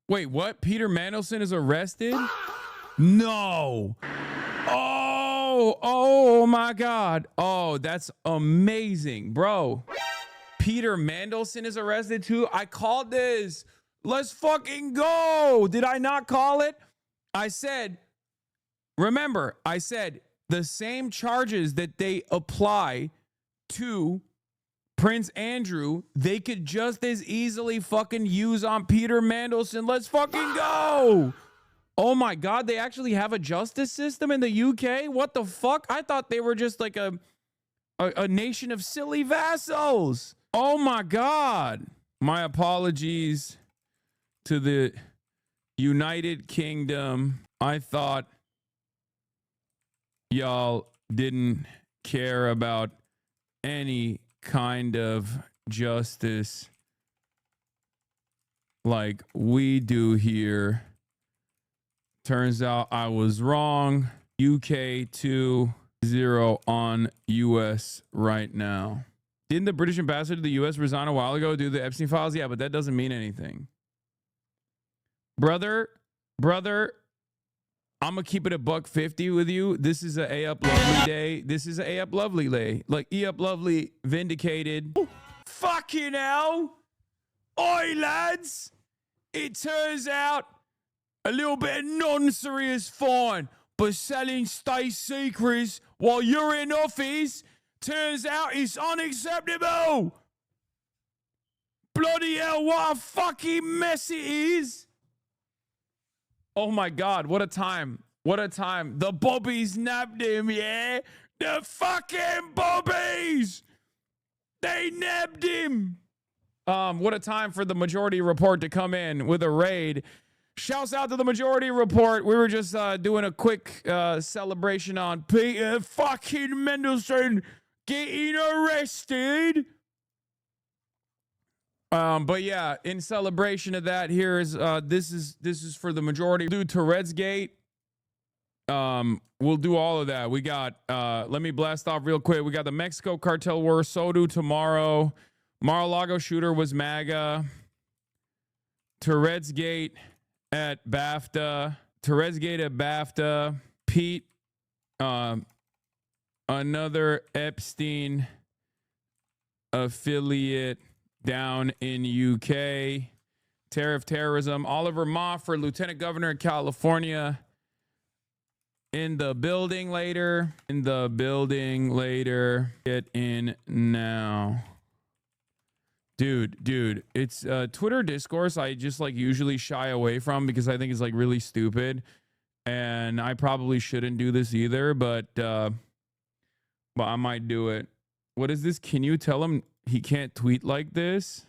Wait, what? Peter Mandelson is arrested? No. Oh my God. Oh, that's amazing, bro. Peter Mandelson is arrested too. I called this. Let's fucking go. Did I not call it? I said, remember, I said the same charges that they apply to Prince Andrew, they could just as easily fucking use on Peter Mandelson. Let's fucking go. Oh my God, they actually have a justice system in the UK? What the fuck? I thought they were just like a nation of silly vassals. Oh my God. My apologies to the United Kingdom. I thought y'all didn't care about any kind of justice like we do here. Turns out I was wrong. UK 2-0 on US right now. Didn't the British ambassador to the US resign a while ago due to the Epstein files? Yeah, but that doesn't mean anything. Brother, I'm gonna keep it a $1.50 with you. This is a A Up Lovely day. This is a Up Lovely day. Like E Up Lovely vindicated. Fucking hell. Oi, lads. It turns out a little bit of non-serious fine, but selling state secrets while you're in office turns out it's unacceptable. Bloody hell, what a fucking mess it is. Oh my God, what a time. What a time. The Bobbies nabbed him, yeah? The fucking Bobbies! They nabbed him. What a time for the Majority Report to come in with a raid. Shouts out to the Majority Report. We were just doing a quick celebration on Peter fucking Mandelson getting arrested. But yeah, in celebration of that, here is this is for the majority. We'll do Tourette's Gate. We'll do all of that. We got let me blast off real quick. We got the Mexico cartel war, Sodu tomorrow. Mar-a-Lago shooter was MAGA. Tourette's Gate at BAFTA. Tourette's Gate at BAFTA. Pete, another Epstein affiliate down in UK. Tariff terrorism. Oliver Ma for Lieutenant Governor of California. In the building later. In the building later. Get in now. Dude, it's Twitter discourse I just like usually shy away from because I think it's like really stupid. And I probably shouldn't do this either, but I might do it. What is this? Can you tell him he can't tweet like this?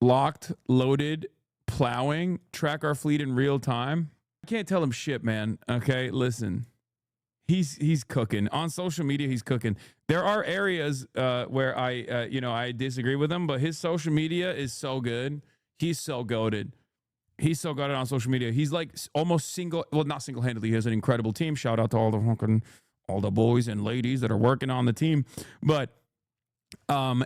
Locked, loaded, plowing, track our fleet in real time. I can't tell him shit, man. Okay, listen. He's cooking. On social media, he's cooking. There are areas where I disagree with him, but his social media is so good. He's so goated. He's so goated on social media. He's like almost not single-handedly. He has an incredible team. Shout out to all the boys and ladies that are working on the team. But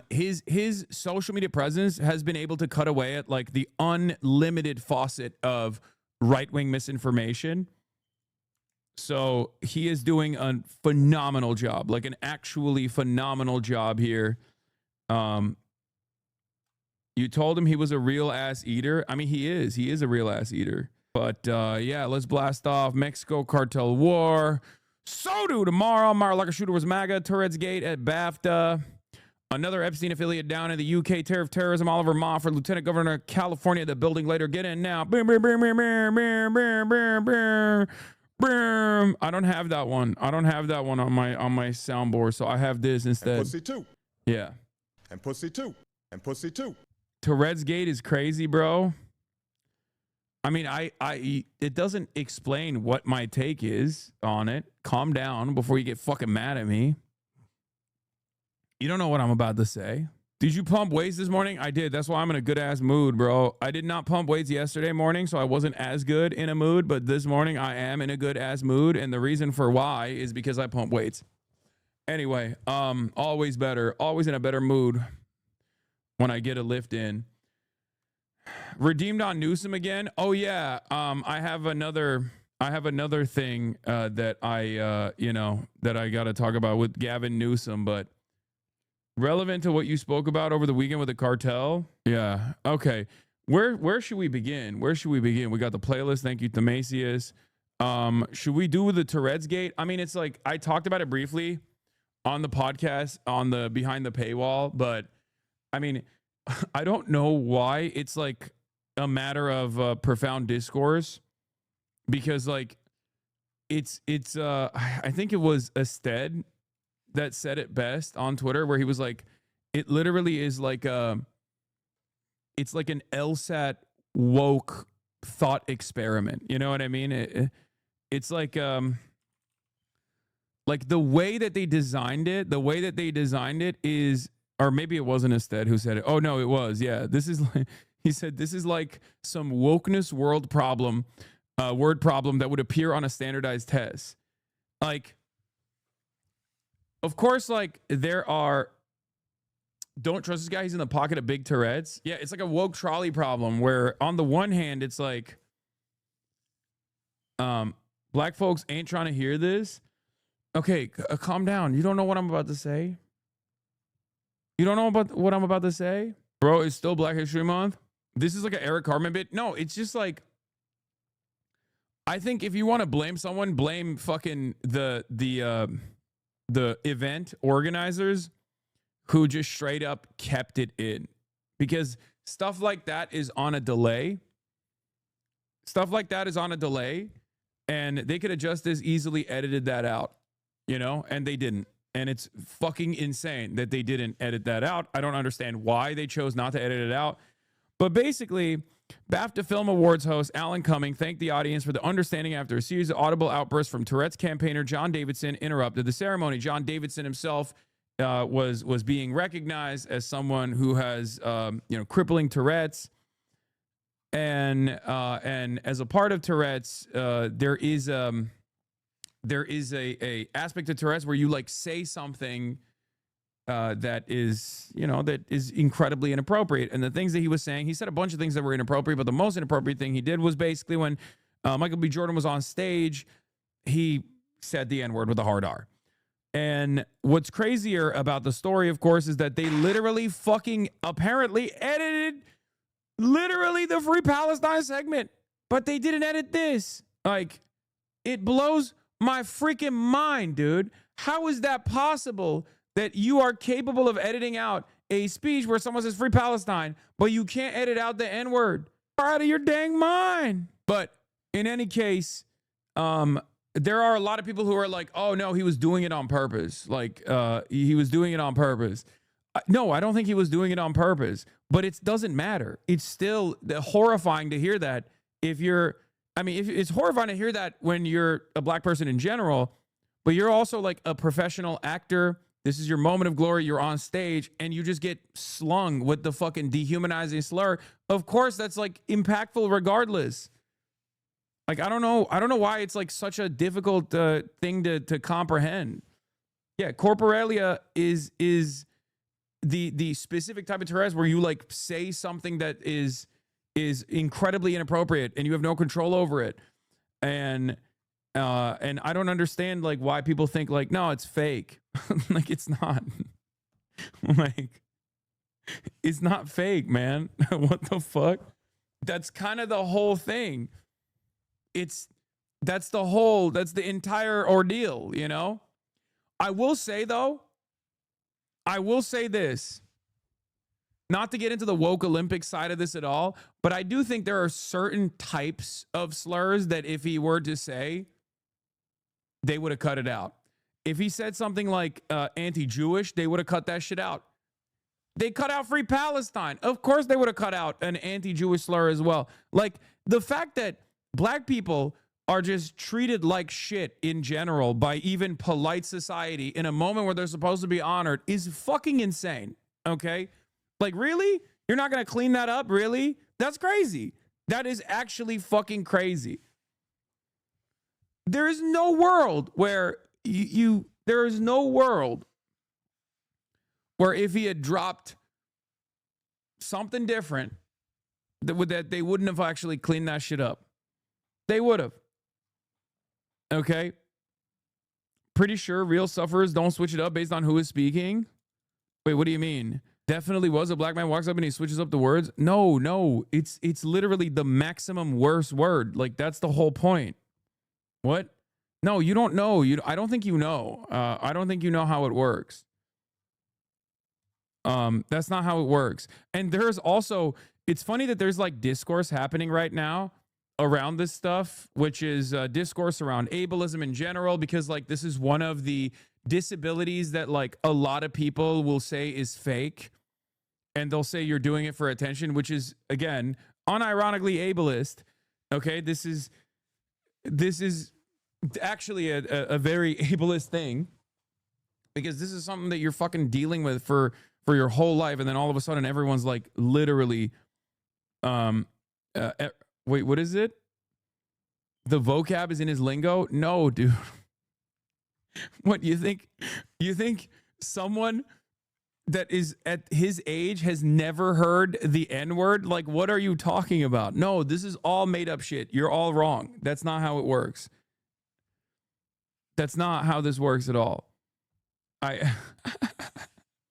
his social media presence has been able to cut away at like the unlimited faucet of right-wing misinformation. So he is doing a phenomenal job, like an actually phenomenal job here. You told him he was a real ass eater. I mean, he is a real ass eater. But yeah, let's blast off. Mexico cartel war. So do tomorrow. Mar-a-Lago shooter was MAGA. Tourette's Gate at BAFTA. Another Epstein affiliate down in the UK. Tariff terrorism. Oliver Ma for Lieutenant Governor of California. The building later. Get in now. Boom, boom, boom, boom, boom, boom, boom, boom, boom. I don't have that one. I don't have that one on my soundboard, so I have this instead. And pussy too. Yeah. And pussy too. And pussy too. Tourette's Gate is crazy, bro. I mean, it doesn't explain what my take is on it. Calm down before you get fucking mad at me. You don't know what I'm about to say. Did you pump weights this morning? I did. That's why I'm in a good ass mood, bro. I did not pump weights yesterday morning, so I wasn't as good in a mood, but this morning I am in a good ass mood, and the reason for why is because I pump weights. Anyway, always in a better mood when I get a lift in. Redeemed on Newsom again. Oh yeah. I have another thing that that I got to talk about with Gavin Newsom, but relevant to what you spoke about over the weekend with the cartel. Yeah. Okay. Where should we begin? Where should we begin? We got the playlist. Thank you, Themasius. Should we do the Tourette's Gate? I mean, it's like I talked about it briefly on the podcast on the behind the paywall, but I mean, I don't know why it's like a matter of profound discourse, because like it's I think it was Ested that said it best on Twitter, where he was like, it literally is like it's like an LSAT woke thought experiment. You know what I mean? It's like the way that they designed it, is, or maybe it wasn't Ested who said it. Oh no, it was. Yeah. This is like, he said, this is like some wokeness word problem that would appear on a standardized test. Like, of course, like there are, don't trust this guy, he's in the pocket of big Tourette's. Yeah, it's like a woke trolley problem where on the one hand, it's like, black folks ain't trying to hear this. Okay, calm down. You don't know what I'm about to say? You don't know about what I'm about to say? Bro, it's still Black History Month. This is like an Eric Carmen bit. No, it's just like, I think if you want to blame someone, blame fucking the event organizers who just straight up kept it in, because stuff like that is on a delay. And they could have just as easily edited that out, and they didn't. And it's fucking insane that they didn't edit that out. I don't understand why they chose not to edit it out. But basically, BAFTA Film Awards host Alan Cumming thanked the audience for the understanding after a series of audible outbursts from Tourette's campaigner John Davidson interrupted the ceremony. John Davidson himself was being recognized as someone who has crippling Tourette's, and as a part of Tourette's, there is a aspect of Tourette's where you like say something that is incredibly inappropriate. And the things that he was saying, he said a bunch of things that were inappropriate, but the most inappropriate thing he did was basically when Michael B. Jordan was on stage, he said the N-word with a hard R. And what's crazier about the story, of course, is that they literally fucking apparently edited literally the Free Palestine segment, but they didn't edit this. Like, it blows my freaking mind, dude. How is that possible that you are capable of editing out a speech where someone says Free Palestine, but you can't edit out the N-word? You're out of your dang mind. But in any case, there are a lot of people who are like, oh no, he was doing it on purpose. Like, he was doing it on purpose. No, I don't think he was doing it on purpose, but it doesn't matter. It's still horrifying to hear that if it's horrifying to hear that when you're a black person in general, but you're also like a professional actor. This is your moment of glory. You're on stage and you just get slung with the fucking dehumanizing slur. Of course, that's like impactful regardless. Like, I don't know why it's like such a difficult thing to comprehend. Yeah, corporalia is the specific type of Tourette's where you like say something that is incredibly inappropriate and you have no control over it. And I don't understand like why people think like, no, it's fake. Like, it's not. Like, it's not fake, man. What the fuck? That's kind of the whole thing. That's the entire ordeal, I will say this, not to get into the woke Olympic side of this at all, but I do think there are certain types of slurs that if he were to say, they would have cut it out. If he said something like anti-Jewish, they would have cut that shit out. They cut out Free Palestine. Of course they would have cut out an anti-Jewish slur as well. Like, the fact that black people are just treated like shit in general by even polite society in a moment where they're supposed to be honored is fucking insane. Okay? Like, really? You're not going to clean that up? Really? That's crazy. That is actually fucking crazy. There is no world where there is no world where if he had dropped something different, that they wouldn't have actually cleaned that shit up. They would have. Okay. Pretty sure real sufferers don't switch it up based on who is speaking. Wait, what do you mean? Definitely was a black man walks up and he switches up the words. No, it's literally the maximum worst word. Like, that's the whole point. What? No, you don't know. I don't think you know. I don't think you know how it works. That's not how it works. And there's also, it's funny that there's like discourse happening right now around this stuff, which is discourse around ableism in general, because like this is one of the disabilities that like a lot of people will say is fake, and they'll say you're doing it for attention, which is, again, unironically ableist. Okay, this is actually a very ableist thing, because this is something that you're fucking dealing with for your whole life, and then all of a sudden everyone's like literally wait, what is it? The vocab is in his lingo? No, dude. What, you think someone that is at his age has never heard the N-word? Like, what are you talking about? No, this is all made up shit. You're all wrong. That's not how it works. That's not how this works at all.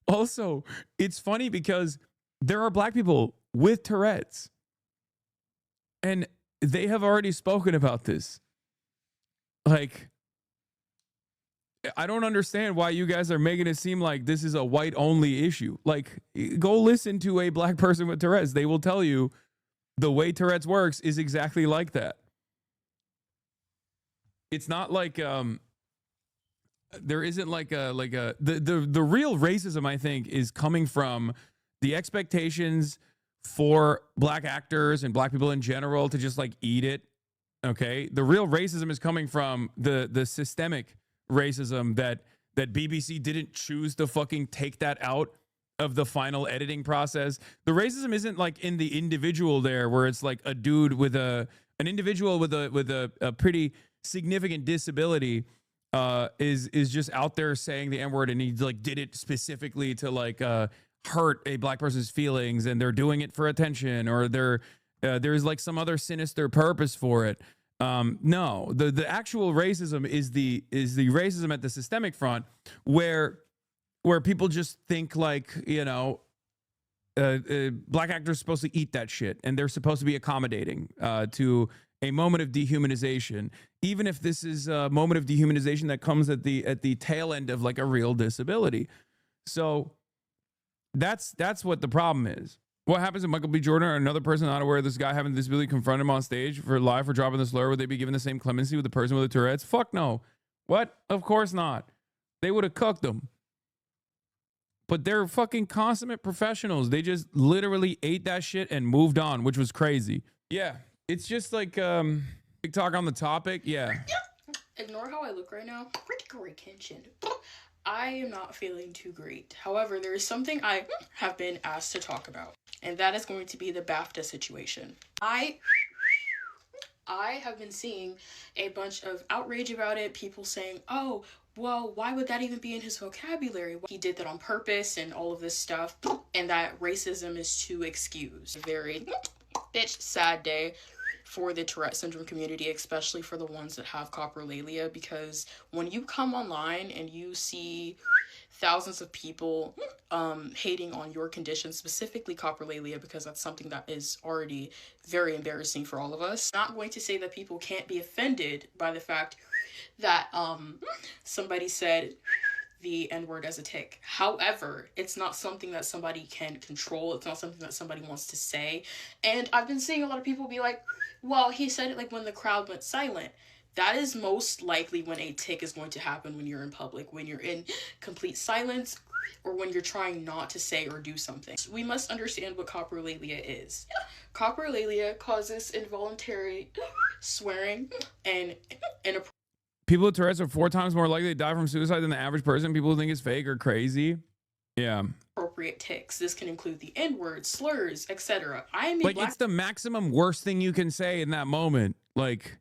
Also, it's funny because there are black people with Tourette's, and they have already spoken about this. Like, I don't understand why you guys are making it seem like this is a white only issue. Like, go listen to a black person with Tourette's. They will tell you the way Tourette's works is exactly like that. It's not like there isn't like the real racism, I think, is coming from the expectations for black actors and black people in general to just like eat it. Okay, the real racism is coming from the systemic racism that BBC didn't choose to fucking take that out of the final editing process. The racism isn't like in the individual there, where it's like a dude with an individual with a pretty significant disability is just out there saying the N-word, and he like did it specifically to like hurt a black person's feelings, and they're doing it for attention, or there's like some other sinister purpose for it. No, the actual racism is the racism at the systemic front, where people just think like, you know, black actors are supposed to eat that shit, and they're supposed to be accommodating to a moment of dehumanization, even if this is a moment of dehumanization that comes at the tail end of like a real disability. So that's what the problem is. What happens if Michael B. Jordan or another person not aware of this guy having a disability confront him on stage for dropping the slur? Would they be given the same clemency with the person with the Tourette's? Fuck no. What? Of course not. They would have cooked them. But they're fucking consummate professionals. They just literally ate that shit and moved on, which was crazy. Yeah. It's just like big talk on the topic. Yeah. Ignore how I look right now. Pretty great tension. I am not feeling too great. However, there is something I have been asked to talk about, and that is going to be the BAFTA situation. I have been seeing a bunch of outrage about it, people saying, oh, well, why would that even be in his vocabulary? He did that on purpose and all of this stuff, and that racism is to excuse. A very bitch sad day for the Tourette syndrome community, especially for the ones that have coprolalia, because when you come online and you see thousands of people hating on your condition, specifically coprolalia, because that's something that is already very embarrassing for all of us. I'm not going to say that people can't be offended by the fact that somebody said the N-word as a tick. However, it's not something that somebody can control. It's not something that somebody wants to say. And I've been seeing a lot of people be like, well, he said it like when the crowd went silent. That is most likely when a tick is going to happen when you're in public, when you're in complete silence, or when you're trying not to say or do something. So we must understand what coprolalia is. Coprolalia causes involuntary swearing and people with Tourette's are 4 times more likely to die from suicide than the average person. People who think it's fake or crazy. Yeah. Appropriate ticks. This can include the N-word, slurs, etc. I mean, like, it's the maximum worst thing you can say in that moment. Like,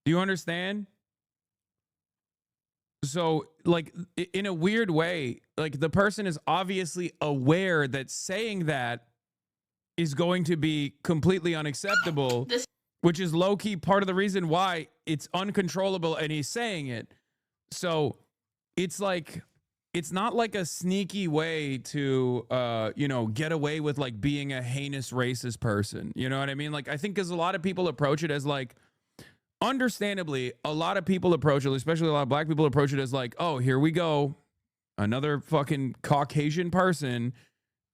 do you understand? So, like, in a weird way, like, the person is obviously aware that saying that is going to be completely unacceptable, This which is low-key part of the reason why it's uncontrollable and he's saying it. So it's like, it's not like a sneaky way to, you know, get away with like being a heinous racist person. You know what I mean? Like, I think because a lot of people approach it as like, understandably, a lot of people approach it, especially a lot of black people approach it as like, oh, here we go. Another fucking Caucasian person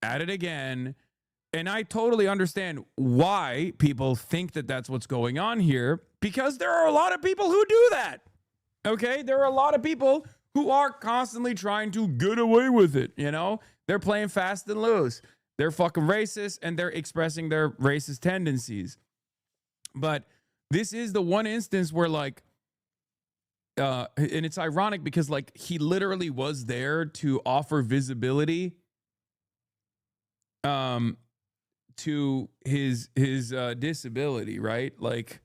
at it again. And I totally understand why people think that that's what's going on here, because there are a lot of people who do that. Okay? There are a lot of people who are constantly trying to get away with it, you know? They're playing fast and loose. They're fucking racist and they're expressing their racist tendencies. But this is the one instance where like, and it's ironic because like he literally was there to offer visibility to his disability, right? Like,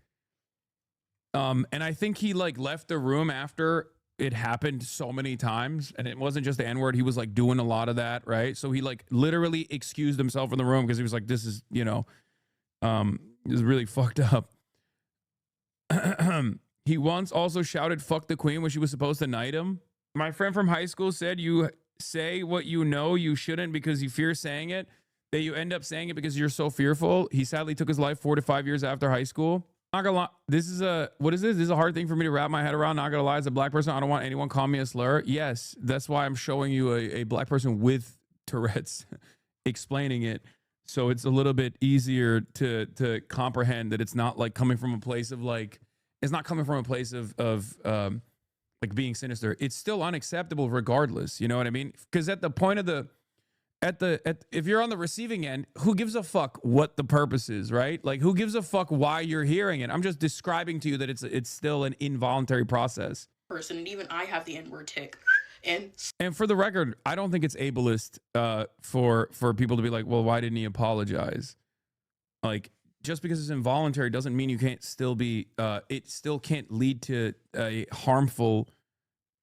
and I think he like left the room after it happened so many times, and it wasn't just the N-word. He was like doing a lot of that, right? So he like literally excused himself from the room because he was like, this is, you know, this is really fucked up. He once also shouted "fuck the queen" when she was supposed to knight him. My friend from high school said, you say what you know you shouldn't because you fear saying it, that you end up saying it because you're so fearful. He sadly took his life 4 to 5 years after high school. Not gonna lie, this is a, what is this? This is a hard thing for me to wrap my head around. Not gonna lie, as a black person, I don't want anyone calling me a slur. Yes, that's why I'm showing you a black person with Tourette's explaining it. So it's a little bit easier to comprehend that it's not like coming from a place of like, it's not coming from a place of like being sinister. It's still unacceptable regardless. You know what I mean? Because at the point of the, if you're on the receiving end, who gives a fuck what the purpose is, right? Like, who gives a fuck why you're hearing it? I'm just describing to you that it's still an involuntary process. person, and even I have the N-word tick. And for the record, I don't think it's ableist for people to be like, well, why didn't he apologize? Like, just because it's involuntary doesn't mean you can't still be, it still can't lead to a harmful,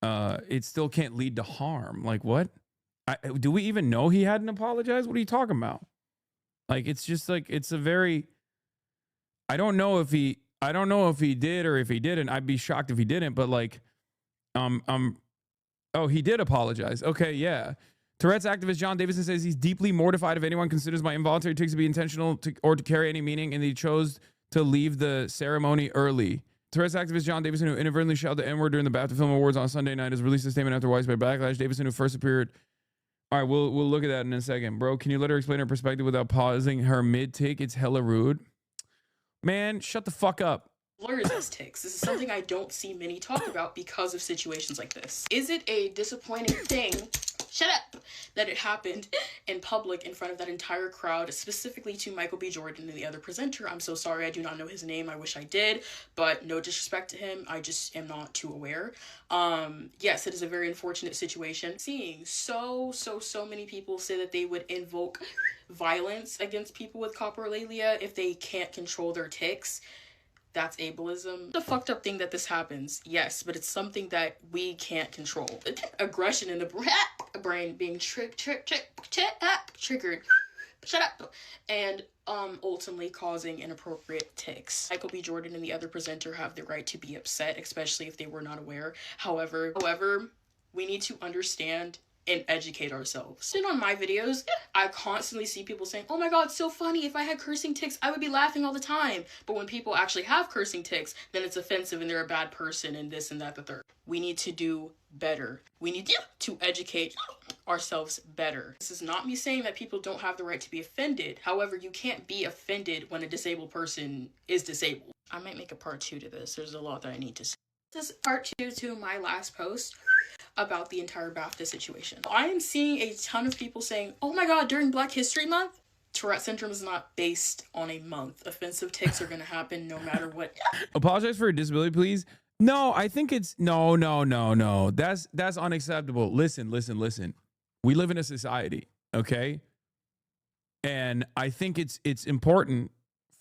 it still can't lead to harm. Like, what? Do we even know he hadn't apologized? What are you talking about? Like, it's just like, it's a very, I don't know if he did or if he didn't. I'd be shocked if he didn't, but like, oh, he did apologize. Okay, yeah. Tourette's activist John Davison says he's deeply mortified if anyone considers my involuntary tics to be intentional or to carry any meaning, and he chose to leave the ceremony early. Tourette's activist John Davison, who inadvertently shouted the N-word during the BAFTA Film Awards on Sunday night, has released a statement after widespread backlash. Davison, who first appeared... All right, we'll look at that in a second. Bro, can you let her explain her perspective without pausing her mid-take? It's hella rude. Man, shut the fuck up. blurs as ticks. This is something I don't see many talk about because of situations like this. Is it a disappointing thing? Shut up! That it happened in public in front of that entire crowd, specifically to Michael B. Jordan and the other presenter. I'm so sorry, I do not know his name. I wish I did, but no disrespect to him. I just am not too aware. Yes, it is a very unfortunate situation. Seeing so many people say that they would invoke violence against people with coprolalia if they can't control their tics. That's ableism. The fucked up thing that this happens, yes, but it's something that we can't control. Aggression in the brain being triggered. Shut up. And ultimately causing inappropriate tics. Michael B. Jordan and the other presenter have the right to be upset, especially if they were not aware. However, we need to understand and educate ourselves. And on my videos, I constantly see people saying, oh my god, it's so funny. If I had cursing tics, I would be laughing all the time. But when people actually have cursing tics, then it's offensive and they're a bad person and this and that, the third. We need to do better. We need to educate ourselves better. This is not me saying that people don't have the right to be offended. However, you can't be offended when a disabled person is disabled. I might make a part 2 to this. There's a lot that I need to say. This is part 2 to my last post about the entire BAFTA situation. I am seeing a ton of people saying, oh my god, during Black History Month, Tourette syndrome is not based on a month. Offensive tics are going to happen no matter what. Apologize for your disability, please. No, I think it's no. That's unacceptable. Listen. We live in a society, okay? And I think it's important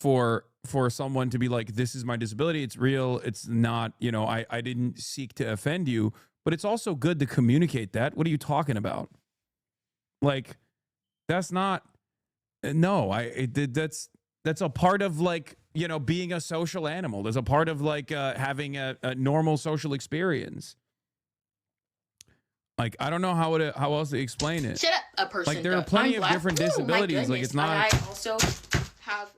for someone to be like, this is my disability. It's real. It's not, I didn't seek to offend you. But it's also good to communicate that. What are you talking about? Like, that's not No, that's a part of like, you know, being a social animal. There's a part of like having a normal social experience. Like, I don't know how else to explain it. Shut up, a person. Like, there are plenty of different disabilities. Like, it's not. I also have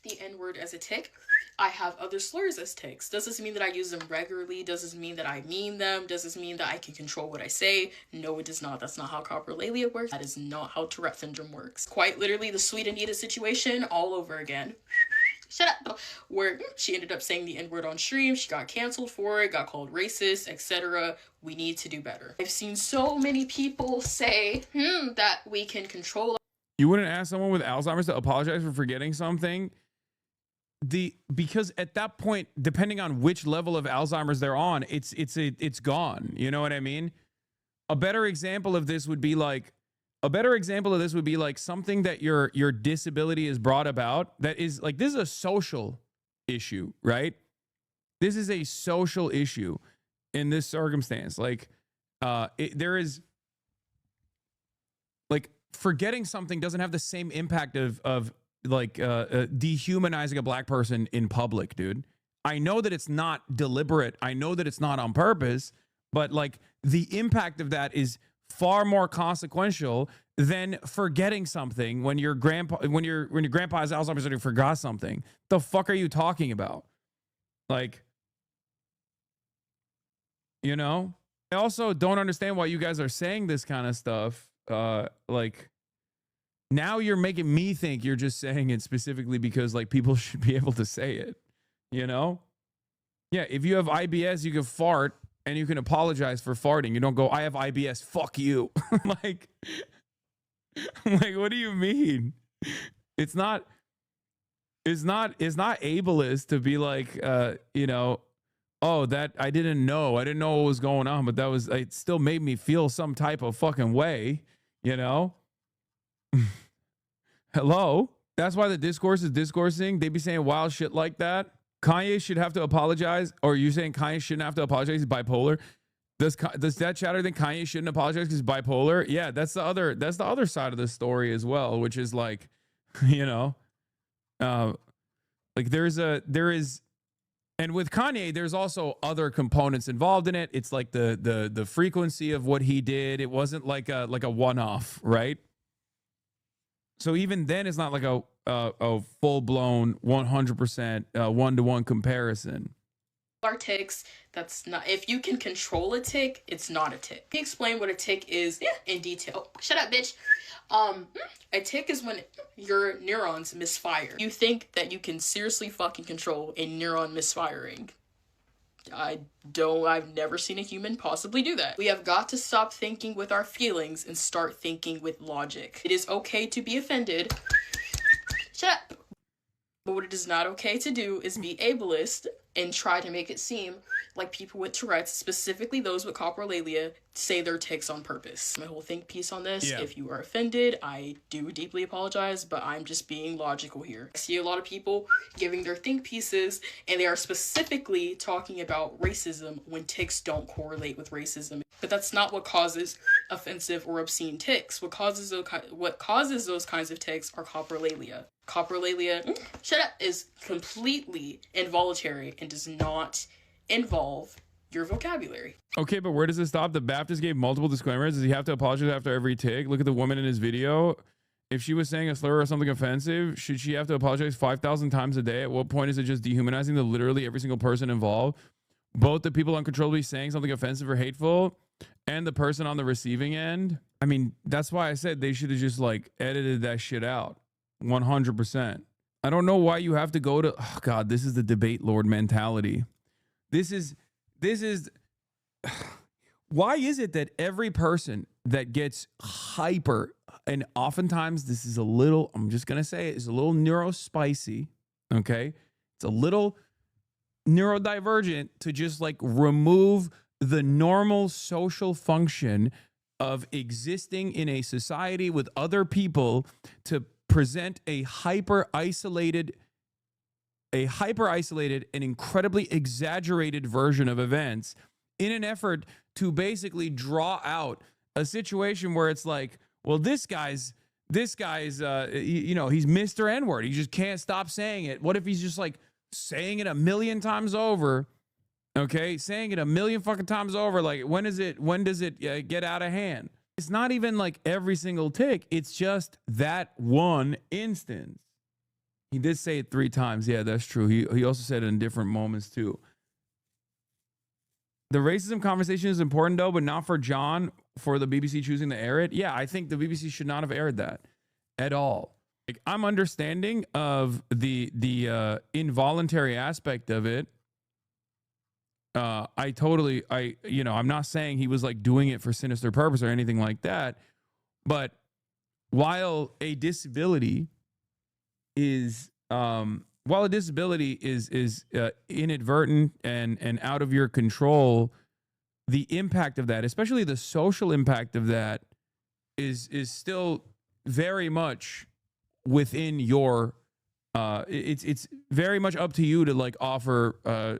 the N-word as a tick. I have other slurs as ticks. Does this mean that I use them regularly? Does this mean that I mean them? Does this mean that I can control what I say? No, it does not. That's not how coprolalia works. That is not how Tourette syndrome works. Quite literally the Sweet Anita situation all over again. Shut up. Where she ended up saying the N-word on stream. She got canceled for it, got called racist, etc. We need to do better. I've seen so many people say, that we can control. You wouldn't ask someone with Alzheimer's to apologize for forgetting something? Because at that point, depending on which level of Alzheimer's they're on, it's gone. You know what I mean? A better example of this would be like something that your disability is brought about. That is like, this is a social issue, right? This is a social issue in this circumstance. Like, there is like, forgetting something doesn't have the same impact of like dehumanizing a black person in public, dude. I know that it's not deliberate. I know that it's not on purpose, but like the impact of that is far more consequential than forgetting something when your grandpa has Alzheimer's and you forgot something. The fuck are you talking about? Like, you know? I also don't understand why you guys are saying this kind of stuff. Like, now you're making me think you're just saying it specifically because like people should be able to say it, you know? Yeah, if you have IBS, you can fart and you can apologize for farting. You don't go, I have IBS, fuck you. like what do you mean? It's not ableist to be like, you know, oh, that I didn't know what was going on, but it still made me feel some type of fucking way, you know? Hello? That's why the discourse is discoursing. They be saying wild shit like that. Kanye should have to apologize, or are you saying Kanye shouldn't have to apologize? He's bipolar. Does that chatter think Kanye shouldn't apologize because he's bipolar? Yeah, that's the other side of the story as well, which is like, you know, like there is, and with Kanye, there's also other components involved in it. It's like the frequency of what he did. It wasn't like a one-off, right? So even then, it's not like a full-blown 100% one-to-one comparison. Are ticks. That's not, if you can control a tick, it's not a tick. Let me explain what a tick is in detail. Shut up, bitch. A tick is when your neurons misfire. You think that you can seriously fucking control a neuron misfiring. I've never seen a human possibly do that. We have got to stop thinking with our feelings and start thinking with logic. It is okay to be offended. Shut up. But what it is not okay to do is be ableist and try to make it seem like people with Tourette's, specifically those with coprolalia, say they're tics on purpose. My whole think piece on this, if you are offended, I do deeply apologize, but I'm just being logical here. I see a lot of people giving their think pieces, and they are specifically talking about racism when tics don't correlate with racism. But that's not what causes offensive or obscene tics. What causes those kinds of tics are coprolalia. Coprolalia, shut up, is completely involuntary and does not involve your vocabulary. Okay, but where does it stop? The Baptist gave multiple disclaimers. Does he have to apologize after every tig? Look at the woman in his video. If she was saying a slur or something offensive, should she have to apologize 5,000 times a day? At what point is it just dehumanizing to literally every single person involved? Both the people uncontrollably saying something offensive or hateful and the person on the receiving end? I mean, that's why I said they should have just like edited that shit out. 100%. I don't know why you have to go to, oh God, this is the debate lord mentality. This is why is it that every person that gets hyper, and oftentimes this is a little, I'm just going to say it, is a little neurospicy, okay? It's a little neurodivergent to just like remove the normal social function of existing in a society with other people to present a hyper isolated and incredibly exaggerated version of events in an effort to basically draw out a situation where it's like, well, this guy's This guy's, he's Mr. N-word. He just can't stop saying it. What if he's just like saying it a million times over? Okay, saying it a million fucking times over. Like, when does it get out of hand? It's not even like every single tick. It's just that one instance. He did say it 3 times. Yeah, that's true. He also said it in different moments too. The racism conversation is important though, but not for John, for the BBC choosing to air it. Yeah, I think the BBC should not have aired that at all. Like, I'm understanding of the involuntary aspect of it. I'm not saying he was like doing it for sinister purpose or anything like that. But while a disability is inadvertent and out of your control, the impact of that, especially the social impact of that, is still very much within your it's very much up to you to like offer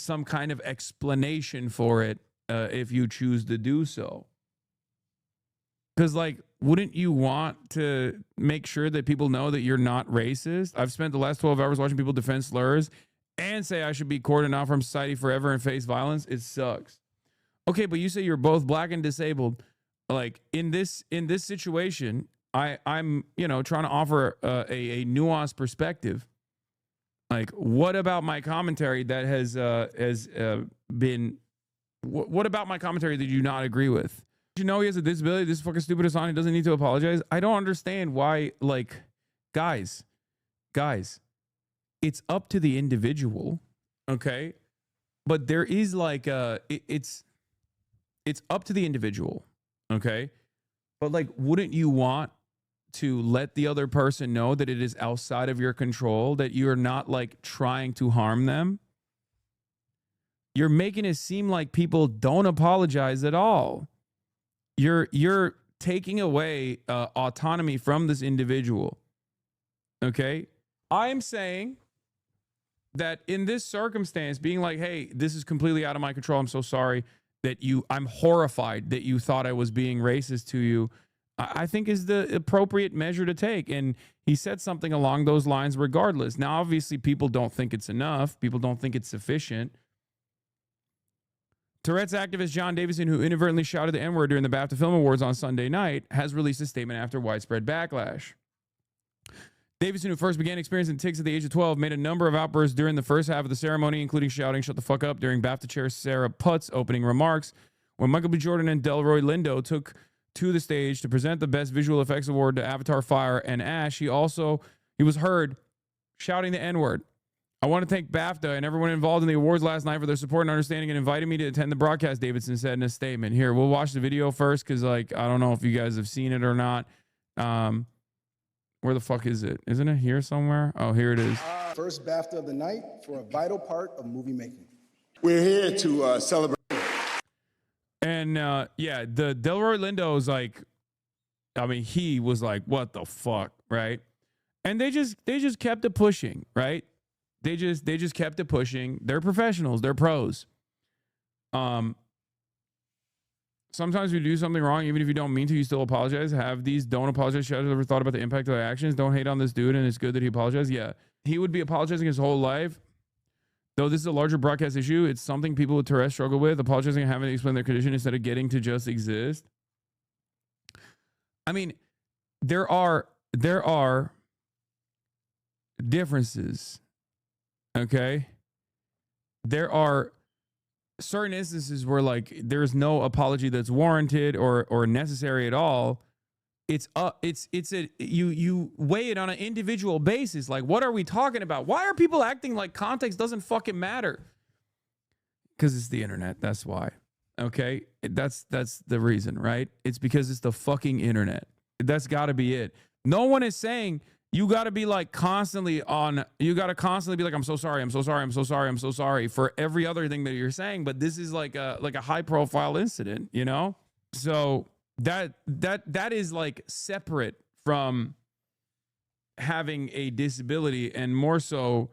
some kind of explanation for it if you choose to do so. Because, like, wouldn't you want to make sure that people know that you're not racist? I've spent the last 12 hours watching people defend slurs and say I should be cordoned off from society forever and face violence. It sucks. Okay, but you say you're both black and disabled. Like, in this situation, I'm trying to offer a nuanced perspective. Like, what about my commentary that has been? What about my commentary that you not agree with? You know he has a disability. This is fucking stupid. Hassan. He doesn't need to apologize. I don't understand why. Like, guys, it's up to the individual, okay? But there is like it's up to the individual, okay? But like, wouldn't you want to let the other person know that it is outside of your control, that you're not like trying to harm them? You're making it seem like people don't apologize at all. You're taking away autonomy from this individual. Okay? I'm saying that in this circumstance, being like, hey, this is completely out of my control. I'm so sorry that I'm horrified that you thought I was being racist to you, I think is the appropriate measure to take. And he said something along those lines regardless. Now, obviously, people don't think it's enough. People don't think it's sufficient. Tourette's activist John Davison, who inadvertently shouted the N-word during the BAFTA Film Awards on Sunday night, has released a statement after widespread backlash. Davison, who first began experiencing tics at the age of 12, made a number of outbursts during the first half of the ceremony, including shouting, "Shut the fuck up," during BAFTA chair Sarah Putt's opening remarks. When Michael B. Jordan and Delroy Lindo took to the stage to present the Best Visual Effects Award to Avatar Fire and Ash, he was heard shouting the N-word. "I want to thank BAFTA and everyone involved in the awards last night for their support and understanding and inviting me to attend the broadcast," Davidson said in a statement. Here, we'll watch the video first because, like, I don't know if you guys have seen it or not. Where the fuck is it? Isn't it here somewhere? Oh, here it is. First BAFTA of the night for a vital part of movie making. We're here to celebrate. And yeah, the Delroy Lindo is like, I mean, he was like, what the fuck, right? And they just kept it pushing, right? They just kept it pushing. They're professionals. They're pros. Sometimes you do something wrong, even if you don't mean to, you still apologize. Have these don't apologize shadows ever thought about the impact of their actions? Don't hate on this dude, and it's good that he apologized. Yeah, he would be apologizing his whole life. Though this is a larger broadcast issue, it's something people with Tourette's struggle with. Apologizing and having to explain their condition instead of getting to just exist. I mean, there are differences. Okay? There are certain instances where, like, there's no apology that's warranted or necessary at all. You weigh it on an individual basis. Like, what are we talking about? Why are people acting like context doesn't fucking matter? Because it's the internet. That's why. Okay, that's the reason, right? It's because it's the fucking internet. That's got to be it. No one is saying you got to be like constantly on. You got to constantly be like, I'm so sorry. I'm so sorry. I'm so sorry. I'm so sorry for every other thing that you're saying. But this is like a high profile incident, you know? So that is like separate from having a disability, and more so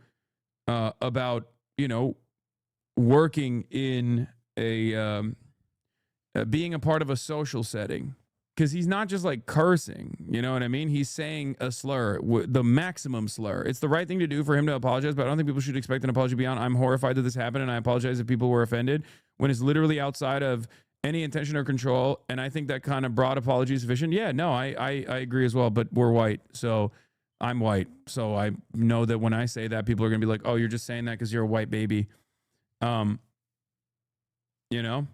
about, you know, working in a being a part of a social setting. because he's not just like cursing, you know what I mean? He's saying a slur, the maximum slur. It's the right thing to do for him to apologize, but I don't think people should expect an apology beyond, I'm horrified that this happened and I apologize if people were offended, when it's literally outside of any intention or control. And I think that kind of broad apology is sufficient. Yeah, no, I agree as well, but we're white. So I'm white. So I know that when I say that, people are going to be like, oh, you're just saying that because you're a white baby. You know?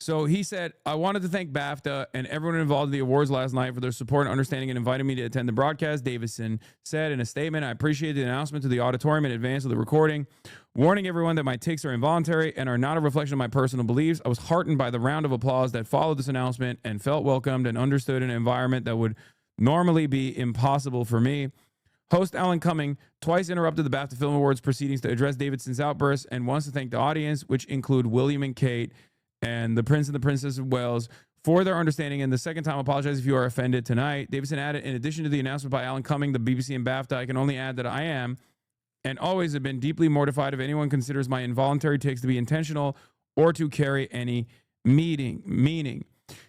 So he said, I wanted to thank BAFTA and everyone involved in the awards last night for their support and understanding and inviting me to attend the broadcast. Davison said in a statement, I appreciate the announcement to the auditorium in advance of the recording, warning everyone that my takes are involuntary and are not a reflection of my personal beliefs. I was heartened by the round of applause that followed this announcement and felt welcomed and understood in an environment that would normally be impossible for me. Host Alan Cumming twice interrupted the BAFTA Film Awards proceedings to address Davidson's outburst and wants to thank the audience, which include William and Kate, and the Prince and the Princess of Wales, for their understanding. And the second time, apologize if you are offended tonight. Davison added, in addition to the announcement by Alan Cumming, the BBC and BAFTA, I can only add that I am and always have been deeply mortified if anyone considers my involuntary takes to be intentional or to carry any meaning.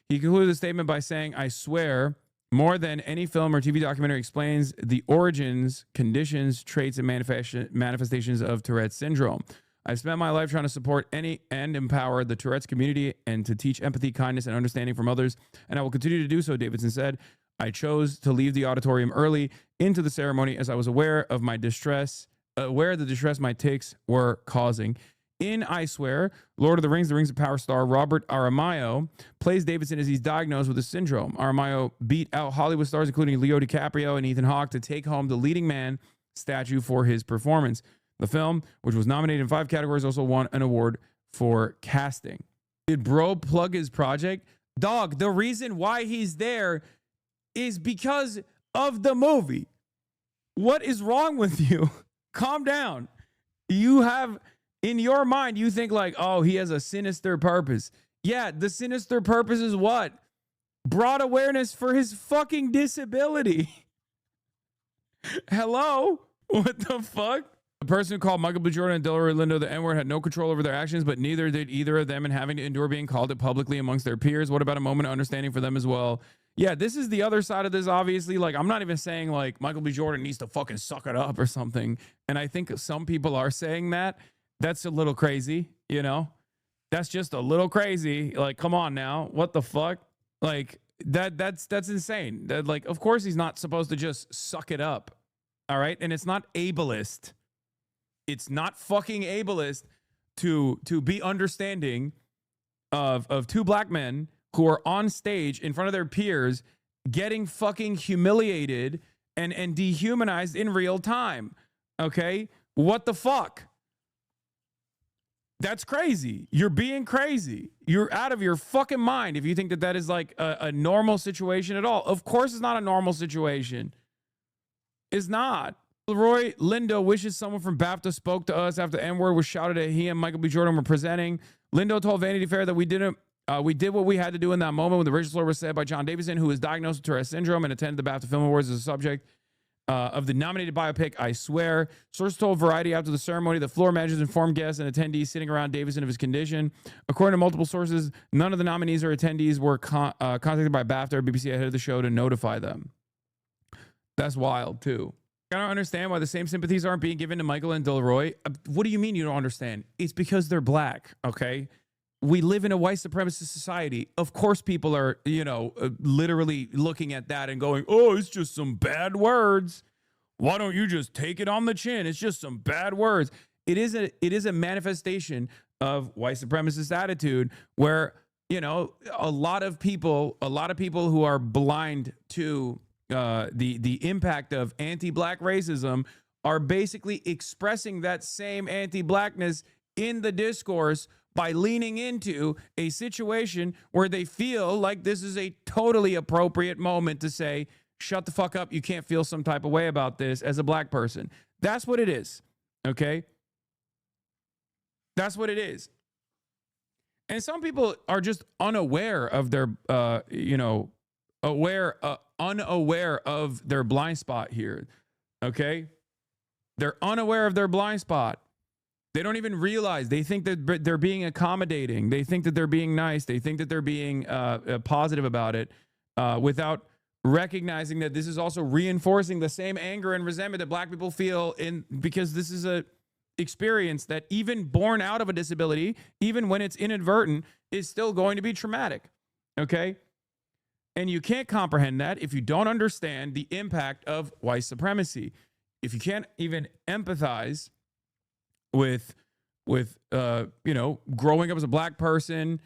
He concluded the statement by saying, I swear, more than any film or TV documentary explains the origins, conditions, traits, and manifestations of Tourette's syndrome. I've spent my life trying to support and empower the Tourette's community and to teach empathy, kindness, and understanding from others, and I will continue to do so, Davidson said. I chose to leave the auditorium early into the ceremony as I was aware of the distress my takes were causing. In I Swear, Lord of the Rings of Power star Robert Aramayo plays Davidson as he's diagnosed with the syndrome. Aramayo beat out Hollywood stars including Leo DiCaprio and Ethan Hawke to take home the leading man statue for his performance. The film, which was nominated in 5 categories, also won an award for casting. Did bro plug his project? Dog, the reason why he's there is because of the movie. What is wrong with you? Calm down. You have, in your mind, you think like, oh, he has a sinister purpose. Yeah, the sinister purpose is what? Broad awareness for his fucking disability. Hello? What the fuck? The person who called Michael B. Jordan and Delroy Lindo the N-word had no control over their actions, but neither did either of them in having to endure being called it publicly amongst their peers. What about a moment of understanding for them as well? Yeah, this is the other side of this, obviously. Like, I'm not even saying, like, Michael B. Jordan needs to fucking suck it up or something. And I think some people are saying that. That's a little crazy, you know? That's just a little crazy. Like, come on now. What the fuck? Like, that's insane. That, like, of course he's not supposed to just suck it up. All right? And it's not ableist. It's not fucking ableist to be understanding of 2 black men who are on stage in front of their peers getting fucking humiliated and dehumanized in real time. Okay? What the fuck? That's crazy. You're being crazy. You're out of your fucking mind if you think that that is like a normal situation at all. Of course it's not a normal situation. It's not. Delroy Lindo wishes someone from BAFTA spoke to us after the N-word was shouted at he and Michael B. Jordan were presenting. Lindo told Vanity Fair that we did what we had to do in that moment when the racial slur was said by John Davison, who is diagnosed with Tourette's syndrome and attended the BAFTA Film Awards as a subject of the nominated biopic, I Swear. Sources told Variety after the ceremony that floor managers informed guests and attendees sitting around Davison of his condition. According to multiple sources, none of the nominees or attendees were contacted by BAFTA or BBC ahead of the show to notify them. That's wild, too. I don't understand why the same sympathies aren't being given to Michael and Delroy. What do you mean you don't understand? It's because they're black, okay? We live in a white supremacist society. Of course people are, literally looking at that and going, oh, it's just some bad words. Why don't you just take it on the chin? It's just some bad words. It is a manifestation of white supremacist attitude where, a lot of people who are blind to the impact of anti-black racism are basically expressing that same anti-blackness in the discourse by leaning into a situation where they feel like this is a totally appropriate moment to say, shut the fuck up, you can't feel some type of way about this as a black person. That's what it is, okay? That's what it is. And some people are just unaware of their, unaware of their blind spot here, okay? They're unaware of their blind spot. They don't even realize. They think that they're being accommodating. They think that they're being nice. They think that they're being positive about it without recognizing that this is also reinforcing the same anger and resentment that black people feel because this is a experience that even born out of a disability, even when it's inadvertent, is still going to be traumatic. Okay? And you can't comprehend that if you don't understand the impact of white supremacy. If you can't even empathize with growing up as a black person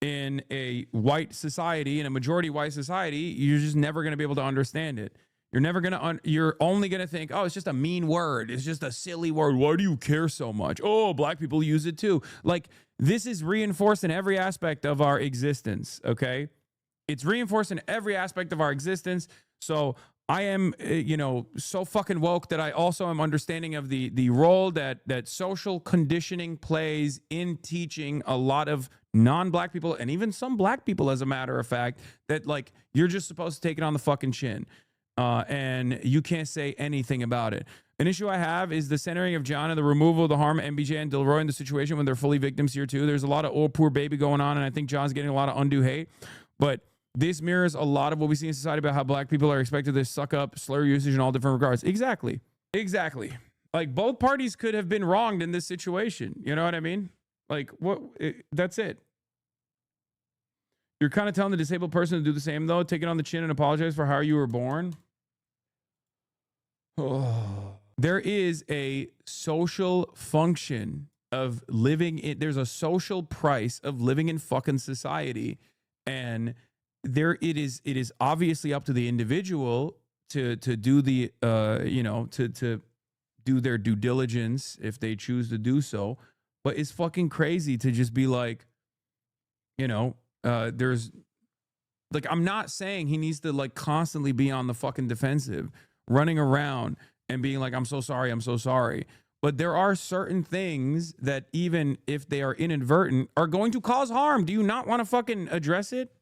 in a white society, in a majority white society, you're just never going to be able to understand it. You're only going to think, oh, it's just a mean word. It's just a silly word. Why do you care so much? Oh, black people use it too. Like, this is reinforced in every aspect of our existence, okay? It's reinforced in every aspect of our existence. So I am, so fucking woke that I also am understanding of the role that social conditioning plays in teaching a lot of non-black people, and even some black people, as a matter of fact, that like you're just supposed to take it on the fucking chin, and you can't say anything about it. An issue I have is the centering of John and the removal of the harm MBJ and Delroy in the situation when they're fully victims here too. There's a lot of oh poor baby going on, and I think John's getting a lot of undue hate, but this mirrors a lot of what we see in society about how black people are expected to suck up slur usage in all different regards. Exactly. Like, both parties could have been wronged in this situation. You know what I mean? Like, that's it. You're kind of telling the disabled person to do the same, though. Take it on the chin and apologize for how you were born. Oh. There is a social function of living in, there's a social price of living in fucking society. And it is obviously up to the individual to do the to do their due diligence if they choose to do so. But it's fucking crazy to just be like, there's like, I'm not saying he needs to like constantly be on the fucking defensive, running around and being like, I'm so sorry. But there are certain things that, even if they are inadvertent, are going to cause harm. Do you not want to fucking address it?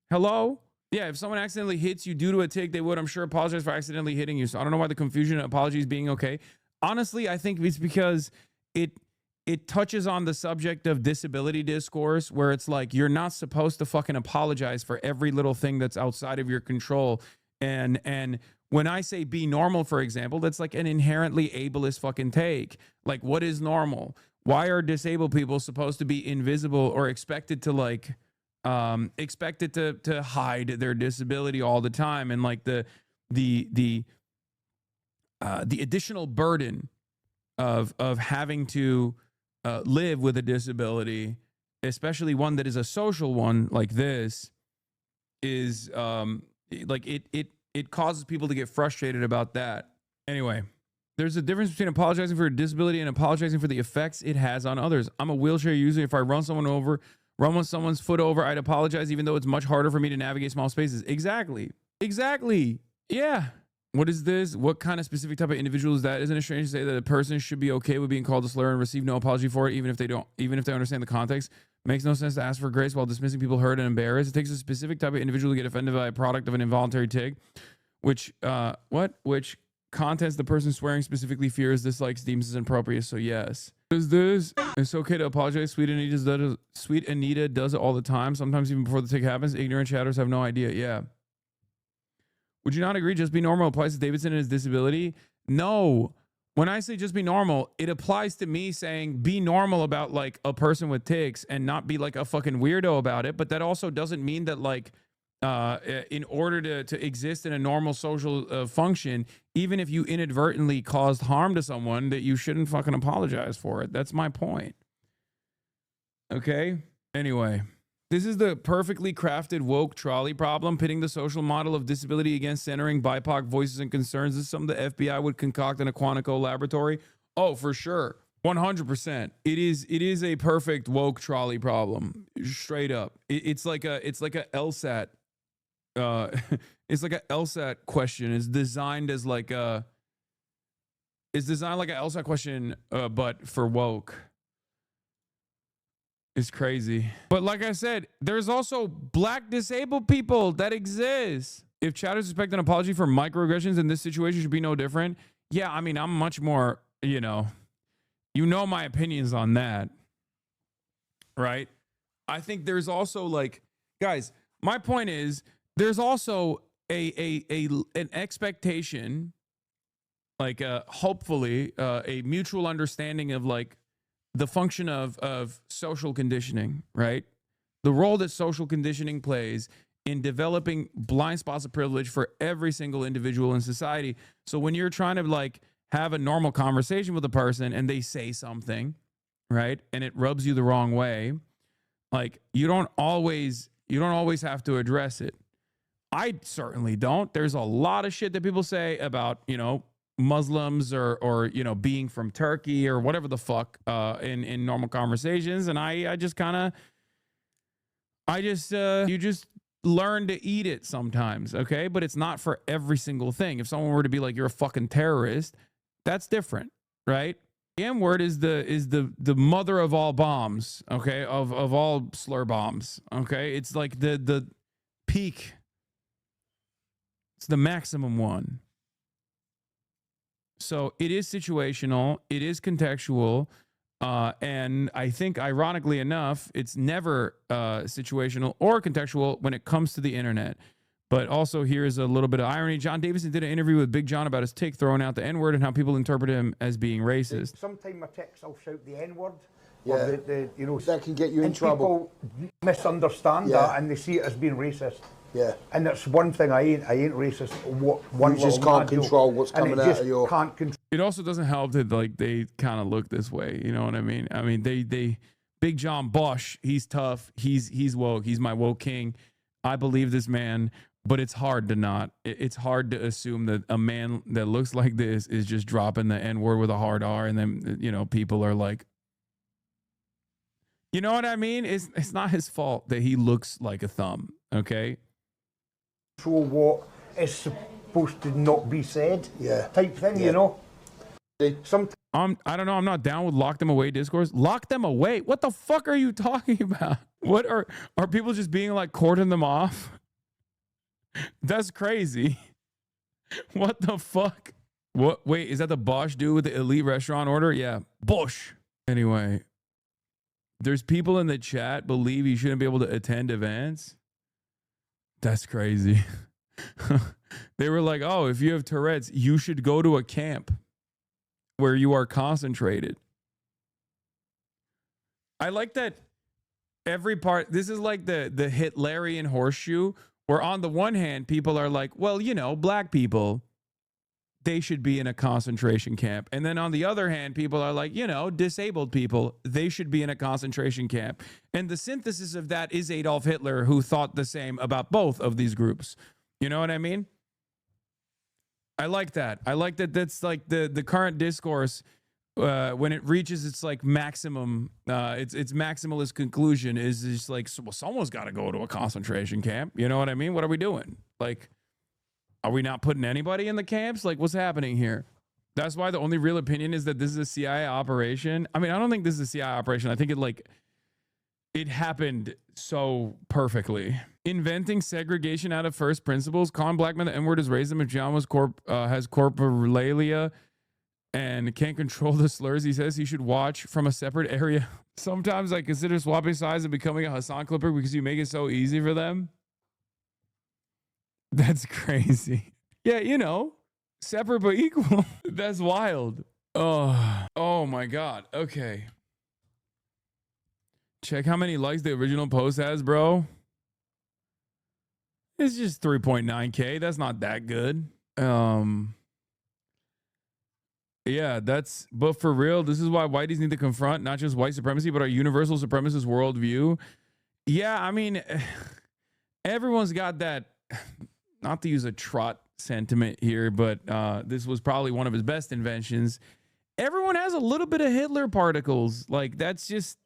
Hello? Yeah, if someone accidentally hits you due to a tick, they would, I'm sure, apologize for accidentally hitting you. So I don't know why the confusion and apologies being okay. Honestly, I think it's because it touches on the subject of disability discourse, where it's like, you're not supposed to fucking apologize for every little thing that's outside of your control. And when I say be normal, for example, that's like an inherently ableist fucking take. Like, what is normal? Why are disabled people supposed to be invisible or expected to like to hide their disability all the time? And like the additional burden of having to live with a disability, especially one that is a social one like this, is like it causes people to get frustrated about that. Anyway, there's a difference between apologizing for a disability and apologizing for the effects it has on others. I'm a wheelchair user. If I run someone's foot over, I'd apologize, even though it's much harder for me to navigate small spaces. Exactly. Yeah. What is this? What kind of specific type of individual is that? Isn't it strange to say that a person should be okay with being called a slur and receive no apology for it, even if they understand the context? Makes no sense to ask for grace while dismissing people hurt and embarrassed. It takes a specific type of individual to get offended by a product of an involuntary tick, which contents the person swearing specifically fears, dislikes, deems is inappropriate. So yes. Is this? It's okay to apologize. Sweet Anita does it all the time. Sometimes even before the tick happens. Ignorant chatters have no idea. Yeah. Would you not agree? Just be normal applies to Davidson and his disability. No. When I say just be normal, it applies to me saying be normal about like a person with tics and not be like a fucking weirdo about it. But that also doesn't mean that like in order to exist in a normal social function, even if you inadvertently caused harm to someone, that you shouldn't fucking apologize for it. That's my point. Okay? Anyway, this is the perfectly crafted woke trolley problem, pitting the social model of disability against centering BIPOC voices and concerns. This is something the FBI would concoct in a Quantico laboratory. Oh, for sure. 100%. It is a perfect woke trolley problem. Straight up. It's like a LSAT. It's like a LSAT question. It's designed like a LSAT question, but for woke. It's crazy. But like I said, there's also black disabled people that exist. If chatters expect an apology for microaggressions in this situation, should be no different. Yeah, I mean, I'm much more, You know my opinions on that, right? I think there's also like, guys, my point is there's also an expectation, like hopefully a mutual understanding of like the function of social conditioning, right? The role that social conditioning plays in developing blind spots of privilege for every single individual in society. So when you're trying to like have a normal conversation with a person and they say something, right, and it rubs you the wrong way, like you don't always have to address it. I certainly don't. There's a lot of shit that people say about, you know, Muslims or you know, being from Turkey or whatever the fuck in normal conversations, and I just kind of you just learn to eat it sometimes, okay? But it's not for every single thing. If someone were to be like, you're a fucking terrorist, that's different, right? The M word is the mother of all bombs, okay? Of all slur bombs, okay? It's like the peak. It's the maximum one. So it is situational, it is contextual, and I think, ironically enough, it's never situational or contextual when it comes to the internet. But also, here's a little bit of irony. John Davison did an interview with Big John about his take throwing out the N-word and how people interpret him as being racist. Sometimes my texts I'll shout the N-word. Yeah. Or the you know, That can get you in and trouble. People misunderstand Yeah. that and they see it as being racist. Yeah. And that's one thing I ain't racist. One You just little can't mad joke, control what's and coming it out just of your... can't control. It also doesn't help that like they kind of look this way. You know what I mean? I mean, they Big John Bosch, he's tough. He's woke. He's my woke king. I believe this man, but it's hard to not. It's hard to assume that a man that looks like this is just dropping the N word with a hard R, and then, you know, people are like, you know what I mean? It's not his fault that he looks like a thumb. Okay. What is supposed to not be said, Yeah. type thing, Yeah. you know. Sometimes I don't know. I'm not down with lock them away discourse. Lock them away. What the fuck are you talking about? What are people just being like cordon them off? That's crazy. What the fuck? What? Wait, is that the Bosch dude with the elite restaurant order? Yeah, Bosch. Anyway, there's people in the chat believe you shouldn't be able to attend events. That's crazy. They were like, oh, if you have Tourette's, you should go to a camp where you are concentrated. I like that every part. This is like the Hitlerian horseshoe, where on the one hand, people are like, well, you know, black people, they should be in a concentration camp. And then on the other hand, people are like, you know, disabled people, they should be in a concentration camp. And the synthesis of that is Adolf Hitler, who thought the same about both of these groups. You know what I mean? I like that. I like that. That's like the current discourse when it reaches its like maximum, its maximalist conclusion is just like, well, someone's got to go to a concentration camp. You know what I mean? What are we doing? Like, are we not putting anybody in the camps? Like, what's happening here? That's why the only real opinion is that this is a CIA operation. I mean, I don't think this is a CIA operation. I think it happened so perfectly. Inventing segregation out of first principles. Calling black men the N-word is racism. If John was has corporalia and can't control the slurs, he says he should watch from a separate area. Sometimes I consider swapping sides and becoming a Hassan clipper because you make it so easy for them. That's crazy. Yeah, you know, separate but equal. That's wild. Oh my God. Okay. Check how many likes the original post has, bro. It's just 3.9K. That's not that good. Yeah, but for real, this is why whiteys need to confront not just white supremacy, but our universal supremacist worldview. Yeah, I mean, everyone's got that, not to use a trot sentiment here, but this was probably one of his best inventions. Everyone has a little bit of Hitler particles. Like, that's just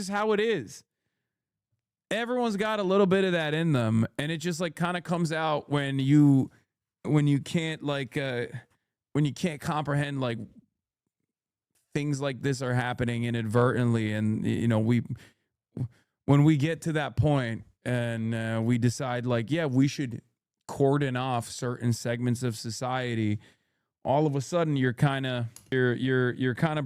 how it is. Everyone's got a little bit of that in them, and it just like kind of comes out when you can't when you can't comprehend like things like this are happening inadvertently. And you know, when we get to that point and we decide like, yeah, we should cordon off certain segments of society, all of a sudden you're kind of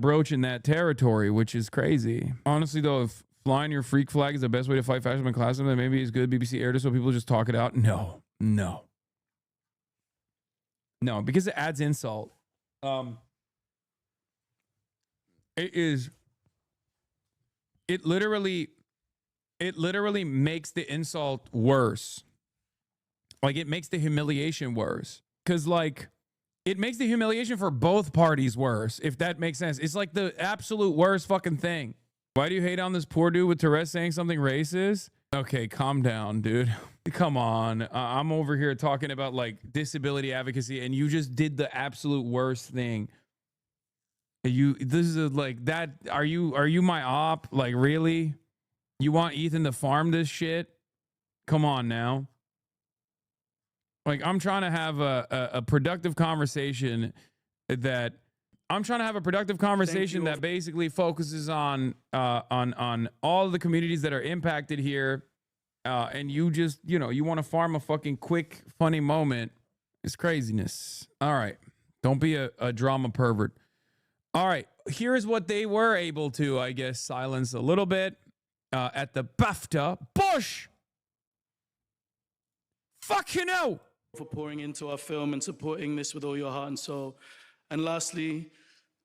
broaching that territory, which is crazy. Honestly, though, if flying your freak flag is the best way to fight fascism in classroom, then maybe it's good BBC aired it so people just talk it out. No, because it adds insult. It literally makes the insult worse. Like, it makes the humiliation worse. Because, like, it makes the humiliation for both parties worse, if that makes sense. It's like the absolute worst fucking thing. Why do you hate on this poor dude with Tourette's saying something racist? Okay, calm down, dude. Come on. I'm over here talking about, like, disability advocacy, and you just did the absolute worst thing. This is like that. Are you my op? Like, really? You want Ethan to farm this shit? Come on now. Like, I'm trying to have a productive conversation that basically focuses on all the communities that are impacted here. And you just, you want to farm a fucking quick, funny moment. It's craziness. All right. Don't be a drama pervert. All right. Here's what they were able to, I guess, silence a little bit at the BAFTA. Bush! Fucking hell! For pouring into our film and supporting this with all your heart and soul. And lastly,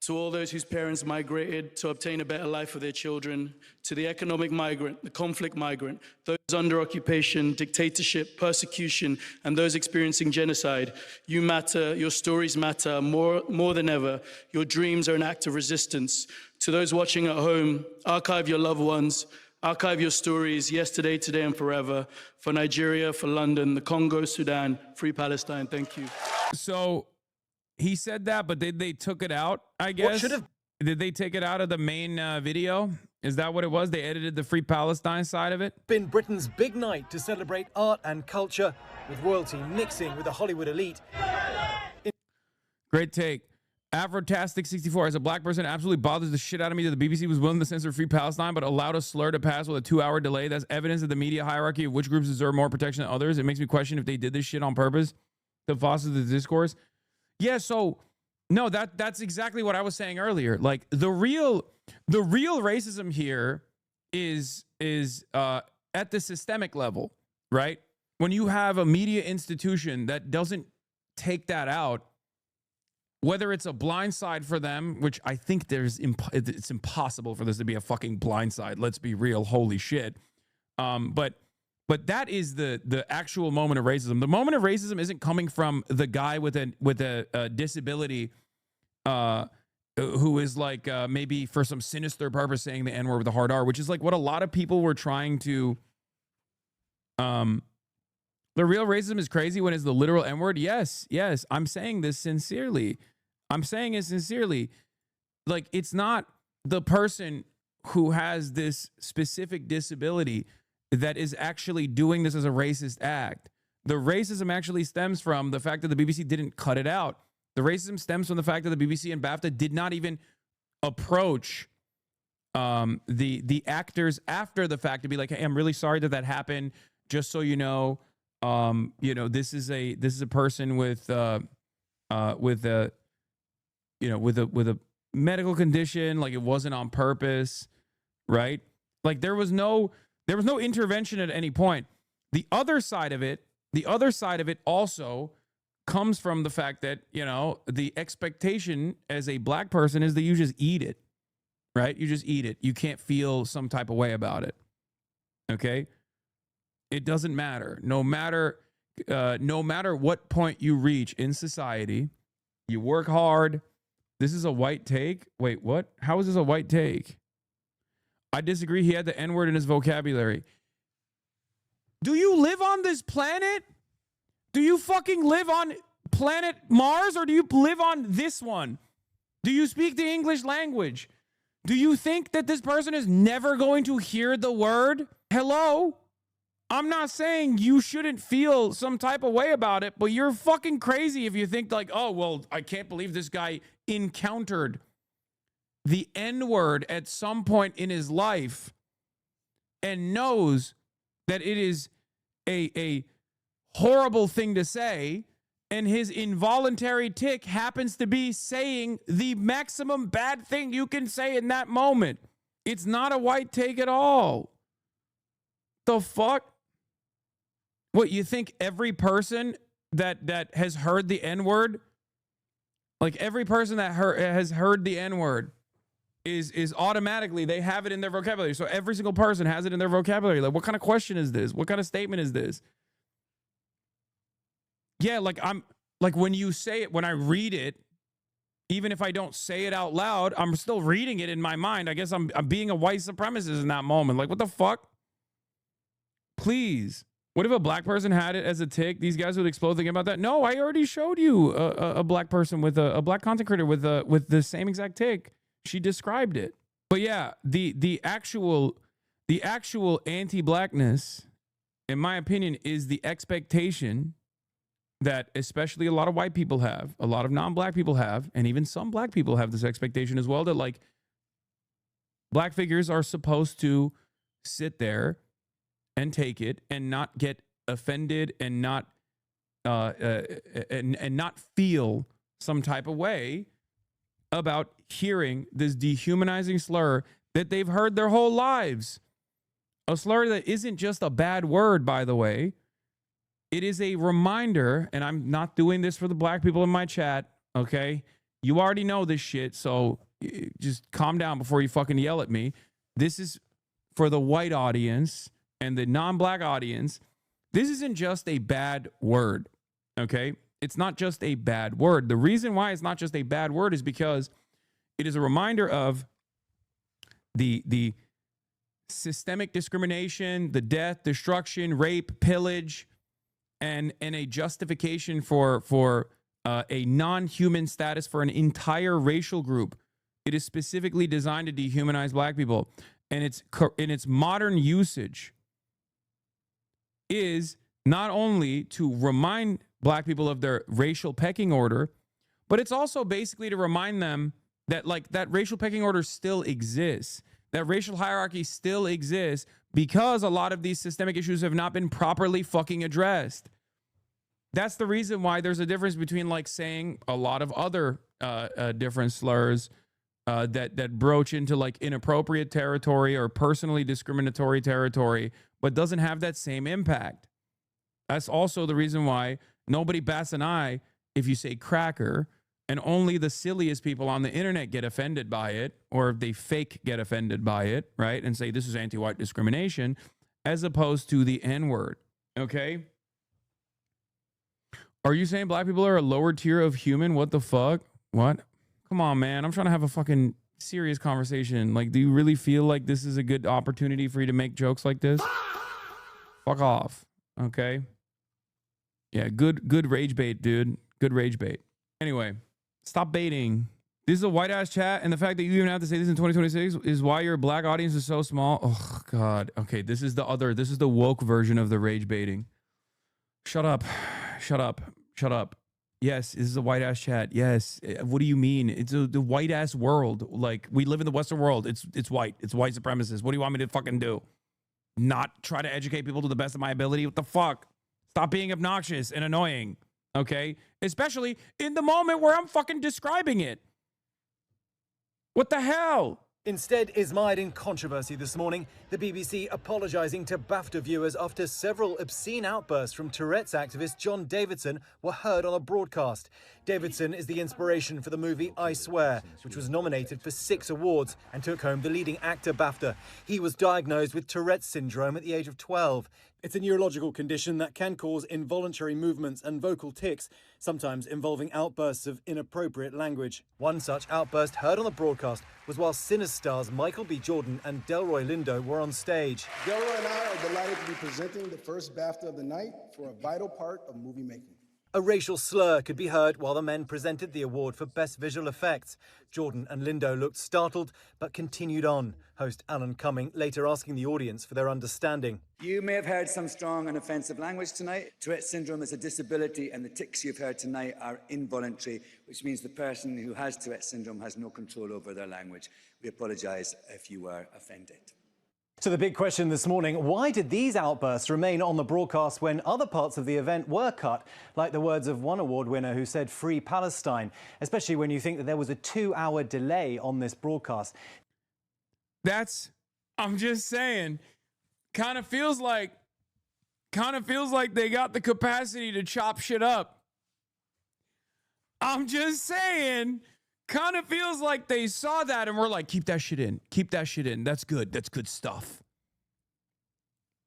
to all those whose parents migrated to obtain a better life for their children, to the economic migrant, the conflict migrant, those under occupation, dictatorship, persecution, and those experiencing genocide, you matter, your stories matter more than ever. Your dreams are an act of resistance. To those watching at home, archive your loved ones, archive your stories, yesterday, today, and forever, for Nigeria, for London, the Congo, Sudan, free Palestine. Thank you. So he said that, but they took it out, I guess. Did they take it out of the main video? Is that what it was? They edited the free Palestine side of it? Been Britain's big night to celebrate art and culture, with royalty mixing with the Hollywood elite. Great take. Afrotastic64, as a black person, it absolutely bothers the shit out of me that the BBC was willing to censor Free Palestine, but allowed a slur to pass with a 2-hour delay. That's evidence of the media hierarchy of which groups deserve more protection than others. It makes me question if they did this shit on purpose to foster the discourse. Yeah, so no, that's exactly what I was saying earlier. Like, the real racism here is at the systemic level, right? When you have a media institution that doesn't take that out, whether it's a blind side for them, which I think it's impossible for this to be a fucking blind side. Let's be real. Holy shit. But that is the actual moment of racism. The moment of racism isn't coming from the guy with a disability who is like maybe for some sinister purpose saying the N-word with a hard R, which is like what a lot of people were trying to. The real racism is crazy when it's the literal N-word. Yes. I'm saying this sincerely. Like, it's not the person who has this specific disability that is actually doing this as a racist act. The racism actually stems from the fact that the BBC didn't cut it out. The racism stems from the fact that the BBC and BAFTA did not even approach the actors after the fact to be like, hey, I'm really sorry that happened. Just so you know, this is a person with a medical condition. Like, it wasn't on purpose, right? Like, there was no intervention at any point. The other side of it also comes from the fact that, the expectation as a black person is that you just eat it, right? You just eat it. You can't feel some type of way about it. Okay? It doesn't matter. No matter what point you reach in society, you work hard. This is a white take. Wait, what? How is this a white take? I disagree. He had the N-word in his vocabulary. Do you live on this planet? Do you fucking live on planet Mars, or do you live on this one? Do you speak the English language? Do you think that this person is never going to hear the word? Hello? I'm not saying you shouldn't feel some type of way about it, but you're fucking crazy if you think like, oh, well, I can't believe this guy encountered the N-word at some point in his life and knows that it is a horrible thing to say and his involuntary tick happens to be saying the maximum bad thing you can say in that moment. It's not a white take at all. The fuck? What, you think every person that has heard the N-word, like every person that has heard the N-word is automatically, they have it in their vocabulary. So every single person has it in their vocabulary. Like, what kind of question is this? What kind of statement is this? Yeah, like when you say it, when I read it, even if I don't say it out loud, I'm still reading it in my mind. I guess I'm being a white supremacist in that moment. Like, what the fuck? Please. What if a black person had it as a tick? These guys would explode thinking about that. No, I already showed you a black person with a black content creator with the same exact tick. She described it. But yeah, the actual anti-blackness, in my opinion, is the expectation that especially a lot of white people have, a lot of non-black people have, and even some black people have this expectation as well, that like black figures are supposed to sit there and take it and not get offended and not and not feel some type of way about hearing this dehumanizing slur that they've heard their whole lives. A slur that isn't just a bad word, by the way. It is a reminder, and I'm not doing this for the black people in my chat, okay? You already know this shit, so just calm down before you fucking yell at me. This is for the white audience and the non-black audience. This isn't just a bad word, okay? It's not just a bad word. The reason why it's not just a bad word is because it is a reminder of the systemic discrimination, the death, destruction, rape, pillage, and a justification for a non-human status for an entire racial group. It is specifically designed to dehumanize black people. And in its modern usage is not only to remind black people of their racial pecking order, but it's also basically to remind them that like that racial pecking order still exists, that racial hierarchy still exists because a lot of these systemic issues have not been properly fucking addressed. That's the reason why there's a difference between like saying a lot of other different slurs that broach into like inappropriate territory or personally discriminatory territory, but doesn't have that same impact. That's also the reason why nobody bats an eye if you say cracker, and only the silliest people on the internet get offended by it, or if they fake get offended by it, right? And say this is anti-white discrimination, as opposed to the N-word, okay? Are you saying black people are a lower tier of human? What the fuck? What? Come on, man. I'm trying to have a fucking serious conversation. Like, do you really feel like this is a good opportunity for you to make jokes like this? Fuck off. Okay? Yeah, good rage bait, dude. Good rage bait. Anyway, stop baiting. This is a white ass chat, and the fact that you even have to say this in 2026 is why your black audience is so small. Oh God. Okay, this is the woke version of the rage baiting. Shut up. Shut up. Shut up. Yes, this is a white ass chat. Yes. What do you mean? It's the white ass world. Like, we live in the Western world. It's white. It's white supremacists. What do you want me to fucking do? Not try to educate people to the best of my ability? What the fuck? Stop being obnoxious and annoying. Okay? Especially in the moment where I'm fucking describing it. What the hell? Instead is mired in controversy this morning, the BBC apologising to BAFTA viewers after several obscene outbursts from Tourette's activist John Davidson were heard on a broadcast. Davidson is the inspiration for the movie I Swear, which was nominated for 6 awards and took home the leading actor BAFTA. He was diagnosed with Tourette's syndrome at the age of 12. It's a neurological condition that can cause involuntary movements and vocal tics, sometimes involving outbursts of inappropriate language. One such outburst heard on the broadcast was while Sinners stars Michael B. Jordan and Delroy Lindo were on stage. Delroy and I are delighted to be presenting the first BAFTA of the night for a vital part of movie making. A racial slur could be heard while the men presented the award for Best Visual Effects. Jordan and Lindo looked startled, but continued on. Host Alan Cumming later asking the audience for their understanding. You may have heard some strong and offensive language tonight. Tourette's syndrome is a disability, and the tics you've heard tonight are involuntary, which means the person who has Tourette's syndrome has no control over their language. We apologise if you were offended. So the big question this morning, why did these outbursts remain on the broadcast when other parts of the event were cut, like the words of one award winner who said "Free Palestine," especially when you think that there was a 2-hour delay on this broadcast? I'm just saying, kind of feels like they got the capacity to chop shit up. I'm just saying, kind of feels like they saw that and were like, keep that shit in. Keep that shit in. That's good. That's good stuff.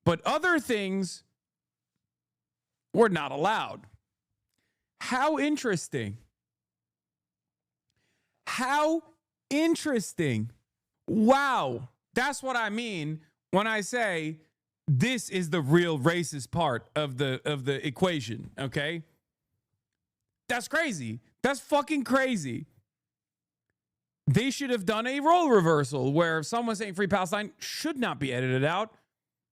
But other things were not allowed. How interesting. How interesting. Wow. That's what I mean when I say this is the real racist part of the equation, okay? That's crazy. That's fucking crazy. They should have done a role reversal where someone saying "Free Palestine" should not be edited out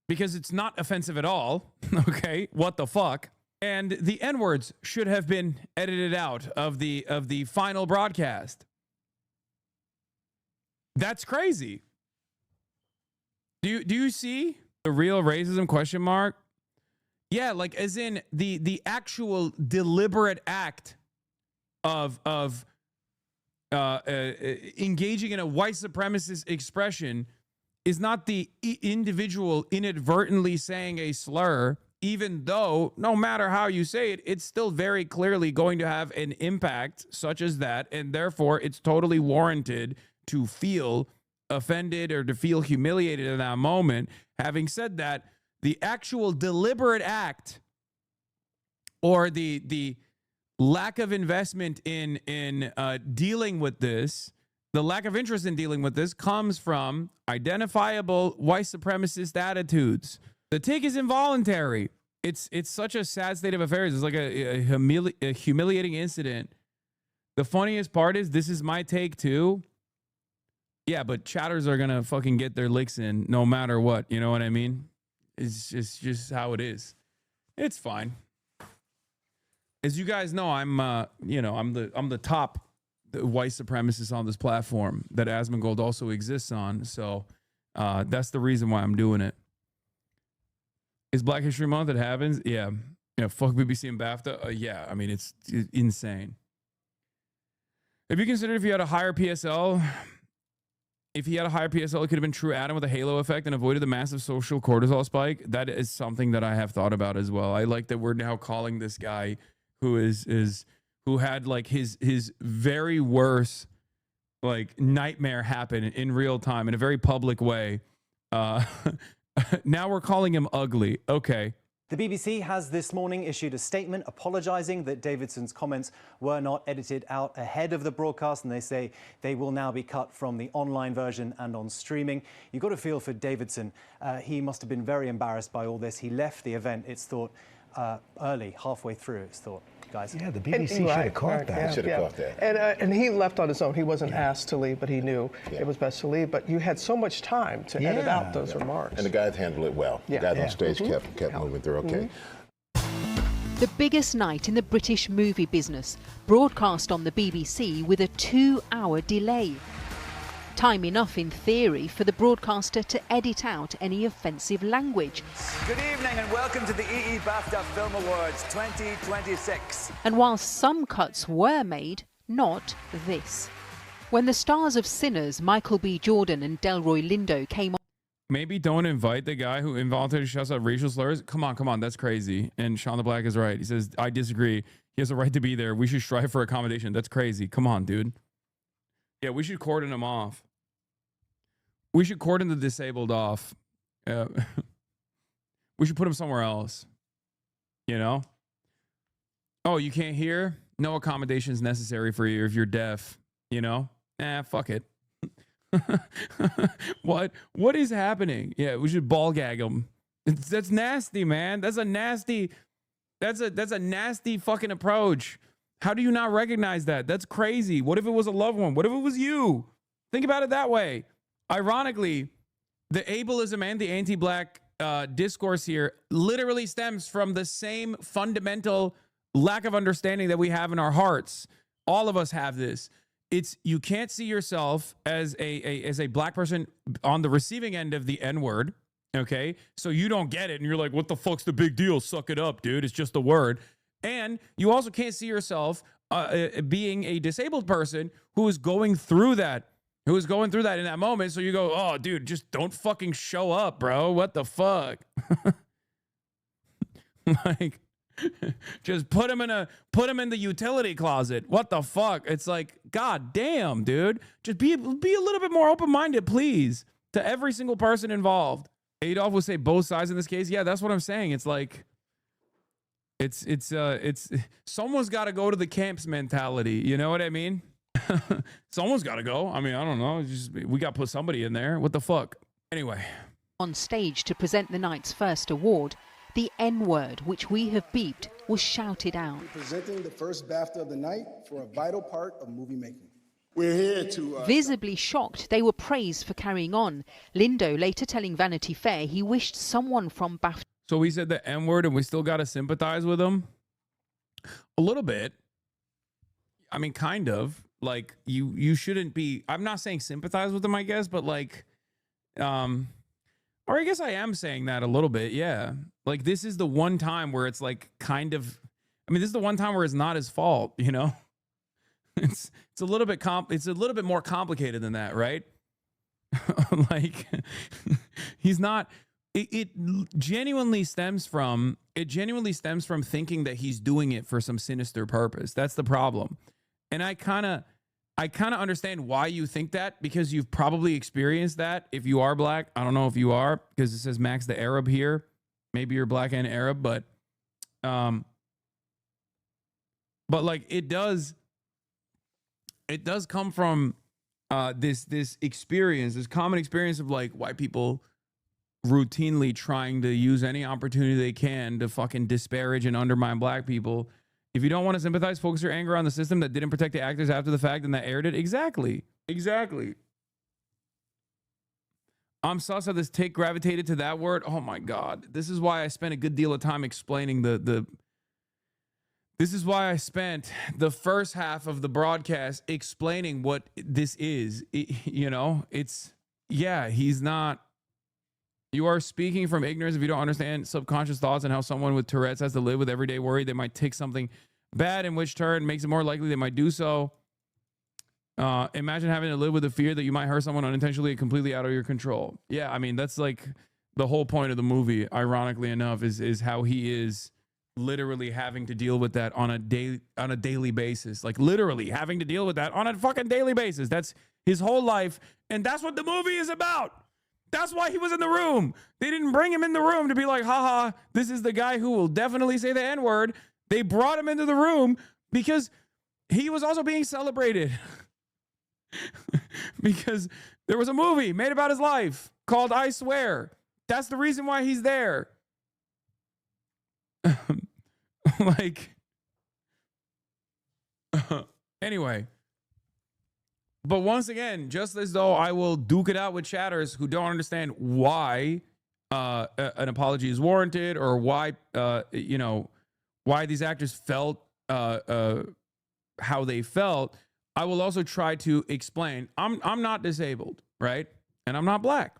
because it's not offensive at all. Okay, what the fuck? And the N-words should have been edited out of the final broadcast. That's crazy. Do you see the real racism question mark? Yeah, like as in the actual deliberate act of engaging in a white supremacist expression is not the individual inadvertently saying a slur, even though no matter how you say it, it's still very clearly going to have an impact such as that. And therefore it's totally warranted to feel offended or to feel humiliated in that moment. Having said that, the actual deliberate act or the lack of investment in dealing with this, the lack of interest in dealing with this comes from identifiable white supremacist attitudes. The take is involuntary. It's such a sad state of affairs. It's like a humiliating incident. The funniest part is this is my take too. Yeah, but chatters are gonna fucking get their licks in no matter what. You know what I mean? It's just how it is. It's fine. As you guys know, I'm the top white supremacist on this platform that Asmongold also exists on. So that's the reason why I'm doing it. Is Black History Month? It happens. Yeah. Fuck BBC and BAFTA. Yeah. I mean, it's insane. Have you considered if you had a higher PSL? If he had a higher PSL, it could have been True Adam with a halo effect and avoided the massive social cortisol spike. That is something that I have thought about as well. I like that we're now calling this guy who had like his very worst like nightmare happen in real time in a very public way. Now we're calling him ugly. Okay. The BBC has this morning issued a statement apologising that Davidson's comments were not edited out ahead of the broadcast, and they say they will now be cut from the online version and on streaming. You've got to feel for Davidson. He must have been very embarrassed by all this. He left the event, it's thought, early, halfway through, it's thought. Guys. Yeah, the BBC should have caught that. Should have caught that. And he left on his own. He wasn't asked to leave, but he knew it was best to leave. But you had so much time to edit out those remarks. And the guys handled it well. The guys on stage kept moving through okay. The biggest night in the British movie business, broadcast on the BBC with a 2-hour delay. Time enough, in theory, for the broadcaster to edit out any offensive language. Good evening and welcome to the EE BAFTA Film Awards 2026. And while some cuts were made, not this. When the stars of Sinners, Michael B. Jordan and Delroy Lindo, came on... Maybe don't invite the guy who involuntarily shouts out racial slurs. Come on, that's crazy. And Sean the Black is right. He says, I disagree. He has a right to be there. We should strive for accommodation. That's crazy. Come on, dude. Yeah, we should cordon him off. We should cordon the disabled off. We should put him somewhere else. You know? Oh, you can't hear? No accommodations necessary for you if you're deaf. You know? Fuck it. What is happening? Yeah, we should ball gag him. That's nasty, man. That's a nasty fucking approach. How do you not recognize that? That's crazy. What if it was a loved one? What if it was you? Think about it that way. Ironically, the ableism and the anti-black discourse here literally stems from the same fundamental lack of understanding that we have in our hearts. All of us have this. you can't see yourself as a black person on the receiving end of the N-word. Okay, so you don't get it, and you're like, "What the fuck's the big deal? Suck it up, dude. It's just a word." And you also can't see yourself being a disabled person who is going through that, in that moment. So you go, "Oh, dude, just don't fucking show up, bro. What the fuck?" Like, just put him in the utility closet. What the fuck? It's like, God damn, dude. Just be a little bit more open-minded, please, to every single person involved. Adolf would say both sides in this case. Yeah, that's what I'm saying. It's like, it's someone's got to go to the camps mentality. You know what I mean? Someone's got to go. I mean, I don't know. We got to put somebody in there. What the fuck? Anyway. On stage to present the night's first award, the N-word, which we have beeped, was shouted out. Presenting the first BAFTA of the night for a vital part of movie making. We're here to... Visibly shocked, they were praised for carrying on. Lindo later telling Vanity Fair he wished someone from BAFTA... So we said the N-word and we still got to sympathize with him? A little bit. I mean, kind of. Like, you shouldn't be... I'm not saying sympathize with him, I guess, but like... Or I guess I am saying that a little bit, yeah. Like, this is the one time where it's like kind of... I mean, this is the one time where it's not his fault, you know? It's a little bit more complicated than that, right? Like, he's not... It genuinely stems from thinking that he's doing it for some sinister purpose. That's the problem. And I kind of understand why you think that, because you've probably experienced that if you are black. I don't know if you are, because it says Max the Arab here. Maybe you're black and Arab, but like it does come from this experience, this common experience of like white people routinely trying to use any opportunity they can to fucking disparage and undermine black people. If you don't want to sympathize, focus your anger on the system that didn't protect the actors after the fact and that aired it. Exactly. I'm sus how this take gravitated to that word. Oh my God. This is why I spent a good deal of time explaining this is why I spent the first half of the broadcast explaining what this is. You know, he's not... You are speaking from ignorance if you don't understand subconscious thoughts and how someone with Tourette's has to live with everyday worry they might take something bad, in which turn makes it more likely they might do so. Imagine having to live with the fear that you might hurt someone unintentionally and completely out of your control. Yeah, I mean, that's like the whole point of the movie, ironically enough, is how he is literally having to deal with that on a daily basis. Like, literally having to deal with that on a fucking daily basis. That's his whole life, and that's what the movie is about. That's why he was in the room. They didn't bring him in the room to be like, haha, this is the guy who will definitely say the N-word. They brought him into the room because he was also being celebrated. Because there was a movie made about his life called I Swear. That's the reason why he's there. Like, anyway. But once again, just as though I will duke it out with chatters who don't understand why an apology is warranted, or why why these actors felt how they felt, I will also try to explain. I'm not disabled, right? And I'm not black.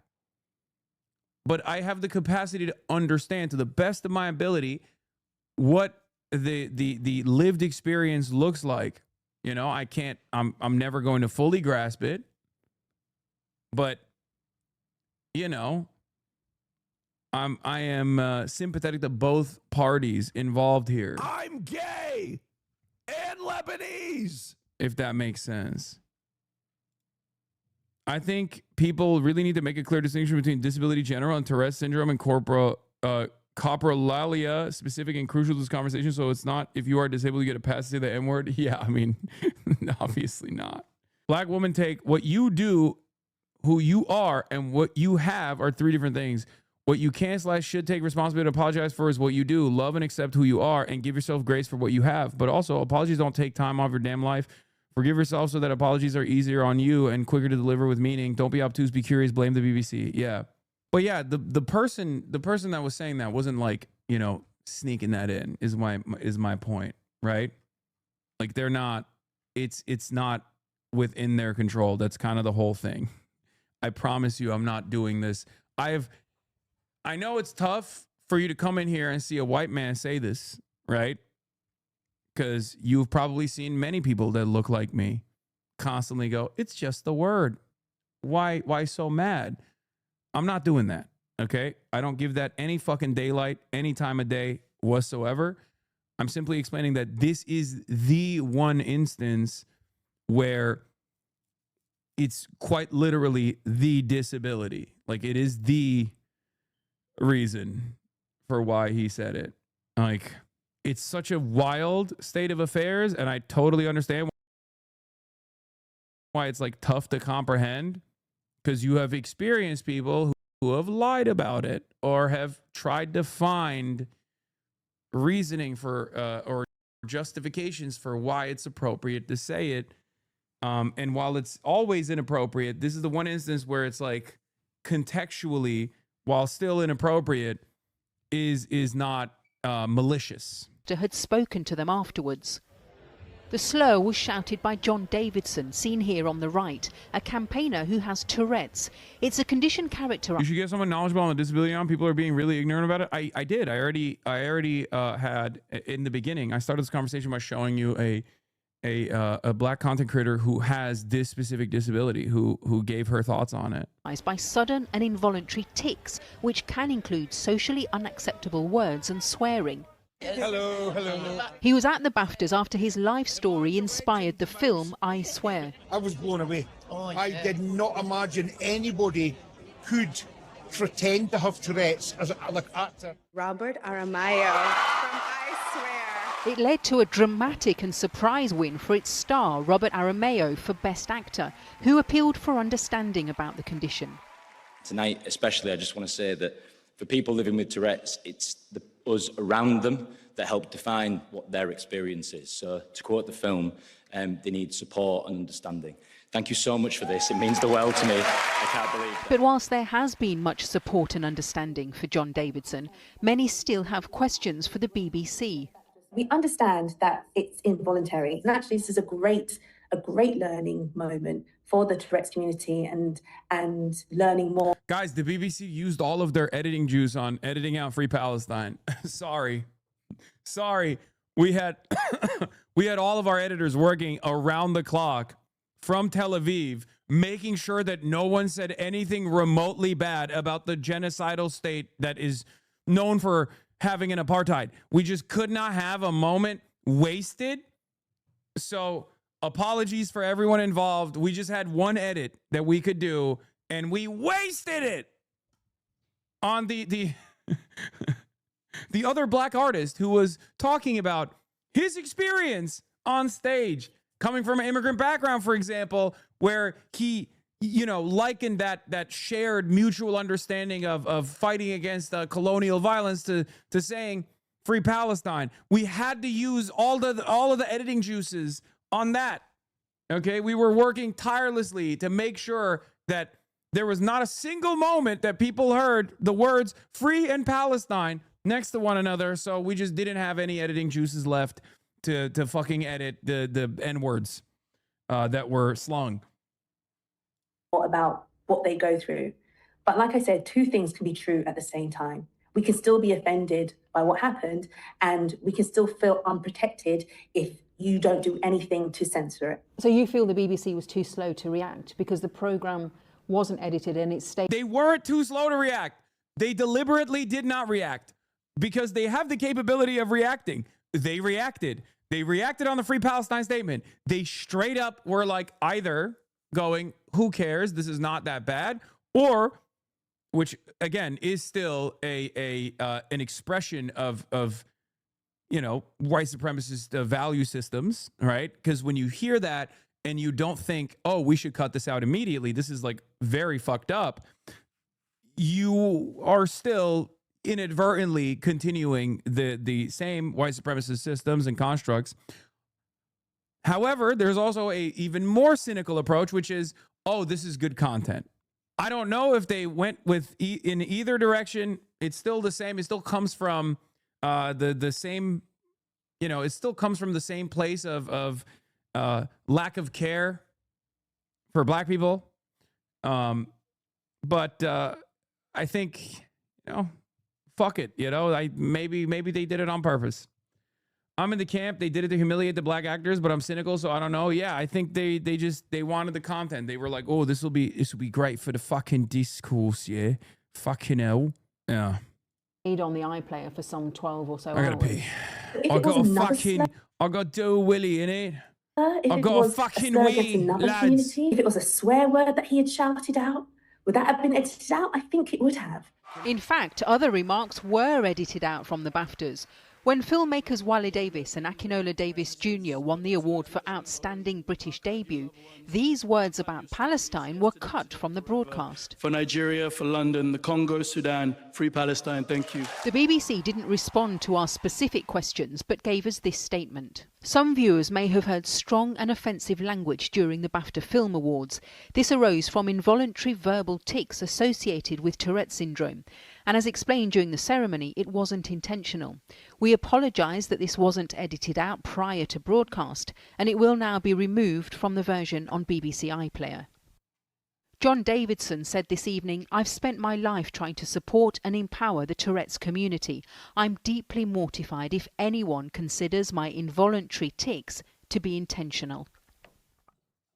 But I have the capacity to understand to the best of my ability what the lived experience looks like. You know, I'm never going to fully grasp it, but you know, I am sympathetic to both parties involved here. I'm gay and Lebanese, if that makes sense. I think people really need to make a clear distinction between disability general and Tourette's syndrome and coprolalia specific and crucial to this conversation. So it's not if you are disabled, you get a pass to say the N-word. Yeah, I mean, obviously not. Black woman take what you do, who you are, and what you have are three different things. What you can / should take responsibility to apologize for is what you do. Love and accept who you are and give yourself grace for what you have. But also, apologies don't take time off your damn life. Forgive yourself so that apologies are easier on you and quicker to deliver with meaning. Don't be obtuse, be curious, blame the BBC. Yeah. But yeah, the person that was saying that wasn't like, you know, sneaking that in is my point, right? Like, they're not, it's not within their control. That's kind of the whole thing. I promise you, I'm not doing this. I know it's tough for you to come in here and see a white man say this, right? Because you've probably seen many people that look like me constantly go, it's just the word. Why so mad? I'm not doing that, okay? I don't give that any fucking daylight, any time of day whatsoever. I'm simply explaining that this is the one instance where it's quite literally the disability. Like, it is the reason for why he said it. Like, it's such a wild state of affairs, and I totally understand why it's like tough to comprehend, because you have experienced people who have lied about it or have tried to find reasoning for or justifications for why it's appropriate to say it. And while it's always inappropriate, this is the one instance where it's like contextually, while still inappropriate, is not malicious. Had spoken to them afterwards. The slur was shouted by John Davidson, seen here on the right, a campaigner who has Tourette's. It's a condition characterized. You should get someone knowledgeable on the disability on. People are being really ignorant about it. I did. I already had in the beginning. I started this conversation by showing you a black content creator who has this specific disability, who gave her thoughts on it. By sudden and involuntary tics, which can include socially unacceptable words and swearing. Hello, hello. He was at the BAFTAs after his life story inspired the film I Swear. I was blown away. I did not imagine anybody could pretend to have Tourette's as an actor. Robert Aramayo from I Swear. It led to a dramatic and surprise win for its star, Robert Aramayo, for Best Actor, who appealed for understanding about the condition. Tonight, especially, I just want to say that for people living with Tourette's, it's us around them that help define what their experience is. So, to quote the film, they need support and understanding. Thank you so much for this. It means the world to me. I can't believe that. But whilst there has been much support and understanding for John Davidson, many still have questions for the BBC. We understand that it's involuntary, and actually this is a great learning moment for the Tourette's community and learning more. Guys, the BBC used all of their editing juice on editing out Free Palestine. Sorry. We had all of our editors working around the clock from Tel Aviv, making sure that no one said anything remotely bad about the genocidal state that is known for having an apartheid. We just could not have a moment wasted. So apologies for everyone involved. We just had one edit that we could do, and we wasted it on the the other black artist who was talking about his experience on stage, coming from an immigrant background, for example, where he, likened that shared mutual understanding of fighting against colonial violence to saying Free Palestine. We had to use all of the editing juices on that. Okay, we were working tirelessly to make sure that there was not a single moment that people heard the words free and Palestine next to one another. So we just didn't have any editing juices left to fucking edit the N-words that were slung. About what they go through. But like I said, two things can be true at the same time. We can still be offended by what happened, and we can still feel unprotected if you don't do anything to censor it. So you feel the BBC was too slow to react because the programme wasn't edited and it stayed? They weren't too slow to react. They deliberately did not react because they have the capability of reacting. They reacted. They reacted on the Free Palestine statement. They straight up were like either going, who cares? This is not that bad. Or, which again is still an expression of white supremacist value systems, right? Because when you hear that and you don't think, oh, we should cut this out immediately, this is like very fucked up, you are still inadvertently continuing the same white supremacist systems and constructs. However, there's also a even more cynical approach, which is, oh, this is good content. I don't know if they went with in either direction. It's still the same. It still comes from the same, it still comes from the same place of lack of care for black people. But I think, fuck it. Maybe they did it on purpose. I'm in the camp. They did it to humiliate the black actors, but I'm cynical, so I don't know. Yeah, I think they wanted the content. They were like, oh, this will be great for the fucking discourse, yeah. Fucking hell. Yeah. On the iPlayer for some 12 or so I gotta hours. pee. I got Joe Willie in it. I got a fucking wee, lads. If it was a swear word that he had shouted out, would that have been edited out? I think it would have. In fact, other remarks were edited out from the BAFTAs. When filmmakers Wale Davis and Akinola Davis Jr. won the award for Outstanding British Debut, these words about Palestine were cut from the broadcast. For Nigeria, for London, the Congo, Sudan, free Palestine, thank you. The BBC didn't respond to our specific questions, but gave us this statement. Some viewers may have heard strong and offensive language during the BAFTA Film Awards. This arose from involuntary verbal tics associated with Tourette syndrome. And as explained during the ceremony, it wasn't intentional. We apologise that this wasn't edited out prior to broadcast, and it will now be removed from the version on BBC iPlayer. John Davidson said this evening, I've spent my life trying to support and empower the Tourette's community. I'm deeply mortified if anyone considers my involuntary tics to be intentional.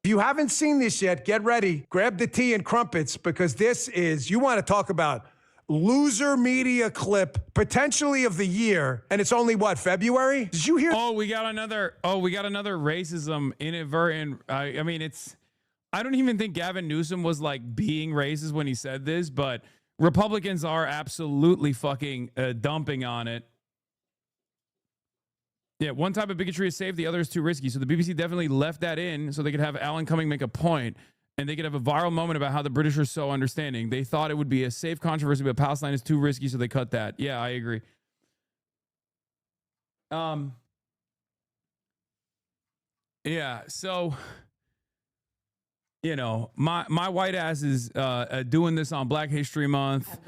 If you haven't seen this yet, get ready. Grab the tea and crumpets, because this is, you want to talk about loser media clip potentially of the year, and it's only what, February? Did you hear? We got another racism inadvertent. I mean, I don't even think Gavin Newsom was like being racist when he said this, but Republicans are absolutely fucking dumping on it. Yeah, one type of bigotry is safe, the other is too risky. So the BBC definitely left that in so they could have Alan Cumming make a point. And they could have a viral moment about how the British are so understanding. They thought it would be a safe controversy, but Palestine is too risky, so they cut that. Yeah, I agree. Yeah, so, my white ass is doing this on Black History Month.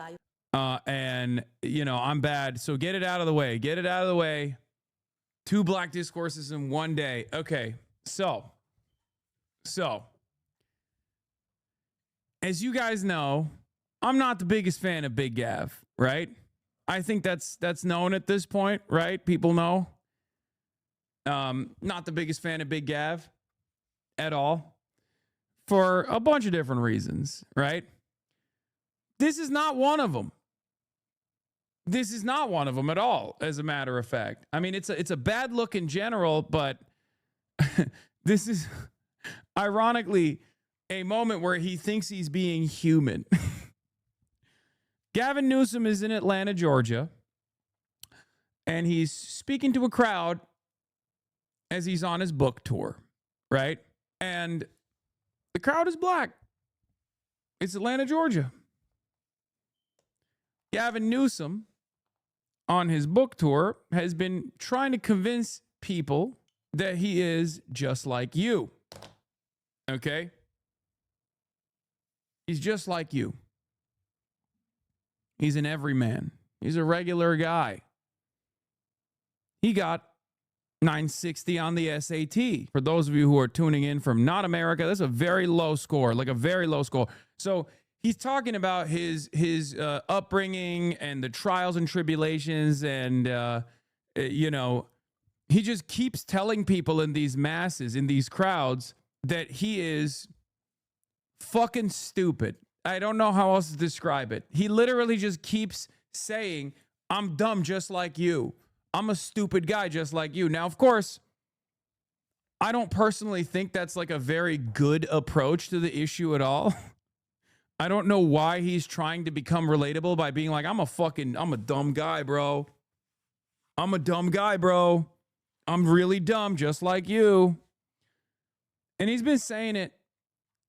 And, I'm bad. So get it out of the way. Get it out of the way. 2 black discourses in one day. Okay, so. As you guys know, I'm not the biggest fan of Big Gav, right? I think that's known at this point, right? People know. Not the biggest fan of Big Gav at all for a bunch of different reasons, right? This is not one of them. This is not one of them at all, as a matter of fact. I mean, it's a bad look in general, but this is ironically a moment where he thinks he's being human. Gavin Newsom is in Atlanta, Georgia, and he's speaking to a crowd as he's on his book tour, right? And the crowd is black. It's Atlanta, Georgia. Gavin Newsom, on his book tour, has been trying to convince people that he is just like you. Okay? He's just like you. He's an everyman. He's a regular guy. He got 960 on the SAT. For those of you who are tuning in from not America, that's a very low score, like a very low score. So he's talking about his upbringing and the trials and tribulations, and he just keeps telling people in these masses, in these crowds, that he is fucking stupid. I don't know how else to describe it. He literally just keeps saying, I'm dumb just like you. I'm a stupid guy just like you. Now, of course, I don't personally think that's like a very good approach to the issue at all. I don't know why he's trying to become relatable by being like, I'm a dumb guy, bro. I'm a dumb guy, bro. I'm really dumb just like you. And he's been saying it.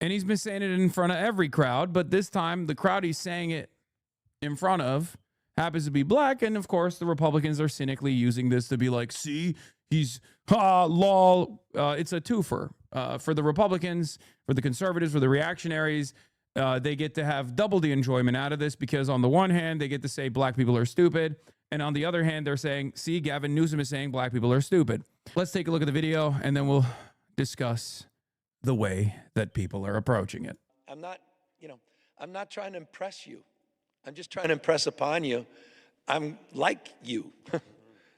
And he's been saying it in front of every crowd, but this time the crowd he's saying it in front of happens to be black, and of course the Republicans are cynically using this to be like, see, he's lol. It's a twofer for the Republicans, for the conservatives, for the reactionaries. They get to have double the enjoyment out of this, because on the one hand they get to say black people are stupid, and on the other hand they're saying, see, Gavin Newsom is saying black people are stupid. Let's take a look at the video and then we'll discuss the way that people are approaching it. I'm not trying to impress you. I'm just trying to impress upon you. I'm like you.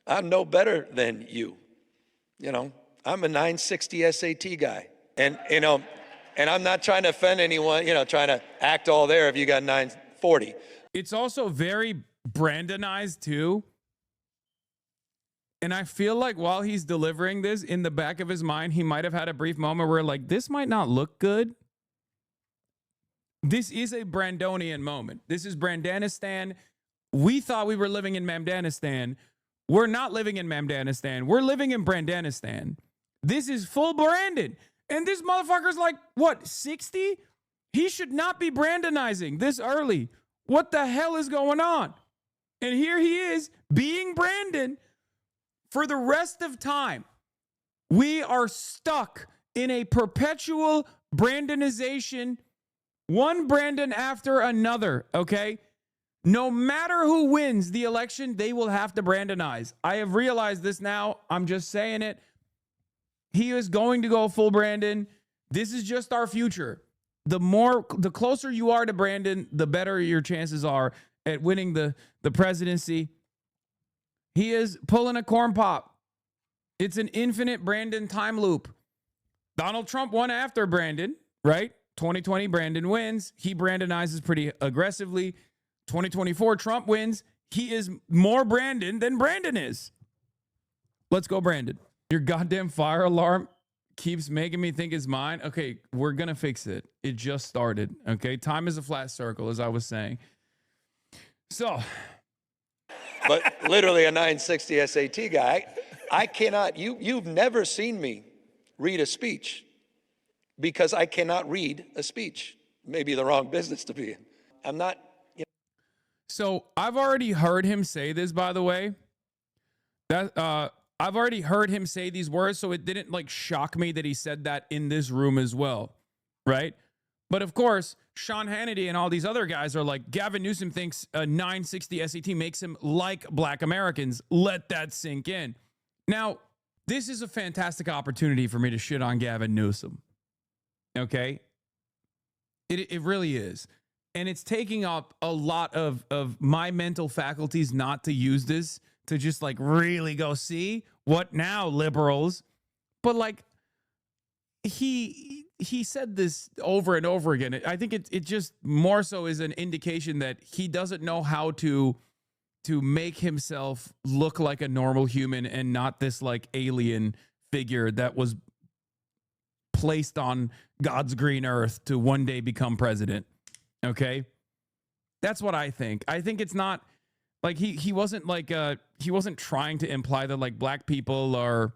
I'm no better than you. I'm a 960 SAT guy. And I'm not trying to offend anyone, trying to act all there if you got 940. It's also very Brandonized too. And I feel like while he's delivering this, in the back of his mind, he might have had a brief moment where like, this might not look good. This is a Brandonian moment. This is Brandanistan. We thought we were living in Mamdanistan. We're not living in Mamdanistan. We're living in Brandanistan. This is full Brandon. And this motherfucker's like, what, 60? He should not be Brandonizing this early. What the hell is going on? And here he is being Brandon for the rest of time. We are stuck in a perpetual Brandonization, one Brandon after another, okay? No matter who wins the election, they will have to Brandonize. I have realized this now. I'm just saying it. He is going to go full Brandon. This is just our future. The closer you are to Brandon, the better your chances are at winning the presidency. He is pulling a corn pop. It's an infinite Brandon time loop. Donald Trump won after Brandon, right? 2020, Brandon wins. He Brandonizes pretty aggressively. 2024, Trump wins. He is more Brandon than Brandon is. Let's go, Brandon. Your goddamn fire alarm keeps making me think it's mine. Okay, we're going to fix it. It just started. Okay, time is a flat circle, as I was saying. So. But literally a 960 SAT guy. I cannot, you've never seen me read a speech because I cannot read a speech. Maybe the wrong business to be in. I'm not. So I've already heard him say this, by the way. I've already heard him say these words, so it didn't like shock me that he said that in this room as well, right? But of course, Sean Hannity and all these other guys are like, Gavin Newsom thinks a 960 SAT makes him like Black Americans. Let that sink in. Now, this is a fantastic opportunity for me to shit on Gavin Newsom. Okay? It really is. And it's taking up a lot of my mental faculties not to use this, to just like really go, see what now, liberals. But like he said this over and over again. I think it just more so is an indication that he doesn't know how to make himself look like a normal human and not this like alien figure that was placed on God's green earth to one day become president. Okay? That's what I think. I think it's not like he wasn't like he wasn't trying to imply that like black people are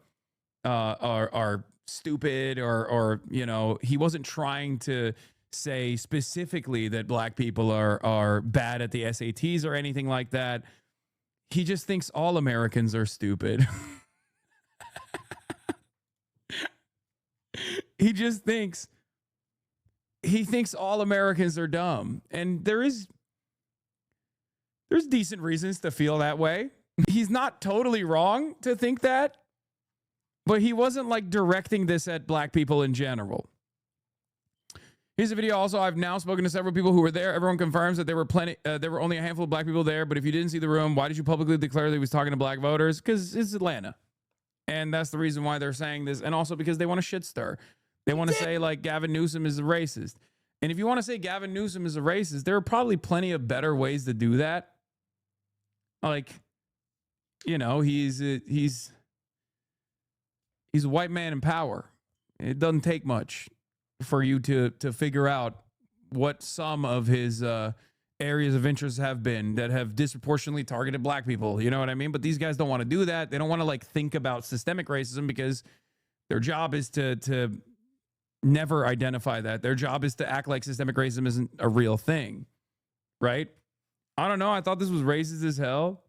stupid or you know, he wasn't trying to say specifically that black people are bad at the SATs or anything like that. He just thinks all Americans are stupid. He thinks all Americans are dumb. And there's decent reasons to feel that way. He's not totally wrong to think that, but he wasn't like directing this at black people in general. Here's a video. Also, I've now spoken to several people who were there. Everyone confirms that there were only a handful of black people there. But if you didn't see the room, why did you publicly declare that he was talking to black voters? Because it's Atlanta. And that's the reason why they're saying this. And also because they want to shit stir. They want to say like Gavin Newsom is a racist. And if you want to say Gavin Newsom is a racist, there are probably plenty of better ways to do that. Like, you know, he's a white man in power. It doesn't take much for you to figure out what some of his areas of interest have been that have disproportionately targeted black people. You know what I mean? But these guys don't want to do that. They don't want to like think about systemic racism because their job is to never identify that. Their job is to act like systemic racism isn't a real thing, right? I don't know. I thought this was racist as hell.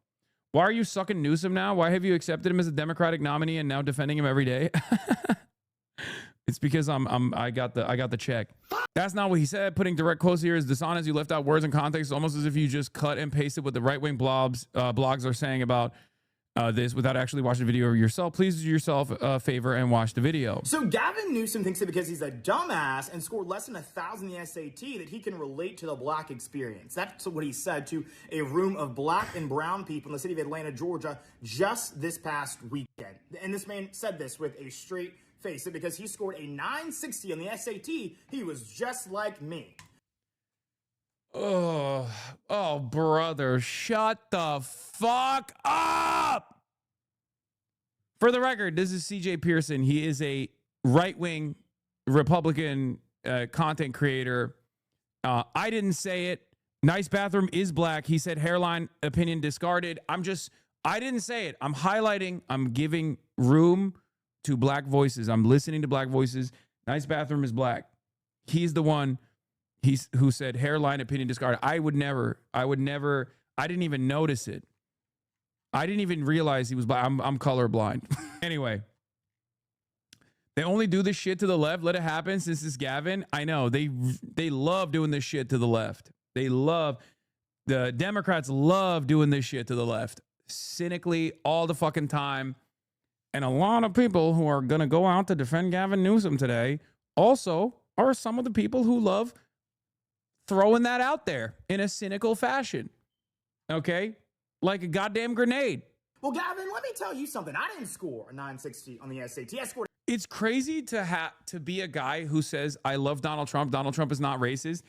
Why are you sucking Newsom now? Why have you accepted him as a Democratic nominee and now defending him every day? It's because I got the check. That's not what he said. Putting direct quotes here is dishonest. You left out words and context, almost as if you just cut and pasted what the right-wing blogs are saying about this without actually watching the video yourself, please do yourself a favor and watch the video. So Gavin Newsom thinks that because he's a dumbass and scored less than 1,000 in the SAT that he can relate to the black experience. That's what he said to a room of black and brown people in the city of Atlanta, Georgia, just this past weekend. And this man said this with a straight face, that because he scored a 960 on the SAT, he was just like me. Oh, brother, shut the fuck up. For the record, this is CJ Pearson. He is a right-wing Republican content creator. I didn't say it. Nice bathroom is black. He said hairline opinion discarded. I didn't say it. I'm highlighting. I'm giving room to black voices. I'm listening to black voices. Nice bathroom is black. He's the one who said hairline opinion discarded. I would never, I didn't even notice it. I didn't even realize he was black. I'm colorblind. Anyway, they only do this shit to the left. Let it happen since it's Gavin. I know they love doing this shit to the left. The Democrats love doing this shit to the left. Cynically all the fucking time. And a lot of people who are going to go out to defend Gavin Newsom today also are some of the people who love throwing that out there in a cynical fashion. Okay? Like a goddamn grenade. Well, Gavin, let me tell you something. I didn't score a 960 on the SAT. I scored. It's crazy to be a guy who says, I love Donald Trump. Donald Trump is not racist.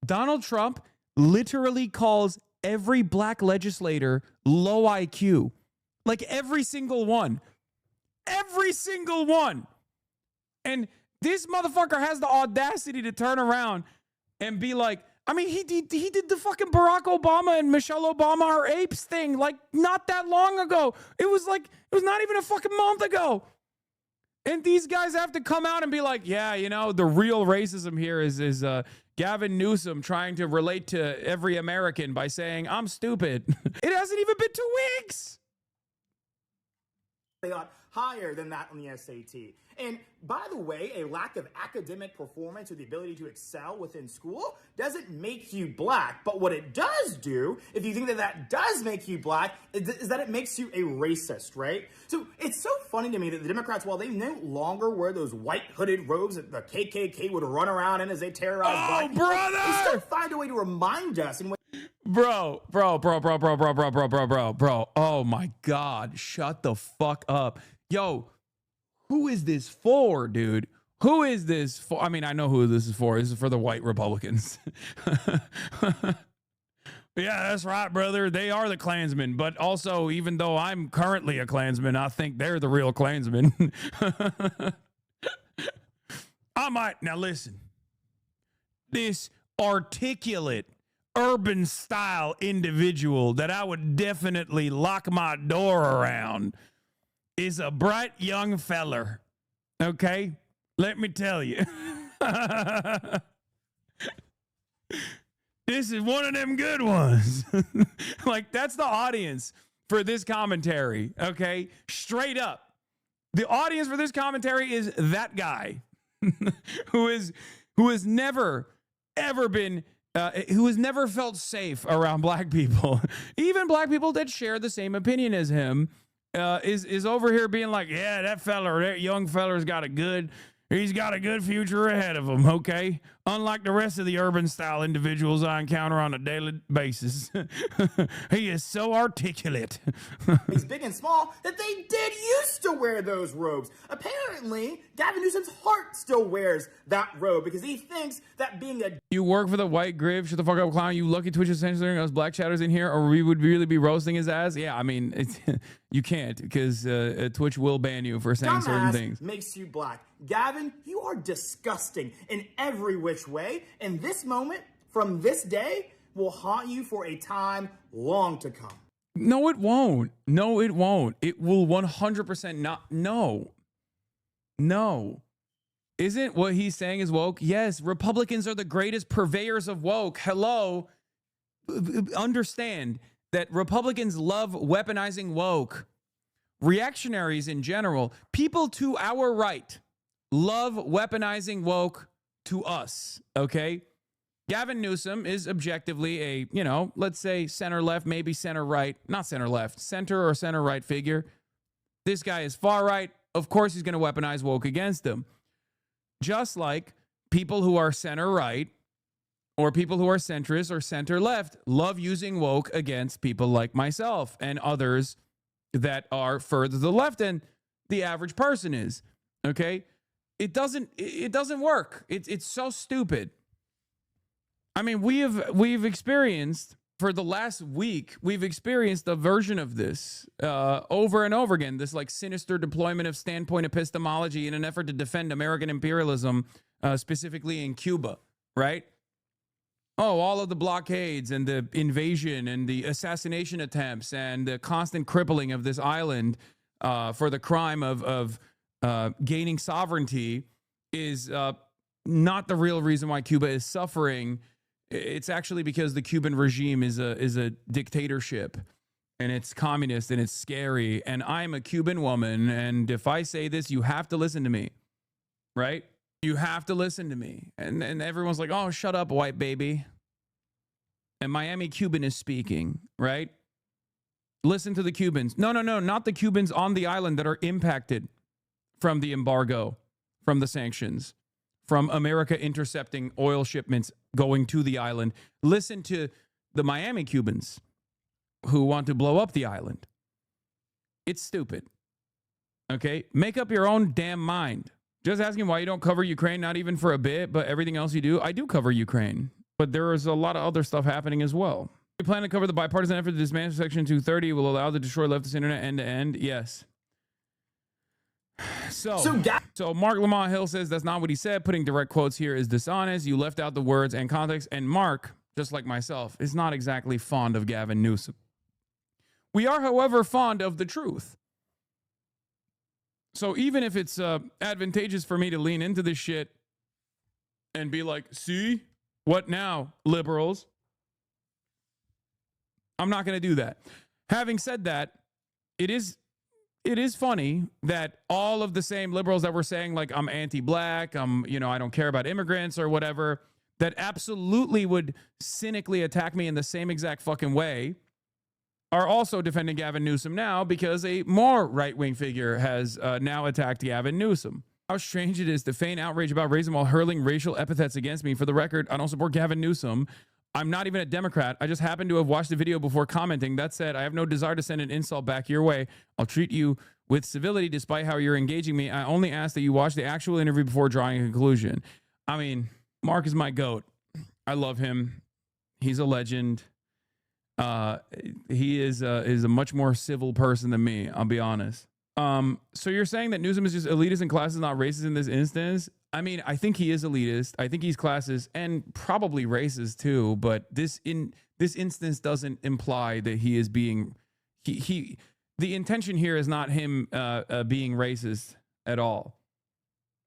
Donald Trump literally calls every black legislator low IQ. Like every single one. Every single one. And this motherfucker has the audacity to turn around and be like, I mean, he did the fucking Barack Obama and Michelle Obama are apes thing like not that long ago. It was not even a fucking month ago. And these guys have to come out and be like, yeah, you know, the real racism here is Gavin Newsom trying to relate to every American by saying, I'm stupid. It hasn't even been 2 weeks. They got higher than that on the SAT. And by the way, a lack of academic performance or the ability to excel within school doesn't make you black. But what it does do, if you think that that does make you black, is that it makes you a racist, right? So it's so funny to me that the Democrats, while they no longer wear those white hooded robes that the KKK would run around in as they terrorize black people, they still find a way to remind us. Bro. Oh my God. Shut the fuck up. Yo, who is this for, dude? Who is this for? I mean, I know who this is for. This is for the white Republicans. Yeah, that's right, brother. They are the Klansmen. But also, even though I'm currently a Klansman, I think they're the real Klansmen. Now listen. This articulate, urban style individual that I would definitely lock my door around is a bright young feller. Okay? Let me tell you. This is one of them good ones. Like, that's the audience for this commentary. Okay? Straight up. The audience for this commentary is that guy who has never, ever been who has never felt safe around black people. Even black people that share the same opinion as him is over here being like, yeah, that young feller's he's got a good future ahead of him, okay? Unlike the rest of the urban style individuals I encounter on a daily basis. He is so articulate. He's big and small that they did used to wear those robes. Apparently, Gavin Newsom's heart still wears that robe because he thinks that being a... You work for the white griv, shut the fuck up, clown. You lucky Twitch is censoring us black shadows in here, or we would really be roasting his ass. Yeah, I mean, you can't because Twitch will ban you for saying certain things. Makes you black. Gavin, you are disgusting in every which way, and this moment from this day will haunt you for a time long to come. No, it won't. No, it won't. It will 100% not. No. Isn't what he's saying is woke? Yes, Republicans are the greatest purveyors of woke. Hello. Understand that Republicans love weaponizing woke. Reactionaries in general, people to our right, love weaponizing woke to us, okay? Gavin Newsom is objectively a, you know, let's say center left, maybe center right, not center left, center or center right figure. This guy is far right. Of course, he's going to weaponize woke against him. Just like people who are center right or people who are centrist or center left love using woke against people like myself and others that are further to the left than the average person is. Okay? It doesn't work. It's so stupid. I mean, we've experienced for the last week, we've experienced a version of this over and over again, this like sinister deployment of standpoint epistemology in an effort to defend American imperialism, specifically in Cuba, right? Oh, all of the blockades and the invasion and the assassination attempts and the constant crippling of this island for the crime of gaining sovereignty is not the real reason why Cuba is suffering. It's actually because the Cuban regime is a dictatorship and it's communist and it's scary. And I'm a Cuban woman. And if I say this, you have to listen to me, right? You have to listen to me. And everyone's like, oh, shut up, white baby. And Miami Cuban is speaking, right? Listen to the Cubans. No, not the Cubans on the island that are impacted from the embargo, from the sanctions, from America intercepting oil shipments going to the island. Listen to the Miami Cubans who want to blow up the island. It's stupid. Okay? Make up your own damn mind. Just asking why you don't cover Ukraine, not even for a bit, but everything else you do. I do cover Ukraine, but there is a lot of other stuff happening as well. We plan to cover the bipartisan effort to dismantle Section 230 will allow the destroy leftist internet end to end. Yes. So Mark Lamont Hill says that's not what he said. Putting direct quotes here is dishonest. You left out the words and context. And Mark, just like myself, is not exactly fond of Gavin Newsom. We are, however, fond of the truth. So even if it's advantageous for me to lean into this shit and be like, see, what now, liberals? I'm not going to do that. Having said that, it is funny that all of the same liberals that were saying like I'm anti-black, I don't care about immigrants or whatever, that absolutely would cynically attack me in the same exact fucking way are also defending Gavin Newsom now because a more right-wing figure has now attacked Gavin Newsom. How strange it is to feign outrage about racism while hurling racial epithets against me. For the record, I don't support Gavin Newsom. I'm not even a Democrat. I just happen to have watched the video before commenting. That said, I have no desire to send an insult back your way. I'll treat you with civility despite how you're engaging me. I only ask that you watch the actual interview before drawing a conclusion. I mean, Mark is my goat. I love him. He's a legend. He is a much more civil person than me, I'll be honest. So you're saying that Newsom is just elitist and classist, not racist in this instance? I mean, I think he is elitist. I think he's classist and probably racist too. But this instance doesn't imply that he is being the intention here is not him being racist at all.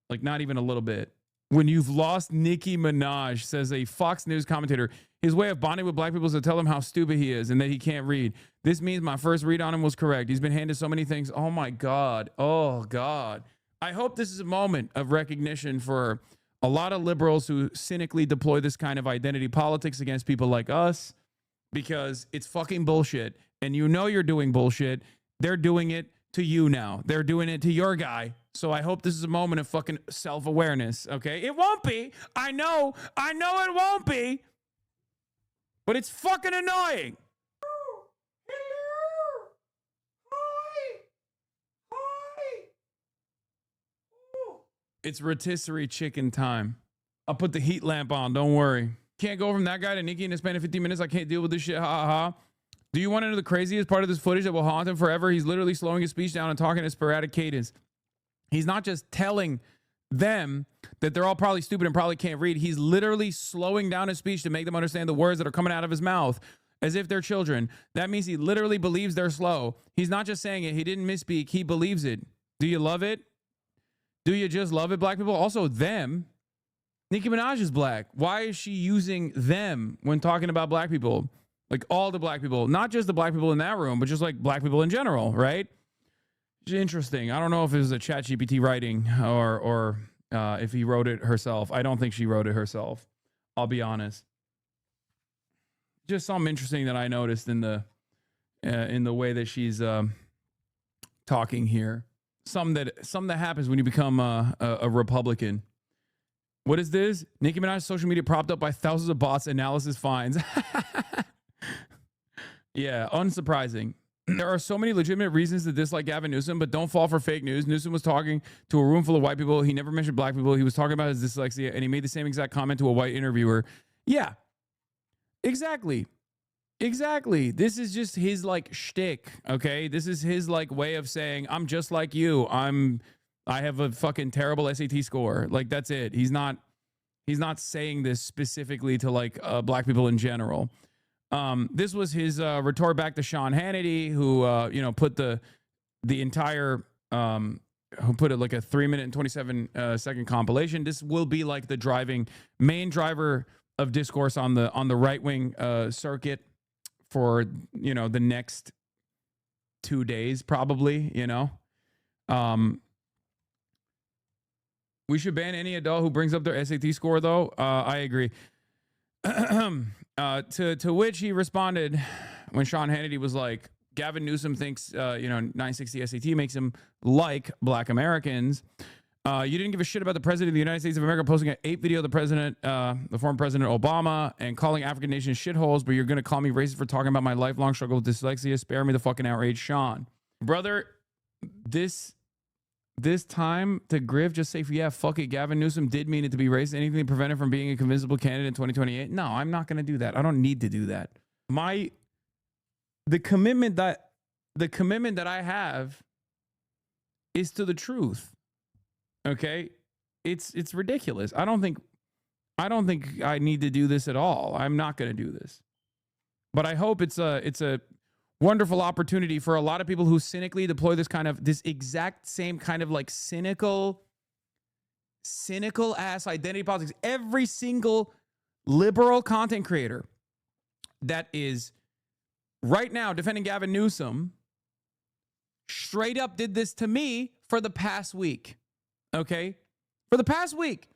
Like not even a little bit. When you've lost Nicki Minaj, says a Fox News commentator, his way of bonding with black people is to tell them how stupid he is and that he can't read. This means my first read on him was correct. He's been handed so many things. Oh my God. Oh God. I hope this is a moment of recognition for a lot of liberals who cynically deploy this kind of identity politics against people like us because it's fucking bullshit. And you know you're doing bullshit. They're doing it to you now. They're doing it to your guy. So I hope this is a moment of fucking self-awareness, okay? It won't be. I know it won't be. But it's fucking annoying. It's rotisserie chicken time. I'll put the heat lamp on. Don't worry. Can't go from that guy to Nikki in the span of 15 minutes. I can't deal with this shit. Ha ha ha. Do you want to know the craziest part of this footage that will haunt him forever? He's literally slowing his speech down and talking in sporadic cadence. He's not just telling them that they're all probably stupid and probably can't read. He's literally slowing down his speech to make them understand the words that are coming out of his mouth as if they're children. That means he literally believes they're slow. He's not just saying it. He didn't misspeak. He believes it. Do you love it? Do you just love it, black people? Also, them. Nicki Minaj is black. Why is she using them when talking about black people? Like all the black people, not just the black people in that room, but just like black people in general, right? It's interesting. I don't know if it was a ChatGPT writing or if he wrote it herself. I don't think she wrote it herself. I'll be honest. just something interesting that I noticed in the way that she's talking here. Something that happens when you become a Republican. What is this? Nicki Minaj's social media propped up by thousands of bots. Analysis finds. Yeah, unsurprising. There are so many legitimate reasons to dislike Gavin Newsom, but don't fall for fake news. Newsom was talking to a room full of white people. He never mentioned black people. He was talking about his dyslexia, and he made the same exact comment to a white interviewer. Yeah, exactly. Exactly. This is just his like shtick, okay? This is his like way of saying, I'm just like you. I have a fucking terrible SAT score. Like, that's it. He's not saying this specifically to like black people in general. This was his retort back to Sean Hannity, who put the entire who put it like a 3-minute and 27-second compilation. This will be like the main driver of discourse on the right wing circuit for the next 2 days, probably. We should ban any adult who brings up their SAT score, though. I agree. To which he responded when Sean Hannity was like, Gavin Newsom thinks 960 SAT makes him like black Americans. You didn't give a shit about the president of the United States of America posting an 8 video of the former President Obama and calling African nations shitholes, but you're going to call me racist for talking about my lifelong struggle with dyslexia. Spare me the fucking outrage, Sean. Brother, this time to Griff, just say, yeah, fuck it. Gavin Newsom did mean it to be racist. Anything to prevent him from being a convincible candidate in 2028? No, I'm not going to do that. I don't need to do that. The commitment that I have is to the truth. Okay? It's ridiculous. I don't think I need to do this at all. I'm not going to do this. But I hope it's a wonderful opportunity for a lot of people who cynically deploy this exact same kind of like cynical ass identity politics. Every single liberal content creator that is right now defending Gavin Newsom straight up did this to me for the past week. Okay? For the past week.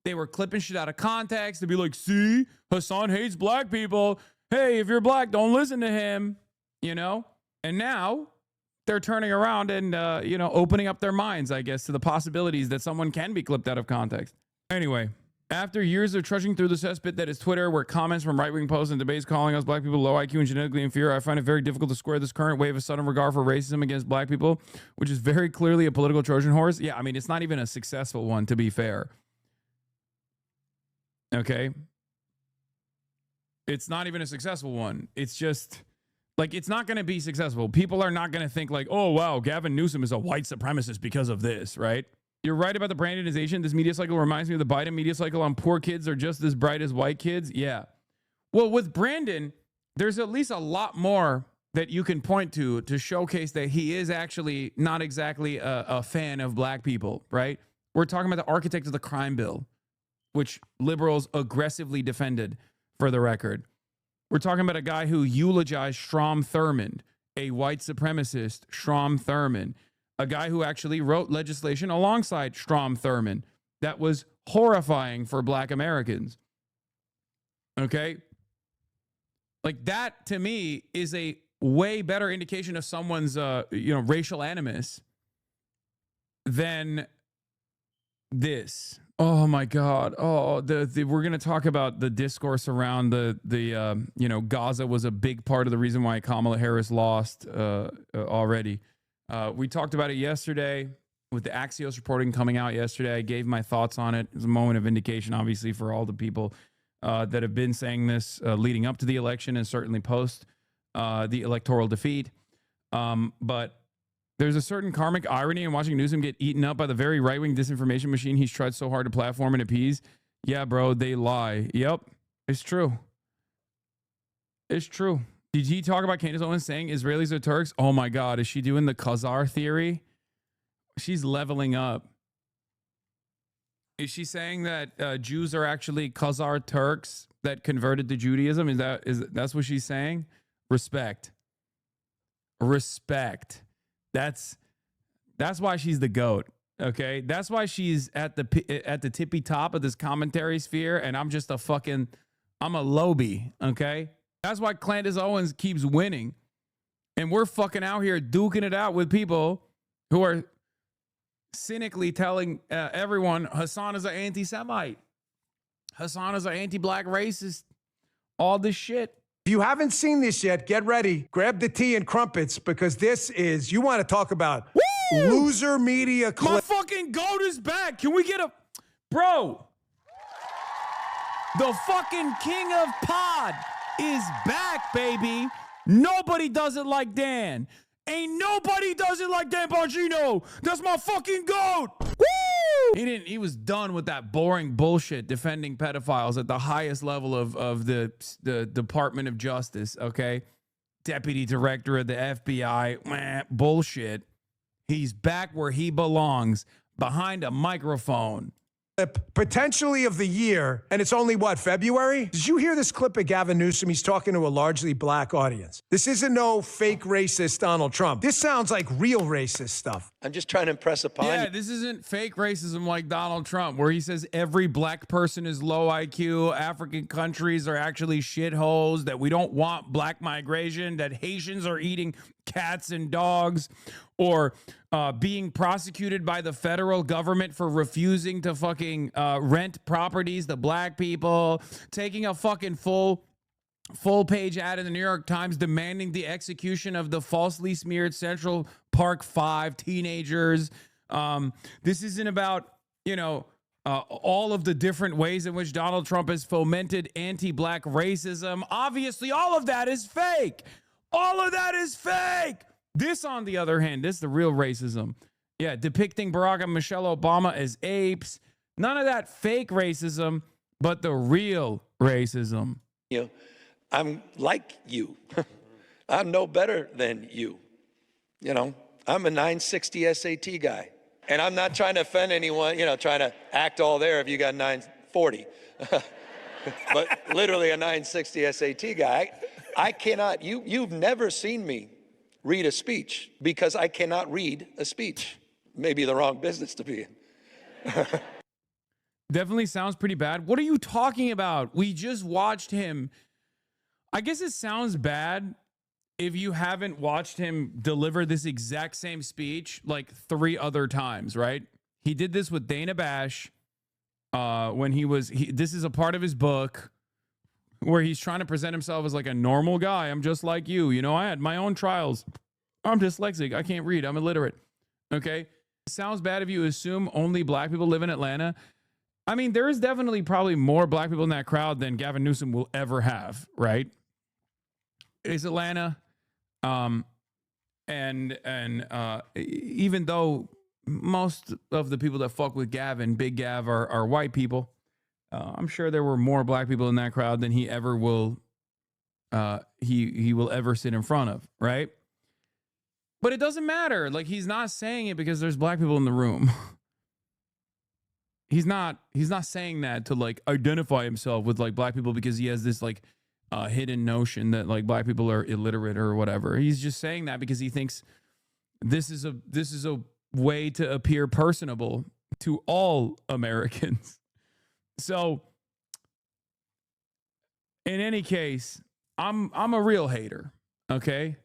They were clipping shit out of context. They'd be like, see, Hassan hates black people. Hey, if you're black, don't listen to him. And now they're turning around and, opening up their minds, I guess, to the possibilities that someone can be clipped out of context. Anyway, after years of trudging through the cesspit that is Twitter, where comments from right-wing posts and debates calling us black people low IQ and genetically inferior, I find it very difficult to square this current wave of sudden regard for racism against black people, which is very clearly a political Trojan horse. Yeah, I mean, it's not even a successful one, to be fair. Okay? It's not even a successful one. It's just... like, it's not going to be successful. People are not going to think like, oh, wow, Gavin Newsom is a white supremacist because of this, right? You're right about the Brandonization. This media cycle reminds me of the Biden media cycle on poor kids are just as bright as white kids. Yeah. Well, with Brandon, there's at least a lot more that you can point to showcase that he is actually not exactly a fan of black people, right? We're talking about the architect of the crime bill, which liberals aggressively defended, for the record. We're talking about a guy who eulogized Strom Thurmond, a white supremacist, Strom Thurmond, a guy who actually wrote legislation alongside Strom Thurmond that was horrifying for black Americans. Okay? Like, that to me is a way better indication of someone's racial animus than this. Oh my God. Oh, we're going to talk about the discourse around Gaza was a big part of the reason why Kamala Harris lost already. We talked about it yesterday with the Axios reporting coming out yesterday. I gave my thoughts on it. It was a moment of vindication, obviously, for all the people that have been saying this leading up to the election and certainly post the electoral defeat. But there's a certain karmic irony in watching Newsom get eaten up by the very right-wing disinformation machine he's tried so hard to platform and appease. Yeah, bro, they lie. Yep, it's true. It's true. Did he talk about Candace Owens saying Israelis are Turks? Oh my God, is she doing the Khazar theory? She's leveling up. Is she saying that Jews are actually Khazar Turks that converted to Judaism? That's what she's saying? Respect. That's why she's the GOAT. Okay, that's why she's at the tippy top of this commentary sphere, and I'm just I'm a lowbie. Okay, That's why Candace Owens keeps winning. And we're fucking out here duking it out with people who are cynically telling everyone Hassan is an anti-Semite. Hassan is an anti-black racist. All this shit. If you haven't seen this yet, get ready. Grab the tea and crumpets because this is, you want to talk about loser media clip. My fucking goat is back. Can we get a... Bro. The fucking king of pod is back, baby. Nobody does it like Dan. Ain't nobody does it like Dan Bongino. That's my fucking goat. Woo! He was done with that boring bullshit defending pedophiles at the highest level of the Department of Justice, okay? Deputy Director of the FBI. Bullshit. He's back where he belongs, behind a microphone. Potentially of the year, and it's only, what, February? Did you hear this clip of Gavin Newsom? He's talking to a largely black audience. This isn't no fake racist Donald Trump. This sounds like real racist stuff. I'm just trying to impress upon Yeah, you. this isn't fake racism like Donald Trump, where he says every black person is low IQ, African countries are actually shitholes, that we don't want black migration, that Haitians are eating cats and dogs, or being prosecuted by the federal government for refusing to fucking rent properties to black people, taking a fucking full page ad in the New York Times demanding the execution of the falsely smeared Central Park 5 teenagers. This isn't about, all of the different ways in which Donald Trump has fomented anti-black racism. Obviously, all of that is fake. All of that is fake. This, on the other hand, this is the real racism. Yeah, depicting Barack and Michelle Obama as apes. None of that fake racism, but the real racism. I'm like you. I'm no better than you. I'm a 960 SAT guy. And I'm not trying to offend anyone, trying to act all there if you got 940. But literally a 960 SAT guy. I cannot, you've never seen me read a speech because I cannot read a speech. Maybe the wrong business to be in. Definitely sounds pretty bad. What are you talking about? We just watched him. I guess it sounds bad if you haven't watched him deliver this exact same speech like 3 other times, right? He did this with Dana Bash when this is a part of his book where he's trying to present himself as like a normal guy. I'm just like you. I had my own trials. I'm dyslexic. I can't read. I'm illiterate. Okay. It sounds bad if you assume only black people live in Atlanta. I mean, there is definitely probably more black people in that crowd than Gavin Newsom will ever have, right? It's Atlanta. Even though most of the people that fuck with Gavin, Big Gav, are white people, I'm sure there were more black people in that crowd than he ever will. He will ever sit in front of, right? But it doesn't matter. Like, he's not saying it because there's black people in the room. He's not saying that to like identify himself with like black people because he has this like hidden notion that like black people are illiterate or whatever. He's just saying that because he thinks this is a way to appear personable to all Americans. So in any case, I'm a real hater, okay?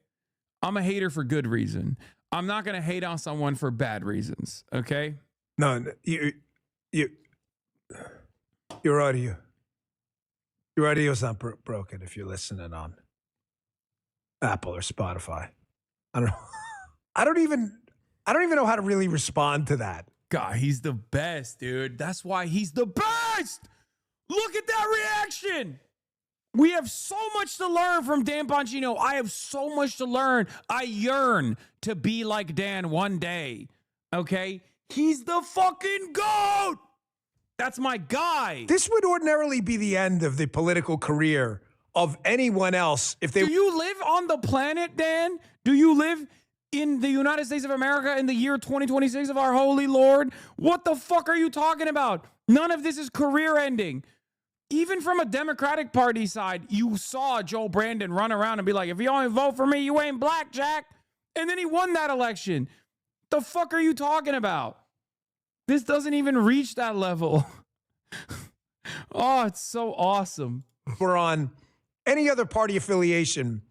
I'm a hater for good reason. I'm not going to hate on someone for bad reasons, okay? No, your audio's not broken if you're listening on Apple or Spotify. I don't even know how to really respond to that. God, he's the best, dude. That's why he's the best. Look at that reaction. We have so much to learn from Dan Bongino. I have so much to learn. I yearn to be like Dan one day. Okay? He's the fucking GOAT. That's my guy. This would ordinarily be the end of the political career of anyone else if they... Do you live on the planet, Dan? Do you live in the United States of America in the year 2026 of our holy Lord? What the fuck are you talking about? None of this is career ending. Even from a Democratic Party side, you saw Joe Brandon run around and be like, if you only vote for me, you ain't black, Jack. And then he won that election. The fuck are you talking about? This doesn't even reach that level. Oh, it's so awesome. We're on any other party affiliation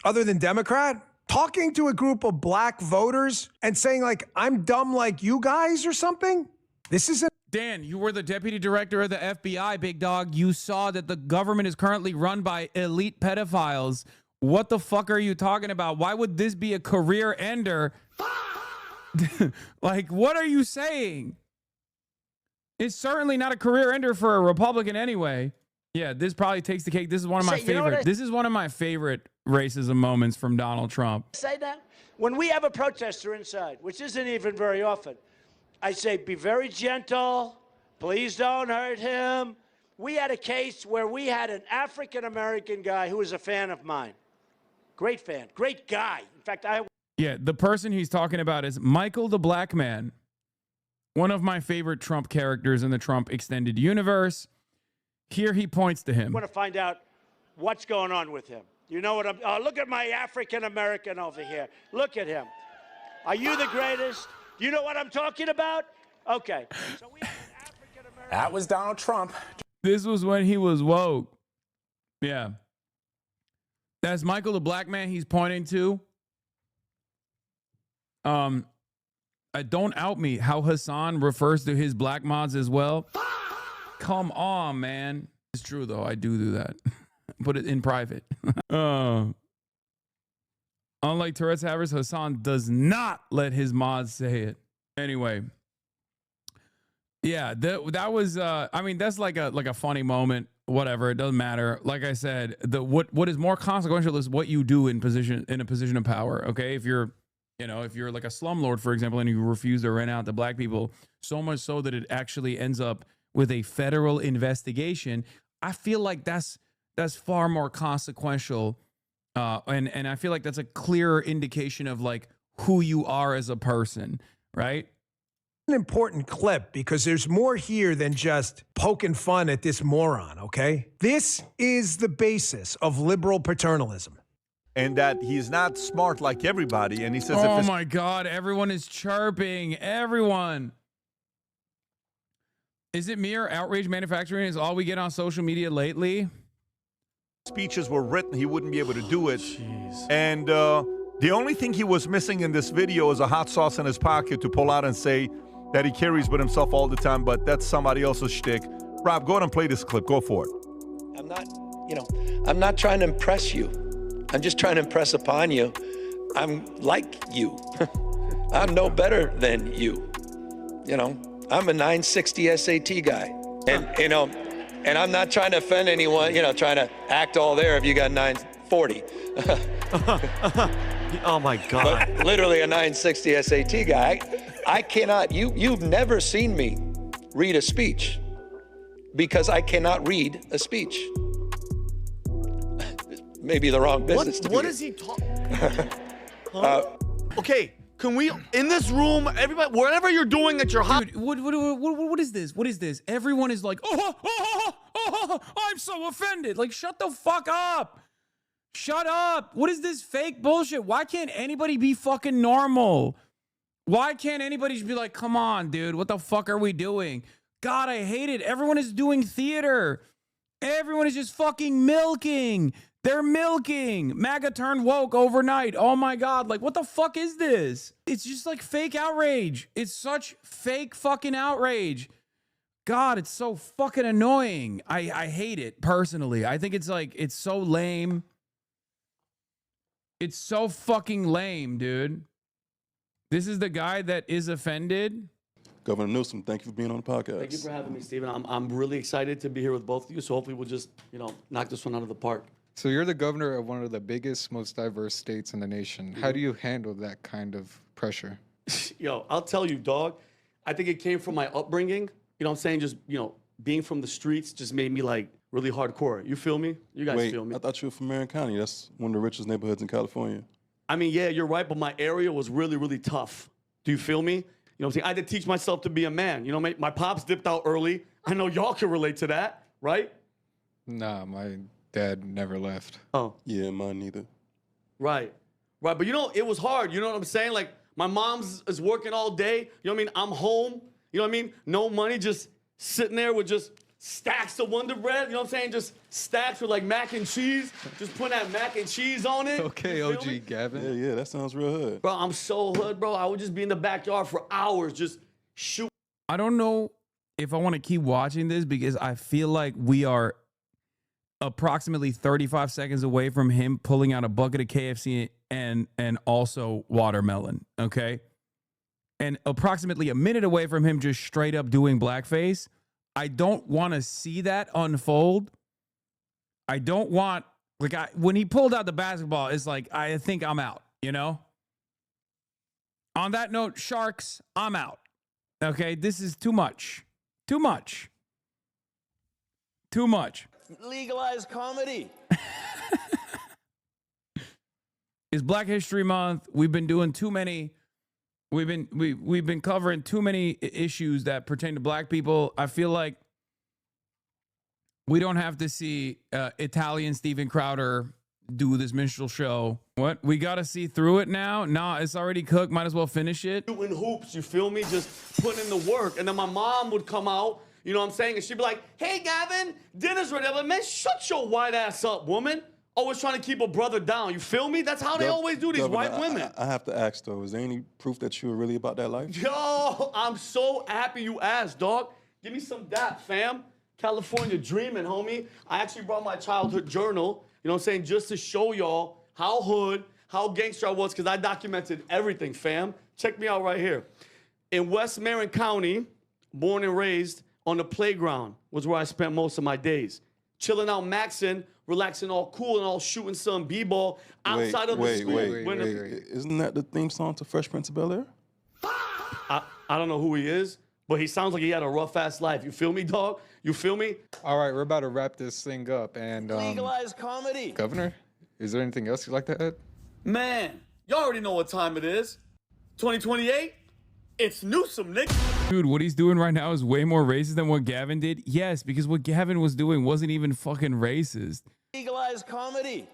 other than Democrat, talking to a group of black voters and saying, like, I'm dumb like you guys or something? This isn't. Dan, you were the deputy director of the FBI, big dog. You saw that the government is currently run by elite pedophiles. What the fuck are you talking about? Why would this be a career ender? Like, what are you saying? It's certainly not a career ender for a Republican anyway. Yeah, this probably takes the cake. This is one of my favorite. This is one of my favorite racism moments from Donald Trump. Say that when we have a protester inside, which isn't even very often, I say, be very gentle. Please don't hurt him. We had a case where we had an African-American guy who was a fan of mine. Great fan, great guy. In fact, Yeah, the person he's talking about is Michael the Black Man, one of my favorite Trump characters in the Trump extended universe. Here he points to him. I want to find out what's going on with him. You know what I'm... Oh, look at my African-American over here. Look at him. Are you the greatest? You know what I'm talking about? Okay. So we have an African-American... That was Donald Trump. This was when he was woke. Yeah. That's Michael the Black Man he's pointing to. Don't out me how Hassan refers to his black mods as well. Come on, man. It's true, though. I do that. Put it in private. Unlike Tourette's havers, Hassan does not let his mods say it. Anyway. Yeah, that was I mean, that's like a funny moment. Whatever, it doesn't matter. Like I said, what is more consequential is what you do in a position of power. Okay, if you're like a slumlord, for example, and you refuse to rent out to black people, so much so that it actually ends up with a federal investigation, I feel like that's far more consequential, and I feel like that's a clearer indication of like who you are as a person, right? An important clip because there's more here than just poking fun at this moron, okay? This is the basis of liberal paternalism. And that he's not smart like everybody. And he says, oh my God, everyone is chirping. Everyone. Is it me or outrage manufacturing is all we get on social media lately? Speeches were written, he wouldn't be able to do it. Jeez. And the only thing he was missing in this video is a hot sauce in his pocket to pull out and say that he carries with himself all the time, but that's somebody else's shtick. Rob, go ahead and play this clip. Go for it. I'm not trying to impress you. I'm just trying to impress upon you. I'm like you. I'm no better than you. I'm a 960 SAT guy. And, and I'm not trying to offend anyone, trying to act all there if you got 940. Oh my God. But literally a 960 SAT guy. I cannot, you've never seen me read a speech because I cannot read a speech. Maybe the wrong business to be. What is he talking? Okay, can we, in this room, everybody, whatever you're doing at your house. Dude, what is this? What is this? Everyone is like, I'm so offended. Like, shut the fuck up. Shut up. What is this fake bullshit? Why can't anybody be fucking normal? Why can't anybody just be like, come on, dude, what the fuck are we doing? God, I hate it. Everyone is doing theater. Everyone is just fucking milking. They're milking. MAGA turned woke overnight. Oh my God. Like, what the fuck is this? It's just like fake outrage. It's such fake fucking outrage. God, it's so fucking annoying. I hate it personally. I think it's like, it's so lame. It's so fucking lame, dude. This is the guy that is offended. Governor Newsom, thank you for being on the podcast. Thank you for having me, Stephen. I'm really excited to be here with both of you. So hopefully we'll just, knock this one out of the park. So you're the governor of one of the biggest, most diverse states in the nation. How do you handle that kind of pressure? Yo, I'll tell you, dog. I think it came from my upbringing. You know what I'm saying? Just, being from the streets just made me like really hardcore. You feel me? You guys feel me? I thought you were from Marion County. That's one of the richest neighborhoods in California. I mean, yeah, you're right, but my area was really, really tough. Do you feel me? You know what I'm saying? I had to teach myself to be a man. My pops dipped out early. I know y'all can relate to that, right? Nah, my dad never left. Oh. Yeah, mine neither. Right. But it was hard. You know what I'm saying? Like, my mom's is working all day. You know what I mean? I'm home. You know what I mean? No money, just sitting there with just stacks of Wonder Bread. You know what I'm saying? Just stacks with like mac and cheese. Just putting that mac and cheese on it. Okay, You feel OG me? Gavin. Yeah, that sounds real hood. Bro, I'm so hood, bro. I would just be in the backyard for hours, just shoot. I don't know if I want to keep watching this because I feel like we are approximately 35 seconds away from him pulling out a bucket of KFC and also watermelon, okay? And approximately a minute away from him just straight up doing blackface. I don't want to see that unfold. I don't want, like, when he pulled out the basketball, it's like, I think I'm out, you know? On that note, Sharks, I'm out. Okay, this is too much. Too much. Too much. Legalize comedy. It's Black History Month. We've been doing too many. We've been covering too many issues that pertain to black people. I feel like we don't have to see Italian Steven Crowder do this minstrel show. What? We got to see through it now? Nah, it's already cooked. Might as well finish it. Shooting hoops, you feel me? Just putting in the work. And then my mom would come out, you know what I'm saying? And she'd be like, hey, Gavin, dinner's ready. I'm like, man, shut your white ass up, woman. Always trying to keep a brother down. You feel me? That's how they always do, these Governor, white women. I have to ask, though, is there any proof that you were really about that life? Yo, I'm so happy you asked, dog. Give me some dap, fam. California dreaming, homie. I actually brought my childhood journal, you know what I'm saying, just to show y'all how hood, how gangster I was, because I documented everything, fam. Check me out right here. In West Marin County, born and raised, on the playground was where I spent most of my days. Chilling out, maxing, relaxing, all cool and all shooting some b-ball outside of the school. Wait. Isn't that the theme song to Fresh Prince of Bel-Air? I don't know who he is, but he sounds like he had a rough-ass life. You feel me, dog? You feel me? All right, we're about to wrap this thing up. And Legalize comedy. Governor, is there anything else you'd like to add? Man, y'all already know what time it is. 2028, it's Newsom, nigga. Dude, what he's doing right now is way more racist than what Gavin did. Yes, because what Gavin was doing wasn't even fucking racist. Legalize comedy.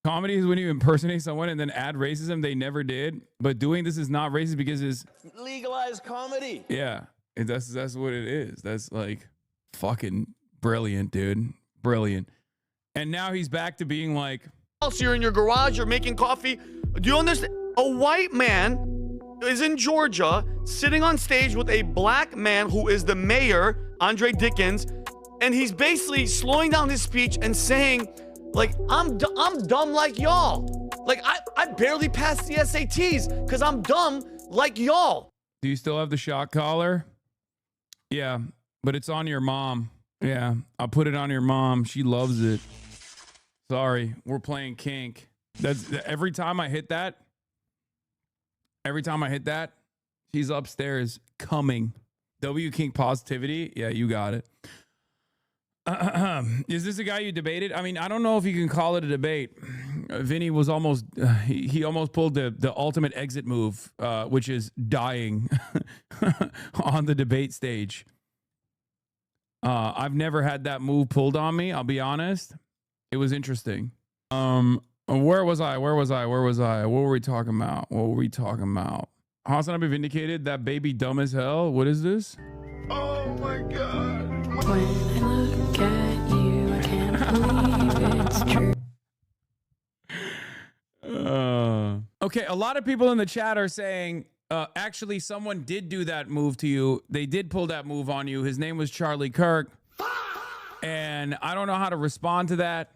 Comedy is when you impersonate someone and then add racism. They never did. But doing this is not racist because it's... Legalize comedy. Yeah, that's what it is. That's like fucking brilliant, dude. Brilliant. And now he's back to being like... You're in your garage, you're making coffee. Do you understand? A white man is in Georgia sitting on stage with a black man who is the mayor, Andre Dickens, and he's basically slowing down his speech and saying, like, I'm dumb like y'all. Like, I barely passed the SATs because I'm dumb like y'all. Do you still have the shock collar? Yeah, but it's on your mom. Yeah, I'll put it on your mom. She loves it. Sorry, we're playing kink. That's every time I hit that, she's upstairs coming. W kink positivity. Yeah, you got it. Is this a guy you debated? I mean, I don't know if you can call it a debate. Vinny was almost, he almost pulled the ultimate exit move, which is dying on the debate stage. I've never had that move pulled on me. I'll be honest. It was interesting. Where was I? What were we talking about? Hasanabi vindicated that baby dumb as hell. What is this? Oh my God. When I look at you, I can't believe it's true. Okay, a lot of people in the chat are saying, actually, someone did do that move to you. They did pull that move on you. His name was Charlie Kirk. And I don't know how to respond to that.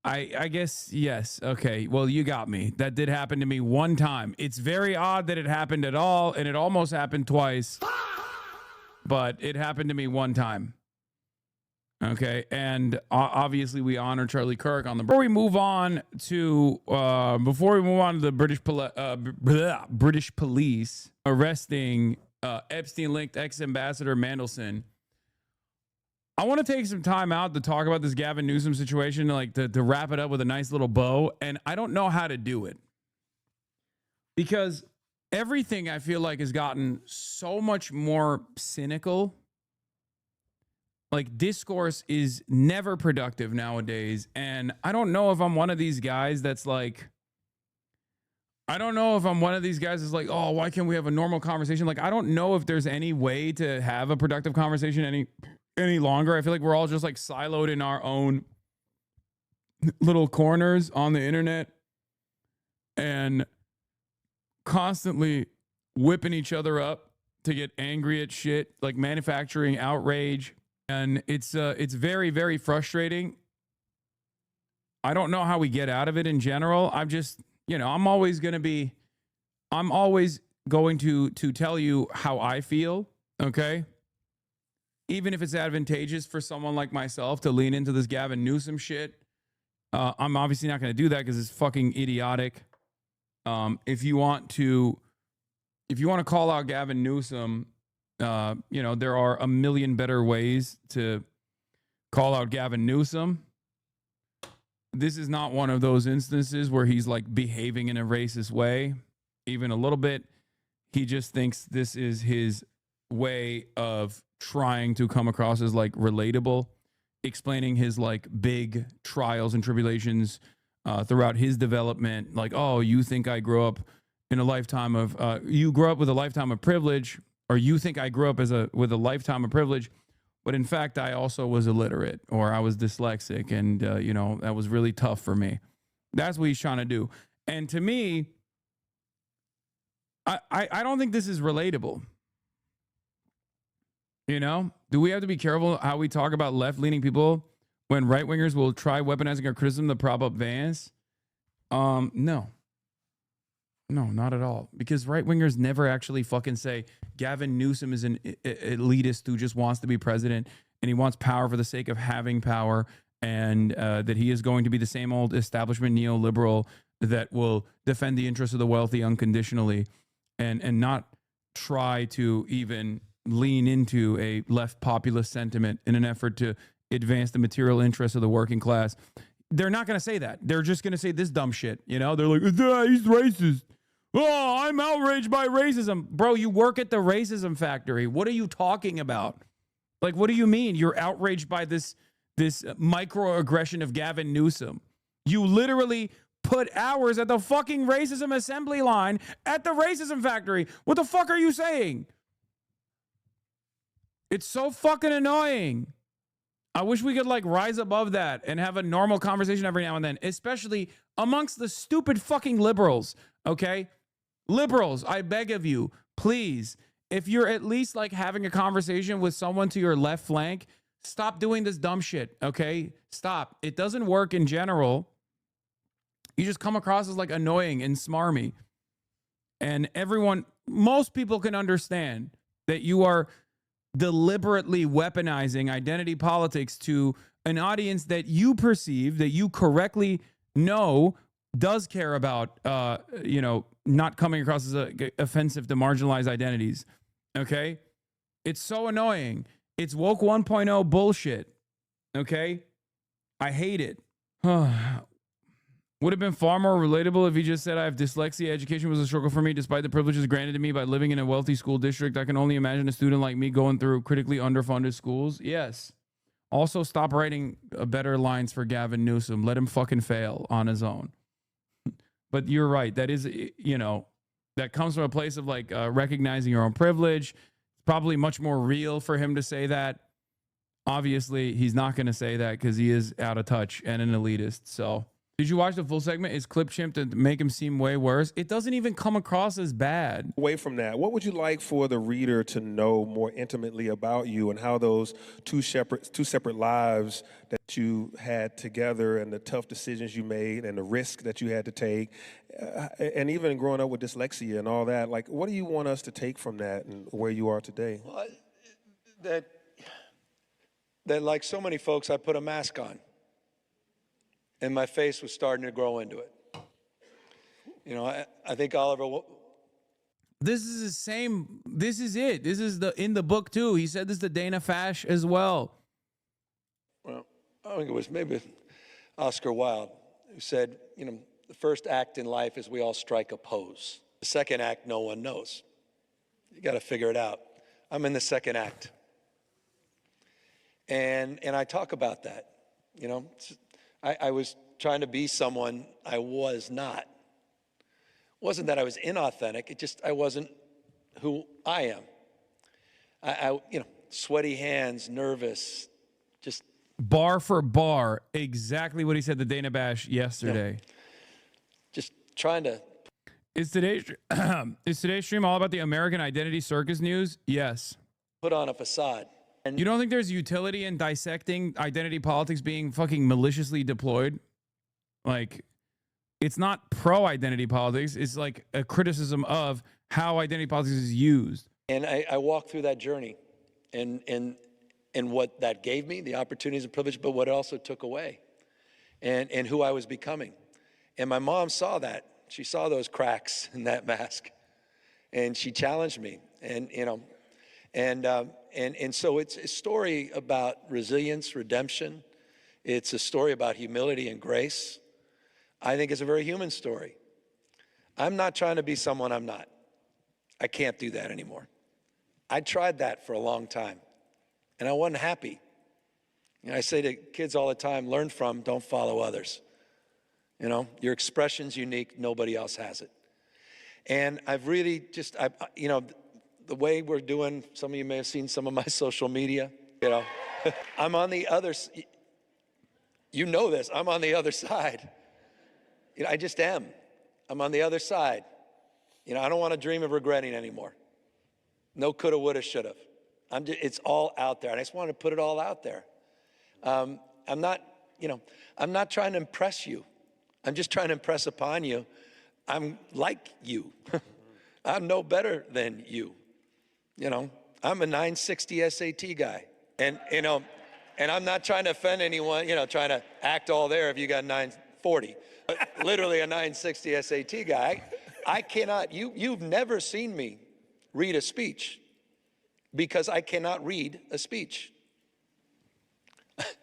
I guess, yes. Okay, well, you got me. That did happen to me one time. It's very odd that it happened at all, and it almost happened twice. But it happened to me one time. Okay, and obviously we honor Charlie Kirk on the... Before we move on to the British police arresting Epstein-linked ex-ambassador Mandelson, I want to take some time out to talk about this Gavin Newsom situation, like to wrap it up with a nice little bow, and I don't know how to do it. Because everything I feel like has gotten so much more cynical. Like, discourse is never productive nowadays. And I don't know if I'm one of these guys that's like, I don't know if I'm one of these guys that's like, oh, why can't we have a normal conversation? Like, I don't know if there's any way to have a productive conversation any longer. I feel like we're all just like siloed in our own little corners on the internet and constantly whipping each other up to get angry at shit, like manufacturing outrage. And it's very, very frustrating. I don't know how we get out of it in general. I'm just, I'm always going to tell you how I feel, okay? Even if it's advantageous for someone like myself to lean into this Gavin Newsom shit, I'm obviously not going to do that because it's fucking idiotic. If you want to call out Gavin Newsom, there are a million better ways to call out Gavin Newsom. This is not one of those instances where he's like behaving in a racist way, even a little bit. He just thinks this is his way of trying to come across as like relatable, explaining his like big trials and tribulations throughout his development. Like, oh, you think I grew up in a lifetime of, you grew up with a lifetime of privilege, or you think I grew up with a lifetime of privilege. But in fact, I also was illiterate, or I was dyslexic, and that was really tough for me. That's what he's trying to do. And to me, I don't think this is relatable. Do we have to be careful how we talk about left-leaning people when right-wingers will try weaponizing our criticism to prop up Vance? No. No, not at all. Because right-wingers never actually fucking say Gavin Newsom is an elitist who just wants to be president and he wants power for the sake of having power, and that he is going to be the same old establishment neoliberal that will defend the interests of the wealthy unconditionally and not try to even lean into a left populist sentiment in an effort to advance the material interests of the working class. They're not going to say that. They're just going to say this dumb shit. They're like, he's racist. Oh, I'm outraged by racism. Bro, you work at the racism factory. What are you talking about? Like, what do you mean you're outraged by this microaggression of Gavin Newsom? You literally put hours at the fucking racism assembly line at the racism factory. What the fuck are you saying? It's so fucking annoying. I wish we could like rise above that and have a normal conversation every now and then, especially amongst the stupid fucking liberals, okay? Liberals, I beg of you, please, if you're at least like having a conversation with someone to your left flank, stop doing this dumb shit, okay? Stop. It doesn't work in general. You just come across as like annoying and smarmy. And most people can understand that you are deliberately weaponizing identity politics to an audience that you perceive, that you correctly know does care about, not coming across as offensive to marginalized identities. Okay? It's so annoying. It's woke 1.0 bullshit. Okay? I hate it. Would have been far more relatable if he just said, I have dyslexia. Education was a struggle for me despite the privileges granted to me by living in a wealthy school district. I can only imagine a student like me going through critically underfunded schools. Yes. Also, stop writing better lines for Gavin Newsom. Let him fucking fail on his own. But you're right. That is, that comes from a place of like recognizing your own privilege. It's probably much more real for him to say that. Obviously, he's not going to say that because he is out of touch and an elitist. So, did you watch the full segment? Is clip chimp to make him seem way worse? It doesn't even come across as bad. Away from that, what would you like for the reader to know more intimately about you and how those two separate lives that you had together and the tough decisions you made and the risk that you had to take, and even growing up with dyslexia and all that, like what do you want us to take from that and where you are today? Well, that like so many folks, I put a mask on. And my face was starting to grow into it. I think Oliver. This is the same. This is it. This is in the book too. He said this to Dana Fash as well. Well, I think it was maybe Oscar Wilde who said, the first act in life is we all strike a pose. The second act, no one knows. You got to figure it out. I'm in the second act. And I talk about that, I was trying to be someone I was not. wasn't that I was inauthentic. It just, I wasn't who I am. I sweaty hands, nervous, just bar for bar, exactly what he said to Dana Bash yesterday. just trying to. Is today's stream all about the American Identity Circus news? Yes. Put on a facade. And you don't think there's utility in dissecting identity politics being fucking maliciously deployed? Like, it's not pro-identity politics. It's like a criticism of how identity politics is used. And I walked through that journey and what that gave me, the opportunities and privilege, but what it also took away and who I was becoming. And my mom saw that. She saw those cracks in that mask and she challenged me. And, and so it's a story about resilience, redemption. It's a story about humility and grace. I think it's a very human story. I'm not trying to be someone I'm not. I can't do that anymore. I tried that for a long time, and I wasn't happy. I say to kids all the time, learn from, don't follow others. Your expression's unique, nobody else has it. And I've really just, the way we're doing, some of you may have seen some of my social media, I'm on the other, you know this, I'm on the other side. I just am. I'm on the other side. I don't want to dream of regretting anymore. No coulda, woulda, shoulda. It's all out there, and I just want to put it all out there. I'm not trying to impress you. I'm just trying to impress upon you. I'm like you. I'm no better than you. I'm a 960 SAT guy, and I'm not trying to offend anyone. Trying to act all there if you got 940. Literally a 960 SAT guy. I cannot, you've never seen me read a speech because I cannot read a speech.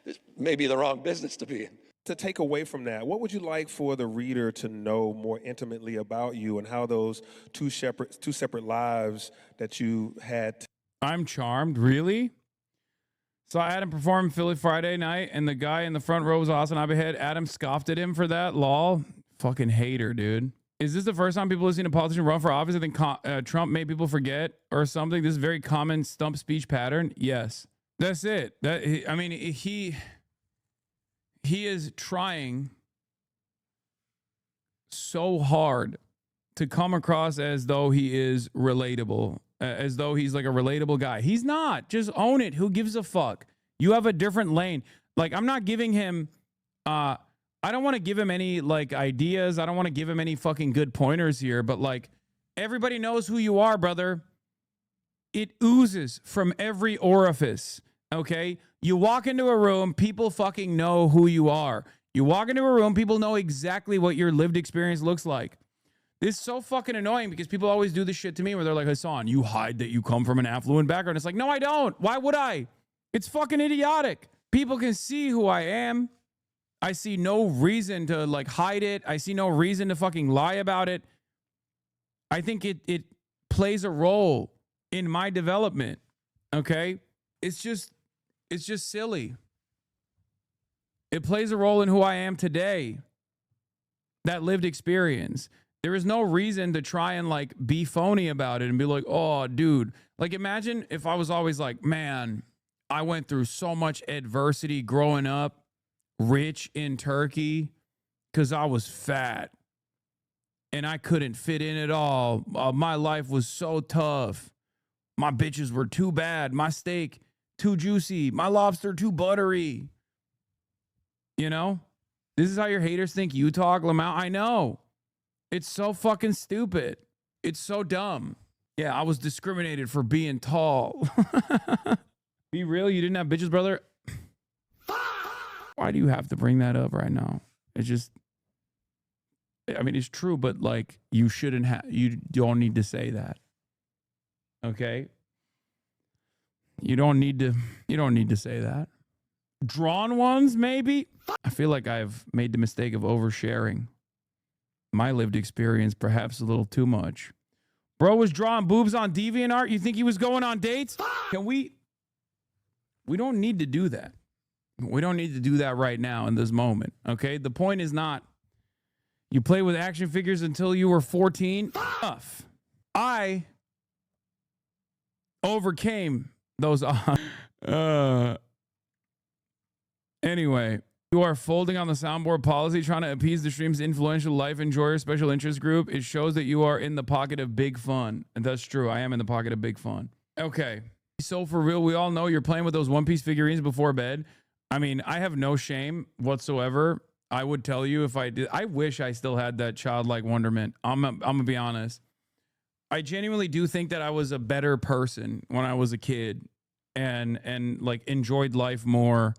This may be the wrong business to be in. To take away from that, what would you like for the reader to know more intimately about you and how those two separate lives that you had? I'm charmed, really? So Adam performed Philly Friday night, and the guy in the front row was Hasanabi head. Adam scoffed at him for that. Lol. Fucking hater, dude. Is this the first time people listening to politicians run for office? I think Trump made people forget or something. This is a very common stump speech pattern. Yes. That's it. He is trying so hard to come across as though he is relatable. As though he's like a relatable guy. He's not. Just own it. Who gives a fuck? You have a different lane. Like, I'm not giving him, I don't want to give him any like ideas. I don't want to give him any fucking good pointers here, but like, everybody knows who you are, brother. It oozes from every orifice. Okay. You walk into a room, people fucking know who you are. You walk into a room, people know exactly what your lived experience looks like. This is so fucking annoying because people always do this shit to me where they're like, Hassan, you hide that you come from an affluent background. It's like, no, I don't. Why would I? It's fucking idiotic. People can see who I am. I see no reason to like hide it. I see no reason to fucking lie about it. I think it plays a role in my development. Okay? It's just silly. It plays a role in who I am today. That lived experience. There is no reason to try and like be phony about it and be like, oh, dude. Like, imagine if I was always like, man, I went through so much adversity growing up, rich in Turkey, because I was fat and I couldn't fit in at all. My life was so tough. My bitches were too bad. My steak too juicy. My lobster too buttery. This is how your haters think you talk, Lamau. I know. It's so fucking stupid. It's so dumb. Yeah, I was discriminated for being tall. Be real, you didn't have bitches, brother? Why do you have to bring that up right now? It's just, it's true, but like, you don't need to say that. Okay? You don't need to say that. Drawn ones, maybe? I feel like I've made the mistake of oversharing my lived experience, perhaps a little too much. Bro was drawing boobs on DeviantArt. You think he was going on dates? We don't need to do that. We don't need to do that right now in this moment. Okay. The point is not, You played with action figures until you were 14? Enough. I overcame those odds. Anyway, you are folding on the soundboard policy, trying to appease the stream's influential life enjoyer special interest group. It shows that you are in the pocket of big fun. And that's true. I am in the pocket of big fun. Okay. So for real, we all know you're playing with those One Piece figurines before bed. I mean, I have no shame whatsoever. I would tell you if I did. I wish I still had that childlike wonderment. I'm gonna be honest. I genuinely do think that I was a better person when I was a kid and like enjoyed life more.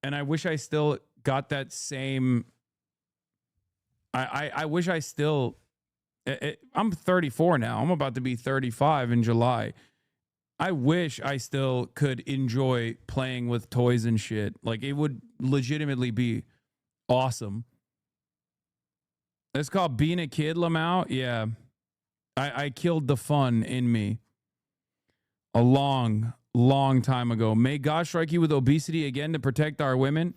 And I wish I still got that same. I wish I still. I'm 34 now. I'm about to be 35 in July. I wish I still could enjoy playing with toys and shit. Like, it would legitimately be awesome. It's called being a kid, Lamau. Yeah. I killed the fun in me a long time ago. May God strike you with obesity again to protect our women.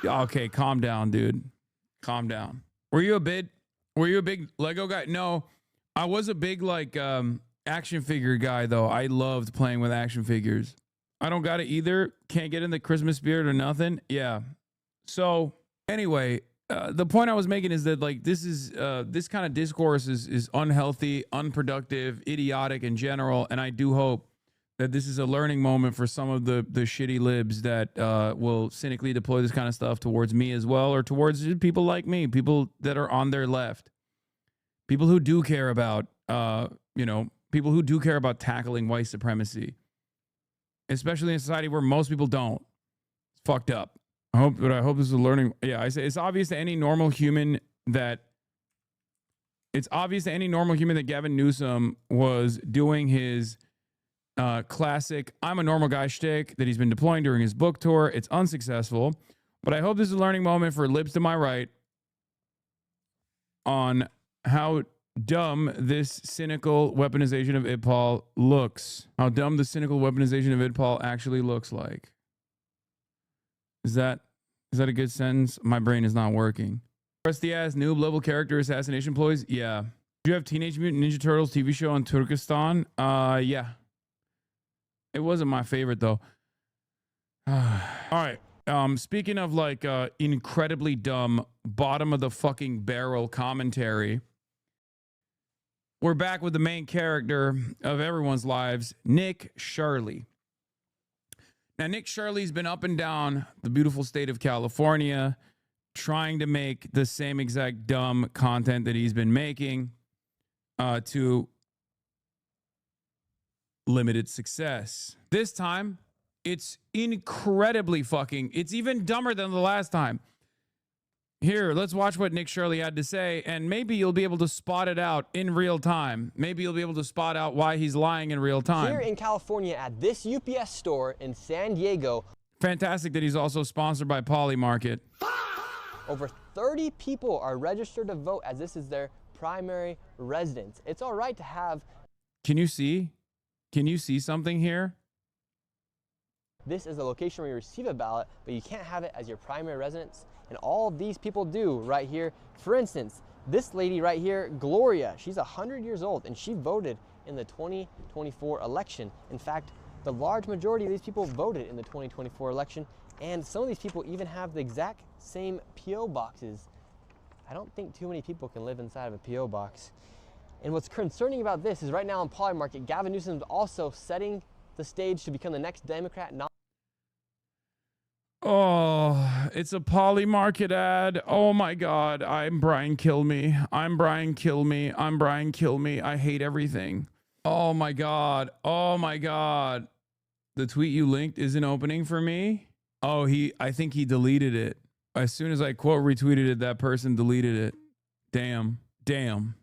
Okay, calm down, dude. Calm down. Were you a big Lego guy? No, I was a big like action figure guy though. I loved playing with action figures. I don't got it either. Can't get in the Christmas spirit or nothing. Yeah. So anyway, the point I was making is that like this is this kind of discourse is unhealthy, unproductive, idiotic in general, and I do hope that this is a learning moment for some of the shitty libs that will cynically deploy this kind of stuff towards me as well, or towards people like me, people that are on their left, people who do care about people who do care about tackling white supremacy, especially in a society where most people don't. It's fucked up. I hope this is a learning. Yeah, I say it's obvious to any normal human that Gavin Newsom was doing his classic "I'm a normal guy" shtick that he's been deploying during his book tour. It's unsuccessful, but I hope this is a learning moment for libs to my right on how dumb this cynical weaponization of IPPOL looks. How dumb the cynical weaponization of IPPOL actually looks like. Is that a good sentence? My brain is not working. Rusty ass noob level character assassination employees. Yeah. Do you have Teenage Mutant Ninja Turtles TV show on Turkestan? Yeah. It wasn't my favorite though. All right. Speaking of like incredibly dumb bottom of the fucking barrel commentary, we're back with the main character of everyone's lives, Nick Shirley. Now, Nick Shirley's been up and down the beautiful state of California trying to make the same exact dumb content that he's been making to limited success. This time, it's incredibly it's even dumber than the last time. Here, let's watch what Nick Shirley had to say, and maybe you'll be able to spot it out in real time. Maybe you'll be able to spot out why he's lying in real time. Here in California at this UPS store in San Diego. Fantastic that he's also sponsored by Poly Market. Over 30 people are registered to vote as this is their primary residence. It's all right to have... Can you see? Can you see something here? This is the location where you receive a ballot, but you can't have it as your primary residence. And all these people do right here. For instance, this lady right here, Gloria, she's 100 years old and she voted in the 2024 election. In fact, the large majority of these people voted in the 2024 election, and some of these people even have the exact same P.O. boxes. I don't think too many people can live inside of a P.O. box. And what's concerning about this is right now in Poly Market, Gavin Newsom is also setting the stage to become the next Democrat. Oh, it's a Poly Market ad. Oh my God. I'm Brian Kill Me. I'm Brian Kill Me. I'm Brian Kill Me. I hate everything. Oh my God. Oh my God. The tweet you linked isn't opening for me. Oh, I think he deleted it. As soon as I quote retweeted it, that person deleted it. Damn.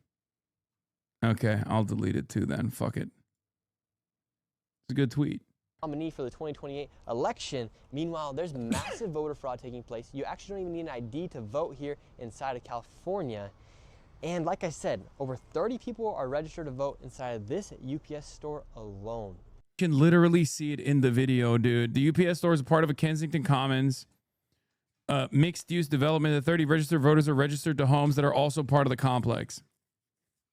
Okay, I'll delete it too then. Fuck it. It's a good tweet. Nominee for the 2028 election. Meanwhile, there's massive voter fraud taking place. You actually don't even need an ID to vote here inside of California. And like I said, over 30 people are registered to vote inside of this UPS store alone. You can literally see it in the video, dude. The UPS store is a part of a Kensington Commons Mixed-use development. The 30 registered voters are registered to homes that are also part of the complex.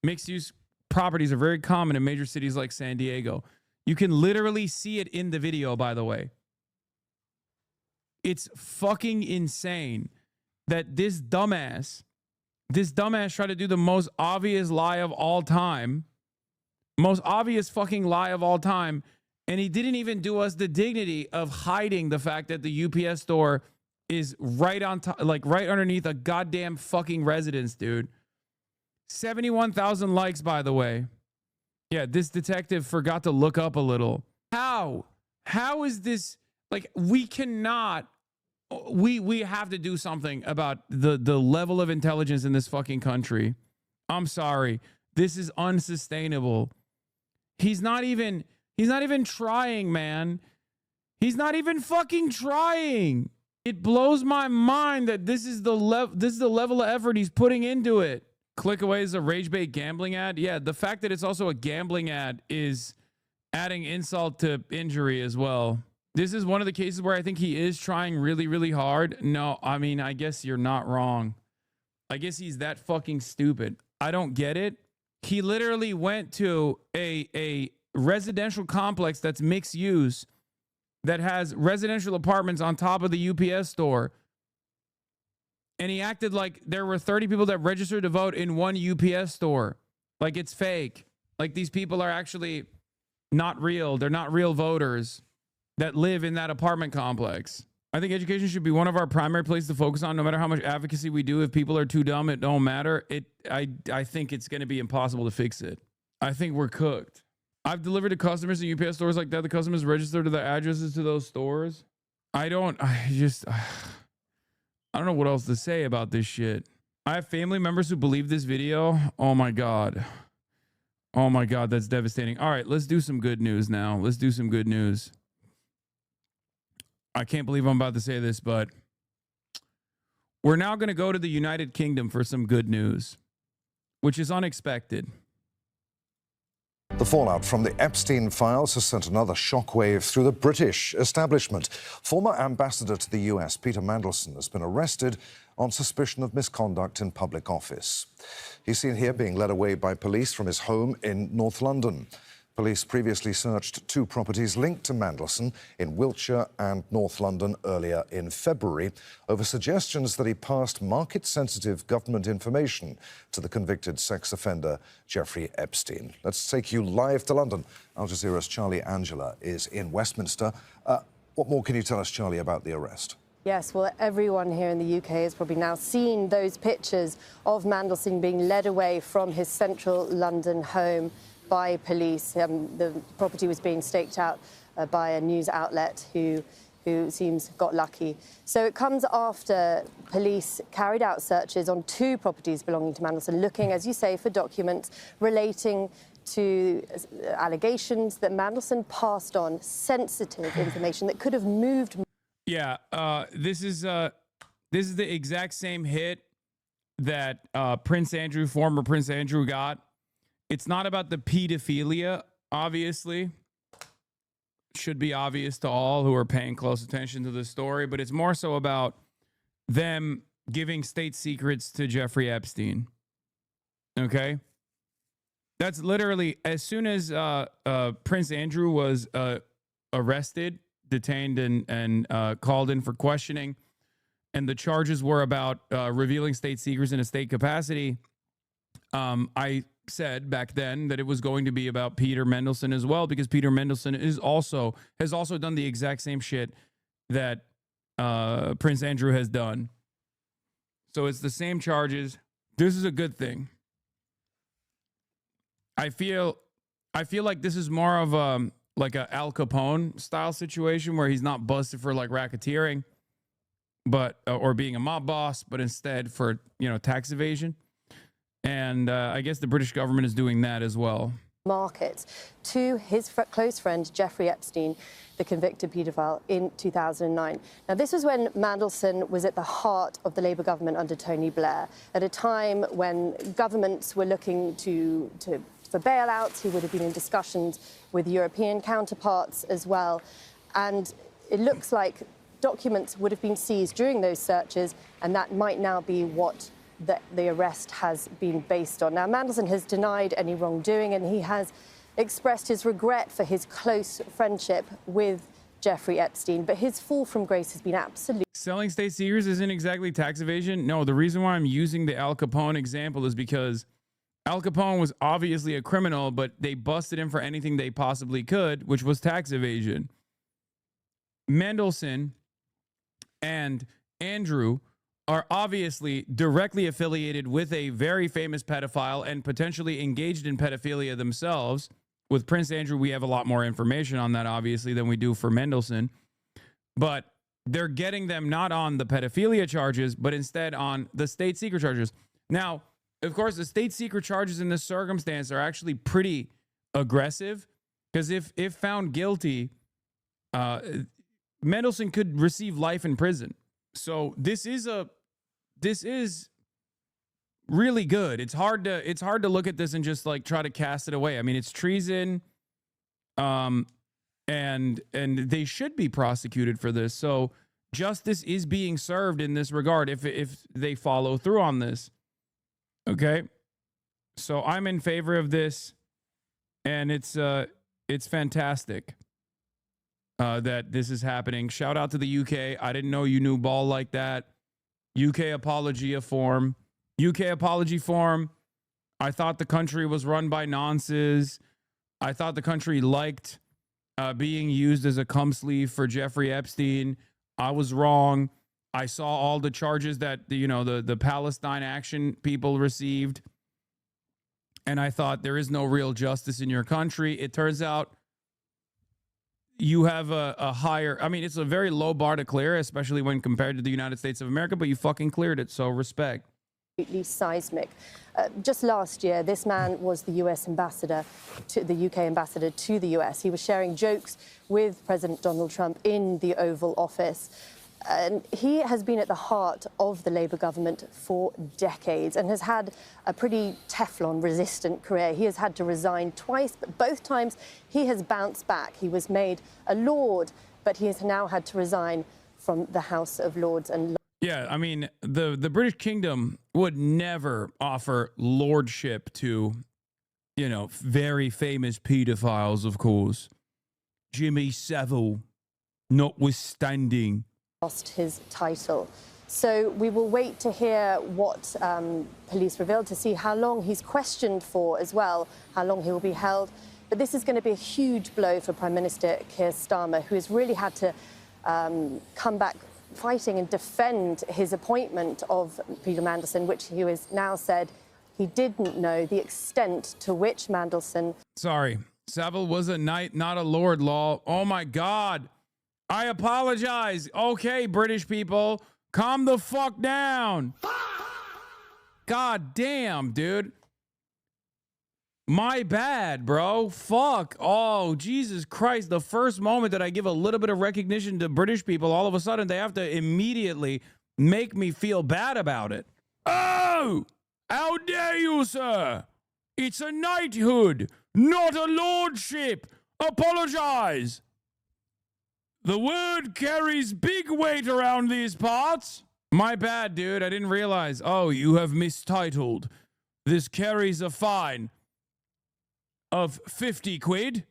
Mixed-use properties are very common in major cities like San Diego. You can literally see it in the video, by the way. It's fucking insane that this dumbass tried to do the most obvious lie of all time. Most obvious fucking lie of all time. And he didn't even do us the dignity of hiding the fact that the UPS store is right on top, like right underneath a goddamn fucking residence, dude. 71,000 likes, by the way. Yeah, this detective forgot to look up a little. How is this, like, we cannot, we have to do something about the level of intelligence in this fucking country. I'm sorry. This is unsustainable. He's not even trying, man. He's not even fucking trying. It blows my mind that this is the level of effort he's putting into it. Click away is a rage bait gambling ad. Yeah, the fact that it's also a gambling ad is adding insult to injury as well. This is one of the cases where I think he is trying really, really hard. No, I mean, I guess you're not wrong. I guess he's that fucking stupid. I don't get it. He literally went to a residential complex that's mixed use that has residential apartments on top of the UPS store. And he acted like there were 30 people that registered to vote in one UPS store. Like it's fake. Like these people are actually not real. They're not real voters that live in that apartment complex. I think education should be one of our primary places to focus on, no matter how much advocacy we do. If people are too dumb, it don't matter. I think it's going to be impossible to fix it. I think we're cooked. I've delivered to customers in UPS stores like that. The customers register to their addresses to those stores. I don't know what else to say about this shit. I have family members who believe this video. Oh my God. Oh my God, that's devastating. All right, let's do some good news now. Let's do some good news. I can't believe I'm about to say this, but we're now going to go to the United Kingdom for some good news, which is unexpected. The fallout from the Epstein files has sent another shockwave through the British establishment. Former ambassador to the US, Peter Mandelson, has been arrested on suspicion of misconduct in public office. He's seen here being led away by police from his home in North London. Police previously searched 2 properties linked to Mandelson in Wiltshire and North London earlier in February over suggestions that he passed market-sensitive government information to the convicted sex offender Jeffrey Epstein. Let's take you live to London. Al Jazeera's Charlie Angela is in Westminster. What more can you tell us, Charlie, about the arrest? Yes, well, everyone here in the UK has probably now seen those pictures of Mandelson being led away from his central London home by police. The property was being staked out by a news outlet who seems got lucky. So it comes after police carried out searches on 2 properties belonging to Mandelson, looking, as you say, for documents relating to allegations that Mandelson passed on sensitive information that could have moved. Yeah, this is the exact same hit that former Prince Andrew got. It's not about the pedophilia, obviously. Should be obvious to all who are paying close attention to the story, but it's more so about them giving state secrets to Jeffrey Epstein. Okay? That's literally, as soon as Prince Andrew was arrested, detained, and called in for questioning, and the charges were about revealing state secrets in a state capacity, I said back then that it was going to be about Peter Mandelson as well, because Peter Mandelson has also done the exact same shit that Prince Andrew has done. So it's the same charges. This is a good thing. I feel like this is more of like a Al Capone style situation where he's not busted for like racketeering, but or being a mob boss, but instead for tax evasion. And I guess the British government is doing that as well. Market to his close friend Jeffrey Epstein, the convicted paedophile, in 2009. Now, this was when Mandelson was at the heart of the Labour government under Tony Blair, at a time when governments were looking for bailouts. He would have been in discussions with European counterparts as well. And it looks like documents would have been seized during those searches, and that might now be what the arrest has been based on. Now, Mandelson has denied any wrongdoing, and he has expressed his regret for his close friendship with Jeffrey Epstein, but his fall from grace has been absolute. Selling state secrets isn't exactly tax evasion. No, the reason why I'm using the Al Capone example is because Al Capone was obviously a criminal, but they busted him for anything they possibly could, which was tax evasion. Mandelson and Andrew are obviously directly affiliated with a very famous pedophile and potentially engaged in pedophilia themselves. With Prince Andrew, we have a lot more information on that, obviously, than we do for Mandelson. But they're getting them not on the pedophilia charges, but instead on the state secret charges. Now, of course, the state secret charges in this circumstance are actually pretty aggressive, because if found guilty, Mandelson could receive life in prison. So this is really good. It's hard to look at this and just like try to cast it away. I mean, it's treason, and they should be prosecuted for this. So justice is being served in this regard if they follow through on this. Okay, so I'm in favor of this, and it's fantastic that this is happening. Shout out to the UK. I didn't know you knew ball like that. UK apology form. I thought the country was run by nonces. I thought the country liked being used as a cum sleeve for Jeffrey Epstein. I was wrong. I saw all the charges that the Palestine Action people received, and I thought there is no real justice in your country. It turns out you have a higher, I mean, it's a very low bar to clear, especially when compared to the United States of America, but you fucking cleared it, so respect. Seismic. Just last year, this man was the US ambassador, the UK ambassador to the US. He was sharing jokes with President Donald Trump in the Oval Office. And he has been at the heart of the Labour government for decades and has had a pretty Teflon-resistant career. He has had to resign twice, but both times he has bounced back. He was made a Lord, but he has now had to resign from the House of Lords. And yeah, I mean, the British Kingdom would never offer lordship to, very famous pedophiles, of course. Jimmy Savile, notwithstanding. Lost his title. So we will wait to hear what police reveal, to see how long he's questioned for as well, how long he will be held. But this is going to be a huge blow for Prime Minister Keir Starmer, who has really had to come back fighting and defend his appointment of Peter Mandelson, which he has now said he didn't know the extent to which Mandelson... Sorry, Savile was a knight, not a lord, law. Oh my God. I apologize. Okay, British people, calm the fuck down. God damn, dude. My bad, bro. Fuck. Oh, Jesus Christ. The first moment that I give a little bit of recognition to British people, all of a sudden they have to immediately make me feel bad about it. Oh, how dare you, sir? It's a knighthood, not a lordship. Apologize. The word carries big weight around these parts. My bad, dude. I didn't realize. Oh, you have mistitled. This carries a fine of 50 quid.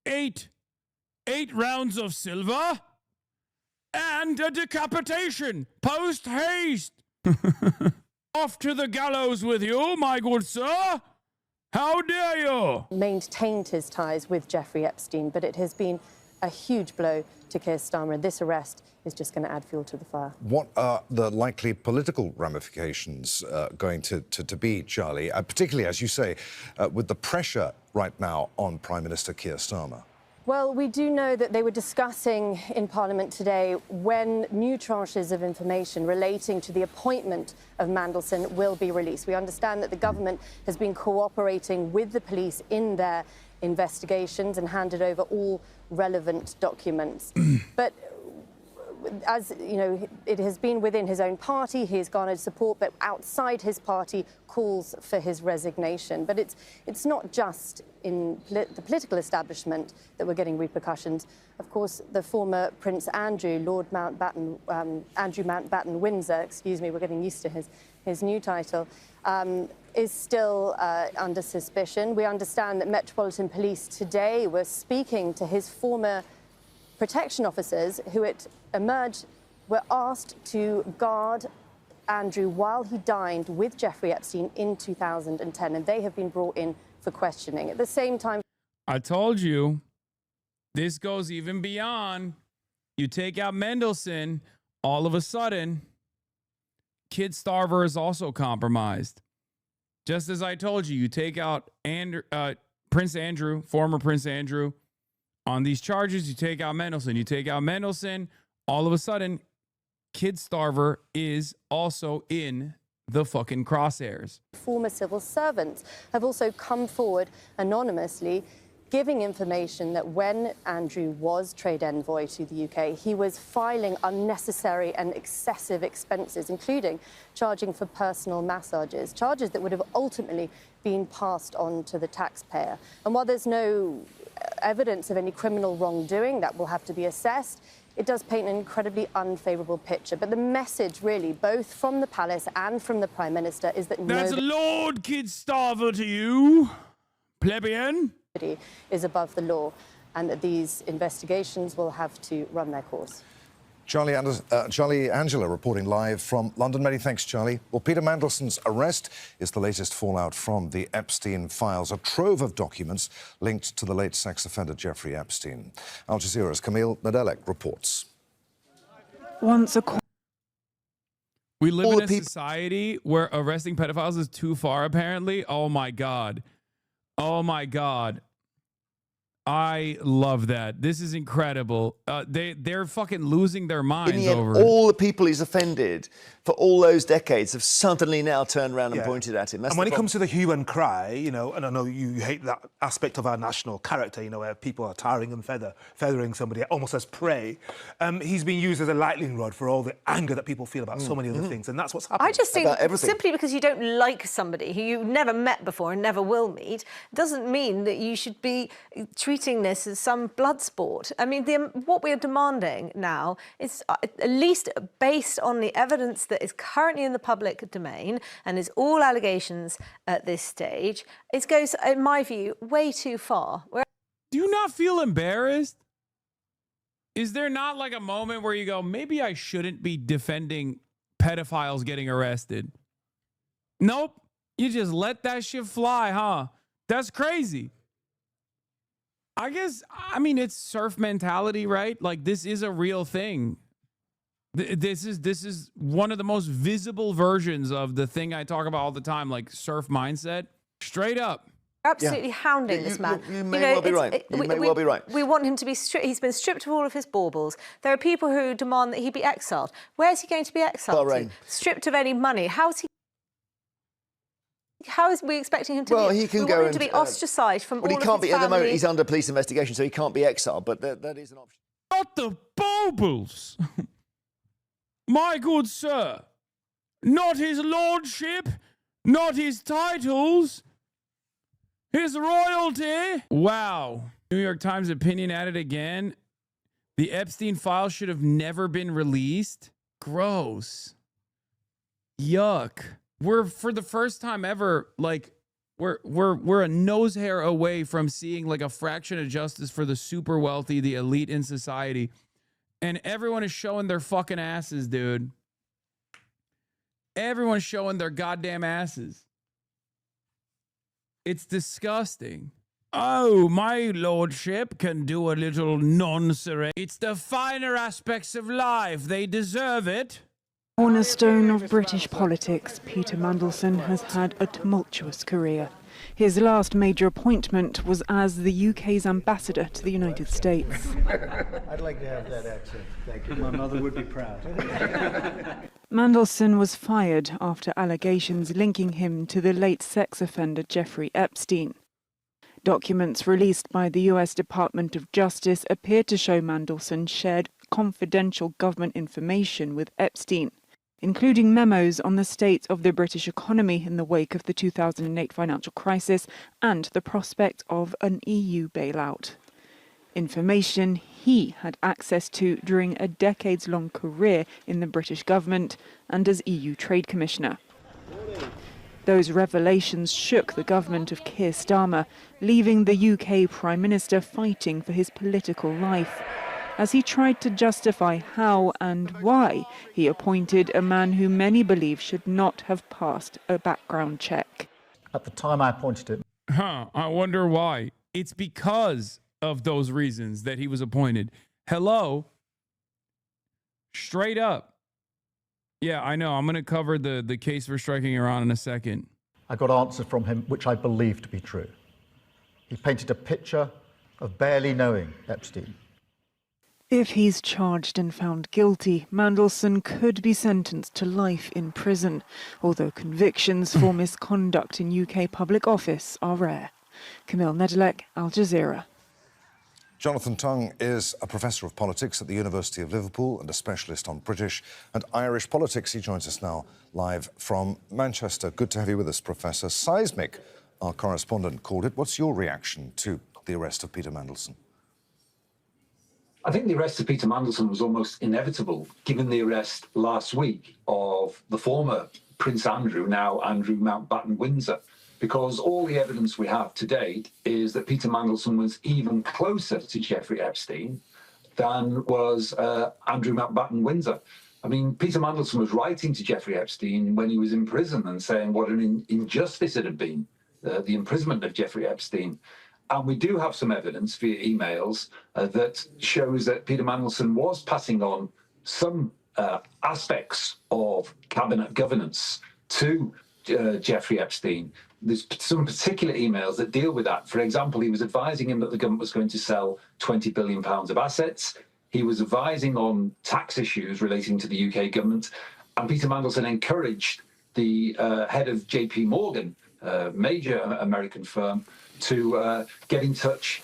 8 rounds of silver. And a decapitation. Post haste. Off to the gallows with you, my good sir. How dare you? Maintained his ties with Jeffrey Epstein, but it has been a huge blow to Keir Starmer, and this arrest is just going to add fuel to the fire. What are the likely political ramifications going to be, Charlie, particularly, as you say, with the pressure right now on Prime Minister Keir Starmer? Well, we do know that they were discussing in Parliament today when new tranches of information relating to the appointment of Mandelson will be released. We understand that the government has been cooperating with the police in their investigations and handed over all relevant documents. But as you know, it has been within his own party. He has garnered support, but outside his party, calls for his resignation. But it's not just in the political establishment that we're getting repercussions. Of course, the former Prince Andrew, Lord Mountbatten, Andrew Mountbatten Windsor, excuse me, we're getting used to his new title, is still under suspicion. We understand that Metropolitan Police today were speaking to his former protection officers who, it emerged, were asked to guard Andrew while he dined with Jeffrey Epstein in 2010, and they have been brought in for questioning. At the same time, I told you, this goes even beyond. You take out Mendelsohn, all of a sudden, Kid Starver is also compromised. Just as I told you, you take out Prince Andrew, former Prince Andrew, on these charges, you take out Mendelsohn. You take out Mendelsohn, all of a sudden, Kid Starver is also in the fucking crosshairs. former civil servants have also come forward anonymously, giving information that when Andrew was trade envoy to the UK, he was filing unnecessary and excessive expenses, including charging for personal massages, charges that would have ultimately been passed on to the taxpayer. And while there's no evidence of any criminal wrongdoing, that will have to be assessed, it does paint an incredibly unfavourable picture. But the message, really, both from the palace and from the Prime Minister, is that That's Lord Kid Starver to you, plebeian. Is above the law, and that these investigations will have to run their course. Charlie Angela reporting live from London. Many thanks, Charlie. Well, Peter Mandelson's arrest is the latest fallout from the Epstein files, a trove of documents linked to the late sex offender Jeffrey Epstein. Al Jazeera's Camille Nadelek reports. We live in a society where arresting pedophiles is too far, apparently. Oh, my God. Oh, my God. I love that. This is incredible. They're fucking losing their minds in the end, over all the people he's offended for all those decades have suddenly now turned around and pointed at him. That's and when it comes to the hue and cry, you know, and I know you hate that aspect of our national character, you know, where people are tarring and feathering somebody almost as prey, he's been used as a lightning rod for all the anger that people feel about so many other things, and that's what's happening. I just think simply because you don't like somebody who you've never met before and never will meet doesn't mean that you should be treating this as some blood sport. I mean, what we're demanding now is, at least based on the evidence that is currently in the public domain and is all allegations at this stage, it goes, in my view, way too far. Do you not feel embarrassed? Is there not like a moment where you go, maybe I shouldn't be defending pedophiles getting arrested? Nope. You just let that shit fly, huh? That's crazy. I guess, I mean, it's surf mentality, right? Like, this is a real thing. This is one of the most visible versions of the thing I talk about all the time, like surf mindset. Straight up. Absolutely hounding this man. You may well be right. You may well be right. We want him to be stripped. He's been stripped of all of his baubles. There are people who demand that he be exiled. Where is he going to be exiled to? Stripped of any money. How is we expecting him to be? Well, he can go him to be ostracised from all of his family. But he can't be, at the moment, he's under police investigation, so he can't be exiled, but that is an option. Not the baubles! My good sir, not his lordship, not his titles, his royalty. Wow. New York Times opinion at it again. The Epstein file should have never been released. Gross. Yuck. We're, for the first time ever, like, we're a nose hair away from seeing like a fraction of justice for the super wealthy, the elite in society. And everyone is showing their fucking asses, dude. Everyone's showing their goddamn asses. It's disgusting. Oh, my lordship can do a little nonsense. It's the finer aspects of life. They deserve it. Cornerstone of British politics, Peter Mandelson has had a tumultuous career. His last major appointment was as the UK's ambassador to the United States. I'd like to have that accent. Thank you. My mother would be proud. Mandelson was fired after allegations linking him to the late sex offender Jeffrey Epstein. Documents released by the US Department of Justice appear to show Mandelson shared confidential government information with Epstein, including memos on the state of the British economy in the wake of the 2008 financial crisis and the prospect of an EU bailout. Information he had access to during a decades-long career in the British government and as EU Trade Commissioner. Those revelations shook the government of Keir Starmer, leaving the UK Prime Minister fighting for his political life, as he tried to justify how and why he appointed a man who many believe should not have passed a background check. At the time I appointed him. I wonder why. It's because of those reasons that he was appointed. Hello? Straight up. Yeah, I know. I'm going to cover the case for striking Iran in a second. I got answers from him which I believe to be true. He painted a picture of barely knowing Epstein. If he's charged and found guilty, Mandelson could be sentenced to life in prison, although convictions for misconduct in UK public office are rare. Camille Nedelec, Al Jazeera. Jonathan Tongue is a professor of politics at the University of Liverpool and a specialist on British and Irish politics. He joins us now live from Manchester. Good to have you with us, Professor. Seismic, our correspondent, called it. What's your reaction to the arrest of Peter Mandelson? I think the arrest of Peter Mandelson was almost inevitable, given the arrest last week of the former Prince Andrew, now Andrew Mountbatten-Windsor, because all the evidence we have to date is that Peter Mandelson was even closer to Jeffrey Epstein than was Andrew Mountbatten-Windsor. I mean, Peter Mandelson was writing to Jeffrey Epstein when he was in prison and saying what an injustice it had been, the imprisonment of Jeffrey Epstein. And we do have some evidence via emails that shows that Peter Mandelson was passing on some aspects of cabinet governance to Jeffrey Epstein. There's some particular emails that deal with that. For example, he was advising him that the government was going to sell £20 billion of assets. He was advising on tax issues relating to the UK government. And Peter Mandelson encouraged the head of JP Morgan, a major American firm, to get in touch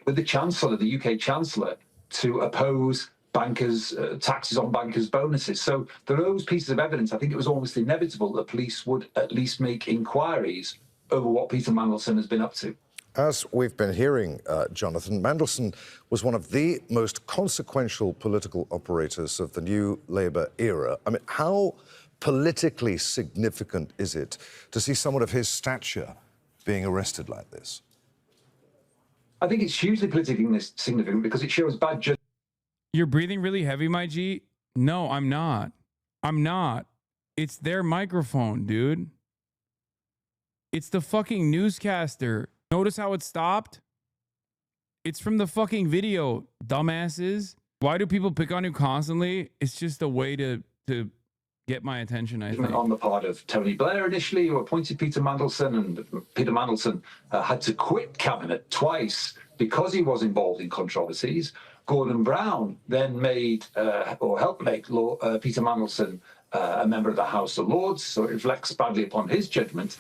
with the Chancellor, the UK Chancellor, to oppose bankers' taxes on bankers' bonuses. So there are those pieces of evidence. I think it was almost inevitable that police would at least make inquiries over what Peter Mandelson has been up to. As we've been hearing, Jonathan, Mandelson was one of the most consequential political operators of the new Labour era. I mean, how politically significant is it to see someone of his stature being arrested like this? I think it's hugely politically significant because it shows bad judgment. You're breathing really heavy, my G? No, I'm not. I'm not. It's their microphone, dude. It's the fucking newscaster. Notice how it stopped? It's from the fucking video, dumbasses. Why do people pick on you constantly? It's just a way to get my attention, I think. On the part of Tony Blair initially, who appointed Peter Mandelson, and Peter Mandelson had to quit cabinet twice because he was involved in controversies. Gordon Brown then made or helped make Peter Mandelson a member of the House of Lords, so it reflects badly upon his judgment.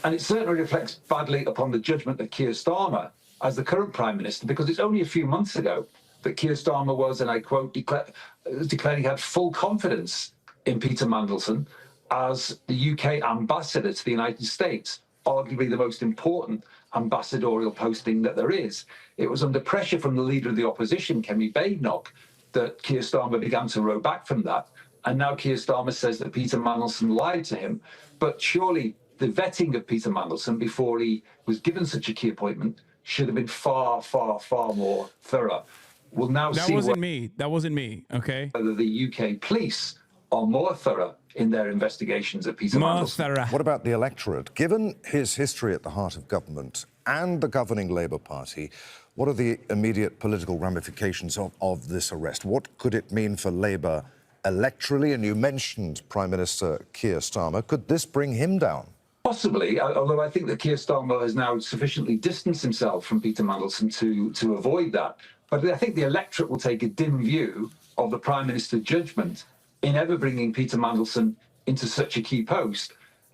And it certainly reflects badly upon the judgment of Keir Starmer as the current Prime Minister, because it's only a few months ago that Keir Starmer was, and I quote, declaring he had full confidence in Peter Mandelson as the UK ambassador to the United States, arguably the most important ambassadorial posting that there is. It was under pressure from the leader of the opposition, Kemi Badenoch, that Keir Starmer began to row back from that. And now Keir Starmer says that Peter Mandelson lied to him. But surely the vetting of Peter Mandelson before he was given such a key appointment should have been far, far, far more thorough. We'll now see. That wasn't me. That wasn't me, okay? Whether the UK police are more thorough in their investigations of Peter Mandelson. What about the electorate? Given his history at the heart of government and the governing Labour Party, what are the immediate political ramifications of this arrest? What could it mean for Labour electorally? And you mentioned Prime Minister Keir Starmer. Could this bring him down? Possibly, although I think that Keir Starmer has now sufficiently distanced himself from Peter Mandelson to avoid that. But I think the electorate will take a dim view of the Prime Minister's judgment in ever bringing Peter Mandelson into such a key post.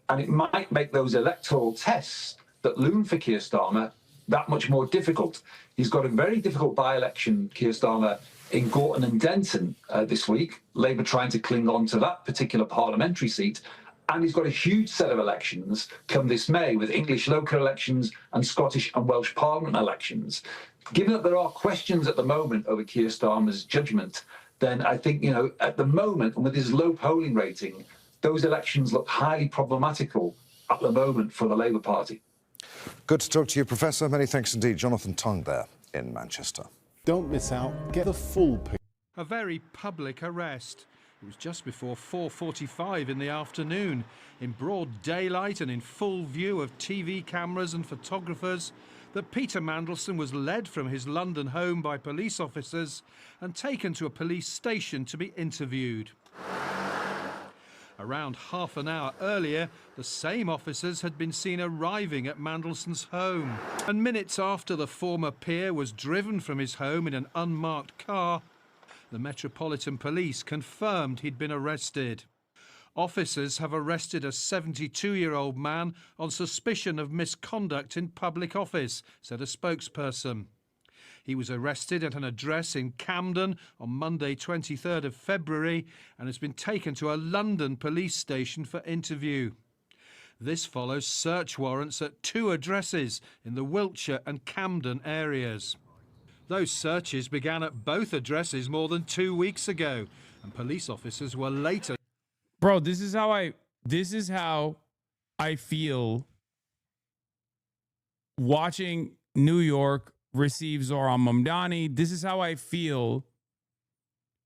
And it might make those electoral tests that loom for Keir Starmer that much more difficult. He's got a very difficult by-election, Keir Starmer, in Gorton and Denton this week, Labour trying to cling on to that particular parliamentary seat. And he's got a huge set of elections come this May with English local elections and Scottish and Welsh Parliament elections. Given that there are questions at the moment over Keir Starmer's judgment, then I think, you know, at the moment, and with his low polling rating, those elections look highly problematical at the moment for the Labour Party. Good to talk to you, Professor. Many thanks indeed. Jonathan Tongue there in Manchester. Don't miss out. Get the full picture. A very public arrest. It was just before 4:45 in the afternoon, in broad daylight and in full view of TV cameras and photographers, that Peter Mandelson was led from his London home by police officers and taken to a police station to be interviewed. Around half an hour earlier, the same officers had been seen arriving at Mandelson's home. And minutes after the former peer was driven from his home in an unmarked car, the Metropolitan Police confirmed he'd been arrested. Officers have arrested a 72-year-old man on suspicion of misconduct in public office, said a spokesperson. He was arrested at an address in Camden on Monday 23rd of February and has been taken to a London police station for interview. This follows search warrants at 2 addresses in the Wiltshire and Camden areas. Those searches began at both addresses more than 2 weeks ago, and police officers were later... Bro, this is how I feel watching New York receive Zohran Mamdani. This is how I feel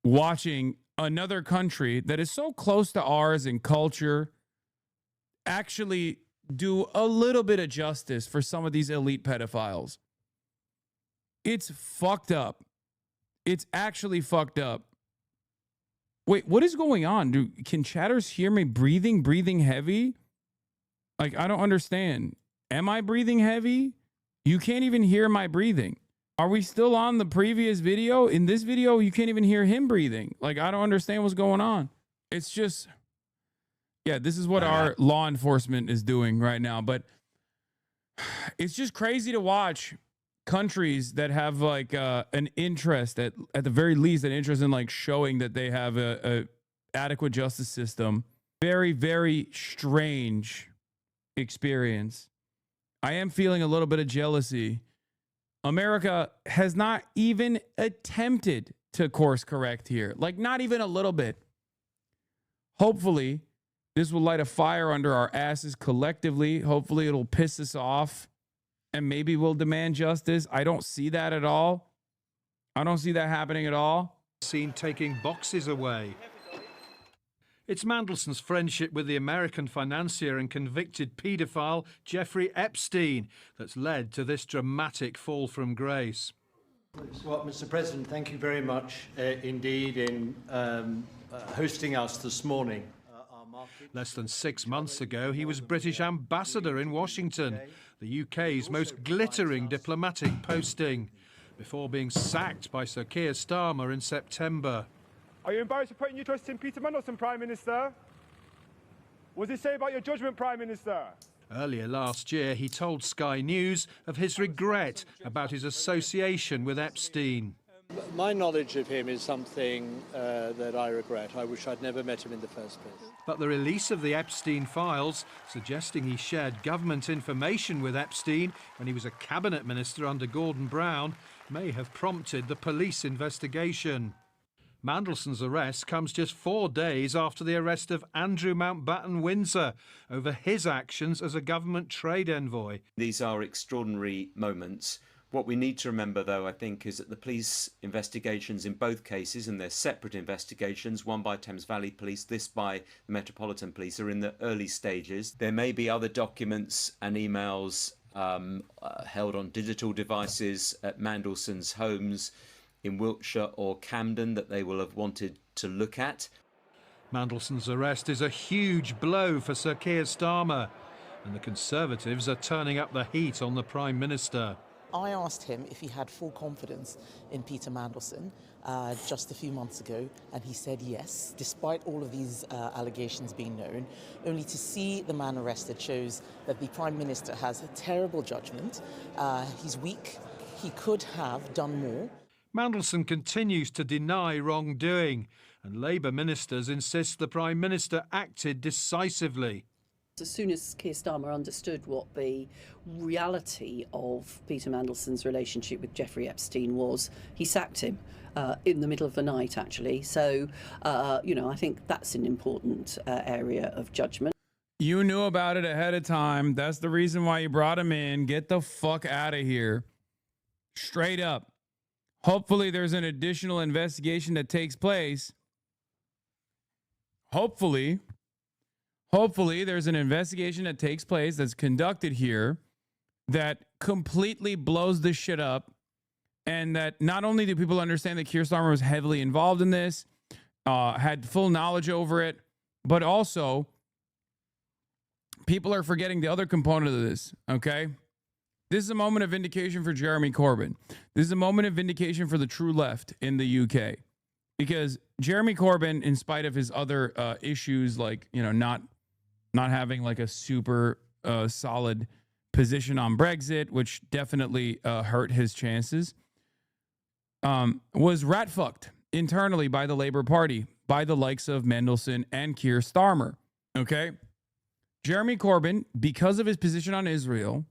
watching another country that is so close to ours in culture actually do a little bit of justice for some of these elite pedophiles. It's fucked up. It's actually fucked up. Wait, what is going on? Can chatters hear me breathing heavy? Like, I don't understand. Am I breathing heavy? You can't even hear my breathing. Are we still on the previous video? In this video, you can't even hear him breathing. Like, I don't understand what's going on. It's just, yeah, this is what our law enforcement is doing right now. But it's just crazy to watch countries that have like an interest at the very least, an interest in like showing that they have a adequate justice system. Very, very strange experience. I am feeling a little bit of jealousy. America has not even attempted to course correct here. Like, not even a little bit. Hopefully, this will light a fire under our asses collectively. Hopefully, it'll piss us off. And maybe we'll demand justice. I don't see that at all. I don't see that happening at all. Seen taking boxes away. It's Mandelson's friendship with the American financier and convicted paedophile Jeffrey Epstein that's led to this dramatic fall from grace. Well, Mr. President, thank you very much indeed in hosting us this morning. Less than 6 months ago, he was British ambassador in Washington, the UK's most glittering diplomatic posting, before being sacked by Sir Keir Starmer in September. Are you embarrassed for putting your trust in Peter Mandelson, Prime Minister? What does it say about your judgment, Prime Minister? Earlier last year, he told Sky News of his regret about his association with Epstein. My knowledge of him is something that I regret. I wish I'd never met him in the first place. But the release of the Epstein files, suggesting he shared government information with Epstein when he was a cabinet minister under Gordon Brown, may have prompted the police investigation. Mandelson's arrest comes just 4 days after the arrest of Andrew Mountbatten Windsor over his actions as a government trade envoy. These are extraordinary moments. What we need to remember, though, I think, is that the police investigations in both cases, and they're separate investigations, one by Thames Valley Police, this by the Metropolitan Police, are in the early stages. There may be other documents and emails held on digital devices at Mandelson's homes in Wiltshire or Camden that they will have wanted to look at. Mandelson's arrest is a huge blow for Sir Keir Starmer, and the Conservatives are turning up the heat on the Prime Minister. I asked him if he had full confidence in Peter Mandelson just a few months ago, and he said yes, despite all of these allegations being known. Only to see the man arrested shows that the Prime Minister has a terrible judgment. He's weak. He could have done more. Mandelson continues to deny wrongdoing, and Labour ministers insist the Prime Minister acted decisively. As soon as Keir Starmer understood what the reality of Peter Mandelson's relationship with Jeffrey Epstein was, he sacked him in the middle of the night, actually. So, I think that's an important area of judgment. You knew about it ahead of time. That's the reason why you brought him in. Get the fuck out of here. Straight up. Hopefully there's an additional investigation that takes place. Hopefully there's an investigation that takes place that's conducted here that completely blows this shit up, and that not only do people understand that Keir Starmer was heavily involved in this, had full knowledge over it, but also people are forgetting the other component of this, okay? This is a moment of vindication for Jeremy Corbyn. This is a moment of vindication for the true left in the UK. Because Jeremy Corbyn, in spite of his other issues, like, not having like a super solid position on Brexit, which definitely hurt his chances, was rat fucked internally by the Labour Party, by the likes of Mandelson and Keir Starmer, okay? Jeremy Corbyn, because of his position on Israel,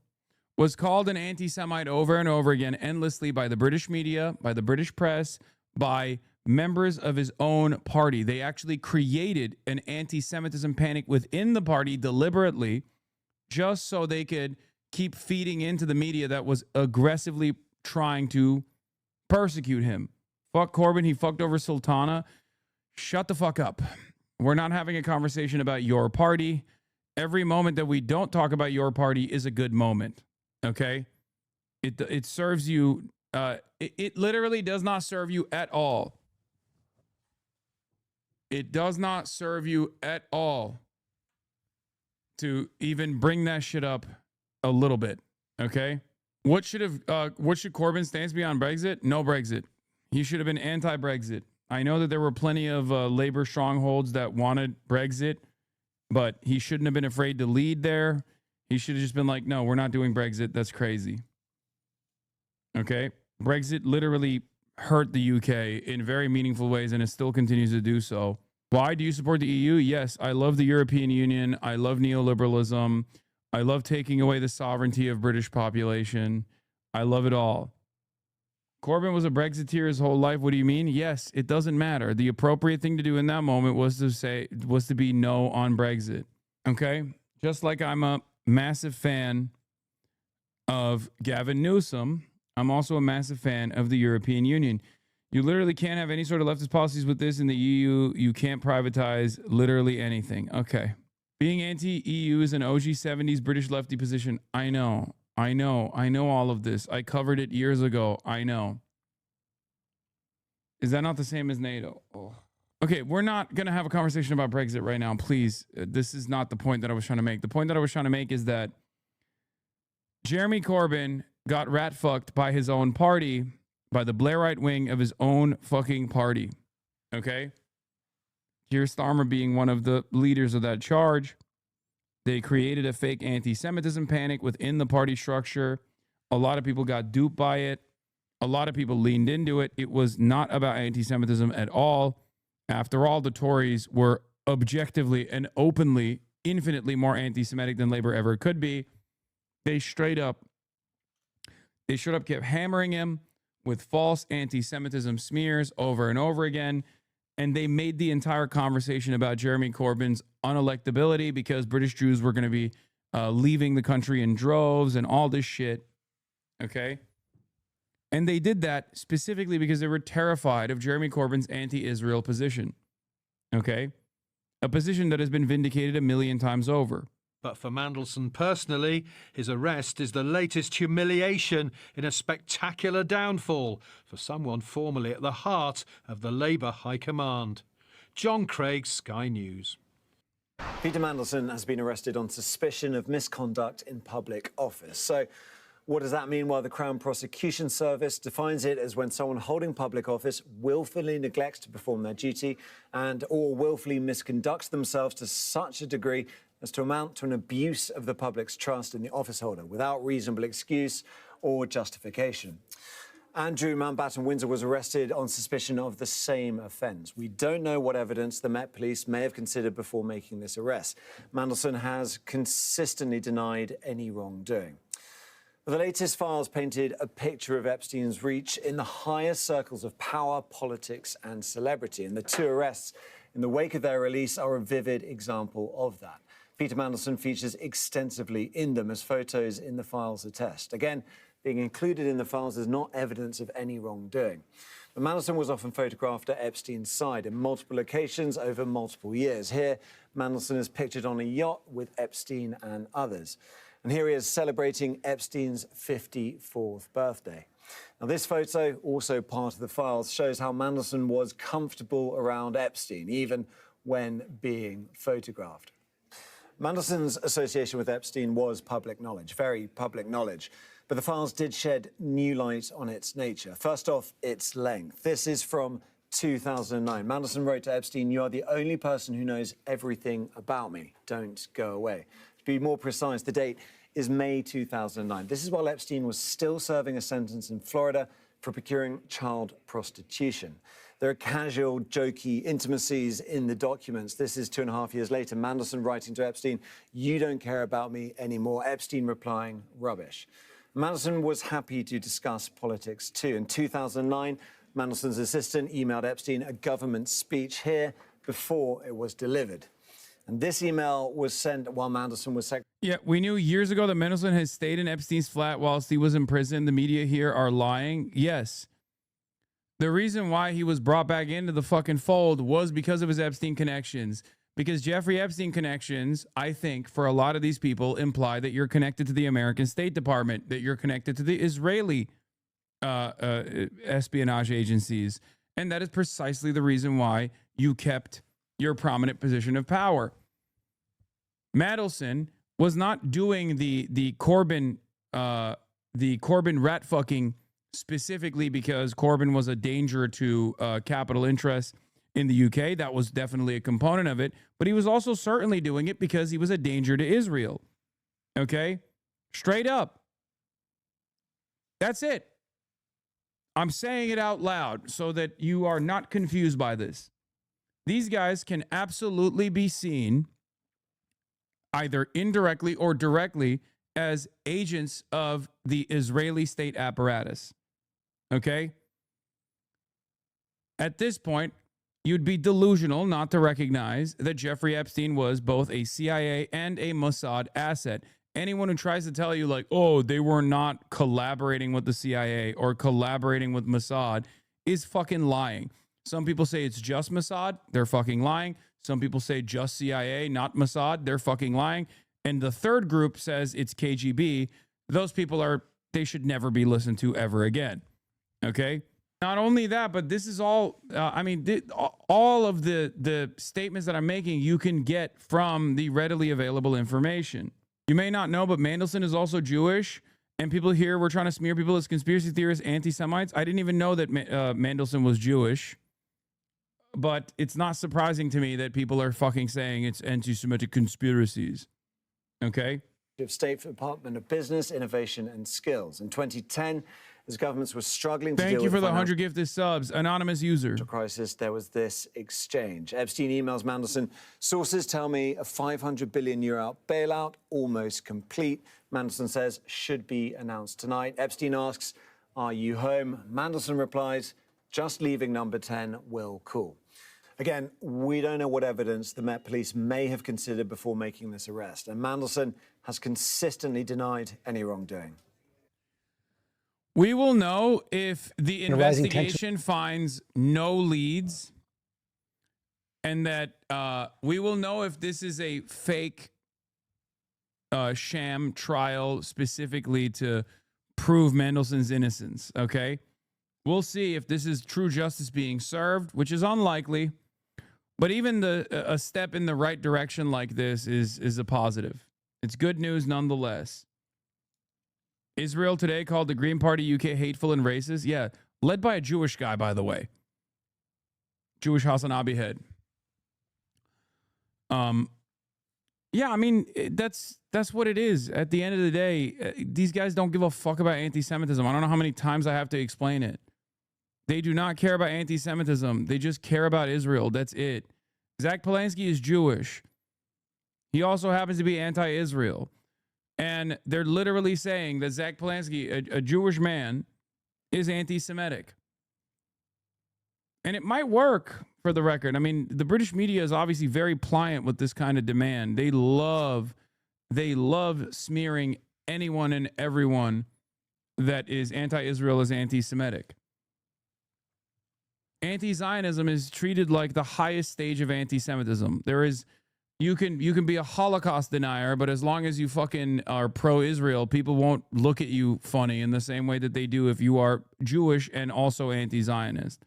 was called an anti-Semite over and over again, endlessly, by the British media, by the British press, by members of his own party. They actually created an anti-Semitism panic within the party deliberately, just so they could keep feeding into the media that was aggressively trying to persecute him. Fuck Corbyn, he fucked over Sultana. Shut the fuck up. We're not having a conversation about your party. Every moment that we don't talk about your party is a good moment, okay? It serves you, it literally does not serve you at all. It does not serve you at all to even bring that shit up a little bit, okay? What should Corbyn's stance be on Brexit? No Brexit. He should have been anti-Brexit. I know that there were plenty of Labour strongholds that wanted Brexit, but he shouldn't have been afraid to lead there. He should have just been like, no, we're not doing Brexit. That's crazy. Okay? Brexit literally hurt the UK in very meaningful ways, and it still continues to do so. Why do you support the EU? Yes, I love the European Union. I love neoliberalism. I love taking away the sovereignty of British population. I love it all. Corbyn was a Brexiteer his whole life. What do you mean? Yes, it doesn't matter. The appropriate thing to do in that moment was to be no on Brexit. Okay? Just like I'm a massive fan of Gavin Newsom, I'm also a massive fan of the European Union. You literally can't have any sort of leftist policies with this in the EU. You can't privatize literally anything. Okay. Being anti-EU is an OG 70s British lefty position. I know all of this. I covered it years ago. I know. Is that not the same as NATO? Oh. Okay, we're not going to have a conversation about Brexit right now. Please, this is not the point that I was trying to make. The point that I was trying to make is that Jeremy Corbyn got rat fucked by his own party, by the Blairite wing of his own fucking party. Okay? Keir Starmer being one of the leaders of that charge. They created a fake anti-Semitism panic within the party structure. A lot of people got duped by it. A lot of people leaned into it. It was not about anti-Semitism at all. After all, the Tories were objectively and openly infinitely more anti-Semitic than Labour ever could be. They straight up kept hammering him with false anti-Semitism smears over and over again. And they made the entire conversation about Jeremy Corbyn's unelectability because British Jews were going to be leaving the country in droves and all this shit. Okay? And they did that specifically because they were terrified of Jeremy Corbyn's anti-Israel position. Okay? A position that has been vindicated a million times over. But for Mandelson personally, his arrest is the latest humiliation in a spectacular downfall for someone formerly at the heart of the Labour High Command. John Craig, Sky News. Peter Mandelson has been arrested on suspicion of misconduct in public office. So what does that mean? Well, the Crown Prosecution Service defines it as when someone holding public office willfully neglects to perform their duty and or willfully misconducts themselves to such a degree as to amount to an abuse of the public's trust in the officeholder without reasonable excuse or justification. Andrew Mountbatten Windsor was arrested on suspicion of the same offence. We don't know what evidence the Met Police may have considered before making this arrest. Mandelson has consistently denied any wrongdoing. The latest files painted a picture of Epstein's reach in the highest circles of power, politics and celebrity. And the two arrests in the wake of their release are a vivid example of that. Peter Mandelson features extensively in them, as photos in the files attest. Again, being included in the files is not evidence of any wrongdoing. But Mandelson was often photographed at Epstein's side in multiple locations over multiple years. Here, Mandelson is pictured on a yacht with Epstein and others. And here he is celebrating Epstein's 54th birthday. Now, this photo, also part of the files, shows how Mandelson was comfortable around Epstein, even when being photographed. Mandelson's association with Epstein was public knowledge, very public knowledge. But the files did shed new light on its nature. First off, its length. This is from 2009. Mandelson wrote to Epstein, "You are the only person who knows everything about me. Don't go away." To be more precise, the date is May 2009. This is while Epstein was still serving a sentence in Florida for procuring child prostitution. There are casual, jokey intimacies in the documents. This is 2.5 years later. Mandelson writing to Epstein, "You don't care about me anymore." Epstein replying, "Rubbish." Mandelson was happy to discuss politics too. In 2009, Mandelson's assistant emailed Epstein a government speech here before it was delivered. And this email was sent while Mandelson was secretary. Yeah, we knew years ago that Mandelson has stayed in Epstein's flat whilst he was in prison. The media here are lying. Yes. The reason why he was brought back into the fucking fold was because of his Epstein connections. Because Jeffrey Epstein connections, I think, for a lot of these people imply that you're connected to the American State Department, that you're connected to the Israeli espionage agencies. And that is precisely the reason why you kept your prominent position of power. Mandelson was not doing the Corbyn rat fucking specifically because Corbyn was a danger to capital interests in the UK. That was definitely a component of it, but he was also certainly doing it because he was a danger to Israel. Okay? Straight up. That's it. I'm saying it out loud so that you are not confused by this. These guys can absolutely be seen either indirectly or directly as agents of the Israeli state apparatus. Okay? At this point, you'd be delusional not to recognize that Jeffrey Epstein was both a CIA and a Mossad asset. Anyone who tries to tell you like, oh, they were not collaborating with the CIA or collaborating with Mossad is fucking lying. Some people say it's just Mossad. They're fucking lying. Some people say just CIA, not Mossad. They're fucking lying. And the third group says it's KGB. Those people they should never be listened to ever again. Okay? Not only that, but this is all, all of the statements that I'm making, you can get from the readily available information. You may not know, but Mandelson is also Jewish, and people here were trying to smear people as conspiracy theorists, anti-Semites. I didn't even know that Mandelson was Jewish, but it's not surprising to me that people are fucking saying it's anti-Semitic conspiracies. Okay? State for Department of Business, Innovation and Skills. In 2010, as governments were struggling to Thank deal you with for the 100 gifted subs, anonymous user. Crisis, there was this exchange. Epstein emails Mandelson, "Sources tell me a 500 billion euro bailout, almost complete." Mandelson says, "Should be announced tonight." Epstein asks, "Are you home?" Mandelson replies, "Just leaving number 10, will call." Again, we don't know what evidence the Met Police may have considered before making this arrest, and Mandelson has consistently denied any wrongdoing. We will know if the investigation finds no leads, and that we will know if this is a fake sham trial specifically to prove Mandelson's innocence, okay? We'll see if this is true justice being served, which is unlikely. But even a step in the right direction like this is a positive. It's good news nonetheless. Israel Today called the Green Party UK hateful and racist. Yeah, led by a Jewish guy, by the way. Jewish Hasanabi head. Yeah, I mean, that's what it is. At the end of the day, these guys don't give a fuck about anti-Semitism. I don't know how many times I have to explain it. They do not care about anti-Semitism. They just care about Israel. That's it. Zach Polanski is Jewish. He also happens to be anti-Israel. And they're literally saying that Zach Polanski, a Jewish man, is anti-Semitic. And it might work, for the record. I mean, the British media is obviously very pliant with this kind of demand. They love smearing anyone and everyone that is anti-Israel as anti-Semitic. Anti-Zionism is treated like the highest stage of anti-Semitism. You can be a Holocaust denier, but as long as you fucking are pro-Israel, people won't look at you funny in the same way that they do if you are Jewish and also anti-Zionist.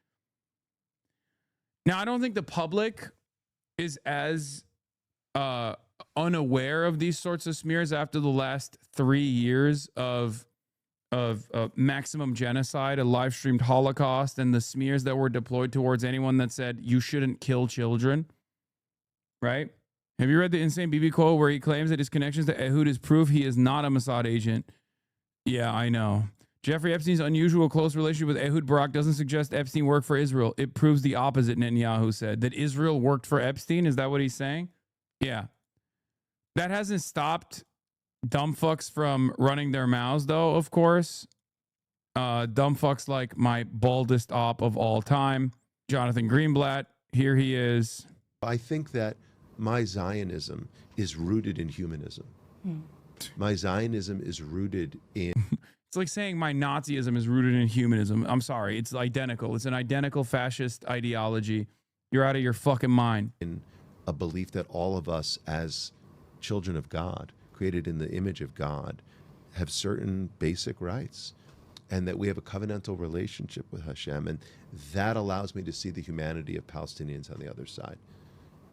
Now, I don't think the public is as unaware of these sorts of smears after the last 3 years of maximum genocide, a live streamed Holocaust, and the smears that were deployed towards anyone that said you shouldn't kill children. Right? Have you read the insane BB quote where he claims that his connections to Ehud is proof he is not a Mossad agent? Yeah, I know. Jeffrey Epstein's unusual close relationship with Ehud Barak doesn't suggest Epstein worked for Israel. It proves the opposite, Netanyahu said. That Israel worked for Epstein? Is that what he's saying? Yeah. That hasn't stopped dumb fucks from running their mouths, though, of course. Dumb fucks like my baldest op of all time, Jonathan Greenblatt. Here he is. I think that my Zionism is rooted in humanism. My Zionism is rooted in... It's like saying my Nazism is rooted in humanism. I'm sorry. It's identical. It's an identical fascist ideology. You're out of your fucking mind. In a belief that all of us as children of God, created in the image of God, have certain basic rights, and that we have a covenantal relationship with Hashem, and that allows me to see the humanity of Palestinians on the other side.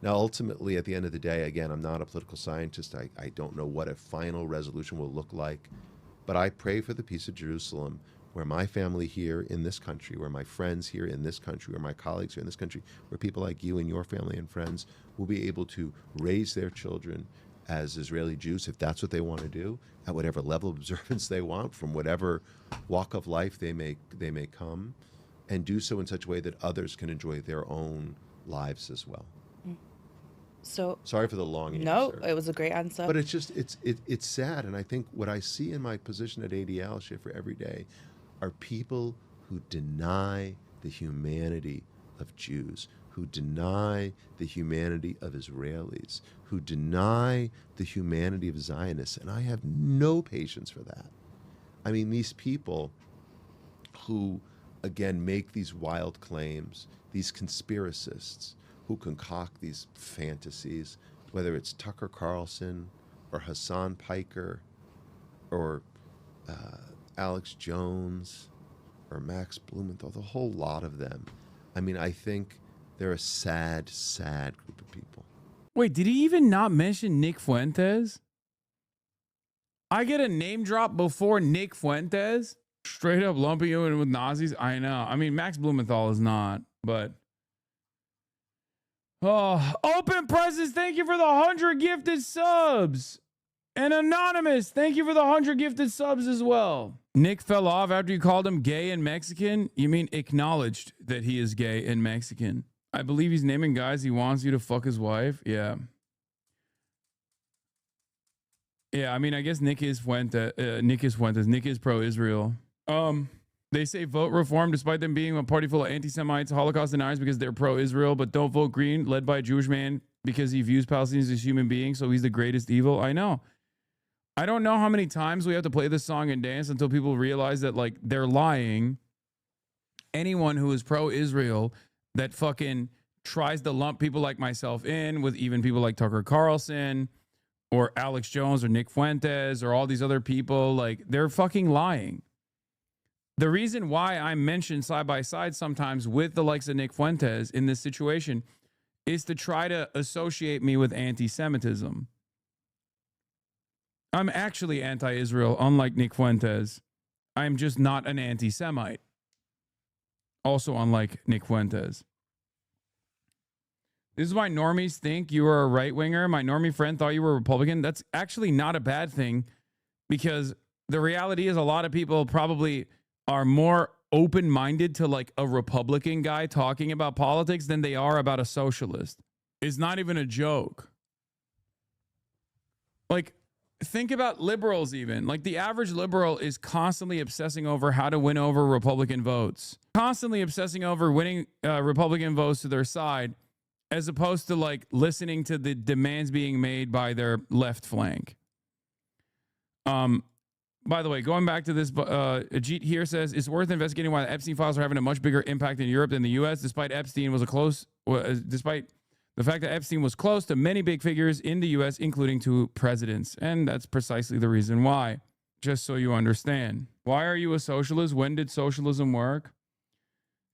Now, ultimately, at the end of the day, again, I'm not a political scientist. I don't know what a final resolution will look like. But I pray for the peace of Jerusalem, where my family here in this country, where my friends here in this country, where my colleagues here in this country, where people like you and your family and friends will be able to raise their children as Israeli Jews, if that's what they want to do, at whatever level of observance they want, from whatever walk of life they may come, and do so in such a way that others can enjoy their own lives as well. So sorry for the long answer. No, it was a great answer. But it's just it's sad, and I think what I see in my position at ADL Schiffer every day are people who deny the humanity of Jews, who deny the humanity of Israelis, who deny the humanity of Zionists, and I have no patience for that. I mean, these people who, again, make these wild claims, these conspiracists, who concoct these fantasies, whether it's Tucker Carlson or Hassan Piker or Alex Jones or Max Blumenthal, the whole lot of them. I mean, I think they're a sad, sad group of people. Wait, did he even not mention Nick Fuentes? I get a name drop before Nick Fuentes? Straight up lumping you in with Nazis? I know. I mean, Max Blumenthal is not, but... Oh, Open Presents, thank you for the 100 gifted subs. And Anonymous, thank you for the 100 gifted subs as well. Nick fell off after you called him gay and Mexican. You mean acknowledged that he is gay and Mexican. I believe he's naming guys he wants you to fuck his wife. Yeah. Yeah, I mean, I guess Nick is Fuentes. Nick is pro-Israel. They say vote reform despite them being a party full of anti-Semites, Holocaust deniers because they're pro-Israel, but don't vote green, led by a Jewish man because he views Palestinians as human beings, so he's the greatest evil. I know. I don't know how many times we have to play this song and dance until people realize that, like, they're lying. Anyone who is pro-Israel that fucking tries to lump people like myself in with even people like Tucker Carlson or Alex Jones or Nick Fuentes or all these other people, like, they're fucking lying. The reason why I'm mentioned side by side sometimes with the likes of Nick Fuentes in this situation is to try to associate me with anti-Semitism. I'm actually anti-Israel, unlike Nick Fuentes. I'm just not an anti-Semite. Also unlike Nick Fuentes. This is why normies think you are a right winger. My normie friend thought you were a Republican. That's actually not a bad thing, because the reality is a lot of people probably are more open-minded to like a Republican guy talking about politics than they are about a socialist. It's not even a joke. Like, think about liberals even. Like, the average liberal is constantly obsessing over how to win over Republican votes. Constantly obsessing over winning Republican votes to their side, as opposed to like listening to the demands being made by their left flank. By the way, going back to this, Ajit here says it's worth investigating why the Epstein files are having a much bigger impact in Europe than the U.S. Despite despite the fact that Epstein was close to many big figures in the U.S., including 2 presidents, and that's precisely the reason why. Just so you understand, why are you a socialist? When did socialism work?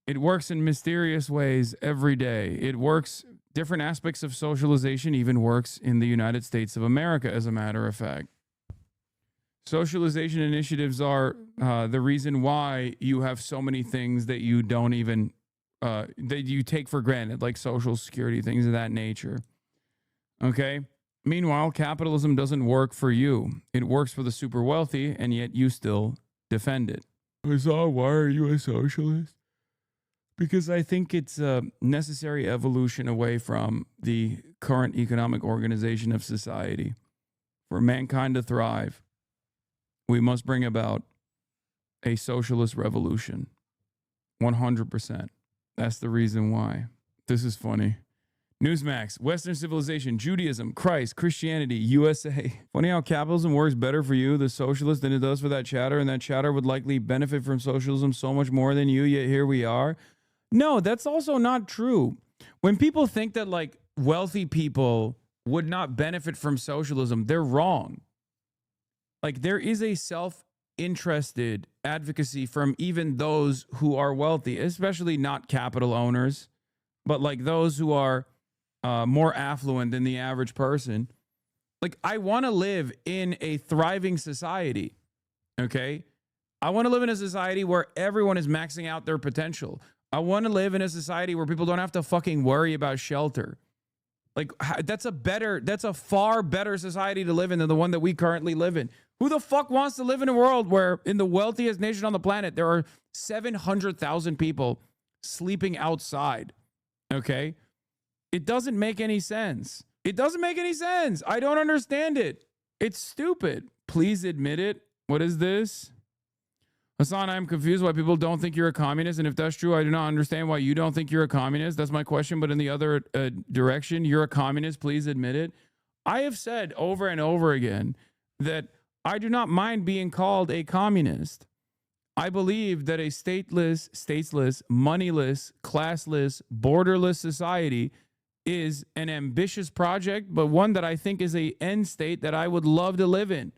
It works in mysterious ways every day. It works. Different aspects of socialization even works in the United States of America, as a matter of fact. Socialization initiatives are the reason why you have so many things that you don't even, that you take for granted, like social security, things of that nature. Okay? Meanwhile, capitalism doesn't work for you. It works for the super wealthy, and yet you still defend it. Hussar, why are you a socialist? Because I think it's a necessary evolution away from the current economic organization of society. For mankind to thrive, we must bring about a socialist revolution. 100%. That's the reason why. This is funny. Newsmax, Western civilization, Judaism, Christ, Christianity, USA. Funny how capitalism works better for you, the socialist, than it does for that chatter, and that chatter would likely benefit from socialism so much more than you, yet here we are. No, that's also not true. When people think that like wealthy people would not benefit from socialism, they're wrong. Like, there is a self-interested advocacy from even those who are wealthy, especially not capital owners, but like those who are more affluent than the average person. Like, I want to live in a thriving society, okay? I want to live in a society where everyone is maxing out their potential. I want to live in a society where people don't have to fucking worry about shelter. Like, that's a far better society to live in than the one that we currently live in. Who the fuck wants to live in a world where in the wealthiest nation on the planet, there are 700,000 people sleeping outside? Okay? It doesn't make any sense. It doesn't make any sense. I don't understand it. It's stupid. Please admit it. What is this? Hassan, I'm confused why people don't think you're a communist. And if that's true, I do not understand why you don't think you're a communist. That's my question. But in the other direction, you're a communist. Please admit it. I have said over and over again that I do not mind being called a communist. I believe that a stateless, moneyless, classless, borderless society is an ambitious project, but one that I think is an end state that I would love to live in.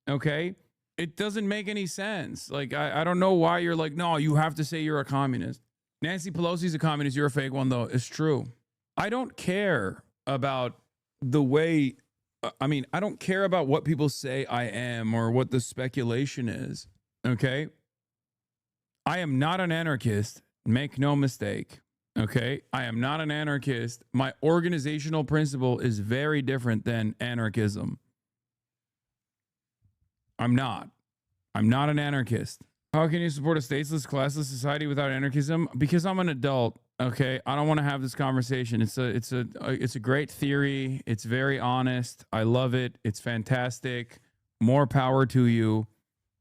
Okay? It doesn't make any sense. Like, I don't know why you're like, no, you have to say you're a communist. Nancy Pelosi's a communist. You're a fake one, though. It's true. I don't care about the way, I don't care about what people say I am or what the speculation is. Okay? I am not an anarchist. Make no mistake. Okay? I am not an anarchist. My organizational principle is very different than anarchism. I'm not an anarchist. How can you support a stateless, classless society without anarchism? Because I'm an adult. Okay, I don't want to have this conversation. It's a great theory. It's very honest. I love it. It's fantastic. More power to you.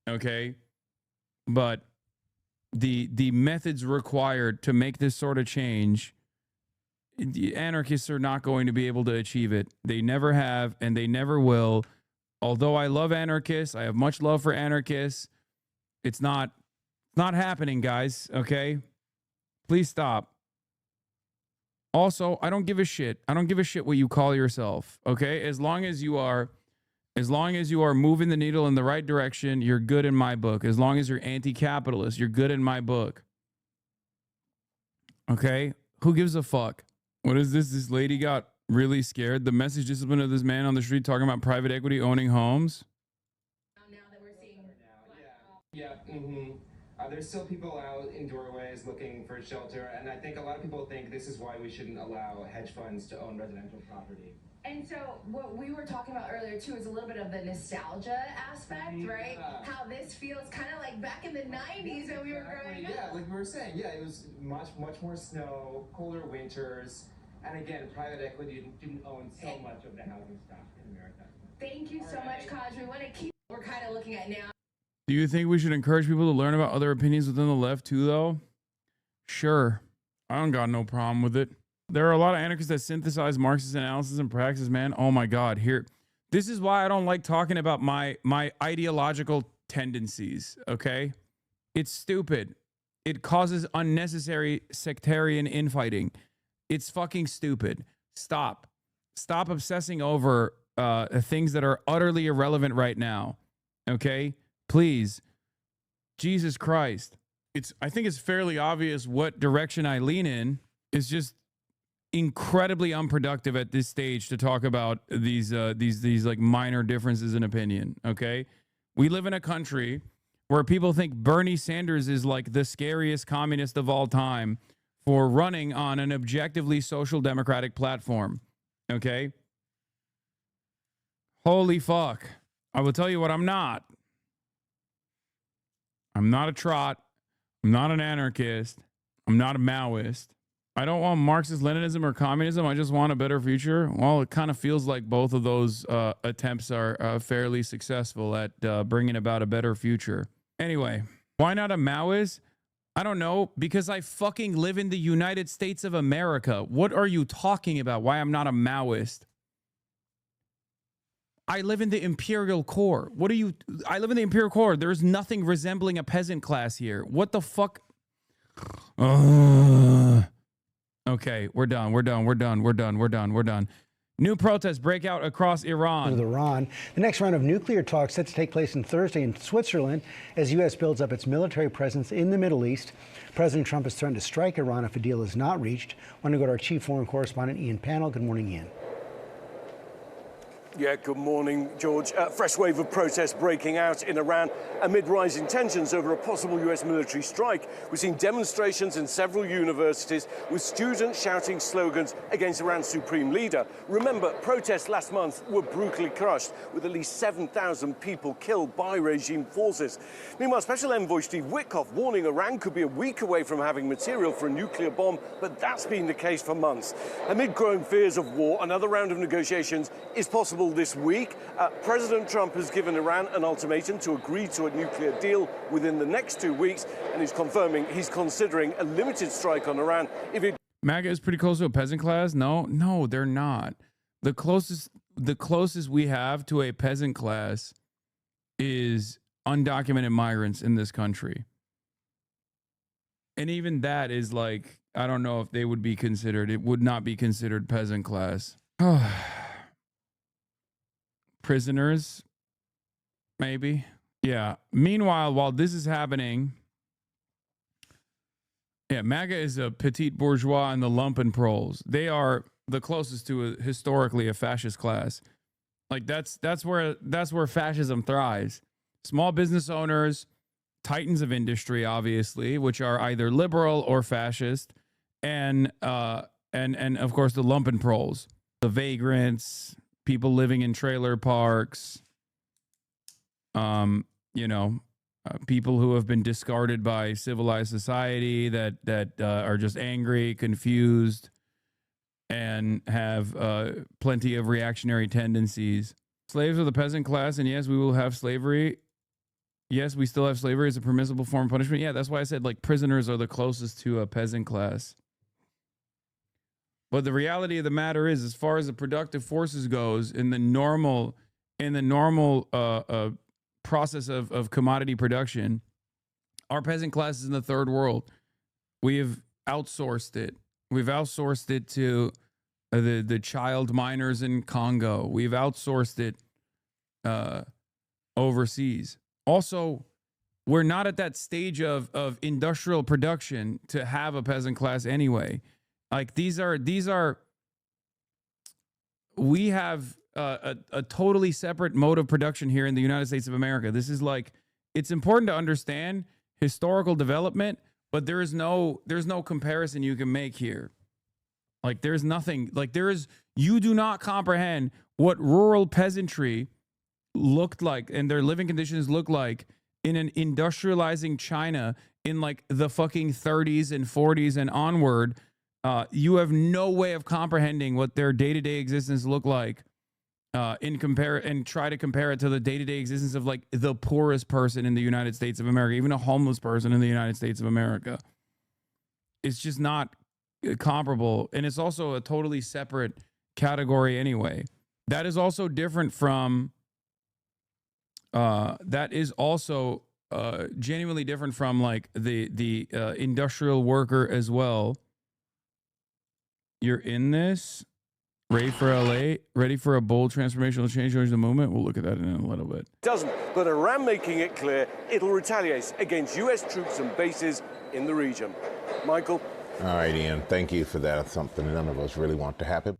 Okay, but the methods required to make this sort of change, the anarchists are not going to be able to achieve it. They never have, and they never will. Although I love anarchists, I have much love for anarchists. It's not happening, guys, okay? Please stop. Also, I don't give a shit. I don't give a shit what you call yourself, okay? As long as you are moving the needle in the right direction, you're good in my book. As long as you're anti-capitalist, you're good in my book. Okay? Who gives a fuck? What is this? This lady got really scared. The message discipline of this man on the street talking about private equity owning homes. There's still people out in doorways looking for shelter, and I think a lot of people think this is why we shouldn't allow hedge funds to own residential property. And so what we were talking about earlier too is a little bit of the nostalgia aspect, right? How this feels kind of like back in the 90s when we were growing up. Yeah, like we were saying, yeah, it was much more snow, colder winters, and again, private equity didn't own so much of the housing stock in America. Thank you so much, Kaj. We want to keep what we're kind of looking at now. Do you think we should encourage people to learn about other opinions within the left too, though? Sure. I don't got no problem with it. There are a lot of anarchists that synthesize Marxist analysis and praxis, man. Oh my God. Here, this is why I don't like talking about my ideological tendencies, okay? It's stupid. It causes unnecessary sectarian infighting. It's fucking stupid. Stop. Stop obsessing over things that are utterly irrelevant right now, okay? Please. Jesus Christ. I think it's fairly obvious what direction I lean in. It's just incredibly unproductive at this stage to talk about these like minor differences in opinion, okay? We live in a country where people think Bernie Sanders is like the scariest communist of all time for running on an objectively social democratic platform, okay? Holy fuck. I will tell you what I'm not. I'm not a trot. I'm not an anarchist. I'm not a Maoist. I don't want Marxist-Leninism or communism. I just want a better future. Well, it kind of feels like both of those attempts are fairly successful at bringing about a better future. Anyway, why not a Maoist? I don't know, because I fucking live in the United States of America. What are you talking about? Why I'm not a Maoist? I live in the Imperial Core. I live in the Imperial Core. There's nothing resembling a peasant class here. What the fuck? Okay, we're done. New protests break out across Iran. The next round of nuclear talks set to take place on Thursday in Switzerland as U.S. builds up its military presence in the Middle East. President Trump has threatened to strike Iran if a deal is not reached. I want to go to our chief foreign correspondent, Ian Pannell. Good morning, Ian. Yeah, good morning, George. Fresh wave of protests breaking out in Iran amid rising tensions over a possible US military strike. We've seen demonstrations in several universities with students shouting slogans against Iran's supreme leader. Remember, protests last month were brutally crushed, with at least 7,000 people killed by regime forces. Meanwhile, Special Envoy Steve Witkoff warning Iran could be a week away from having material for a nuclear bomb, but that's been the case for months. Amid growing fears of war, another round of negotiations is possible this week. President Trump has given Iran an ultimatum to agree to a nuclear deal within the next 2 weeks, and he's confirming he's considering a limited strike on Iran if it... MAGA is pretty close to a peasant class. No, they're not. The closest we have to a peasant class is undocumented migrants in this country. And even that is like, I don't know if they would be considered. It would not be considered peasant class. Prisoners, maybe. Yeah. Meanwhile, while this is happening, yeah, MAGA is a petite bourgeois and the lumpen proles. They are the closest to historically a fascist class. Like that's where fascism thrives. Small business owners, titans of industry, obviously, which are either liberal or fascist, and of course the lumpen proles, the vagrants, people living in trailer parks, people who have been discarded by civilized society that are just angry, confused, and have plenty of reactionary tendencies. Slaves are the peasant class, and yes, we will have slavery. Yes, we still have slavery as a permissible form of punishment. Yeah, that's why I said like prisoners are the closest to a peasant class. But the reality of the matter is, as far as the productive forces goes, in the normal process of commodity production, our peasant class is in the third world. We have outsourced it. We've outsourced it to the child miners in Congo. We've outsourced it overseas. Also, we're not at that stage of industrial production to have a peasant class anyway. Like we have a totally separate mode of production here in the United States of America. This is like, it's important to understand historical development, but there's no comparison you can make here. Like there's nothing, like you do not comprehend what rural peasantry looked like and their living conditions look like in an industrializing China in like the fucking 30s and 40s and onward. You have no way of comprehending what their day-to-day existence looked like and try to compare it to the day-to-day existence of like the poorest person in the United States of America, even a homeless person in the United States of America. It's just not comparable. And it's also a totally separate category anyway. That is also different from genuinely different from like the industrial worker as well. You're in this, ready for LA, ready for a bold transformational change the movement. We'll look at that in a little bit. Doesn't, but Iran making it clear it'll retaliate against US troops and bases in the region. Michael? All right, Ian, thank you for that. It's something none of us really want to happen.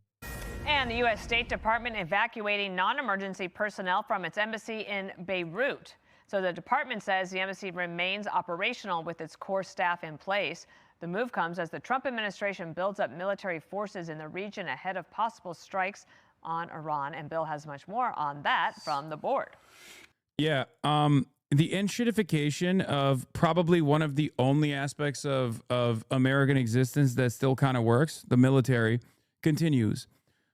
And the U.S. State Department evacuating non-emergency personnel from its embassy in Beirut. So the department says the embassy remains operational with its core staff in place. The move comes as the Trump administration builds up military forces in the region ahead of possible strikes on Iran. And Bill has much more on that from the board. Yeah. The enshittification of probably one of the only aspects of American existence that still kind of works, the military, continues.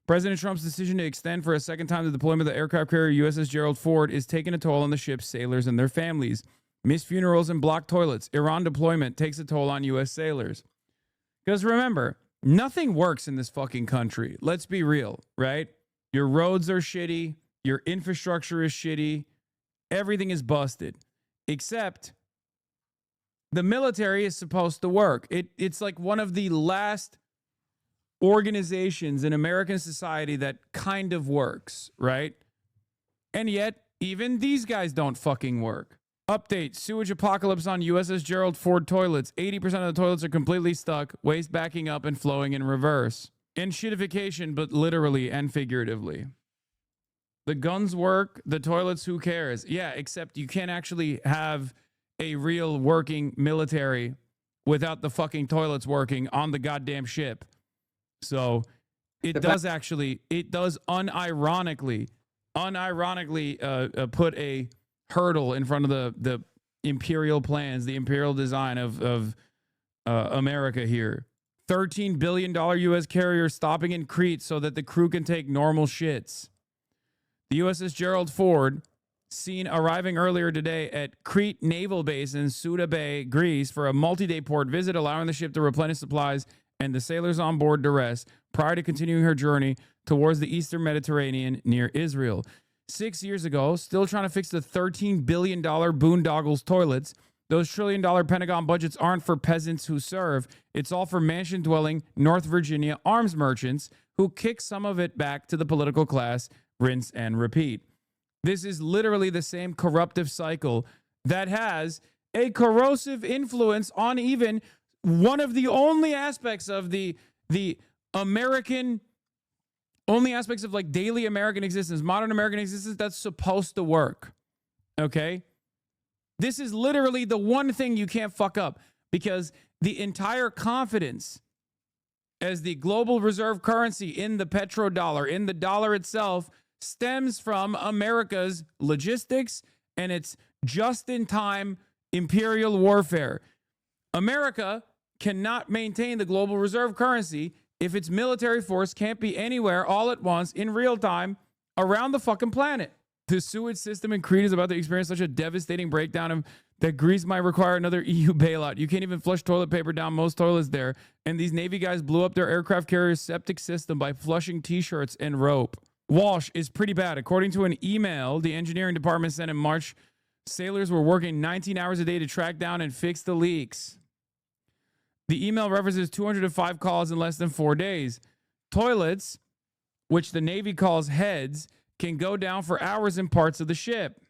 President Trump's decision to extend for a second time the deployment of the aircraft carrier USS Gerald Ford is taking a toll on the ship's sailors and their families. Missed funerals and blocked toilets. Iran deployment takes a toll on U.S. sailors. Because remember, nothing works in this fucking country. Let's be real, right? Your roads are shitty. Your infrastructure is shitty. Everything is busted. Except the military is supposed to work. It's like one of the last organizations in American society that kind of works, right? And yet, even these guys don't fucking work. Update, sewage apocalypse on USS Gerald Ford toilets. 80% of the toilets are completely stuck, waste backing up and flowing in reverse. Enshittification, but literally and figuratively. The guns work, the toilets, who cares? Yeah, except you can't actually have a real working military without the fucking toilets working on the goddamn ship. So it does unironically put a hurdle in front of the imperial plans, the imperial design of America here. $13 billion U.S. carrier stopping in Crete so that the crew can take normal shits. The USS Gerald Ford, seen arriving earlier today at Crete Naval Base in Suda Bay, Greece, for a multi-day port visit, allowing the ship to replenish supplies and the sailors on board to rest prior to continuing her journey towards the Eastern Mediterranean near Israel. 6 years ago, still trying to fix the $13 billion boondoggles toilets. Those $1 trillion Pentagon budgets aren't for peasants who serve. It's all for mansion-dwelling North Virginia arms merchants who kick some of it back to the political class, rinse and repeat. This is literally the same corruptive cycle that has a corrosive influence on even one of the only aspects of the American, only aspects of like daily American existence, modern American existence that's supposed to work. Okay? This is literally the one thing you can't fuck up, because the entire confidence as the global reserve currency in the petrodollar, in the dollar itself, stems from America's logistics and its just-in-time imperial warfare. America cannot maintain the global reserve currency if its military force can't be anywhere all at once in real time around the fucking planet. The sewage system in Crete is about to experience such a devastating breakdown that Greece might require another EU bailout. You can't even flush toilet paper down most toilets there. And these Navy guys blew up their aircraft carrier's septic system by flushing T-shirts and rope. Walsh is pretty bad. According to an email the engineering department sent in March, sailors were working 19 hours a day to track down and fix the leaks. The email references 205 calls in less than 4 days. Toilets, which the Navy calls heads, can go down for hours in parts of the ship.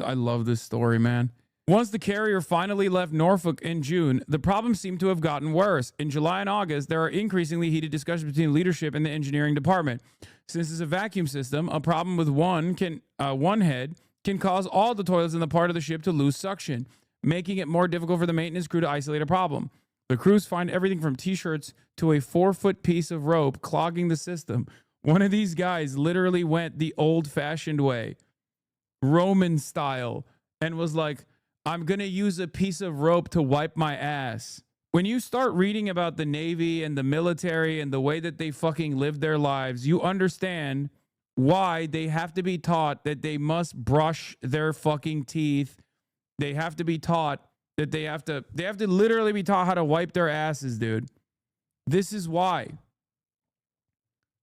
I love this story, man. Once the carrier finally left Norfolk in June, the problem seemed to have gotten worse. In July and August, there are increasingly heated discussions between leadership and the engineering department. Since it's a vacuum system, a problem with one head can cause all the toilets in the part of the ship to lose suction, making it more difficult for the maintenance crew to isolate a problem. The crews find everything from t-shirts to a 4-foot piece of rope clogging the system. One of these guys literally went the old-fashioned way, Roman style, and was like, I'm going to use a piece of rope to wipe my ass. When you start reading about the Navy and the military and the way that they fucking live their lives, you understand why they have to be taught that they must brush their fucking teeth. They have to be taught that they have to literally be taught how to wipe their asses, dude. This is why.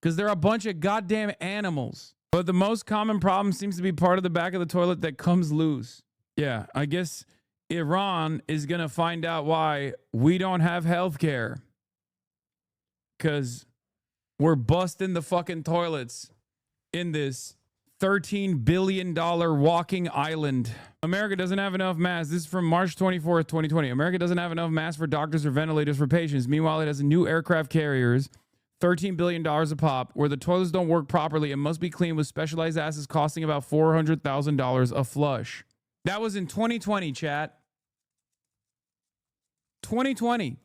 Because they're a bunch of goddamn animals. But the most common problem seems to be part of the back of the toilet that comes loose. Yeah, I guess Iran is going to find out why we don't have health care. Because we're busting the fucking toilets in this $13 billion walking island. America doesn't have enough masks. This is from March 24th, 2020. America doesn't have enough masks for doctors or ventilators for patients. Meanwhile, it has new aircraft carriers, $13 billion a pop, where the toilets don't work properly and must be cleaned with specialized asses costing about $400,000 a flush. That was in 2020, chat. 2020.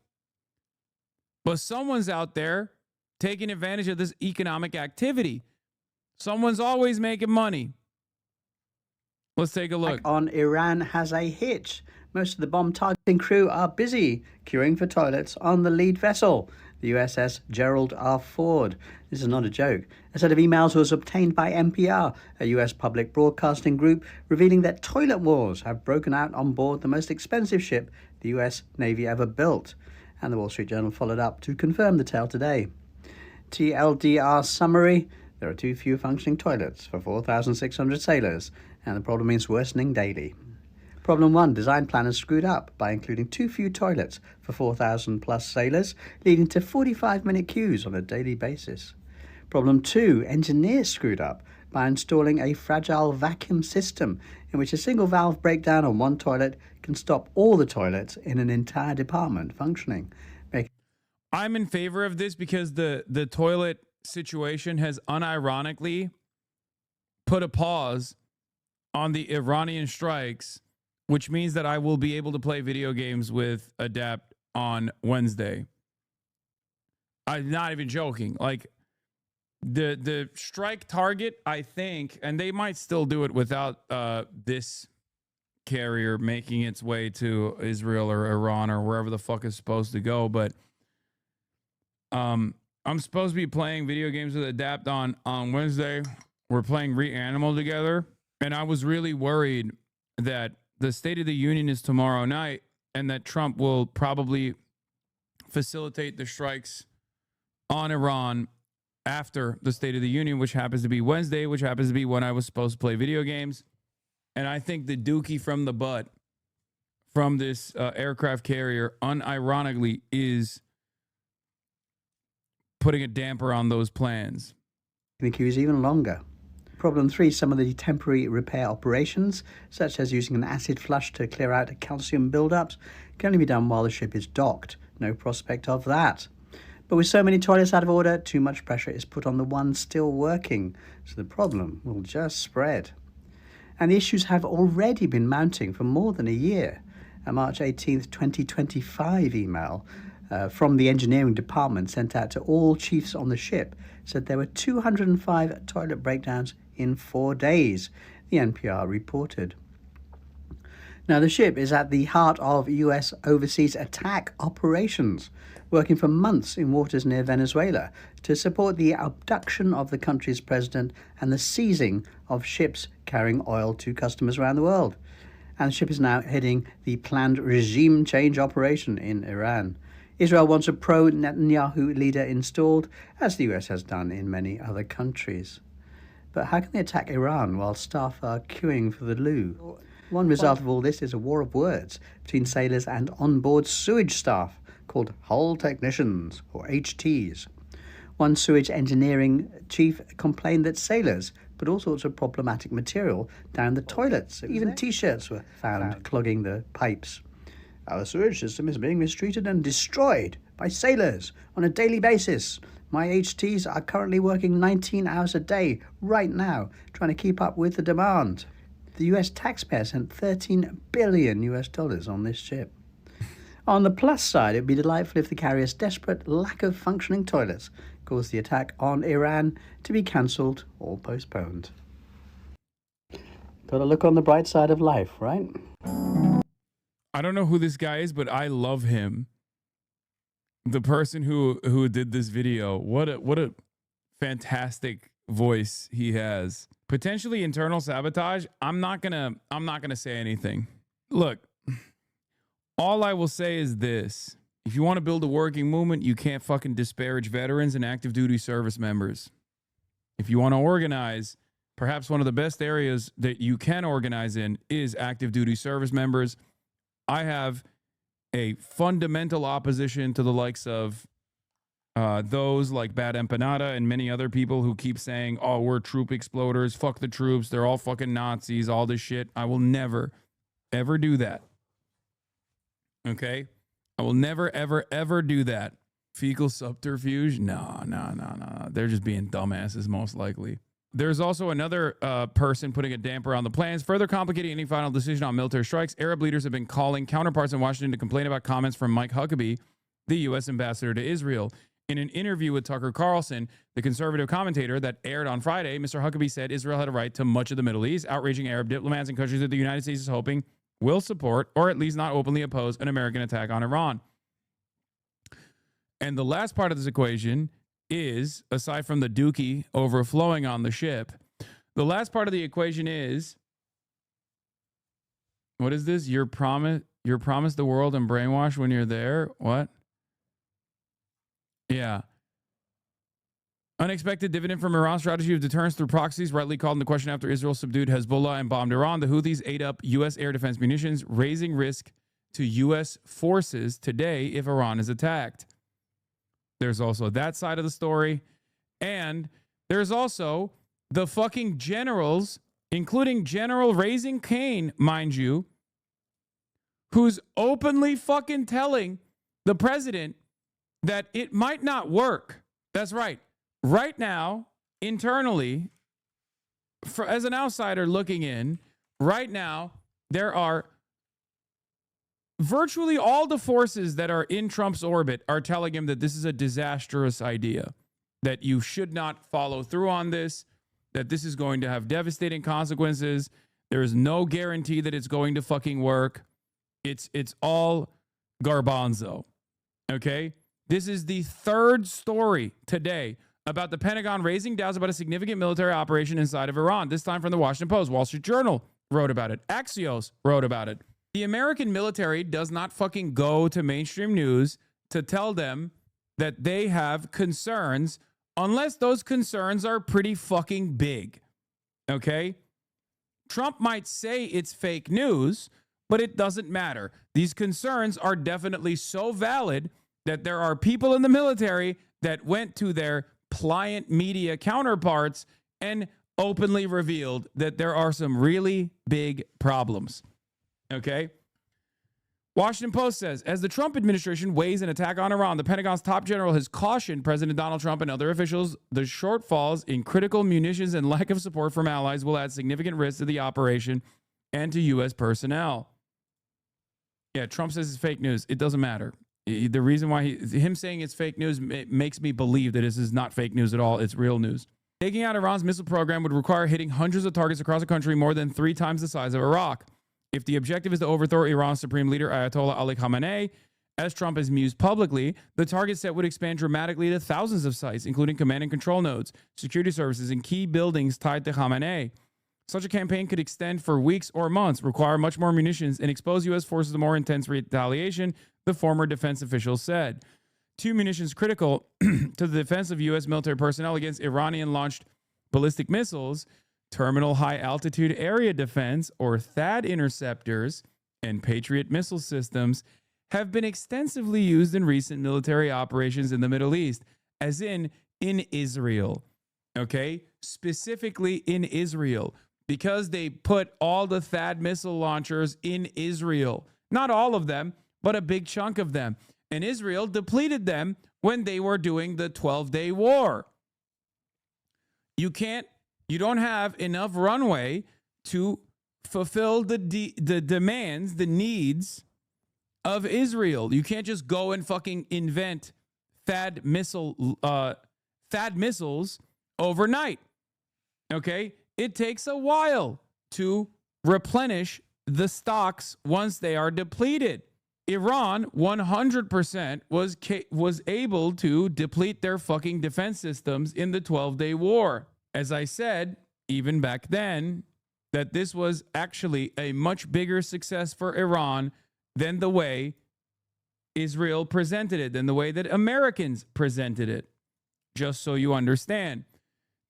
But someone's out there taking advantage of this economic activity. Someone's always making money. Let's take a look. On Iran has a hitch. Most of the bomb targeting crew are busy queuing for toilets on the lead vessel, the USS Gerald R. Ford. This is not a joke. A set of emails was obtained by NPR, a US public broadcasting group, revealing that toilet wars have broken out on board the most expensive ship the US Navy ever built. And the Wall Street Journal followed up to confirm the tale today. TLDR summary: there are too few functioning toilets for 4,600 sailors, and the problem is worsening daily. Problem 1, design planners screwed up by including too few toilets for 4,000 plus sailors, leading to 45-minute queues on a daily basis. Problem 2, engineers screwed up by installing a fragile vacuum system in which a single valve breakdown on one toilet can stop all the toilets in an entire department functioning. I'm in favor of this because the toilet situation has unironically put a pause on the Iranian strikes, which means that I will be able to play video games with Adapt on Wednesday. I'm not even joking. Like the strike target, I think, and they might still do it without this carrier making its way to Israel or Iran or wherever the fuck it's supposed to go, but I'm supposed to be playing video games with Adapt on Wednesday. We're playing Reanimal together, and I was really worried that the State of the Union is tomorrow night and that Trump will probably facilitate the strikes on Iran after the State of the Union, which happens to be Wednesday, which happens to be when I was supposed to play video games. And I think the dookie from the butt from this aircraft carrier unironically is putting a damper on those plans. The queue is even longer. Problem 3, some of the temporary repair operations, such as using an acid flush to clear out calcium buildups, can only be done while the ship is docked. No prospect of that. But with so many toilets out of order, too much pressure is put on the ones still working, so the problem will just spread. And the issues have already been mounting for more than a year. A March 18th, 2025 email from the engineering department sent out to all chiefs on the ship said there were 205 toilet breakdowns in 4 days, the NPR reported. Now, the ship is at the heart of US overseas attack operations, working for months in waters near Venezuela to support the abduction of the country's president and the seizing of ships carrying oil to customers around the world. And the ship is now heading the planned regime change operation in Iran. Israel wants a pro-Netanyahu leader installed, as the US has done in many other countries. But how can they attack Iran while staff are queuing for the loo? One result of all this is a war of words between sailors and onboard sewage staff called hull technicians, or HTs. One sewage engineering chief complained that sailors put all sorts of problematic material down the toilets. Even T-shirts were found clogging the pipes. Our sewage system is being mistreated and destroyed by sailors on a daily basis. My HTs are currently working 19 hours a day right now, trying to keep up with the demand. The US taxpayer spent $13 billion on this ship. On the plus side, it would be delightful if the carrier's desperate lack of functioning toilets caused the attack on Iran to be cancelled or postponed. Gotta look on the bright side of life, right? I don't know who this guy is, but I love him. The person who did this video, what a fantastic voice he has. Potentially internal sabotage. I'm not gonna say anything. Look, all I will say is this. If you want to build a working movement, you can't fucking disparage veterans and active duty service members. If you want to organize, perhaps one of the best areas that you can organize in is active duty service members. I have a fundamental opposition to the likes of those like Bad Empanada and many other people who keep saying, oh, we're troop exploders, fuck the troops, they're all fucking Nazis, all this shit. I will never, ever do that. Okay? I will never, ever, ever do that. Fecal subterfuge? No. They're just being dumbasses, most likely. There's also another person putting a damper on the plans, further complicating any final decision on military strikes. Arab leaders have been calling counterparts in Washington to complain about comments from Mike Huckabee, the U.S. ambassador to Israel. In an interview with Tucker Carlson, the conservative commentator that aired on Friday, Mr. Huckabee said Israel had a right to much of the Middle East, outraging Arab diplomats and countries that the United States is hoping will support, or at least not openly oppose, an American attack on Iran. And the last part of this equation is, aside from the dookie overflowing on the ship, the last part of the equation is, what is this? You're promised the world and brainwashed when you're there? What? Yeah. Unexpected dividend from Iran's strategy of deterrence through proxies, rightly called into question after Israel subdued Hezbollah and bombed Iran. The Houthis ate up U.S. air defense munitions, raising risk to U.S. forces today if Iran is attacked. There's also that side of the story. And there's also the fucking generals, including General Raising Cane, mind you, who's openly fucking telling the president that it might not work. That's right. Right now, internally, as an outsider looking in, right now, there are virtually all the forces that are in Trump's orbit are telling him that this is a disastrous idea, that you should not follow through on this, that this is going to have devastating consequences. There is no guarantee that it's going to fucking work. It's all garbanzo. Okay? This is the third story today about the Pentagon raising doubts about a significant military operation inside of Iran, this time from the Washington Post. Wall Street Journal wrote about it. Axios wrote about it. The American military does not fucking go to mainstream news to tell them that they have concerns unless those concerns are pretty fucking big. Okay? Trump might say it's fake news, but it doesn't matter. These concerns are definitely so valid that there are people in the military that went to their pliant media counterparts and openly revealed that there are some really big problems. Okay? Washington Post says, as the Trump administration weighs an attack on Iran, the Pentagon's top general has cautioned President Donald Trump and other officials the shortfalls in critical munitions and lack of support from allies will add significant risk to the operation and to U.S. personnel. Yeah, Trump says it's fake news. It doesn't matter. The reason why him saying it's fake news makes me believe that this is not fake news at all. It's real news. Taking out Iran's missile program would require hitting hundreds of targets across a country more than 3 times the size of Iraq. If the objective is to overthrow Iran's supreme leader, Ayatollah Ali Khamenei, as Trump has mused publicly, the target set would expand dramatically to thousands of sites, including command and control nodes, security services, and key buildings tied to Khamenei. Such a campaign could extend for weeks or months, require much more munitions, and expose U.S. forces to more intense retaliation, the former defense official said. 2 munitions critical to the defense of U.S. military personnel against Iranian-launched ballistic missiles, terminal high-altitude area defense, or THAAD interceptors, and Patriot missile systems have been extensively used in recent military operations in the Middle East, as in Israel. Okay? Specifically in Israel. Because they put all the THAAD missile launchers in Israel. Not all of them, but a big chunk of them. And Israel depleted them when they were doing the 12-day war. You don't have enough runway to fulfill the demands, the needs of Israel. You can't just go and fucking invent THAAD missiles overnight. Okay? It takes a while to replenish the stocks once they are depleted. Iran 100% was able to deplete their fucking defense systems in the 12-day war. As I said, even back then, that this was actually a much bigger success for Iran than the way Israel presented it, than the way that Americans presented it. Just so you understand.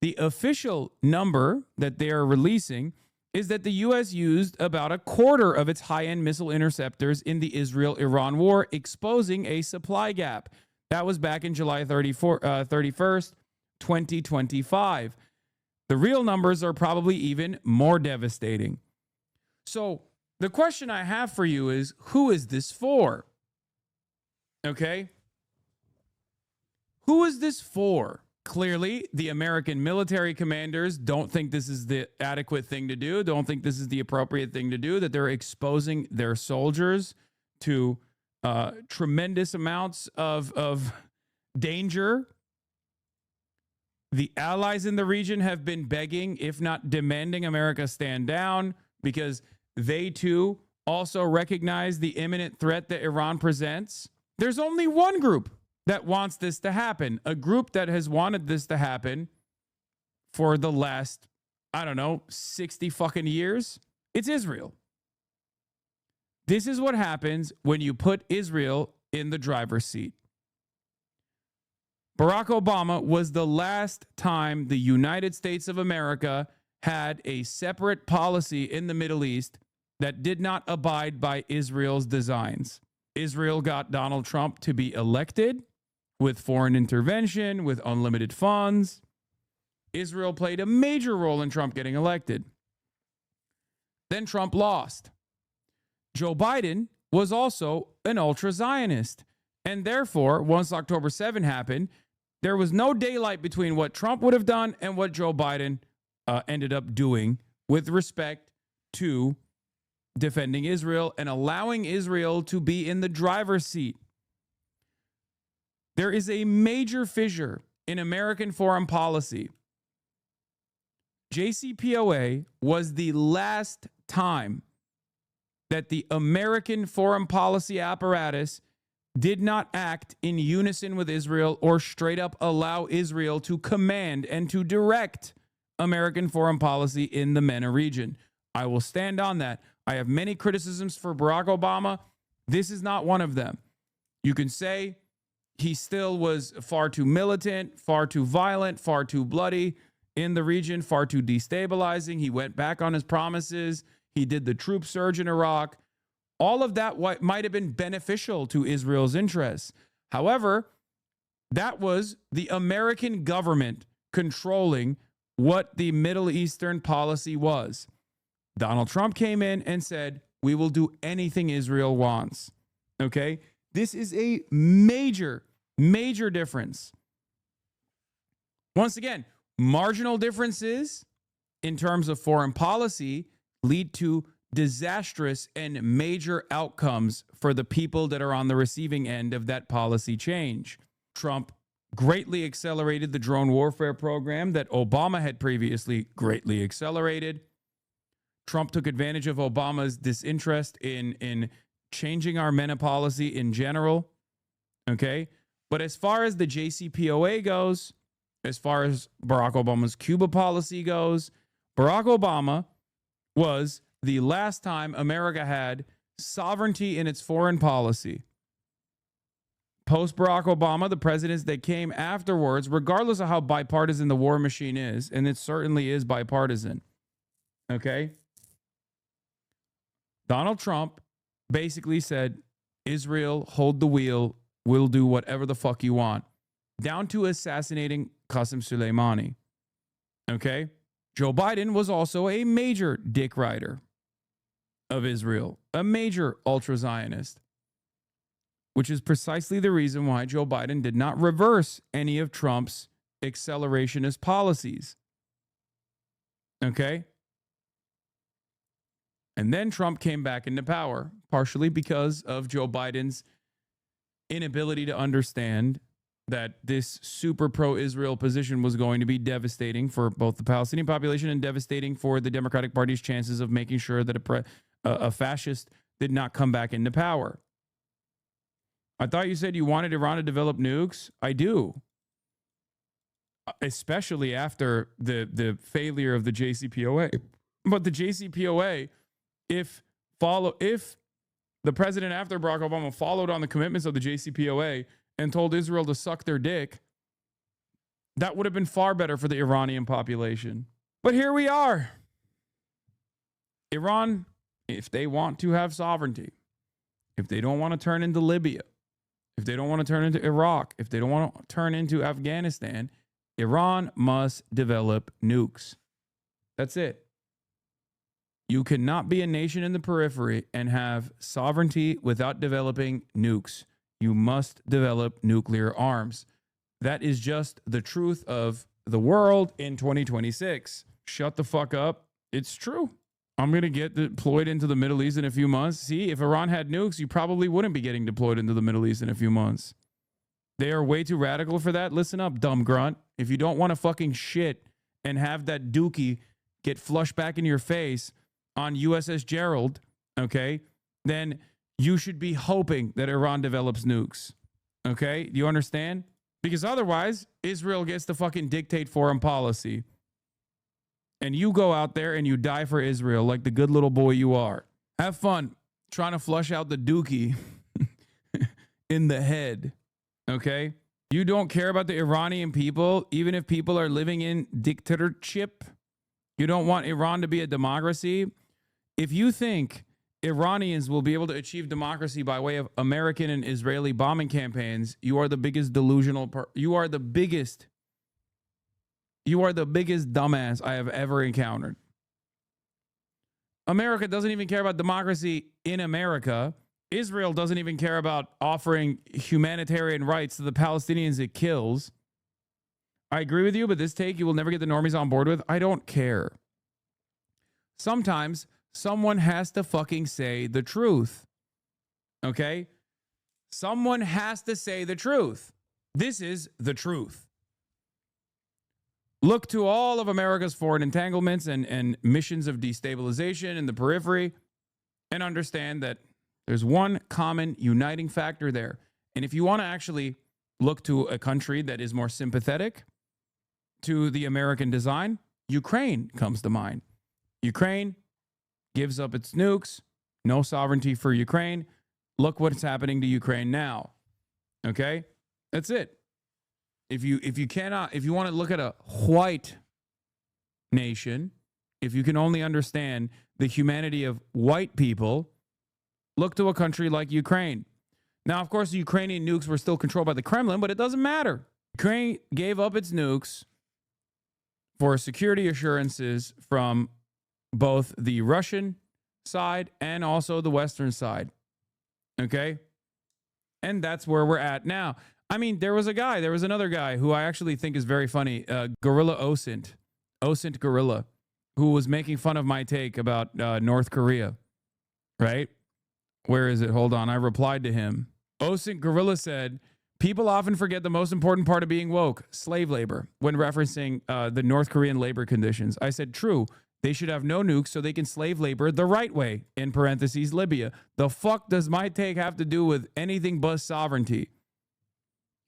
The official number that they are releasing is that the U.S. used about a quarter of its high-end missile interceptors in the Israel-Iran war, exposing a supply gap. That was back in July 31st, 2025. The real numbers are probably even more devastating. So the question I have for you is, who is this for? Okay? Who is this for? Clearly, the American military commanders don't think this is the adequate thing to do, don't think this is the appropriate thing to do, that they're exposing their soldiers to tremendous amounts of danger. The allies in the region have been begging, if not demanding, America stand down because they too also recognize the imminent threat that Iran presents. There's only one group that wants this to happen, a group that has wanted this to happen for the last, 60 fucking years. It's Israel. This is what happens when you put Israel in the driver's seat. Barack Obama was the last time the United States of America had a separate policy in the Middle East that did not abide by Israel's designs. Israel got Donald Trump to be elected with foreign intervention, with unlimited funds. Israel played a major role in Trump getting elected. Then Trump lost. Joe Biden was also an ultra-Zionist. And therefore, once October 7 happened, there was no daylight between what Trump would have done and what Joe Biden ended up doing with respect to defending Israel and allowing Israel to be in the driver's seat. There is a major fissure in American foreign policy. JCPOA was the last time that the American foreign policy apparatus did not act in unison with Israel or straight up allow Israel to command and to direct American foreign policy in the MENA region. I will stand on that. I have many criticisms for Barack Obama. This is not one of them. You can say he still was far too militant, far too violent, far too bloody in the region, far too destabilizing. He went back on his promises. He did the troop surge in Iraq. All of that might have been beneficial to Israel's interests. However, that was the American government controlling what the Middle Eastern policy was. Donald Trump came in and said, we will do anything Israel wants. Okay? This is a major difference. Once again, marginal differences in terms of foreign policy lead to disastrous and major outcomes for the people that are on the receiving end of that policy change. Trump greatly accelerated the drone warfare program that Obama had previously greatly accelerated. Trump took advantage of Obama's disinterest in changing our MENA policy in general. Okay? But as far as the JCPOA goes, as far as Barack Obama's Cuba policy goes, Barack Obama was the last time America had sovereignty in its foreign policy. Post Barack Obama, the presidents that came afterwards, regardless of how bipartisan the war machine is, and it certainly is bipartisan, okay? Donald Trump basically said, Israel, hold the wheel, we'll do whatever the fuck you want, down to assassinating Qasem Soleimani, okay? Joe Biden was also a major dick rider of Israel, a major ultra-Zionist, which is precisely the reason why Joe Biden did not reverse any of Trump's accelerationist policies. Okay? And then Trump came back into power, partially because of Joe Biden's inability to understand that this super pro-Israel position was going to be devastating for both the Palestinian population and devastating for the Democratic Party's chances of making sure that a fascist did not come back into power. I thought you said you wanted Iran to develop nukes. I do. Especially after the failure of the JCPOA. But the JCPOA, if the president after Barack Obama followed on the commitments of the JCPOA and told Israel to suck their dick, that would have been far better for the Iranian population. But here we are. Iran, if they want to have sovereignty, if they don't want to turn into Libya, if they don't want to turn into Iraq, if they don't want to turn into Afghanistan, Iran must develop nukes. That's it. You cannot be a nation in the periphery and have sovereignty without developing nukes. You must develop nuclear arms. That is just the truth of the world in 2026. Shut the fuck up. It's true. I'm going to get deployed into the Middle East in a few months. See, if Iran had nukes, you probably wouldn't be getting deployed into the Middle East in a few months. They are way too radical for that. Listen up, dumb grunt. If you don't want to fucking shit and have that dookie get flushed back in your face on USS Gerald, okay, then you should be hoping that Iran develops nukes. Okay? Do you understand? Because otherwise, Israel gets to fucking dictate foreign policy. And you go out there and you die for Israel like the good little boy you are. Have fun trying to flush out the dookie in the head. Okay? You don't care about the Iranian people, even if people are living in dictatorship. You don't want Iran to be a democracy. If you think Iranians will be able to achieve democracy by way of American and Israeli bombing campaigns, you are the biggest delusional. You are the biggest dumbass I have ever encountered. America doesn't even care about democracy in America. Israel doesn't even care about offering humanitarian rights to the Palestinians it kills. I agree with you, but this take you will never get the normies on board with. I don't care. Sometimes someone has to fucking say the truth. Okay? Someone has to say the truth. This is the truth. Look to all of America's foreign entanglements and missions of destabilization in the periphery and understand that there's one common uniting factor there. And if you want to actually look to a country that is more sympathetic to the American design, Ukraine comes to mind. Ukraine gives up its nukes, no sovereignty for Ukraine. Look what's happening to Ukraine now. Okay? That's it. If you want to look at a white nation, if you can only understand the humanity of white people, look to a country like Ukraine. Now, of course, the Ukrainian nukes were still controlled by the Kremlin, but it doesn't matter. Ukraine gave up its nukes for security assurances from both the Russian side and also the Western side. Okay? And that's where we're at now. I mean, there was another guy who I actually think is very funny, Gorilla Osint Gorilla, who was making fun of my take about North Korea, right? Where is it? Hold on. I replied to him. Osint Gorilla said, people often forget the most important part of being woke, slave labor, when referencing the North Korean labor conditions. I said, true. They should have no nukes so they can slave labor the right way, in parentheses, Libya. The fuck does my take have to do with anything but sovereignty?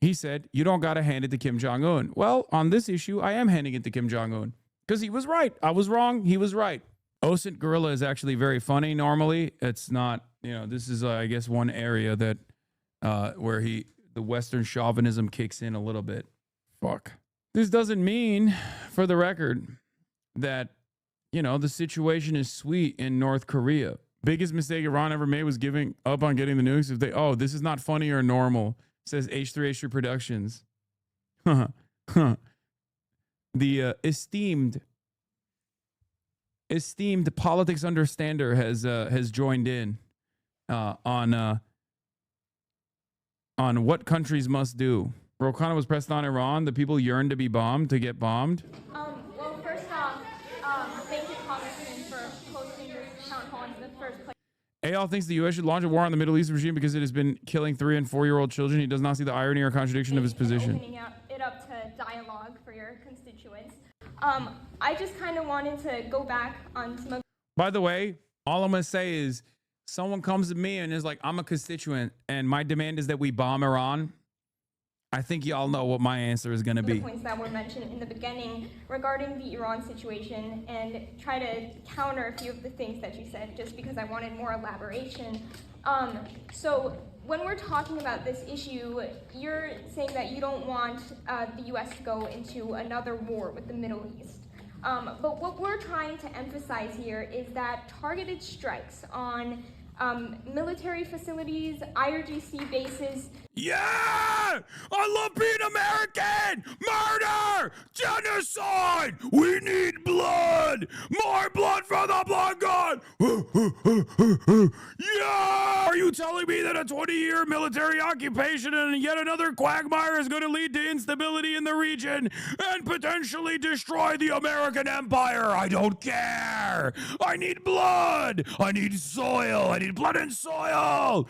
He said, you don't got to hand it to Kim Jong-un. Well, on this issue, I am handing it to Kim Jong-un because he was right. I was wrong. He was right. Osint Gorilla is actually very funny normally. It's not, this is, I guess, one area that where the Western chauvinism kicks in a little bit. Fuck. This doesn't mean, for the record, that, the situation is sweet in North Korea. Biggest mistake Iran ever made was giving up on getting the nukes. If this is not funny or normal, says H3H3 Productions. The esteemed politics understander has joined in on what countries must do. Ro Khanna was pressed on Iran. The people yearn to be bombed, to get bombed. Well, first off, thank you, Congressman, for posting your town hall in the first place. AL thinks the U.S. should launch a war on the Middle East regime because it has been killing 3- and 4-year-old children. He does not see the irony or contradiction of his position. Opening it up to dialogue for your constituents. I just kind of wanted to go back on some of. By the way, all I'm going to say is someone comes to me and is like, I'm a constituent and my demand is that we bomb Iran. I think y'all know what my answer is going to the be. Points that were mentioned in the beginning regarding the Iran situation and try to counter a few of the things that you said just because I wanted more elaboration. So when we're talking about this issue, you're saying that you don't want the U.S. to go into another war with the Middle East. But what we're trying to emphasize here is that targeted strikes on military facilities, IRGC bases. Yeah! I love being American! Murder! Genocide! We need blood! More blood for the blood god! Yeah! Are you telling me that a 20-year military occupation and yet another quagmire is going to lead to instability in the region and potentially destroy the American empire? I don't care! I need blood! I need soil! I need blood and soil!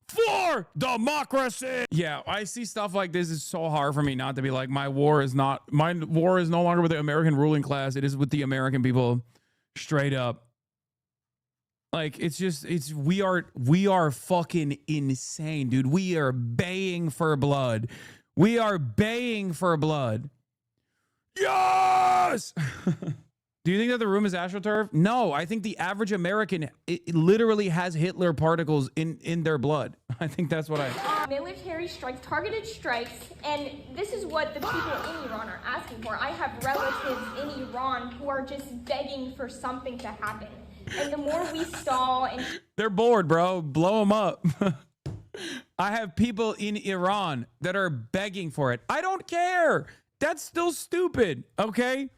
For democracy. Yeah, I see stuff like this. It's so hard for me not to be like, my war is no longer with the American ruling class. It is with the American people, straight up. Like, we are fucking insane, dude. We are baying for blood. We are baying for blood. Yes. Do you think that the room is astroturf? No, I think the average American it literally has Hitler particles in their blood. I think that's what military strikes, targeted strikes, and this is what the people in Iran are asking for. I have relatives in Iran who are just begging for something to happen. And the more we stall and... They're bored, bro. Blow them up. I have people in Iran that are begging for it. I don't care. That's still stupid, okay?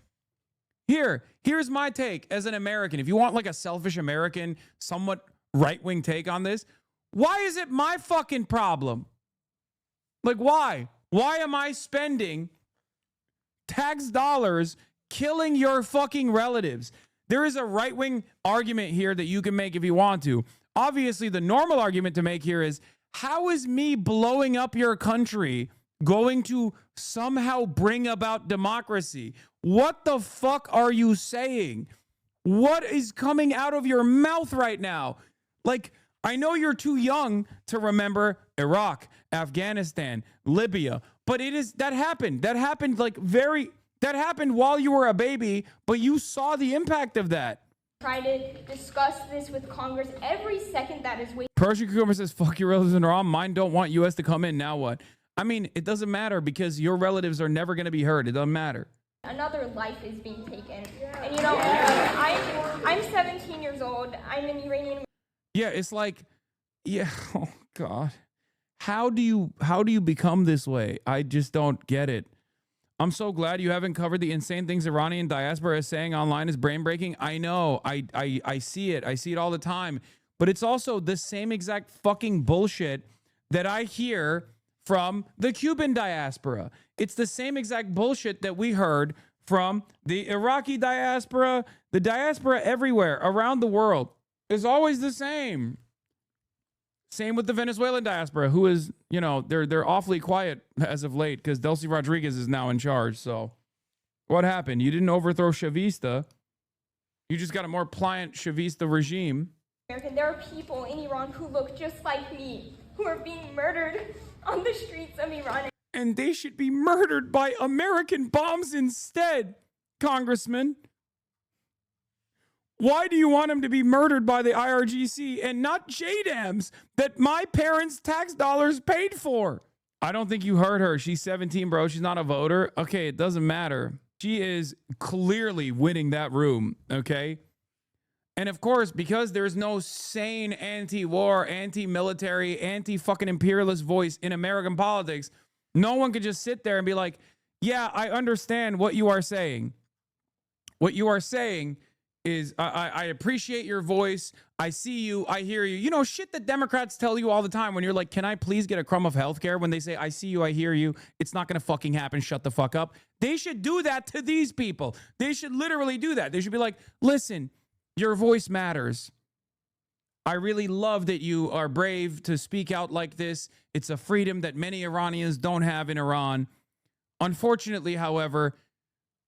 Here's my take as an American. If you want like a selfish American, somewhat right-wing take on this, why is it my fucking problem? Like, why? Why am I spending tax dollars killing your fucking relatives? There is a right-wing argument here that you can make if you want to. Obviously, the normal argument to make here is, how is me blowing up your country going to somehow bring about democracy? What the fuck are you saying? What is coming out of your mouth right now? Like, I know you're too young to remember Iraq, Afghanistan, Libya, but that happened. That happened that happened while you were a baby, but you saw the impact of that. Try to discuss this with Congress every second that is waiting. Persian Cucumber says, fuck your relatives in Iran. Mine don't want U.S. to come in. Now what? I mean, it doesn't matter because your relatives are never going to be hurt. It doesn't matter. Another life is being taken. And you know, I'm 17 years old. I'm an Iranian. Yeah, it's like, yeah, oh God. How do you become this way? I just don't get it. I'm so glad you haven't covered the insane things Iranian diaspora is saying online is brain breaking. I know. I see it. I see it all the time. But it's also the same exact fucking bullshit that I hear from the Cuban diaspora. It's the same exact bullshit that we heard from the Iraqi diaspora, the diaspora everywhere around the world is always the same. Same with the Venezuelan diaspora, who is, you know, they're awfully quiet as of late because Delcy Rodriguez is now in charge. So what happened? You didn't overthrow Chavista. You just got a more pliant Chavista regime. There are people in Iran who look just like me, who are being murdered on the streets of Iran. And they should be murdered by American bombs instead, Congressman. Why do you want him to be murdered by the IRGC and not JDAMs that my parents' tax dollars paid for? I don't think you heard her. She's 17, bro. She's not a voter. Okay, it doesn't matter. She is clearly winning that room, okay? And of course, because there's no sane anti-war, anti-military, anti-fucking imperialist voice in American politics, no one could just sit there and be like, yeah, I understand what you are saying. What you are saying is, I appreciate your voice. I see you. I hear you. You know, shit that Democrats tell you all the time when you're like, can I please get a crumb of healthcare? When they say, I see you, I hear you. It's not going to fucking happen. Shut the fuck up. They should do that to these people. They should literally do that. They should be like, listen, your voice matters. I really love that you are brave to speak out like this. It's a freedom that many Iranians don't have in Iran. Unfortunately, however,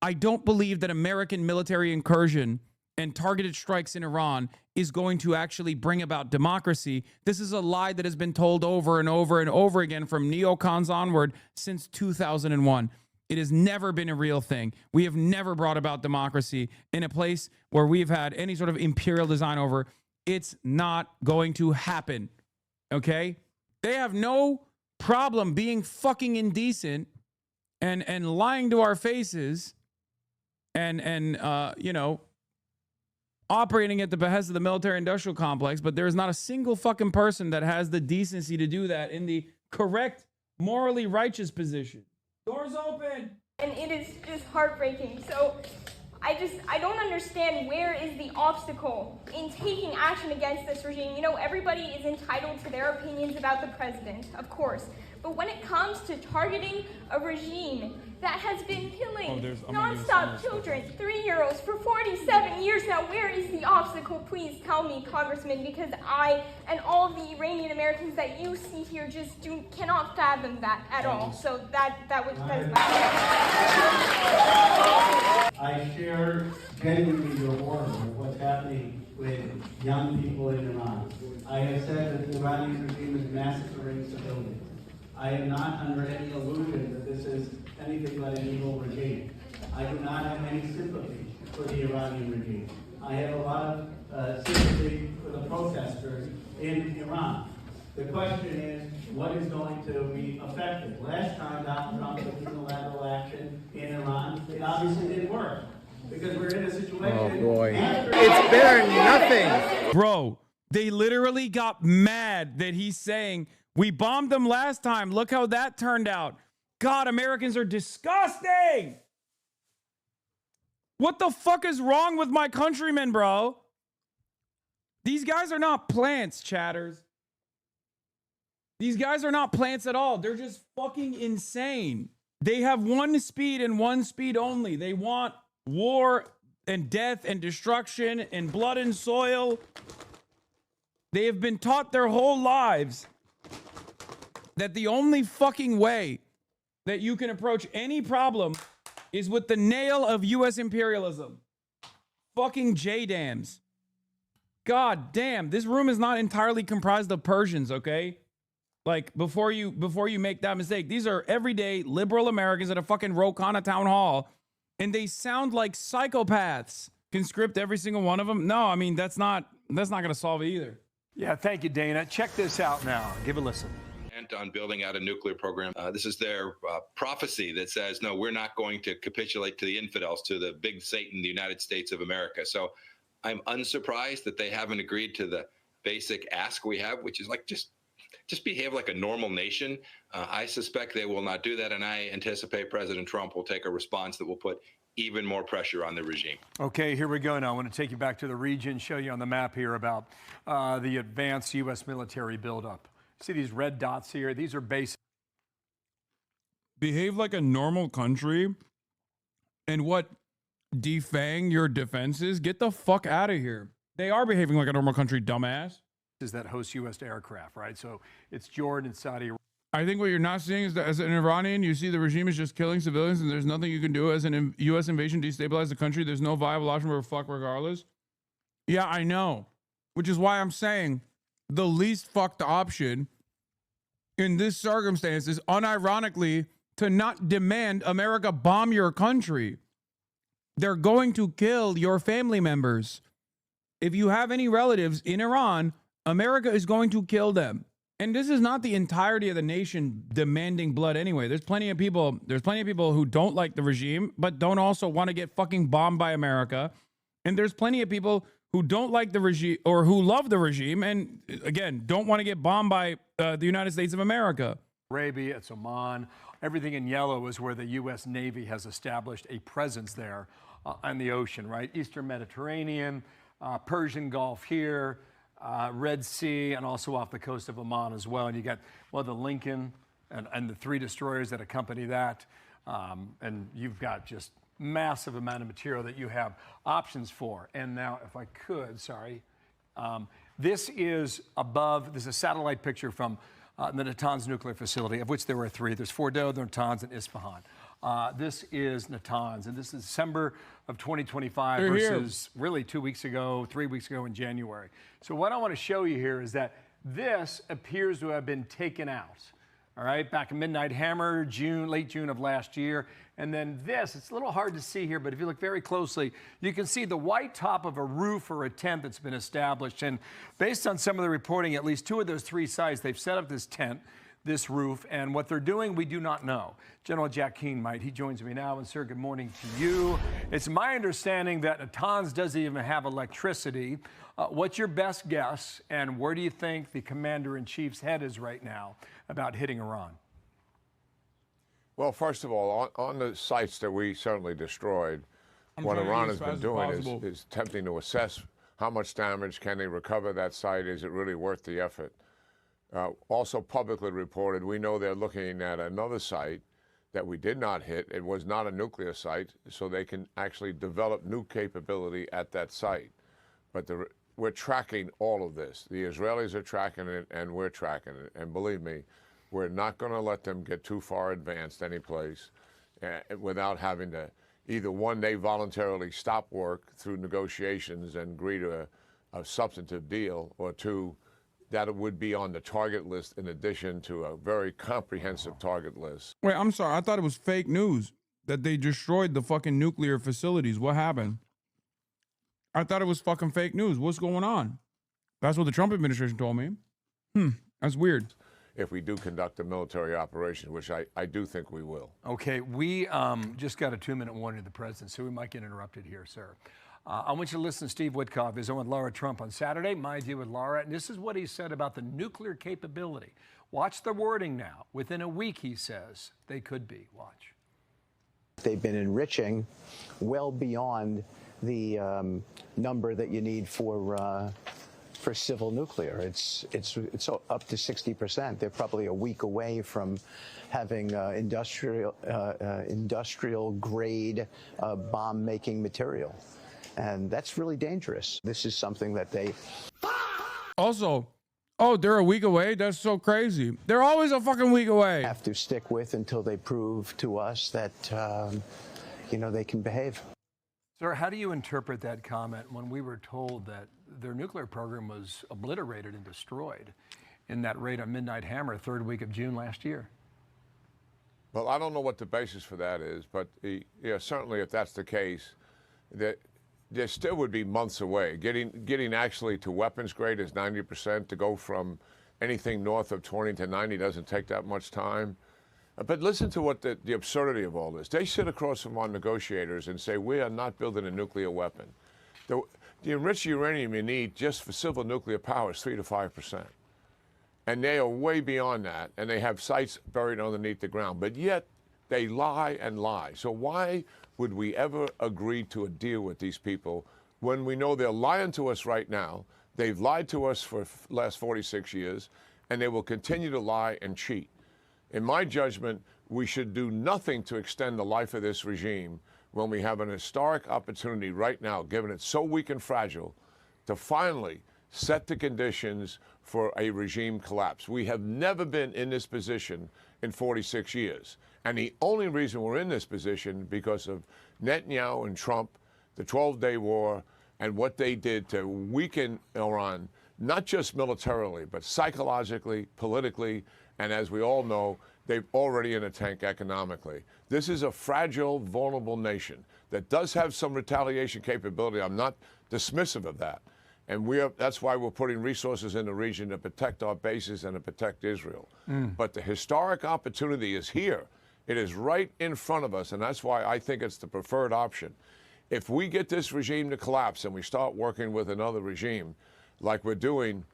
I don't believe that American military incursion and targeted strikes in Iran is going to actually bring about democracy. This is a lie that has been told over and over and over again from neocons onward since 2001. It has never been a real thing. We have never brought about democracy in a place where we've had any sort of imperial design over. It's not going to happen. Okay? They have no problem being fucking indecent and lying to our faces and you know, operating at the behest of the military industrial complex, but there is not a single fucking person that has the decency to do that in the correct, morally righteous position. Doors open! And it is just heartbreaking. So I don't understand where is the obstacle in taking action against this regime. You know, everybody is entitled to their opinions about the president, of course. But when it comes to targeting a regime that has been killing nonstop children, 3-year-olds, for 47 years now, where is the obstacle? Please tell me, Congressman, because I and all the Iranian Americans that you see here just cannot fathom that at all. So that is my I share genuinely your horror of what's happening with young people in Iran. I have said that the Iranian regime is massacring civilians. I am not under any illusion that this is anything but an evil regime. I do not have any sympathy for the Iranian regime. I have a lot of sympathy for the protesters in Iran. The question is, what is going to be effective? Last time Donald Trump took unilateral action in Iran, it obviously didn't work. Because we're in a situation... Oh, boy. It's better than nothing. Bro, they literally got mad that he's saying, we bombed them last time. Look how that turned out. God, Americans are disgusting. What the fuck is wrong with my countrymen, bro? These guys are not plants, chatters. These guys are not plants at all. They're just fucking insane. They have one speed and one speed only. They want war and death and destruction and blood and soil. They have been taught their whole lives that the only fucking way that you can approach any problem is with the nail of U.S. imperialism. Fucking J-dams. God damn, this room is not entirely comprised of Persians, okay? Like, before you make that mistake, these are everyday liberal Americans at a fucking Ro Khanna town hall, and they sound like psychopaths. Can script every single one of them? No, I mean, that's not going to solve it either. Yeah, thank you, Dana. Check this out now. Give a listen. On building out a nuclear program. This is their prophecy that says, no, we're not going to capitulate to the infidels, to the big Satan, the United States of America. So I'm unsurprised that they haven't agreed to the basic ask we have, which is like, just behave like a normal nation. I suspect they will not do that, and I anticipate President Trump will take a response that will put even more pressure on the regime. Okay, here we go now. I want to take you back to the region, show you on the map here about the advanced U.S. military buildup. See these red dots here? These are basic. Behave like a normal country, and what, defang your defenses? Get the fuck out of here. They are behaving like a normal country, dumbass. Is that host U.S. aircraft, right? So it's Jordan and Saudi. I think what you're not seeing is that as an Iranian, you see the regime is just killing civilians and there's nothing you can do as an U.S. invasion to destabilize the country. There's no viable option for a fuck regardless. Yeah, I know. Which is why I'm saying the least fucked option in this circumstance is unironically to not demand America bomb your country. They're going to kill your family members. If you have any relatives in Iran, America is going to kill them. And this is not the entirety of the nation demanding blood anyway. There's plenty of people who don't like the regime, but don't also want to get fucking bombed by America. And there's plenty of people who don't like the regime or who love the regime and, again, don't want to get bombed by the United States of America. Arabia, it's Oman. Everything in yellow is where the U.S. Navy has established a presence there on the ocean, right? Eastern Mediterranean, Persian Gulf here, Red Sea, and also off the coast of Oman as well. And you got, well, the Lincoln and the 3 destroyers that accompany that. And you've got just massive amount of material that you have options for. And now, if I could, sorry, This is above, this is a satellite picture from the Natanz nuclear facility, of which there were 3. There's Fordo, Natanz, and Isfahan. This is Natanz, and this is December of 2025 versus really 2 weeks ago, 3 weeks ago in January. So what I want to show you here is that this appears to have been taken out. All right, back in Midnight Hammer, late June of last year. And then this, it's a little hard to see here, but if you look very closely, you can see the white top of a roof or a tent that's been established. And based on some of the reporting, at least 2 of those 3 sites, they've set up this tent, this roof, and what they're doing, we do not know. General Jack Keane might. He joins me now. And sir, good morning to you. It's my understanding that Natanz doesn't even have electricity. What's your best guess, and where do you think the commander-in-chief's head is right now about hitting Iran? Well, first of all, on the sites that we certainly destroyed, what Iran has been doing is attempting to assess how much damage can they recover that site. Is it really worth the effort? Also publicly reported, we know they're looking at another site that we did not hit. It was not a nuclear site, so they can actually develop new capability at that site. But we're tracking all of this. The Israelis are tracking it, and we're tracking it. And believe me, we're not going to let them get too far advanced any place without having to either, one, they voluntarily stop work through negotiations and agree to a substantive deal, or 2, that it would be on the target list in addition to a very comprehensive target list. Wait, I'm sorry. I thought it was fake news that they destroyed the fucking nuclear facilities. What happened? I thought it was fucking fake news. What's going on? That's what the Trump administration told me. That's weird. If we do conduct a military operation, which I do think we will. Okay, we just got a 2-minute warning to the president, so we might get interrupted here, sir. I want you to listen to Steve Witkoff. He's on with Laura Trump on Saturday, My Deal with Laura, and this is what he said about the nuclear capability. Watch the wording now. Within a week, he says, they could be. Watch. They've been enriching well beyond the number that you need for civil nuclear. It's up to 60%. They're probably a week away from having industrial grade bomb making material, and that's really dangerous. This is something that they also. Oh, they're a week away? That's so crazy. They're always a fucking week away. Have to stick with until they prove to us that they can behave. Sir, how do you interpret that comment when we were told that their nuclear program was obliterated and destroyed in that raid on Midnight Hammer, 3rd week of June last year? Well, I don't know what the basis for that is, but certainly if that's the case, that there still would be months away. Getting actually to weapons grade is 90%. To go from anything north of 20 to 90 doesn't take that much time. But listen to what the absurdity of all this. They sit across from our negotiators and say, we are not building a nuclear weapon. The enriched uranium you need just for civil nuclear power is 3 to 5%. And they are way beyond that, and they have sites buried underneath the ground. But yet, they lie and lie. So why would we ever agree to a deal with these people when we know they're lying to us right now? They've lied to us for the last 46 years, and they will continue to lie and cheat. In my judgment, we should do nothing to extend the life of this regime when we have an historic opportunity right now, given it's so weak and fragile, to finally set the conditions for a regime collapse. We have never been in this position in 46 years. And the only reason we're in this position because of Netanyahu and Trump, the 12-day war, and what they did to weaken Iran, not just militarily, but psychologically, politically, and as we all know, they're already in a tank economically. This is a fragile, vulnerable nation that does have some retaliation capability. I'm not dismissive of that. And that's why we're putting resources in the region to protect our bases and to protect Israel. But the historic opportunity is here. It is right in front of us, and that's why I think it's the preferred option. If we get this regime to collapse and we start working with another regime, like we're doing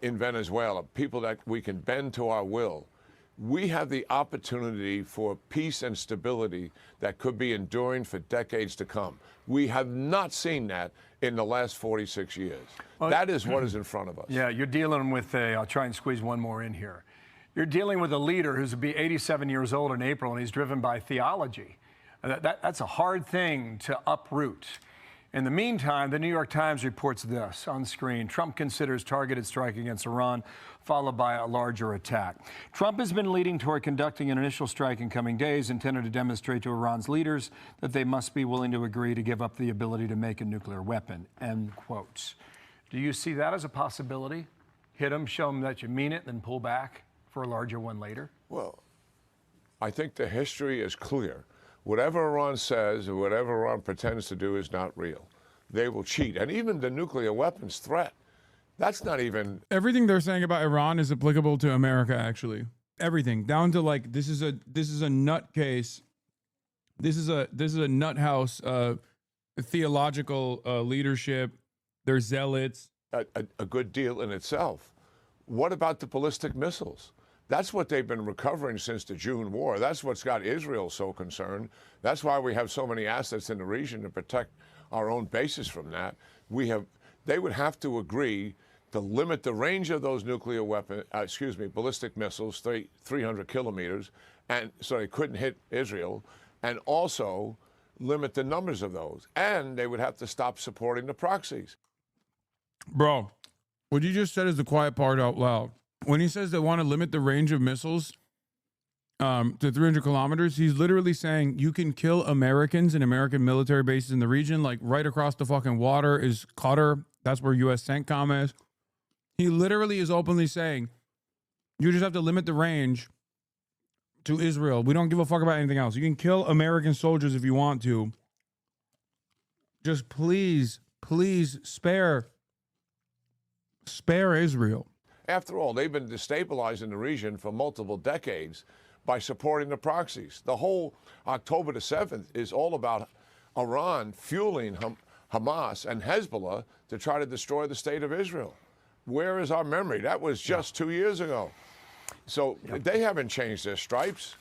in Venezuela, people that we can bend to our will, we have the opportunity for peace and stability that could be enduring for decades to come. We have not seen that in the last 46 years. Well, that is what is in front of us. Yeah, you're dealing with I'll try and squeeze one more in here. You're dealing with a leader who's be 87 years old in April, and he's driven by theology. That's a hard thing to uproot. In the meantime, the New York Times reports this on screen. Trump considers targeted strike against Iran, followed by a larger attack. Trump has been leading toward conducting an initial strike in coming days intended to demonstrate to Iran's leaders that they must be willing to agree to give up the ability to make a nuclear weapon, end quotes. Do you see that as a possibility? Hit them, show them that you mean it, then pull back for a larger one later? Well, I think the history is clear. Whatever Iran says or whatever Iran pretends to do is not real. They will cheat. And even the nuclear weapons threat, that's not even... Everything they're saying about Iran is applicable to America, actually. Everything. Down to like, this is a nutcase. This is a nut house theological leadership. They're zealots. A good deal in itself. What about the ballistic missiles? That's what they've been recovering since the June war. That's what's got Israel so concerned. That's why we have so many assets in the region to protect our own bases from that. They would have to agree to limit the range of those nuclear ballistic missiles, 300 kilometers, and so they couldn't hit Israel, and also limit the numbers of those. And they would have to stop supporting the proxies. Bro, what you just said is the quiet part out loud. When he says they want to limit the range of missiles to 300 kilometers, he's literally saying you can kill Americans and American military bases in the region. Like right across the fucking water is Qatar. That's where U.S. CENTCOM is. He literally is openly saying you just have to limit the range to Israel. We don't give a fuck about anything else. You can kill American soldiers if you want to. Just please spare Israel. After all, they've been destabilizing the region for multiple decades by supporting the proxies. The whole October the 7th is all about Iran fueling Hamas and Hezbollah to try to destroy the state of Israel. Where is our memory? That was just 2 years ago. So they haven't changed their stripes.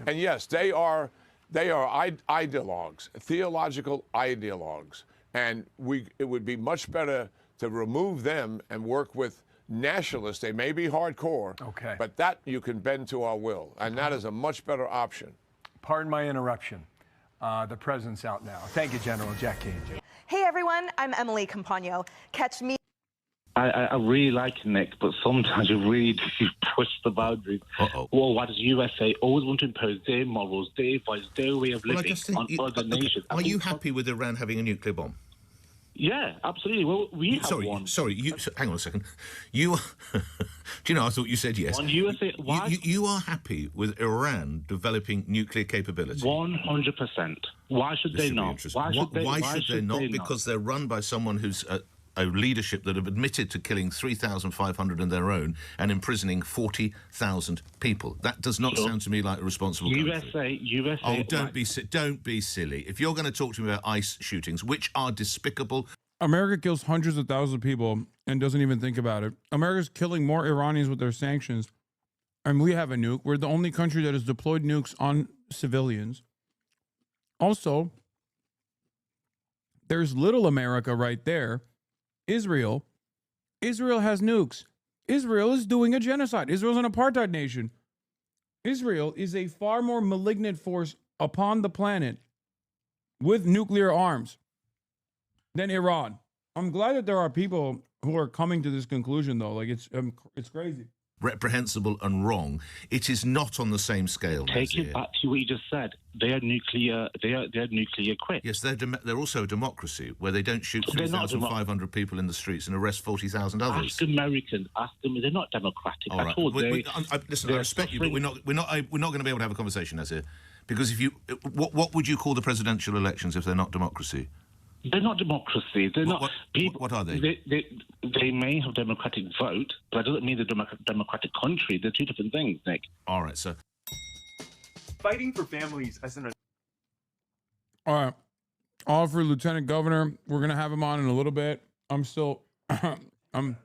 And yes, they are ideologues, theological ideologues. And it would be much better to remove them and work with nationalists. They may be hardcore, but that you can bend to our will, and that is a much better option. Pardon my interruption. The president's out now. Thank you, General Jack Keane. Hey, everyone. I'm Emily Campagno. Catch me. I really like Nick, but sometimes you really do push the boundaries. Well, why does USA always want to impose their morals, their values, their way of living on other nations? Are you happy with Iran having a nuclear bomb? Yeah, absolutely. Well, we have one. Hang on a second. Do you know, I thought you said yes. On USA, why? You are happy with Iran developing nuclear capability? 100%. Why should they not? Why should they not? Because they're run by someone who's a leadership that have admitted to killing 3,500 of their own and imprisoning 40,000 people. That does not sound to me like a responsible country. USA. Oh, don't be silly. If you're going to talk to me about ICE shootings, which are despicable. America kills hundreds of thousands of people and doesn't even think about it. America's killing more Iranians with their sanctions. And we have a nuke. We're the only country that has deployed nukes on civilians. Also, there's little America right there. Israel has nukes. Israel is doing a genocide. Israel's an apartheid nation. Israel is a far more malignant force upon the planet with nuclear arms than Iran. I'm glad that there are people who are coming to this conclusion, though. Like it's crazy. Reprehensible and wrong. It is not on the same scale. Take it back to what you just said. They are nuclear. They are nuclear equipped. Yes, they're also a democracy where they don't shoot 3,500 people in the streets and arrest 40,000 others. Ask Americans. Ask them. They're not democratic at all. Listen, I respect you, but we're not going to be able to have a conversation, Nazir, because what would you call the presidential elections if they're not democracy? They're not democracy. They're not. What are they? They may have democratic vote, but that doesn't mean they're democratic country. They're two different things, Nick. All right, sir. Fighting for families as an... All right. All for Lieutenant Governor. We're going to have him on in a little bit. I'm still... I'm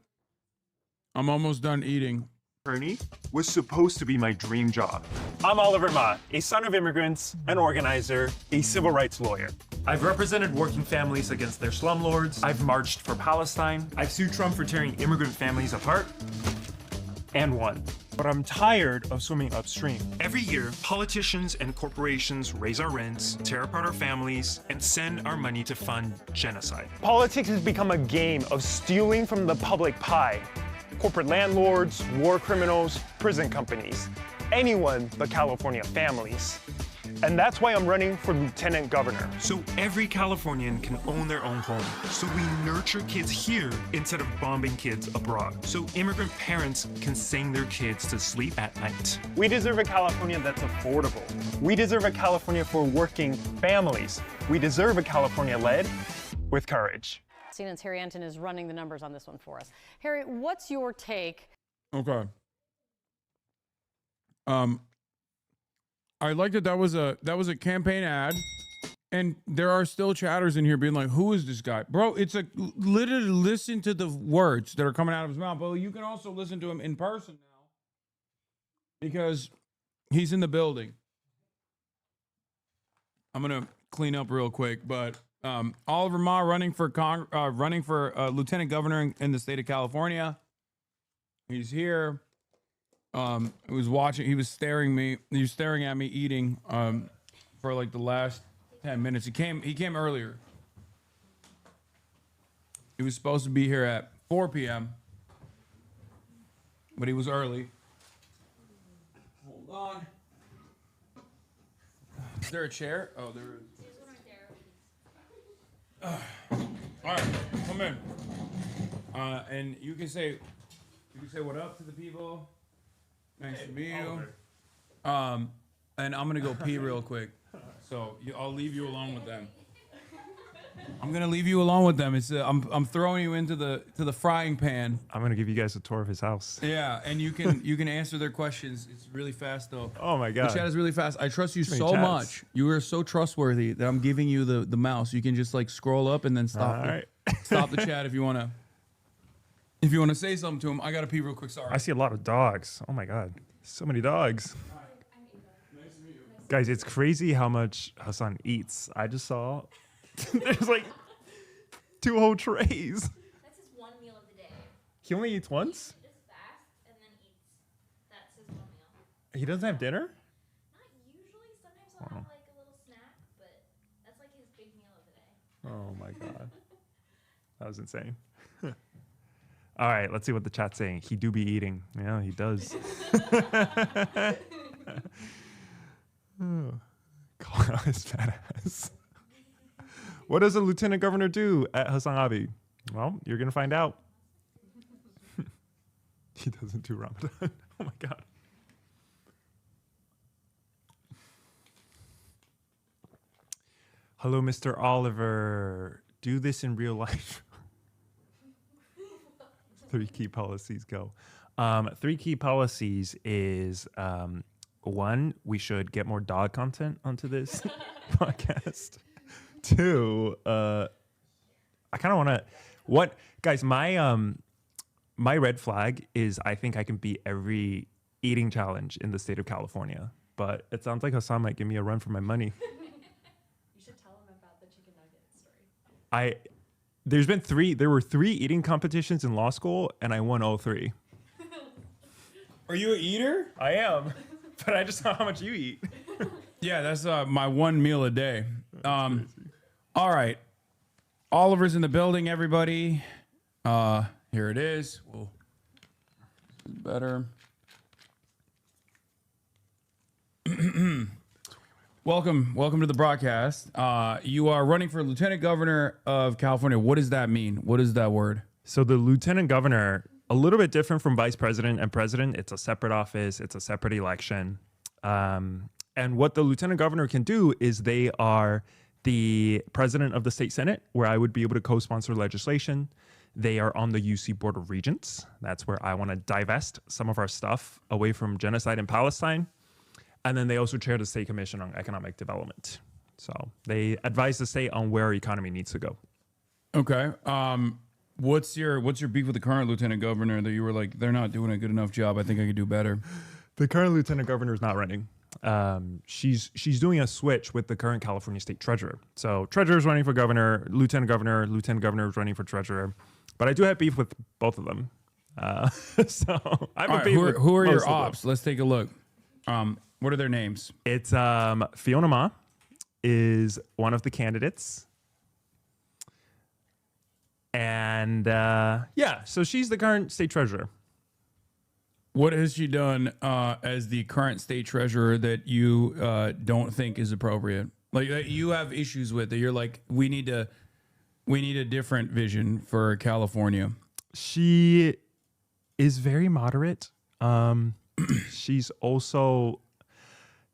almost done eating. Attorney was supposed to be my dream job. I'm Oliver Ma, a son of immigrants, an organizer, a civil rights lawyer. I've represented working families against their slumlords. I've marched for Palestine. I've sued Trump for tearing immigrant families apart. And won. but I'm tired of swimming upstream. Every year, politicians and corporations raise our rents, tear apart our families, and send our money to fund genocide. Politics has become a game of stealing from the public pie. Corporate landlords, war criminals, prison companies, anyone but California families. And that's why I'm running for lieutenant governor. So every Californian can own their own home. So we nurture kids here instead of bombing kids abroad. So immigrant parents can sing their kids to sleep at night. We deserve a California that's affordable. We deserve a California for working families. We deserve a California led with courage. CNN's Harry Anton is running the numbers on this one for us. Harry, what's your take? Okay. I like that was a campaign ad, and there are still chatters in here being like, "Who is this guy, bro?" It's like literally listen to the words that are coming out of his mouth, but you can also listen to him in person now because he's in the building. I'm gonna clean up real quick, but Oliver Ma running for lieutenant governor in the state of California. He's here. He was staring at me eating for like the last 10 minutes. He came earlier. He was supposed to be here at 4 p.m. but he was early. Hold on. Is there a chair? Oh, there is. All right, come in. And you can say what up to the people. Nice to meet you. And I'm gonna go pee real quick, so I'll leave you alone with them. I'm gonna leave you alone with them. It's I'm throwing you into the frying pan. I'm gonna give you guys a tour of his house. Yeah, and you can answer their questions. It's really fast though. Oh my god. The chat is really fast. I trust you Too many so chats. much. You are so trustworthy that I'm giving you the mouse. You can just like scroll up and then stop. All right. Stop the chat if you wanna. If you want to say something to him, I gotta pee real quick. Sorry. I see a lot of dogs. Oh my god, so many dogs. Guys, it's crazy how much Hassan eats. I just saw there's like 2 whole trays. That's his one meal of the day. He only eats once? He just fasts and then eats. That's his one meal. He doesn't have dinner? Not usually. Sometimes he'll have like a little snack, but that's like his big meal of the day. Oh my god. That was insane. All right, let's see what the chat's saying. He do be eating. Yeah, he does. Oh, God, his fat ass. What does a lieutenant governor do at Hasanabi? Well, you're going to find out. He doesn't do Ramadan. Oh, my God. Hello, Mr. Oliver. Do this in real life. 3 key policies go. 3 key policies is 1, we should get more dog content onto this podcast. 2, I kind of want to. Guys? My red flag is I think I can beat every eating challenge in the state of California. But it sounds like Hassan might give me a run for my money. You should tell him about the chicken nugget story. There were 3 eating competitions in law school, and I won all 3. Are you an eater? I am, but I just know how much you eat. Yeah, that's my one meal a day. All right, Oliver's in the building. Everybody, here it is. Whoa, this is better. Welcome to the broadcast. You are running for lieutenant governor of California. What does that mean? What is that word? So the lieutenant governor, a little bit different from vice president and president. It's a separate office. It's a separate election. And what the lieutenant governor can do is they are the president of the state senate, where I would be able to co-sponsor legislation. They are on the UC Board of Regents. That's where I want to divest some of our stuff away from genocide in Palestine. And then they also chair the State Commission on Economic Development. So they advise the state on where our economy needs to go. Okay. What's your beef with the current lieutenant governor that you were like, they're not doing a good enough job? I think I could do better. The current lieutenant governor is not running. She's doing a switch with the current California state treasurer. So treasurer is running for governor, lieutenant governor is running for treasurer. But I do have beef with both of them. So I'm All a right, big who are your ops? Let's take a look. What are their names? It's Fiona Ma is one of the candidates. And yeah, so she's the current state treasurer. What has she done as the current state treasurer that you don't think is appropriate? Like that you have issues with that you're like, we need a different vision for California. She is very moderate. She's also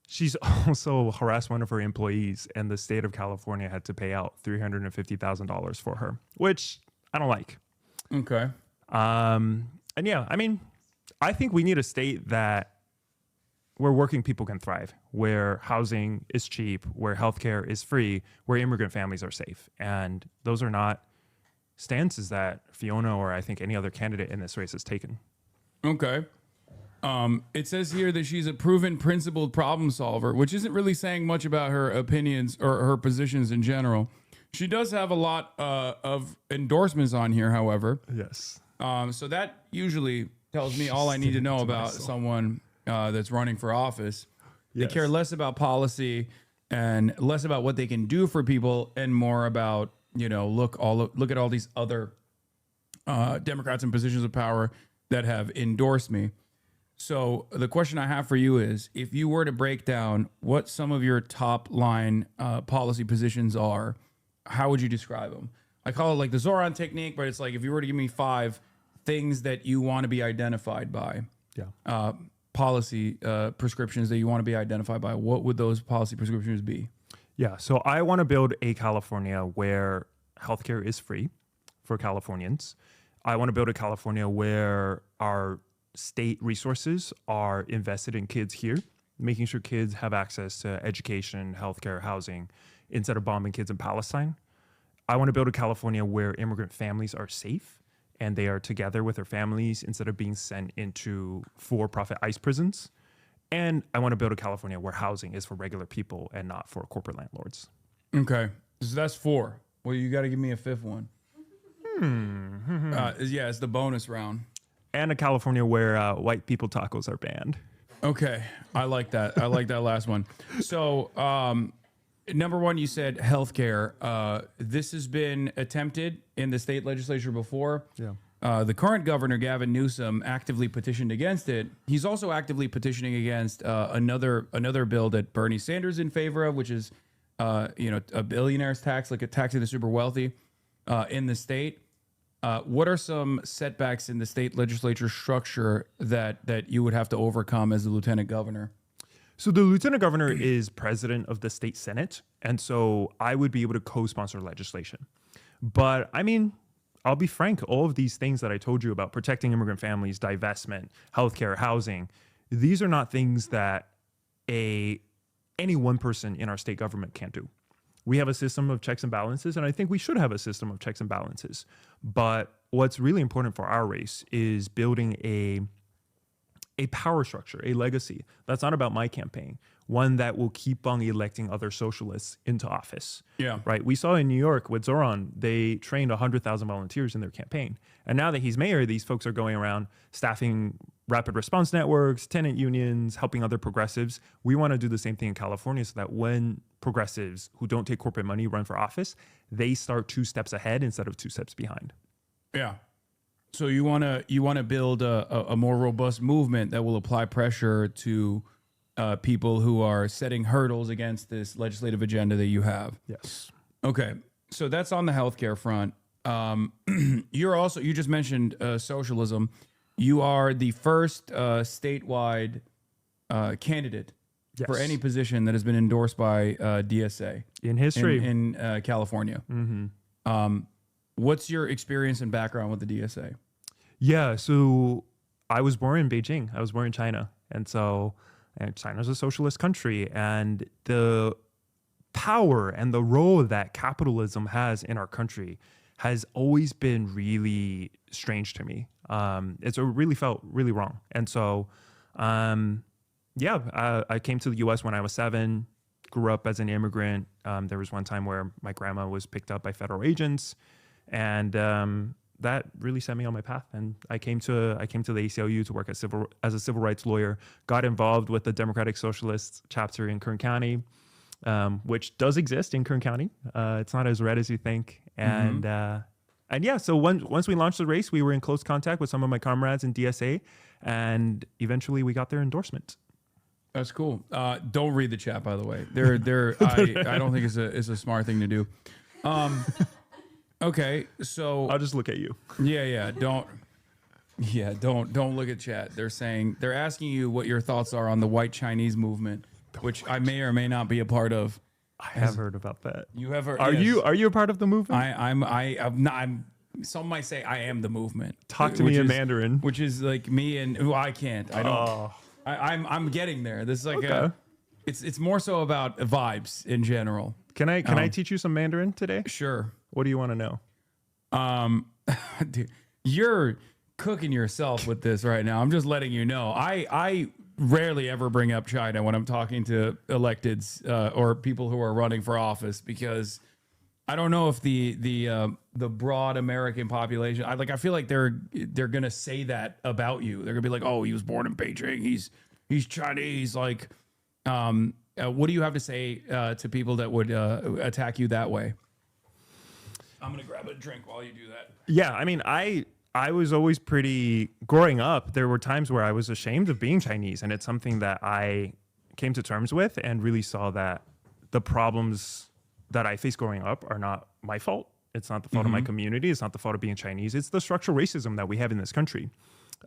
harassed one of her employees, and the state of California had to pay out $350,000 for her, which I don't like. Okay. And yeah, I mean, I think we need a state where working people can thrive, where housing is cheap, where healthcare is free, where immigrant families are safe. And those are not stances that Fiona or I think any other candidate in this race has taken. Okay. It says here that she's a proven principled problem solver, which isn't really saying much about her opinions or her positions in general. She does have a lot of endorsements on here, however. Yes. So that usually tells me all I need to know about someone that's running for office. They care less about policy and less about what they can do for people and more about, look at all these other Democrats in positions of power that have endorsed me. So the question I have for you is, if you were to break down what some of your top line policy positions are, how would you describe them? I call it like the Zoran technique, but it's like if you were to give me 5 things that you want to be identified by, policy prescriptions that you want to be identified by, what would those policy prescriptions be? Yeah, so I want to build a California where healthcare is free for Californians. I want to build a California where our state resources are invested in kids here, making sure kids have access to education, healthcare, housing, instead of bombing kids in Palestine. I want to build a California where immigrant families are safe and they are together with their families instead of being sent into for-profit ICE prisons. And I want to build a California where housing is for regular people and not for corporate landlords. Okay, so that's 4. Well, you got to give me a 5th one. Yeah, it's the bonus round. And a California where white people tacos are banned. Okay, I like that. I like that last one. So, number 1, you said healthcare. This has been attempted in the state legislature before. Yeah. The current governor, Gavin Newsom, actively petitioned against it. He's also actively petitioning against another bill that Bernie Sanders is in favor of, which is, a billionaire's tax, like a tax to the super wealthy in the state. What are some setbacks in the state legislature structure that you would have to overcome as the lieutenant governor? So the lieutenant governor is president of the state senate, and so I would be able to co-sponsor legislation. But I mean, I'll be frank, all of these things that I told you about protecting immigrant families, divestment, healthcare, housing, these are not things that any one person in our state government can't do. We have a system of checks and balances, and I think we should have a system of checks and balances. But what's really important for our race is building a power structure, a legacy. That's not about my campaign, one that will keep on electing other socialists into office. Yeah. Right. We saw in New York with Zoran, they trained 100,000 volunteers in their campaign. And now that he's mayor, these folks are going around staffing rapid response networks, tenant unions, helping other progressives. We want to do the same thing in California so that when progressives who don't take corporate money run for office, they start 2 steps ahead instead of 2 steps behind. Yeah. So you want to build a more robust movement that will apply pressure to people who are setting hurdles against this legislative agenda that you have. Yes. Okay. So that's on the healthcare front. You just mentioned socialism. You are the first statewide candidate for any position that has been endorsed by DSA in history in California. Mm-hmm. What's your experience and background with the DSA? Yeah, so I was born in Beijing. I was born in China. And China's a socialist country. And the power and the role that capitalism has in our country has always been really strange to me. It's really felt really wrong. And so, I came to the U.S. when I was 7, grew up as an immigrant. There was one time where my grandma was picked up by federal agents. And that really set me on my path. And I came to the ACLU to work as a civil rights lawyer, got involved with the Democratic Socialists chapter in Kern County, which does exist in Kern County. It's not as red as you think. And yeah, so once we launched the race, we were in close contact with some of my comrades in DSA, and eventually we got their endorsement. That's cool. Don't read the chat, by the way. I don't think it's a smart thing to do. Okay, so I'll just look at you. Yeah, don't look at chat. They're asking you what your thoughts are on the white Chinese movement, which I may or may not be a part of. I have heard about that. You have heard? Are you a part of the movement? I'm some might say I am the movement. Talk to me in Mandarin. Which is like me and I can't. I don't. I'm getting there. This is like it's more so about vibes in general. Can I teach you some Mandarin today? Sure. What do you want to know? Dude, you're cooking yourself with this right now. I'm just letting you know. I rarely ever bring up China when I'm talking to electeds or people who are running for office, because I don't know if the broad American population, I feel like they're gonna say that about you. They're gonna be like, oh, he was born in Beijing. He's Chinese. Like, what do you have to say to people that would attack you that way? I'm gonna grab a drink while you do that. Yeah, I mean, I was always growing up, there were times where I was ashamed of being Chinese, and it's something that I came to terms with and really saw that the problems that I faced growing up are not my fault. It's not the fault of my community. It's not the fault of being Chinese. It's the structural racism that we have in this country.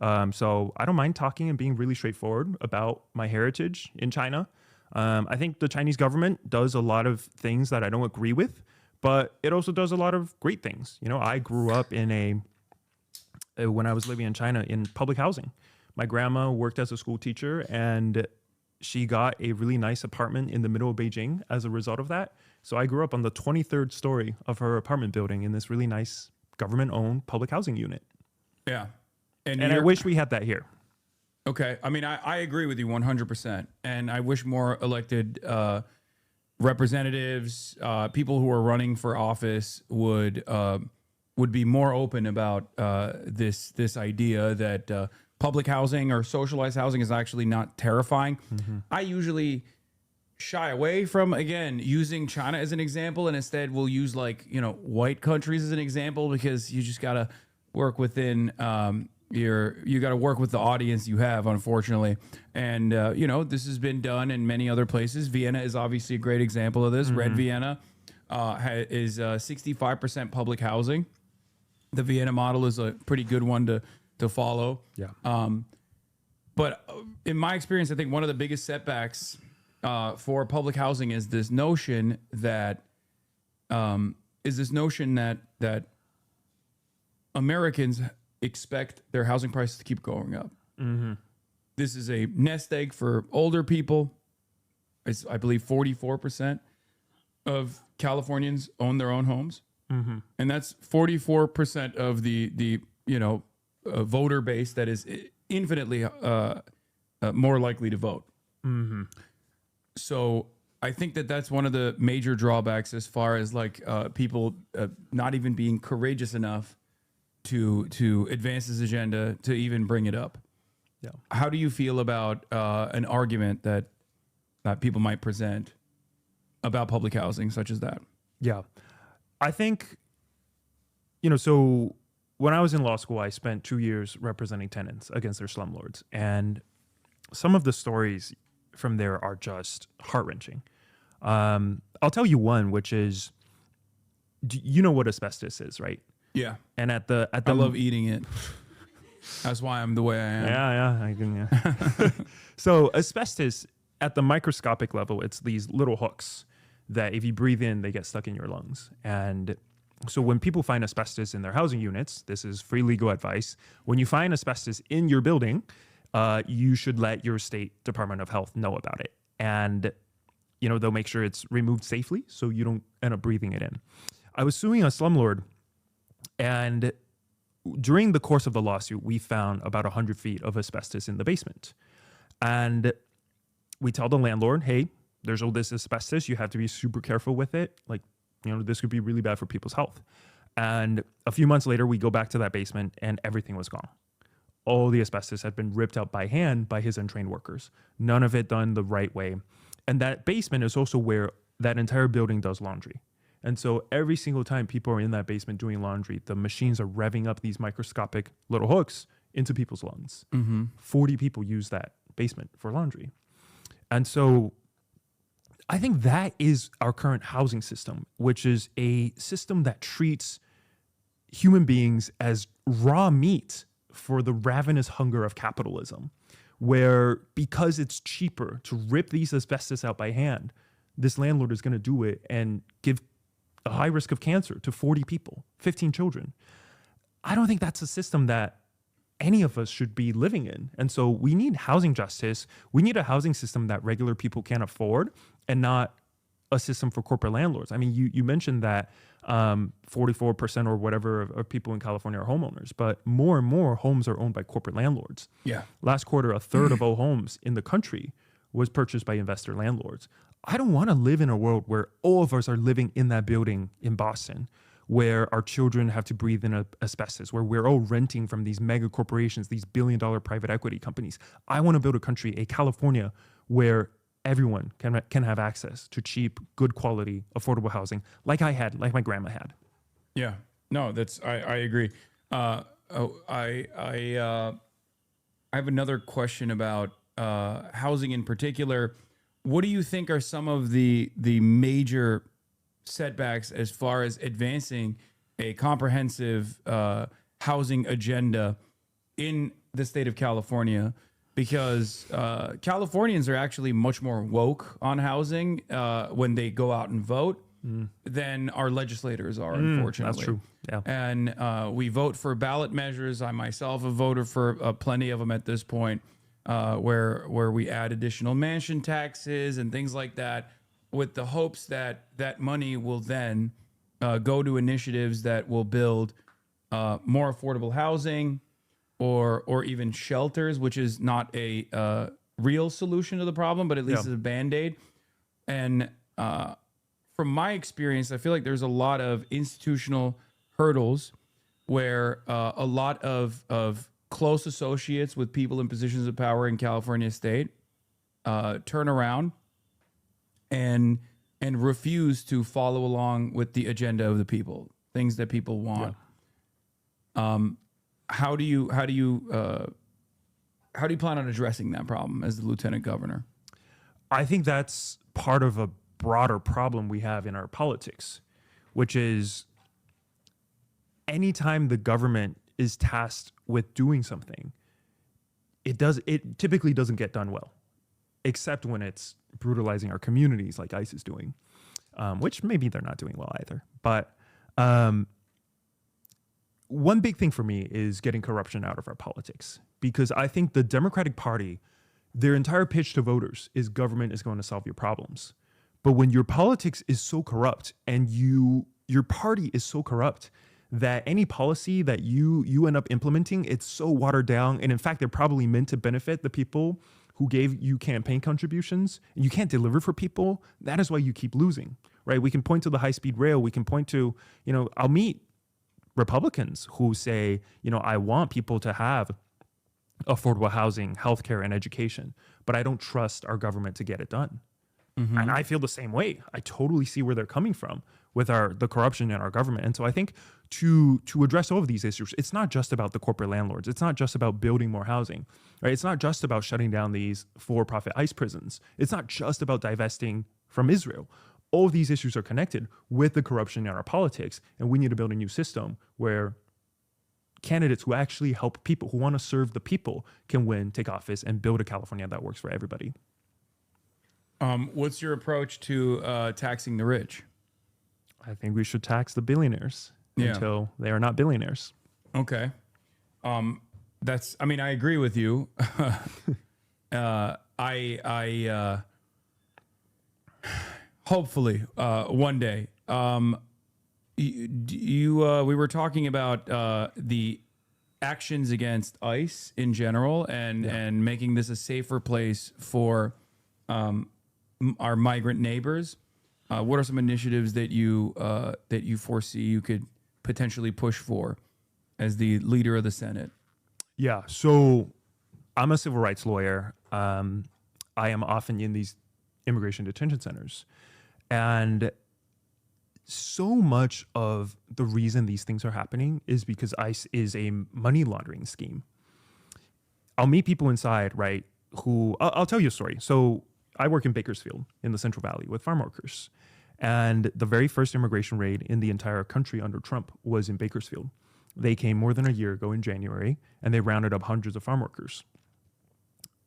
So I don't mind talking and being really straightforward about my heritage in China. I think the Chinese government does a lot of things that I don't agree with, but it also does a lot of great things. You know, I grew up when I was living in China in public housing. My grandma worked as a school teacher, and she got a really nice apartment in the middle of Beijing as a result of that. So I grew up on the 23rd story of her apartment building in this really nice government-owned public housing unit. Yeah. And I wish we had that here. Okay. I mean, I agree with you 100%. And I wish more elected representatives, people who are running for office would be more open about this idea that public housing or socialized housing is actually not terrifying. I usually shy away from, again, using China as an example, and instead we'll use white countries as an example, because you just got to work within you got to work with the audience you have, unfortunately. And this has been done in many other places. Vienna is obviously a great example of this. Red Vienna is 65% public housing. The Vienna model is a pretty good one to follow. Yeah. But in my experience, I think one of the biggest setbacks for public housing is this notion that that Americans expect their housing prices to keep going up. This is a nest egg for older people. I believe 44% of Californians own their own homes. And that's 44% of the voter base that is infinitely more likely to vote. So I think that's one of the major drawbacks as far as people not even being courageous enough to advance this agenda to even bring it up. Yeah. How do you feel about an argument that people might present about public housing such as that? Yeah. I think, so when I was in law school, I spent 2 years representing tenants against their slumlords. And some of the stories from there are just heart-wrenching. I'll tell you one, which is, you know what asbestos is, right? Yeah. And at the I love eating it. That's why I'm the way I am. Yeah, I can. Yeah. So asbestos at the microscopic level, it's these little hooks that if you breathe in, they get stuck in your lungs. And so when people find asbestos in their housing units, this is free legal advice. When you find asbestos in your building, you should let your state Department of Health know about it. And, they'll make sure it's removed safely so you don't end up breathing it in. I was suing a slumlord, and during the course of the lawsuit, we found about 100 feet of asbestos in the basement. And we tell the landlord, hey, there's all this asbestos. You have to be super careful with it. This could be really bad for people's health. And a few months later, we go back to that basement and everything was gone. All the asbestos had been ripped out by hand by his untrained workers. None of it done the right way. And that basement is also where that entire building does laundry. And so every single time people are in that basement doing laundry, the machines are revving up these microscopic little hooks into people's lungs. 40 people use that basement for laundry. And so I think that is our current housing system, which is a system that treats human beings as raw meat for the ravenous hunger of capitalism, where because it's cheaper to rip these asbestos out by hand, this landlord is going to do it and give a high risk of cancer to 40 people, 15 children. I don't think that's a system that any of us should be living in. And so we need housing justice. We need a housing system that regular people can afford and not a system for corporate landlords. I mean, you mentioned that 44% or whatever of people in California are homeowners, but more and more homes are owned by corporate landlords. Yeah. Last quarter, a third of all homes in the country was purchased by investor landlords. I don't want to live in a world where all of us are living in that building in Boston, where our children have to breathe in asbestos, where we're all renting from these mega corporations, these billion-dollar private equity companies. I want to build a country, a California, where everyone can have access to cheap, good quality, affordable housing, like I had, like my grandma had. Yeah, no, I agree. I have another question about housing in particular. What do you think are some of the major setbacks as far as advancing a comprehensive housing agenda in the state of California? Because Californians are actually much more woke on housing when they go out and vote than our legislators are, unfortunately. That's true. Yeah. And we vote for ballot measures. I myself a voter for plenty of them at this point, where we add additional mansion taxes and things like that, with the hopes that that money will then go to initiatives that will build more affordable housing, or even shelters, which is not a real solution to the problem, but at least it's a Band-Aid. And from my experience, I feel like there's a lot of institutional hurdles where a lot of close associates with people in positions of power in California state turn around and refuse to follow along with the agenda of the people, things that people want. Yeah. How do you plan on addressing that problem as the lieutenant governor? I think that's part of a broader problem we have in our politics, which is anytime the government is tasked with doing something, it typically doesn't get done well, except when it's brutalizing our communities like ICE is doing, which maybe they're not doing well either. But one big thing for me is getting corruption out of our politics, because I think the Democratic Party, their entire pitch to voters is government is going to solve your problems. But when your politics is so corrupt and your party is so corrupt that any policy that you end up implementing, it's so watered down. And in fact, they're probably meant to benefit the people who gave you campaign contributions, and you can't deliver for people. That is why you keep losing, right? We can point to the high-speed rail. We can point to, I'll meet Republicans who say, I want people to have affordable housing, healthcare, and education, but I don't trust our government to get it done. Mm-hmm. And I feel the same way. I totally see where they're coming from with the corruption in our government. And so I think to address all of these issues, it's not just about the corporate landlords. It's not just about building more housing, right? It's not just about shutting down these for-profit ICE prisons. It's not just about divesting from Israel. All of these issues are connected with the corruption in our politics, and we need to build a new system where candidates who actually help people, who want to serve the people, can win, take office, and build a California that works for everybody. What's your approach to taxing the rich? I think we should tax the billionaires until they are not billionaires. Okay. I agree with you. Hopefully, one day. We were talking about the actions against ICE in general, and making this a safer place for our migrant neighbors. What are some initiatives that you foresee you could potentially push for as the leader of the Senate? Yeah, so I'm a civil rights lawyer. I am often in these immigration detention centers. And so much of the reason these things are happening is because ICE is a money laundering scheme. I'll meet people inside, right, who, I'll tell you a story. So I work in Bakersfield in the Central Valley with farm workers. And the very first immigration raid in the entire country under Trump was in Bakersfield. They came more than a year ago in January, and they rounded up hundreds of farm workers.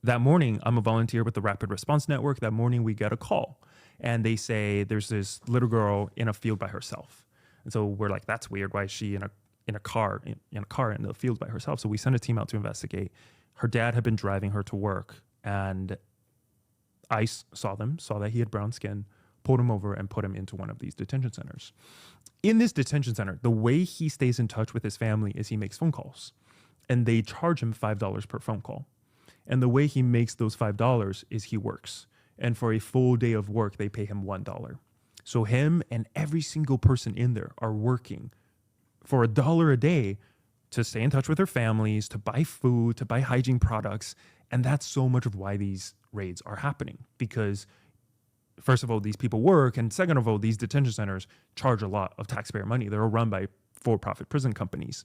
That morning, I'm a volunteer with the Rapid Response Network. That morning, we get a call, and they say there's this little girl in a field by herself. And so we're like, that's weird. Why is she in a car in the field by herself? So we sent a team out to investigate. Her dad had been driving her to work, and ICE saw that he had brown skin, pulled him over, and put him into one of these detention centers. In this detention center, the way he stays in touch with his family is he makes phone calls, and they charge him $5 per phone call. And the way he makes those $5 is he works. And for a full day of work, they pay him $1. So him and every single person in there are working for $1 a day to stay in touch with their families, to buy food, to buy hygiene products. And that's so much of why these raids are happening. Because first of all, these people work. And second of all, these detention centers charge a lot of taxpayer money. They're run by for-profit prison companies.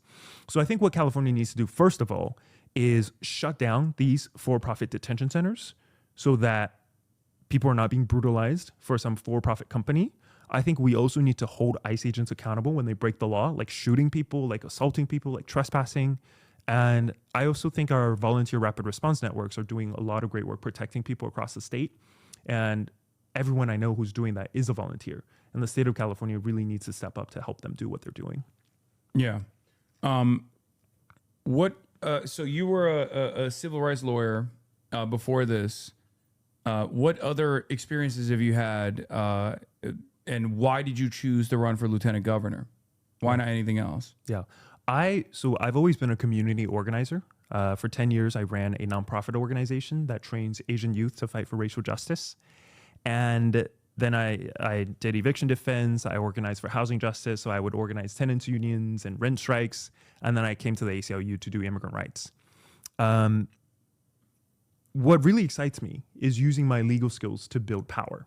So I think what California needs to do, first of all, is shut down these for-profit detention centers so that people are not being brutalized for some for-profit company. I think we also need to hold ICE agents accountable when they break the law, like shooting people, like assaulting people, like trespassing. And I also think our volunteer rapid response networks are doing a lot of great work protecting people across the state. And everyone I know who's doing that is a volunteer. And the state of California really needs to step up to help them do what they're doing. Yeah. So you were a civil rights lawyer before this. What other experiences have you had, and why did you choose to run for lieutenant governor? Why not anything else? Yeah, I've always been a community organizer. For 10 years, I ran a nonprofit organization that trains Asian youth to fight for racial justice. And then I did eviction defense. I organized for housing justice. So I would organize tenants unions and rent strikes. And then I came to the ACLU to do immigrant rights. What really excites me is using my legal skills to build power.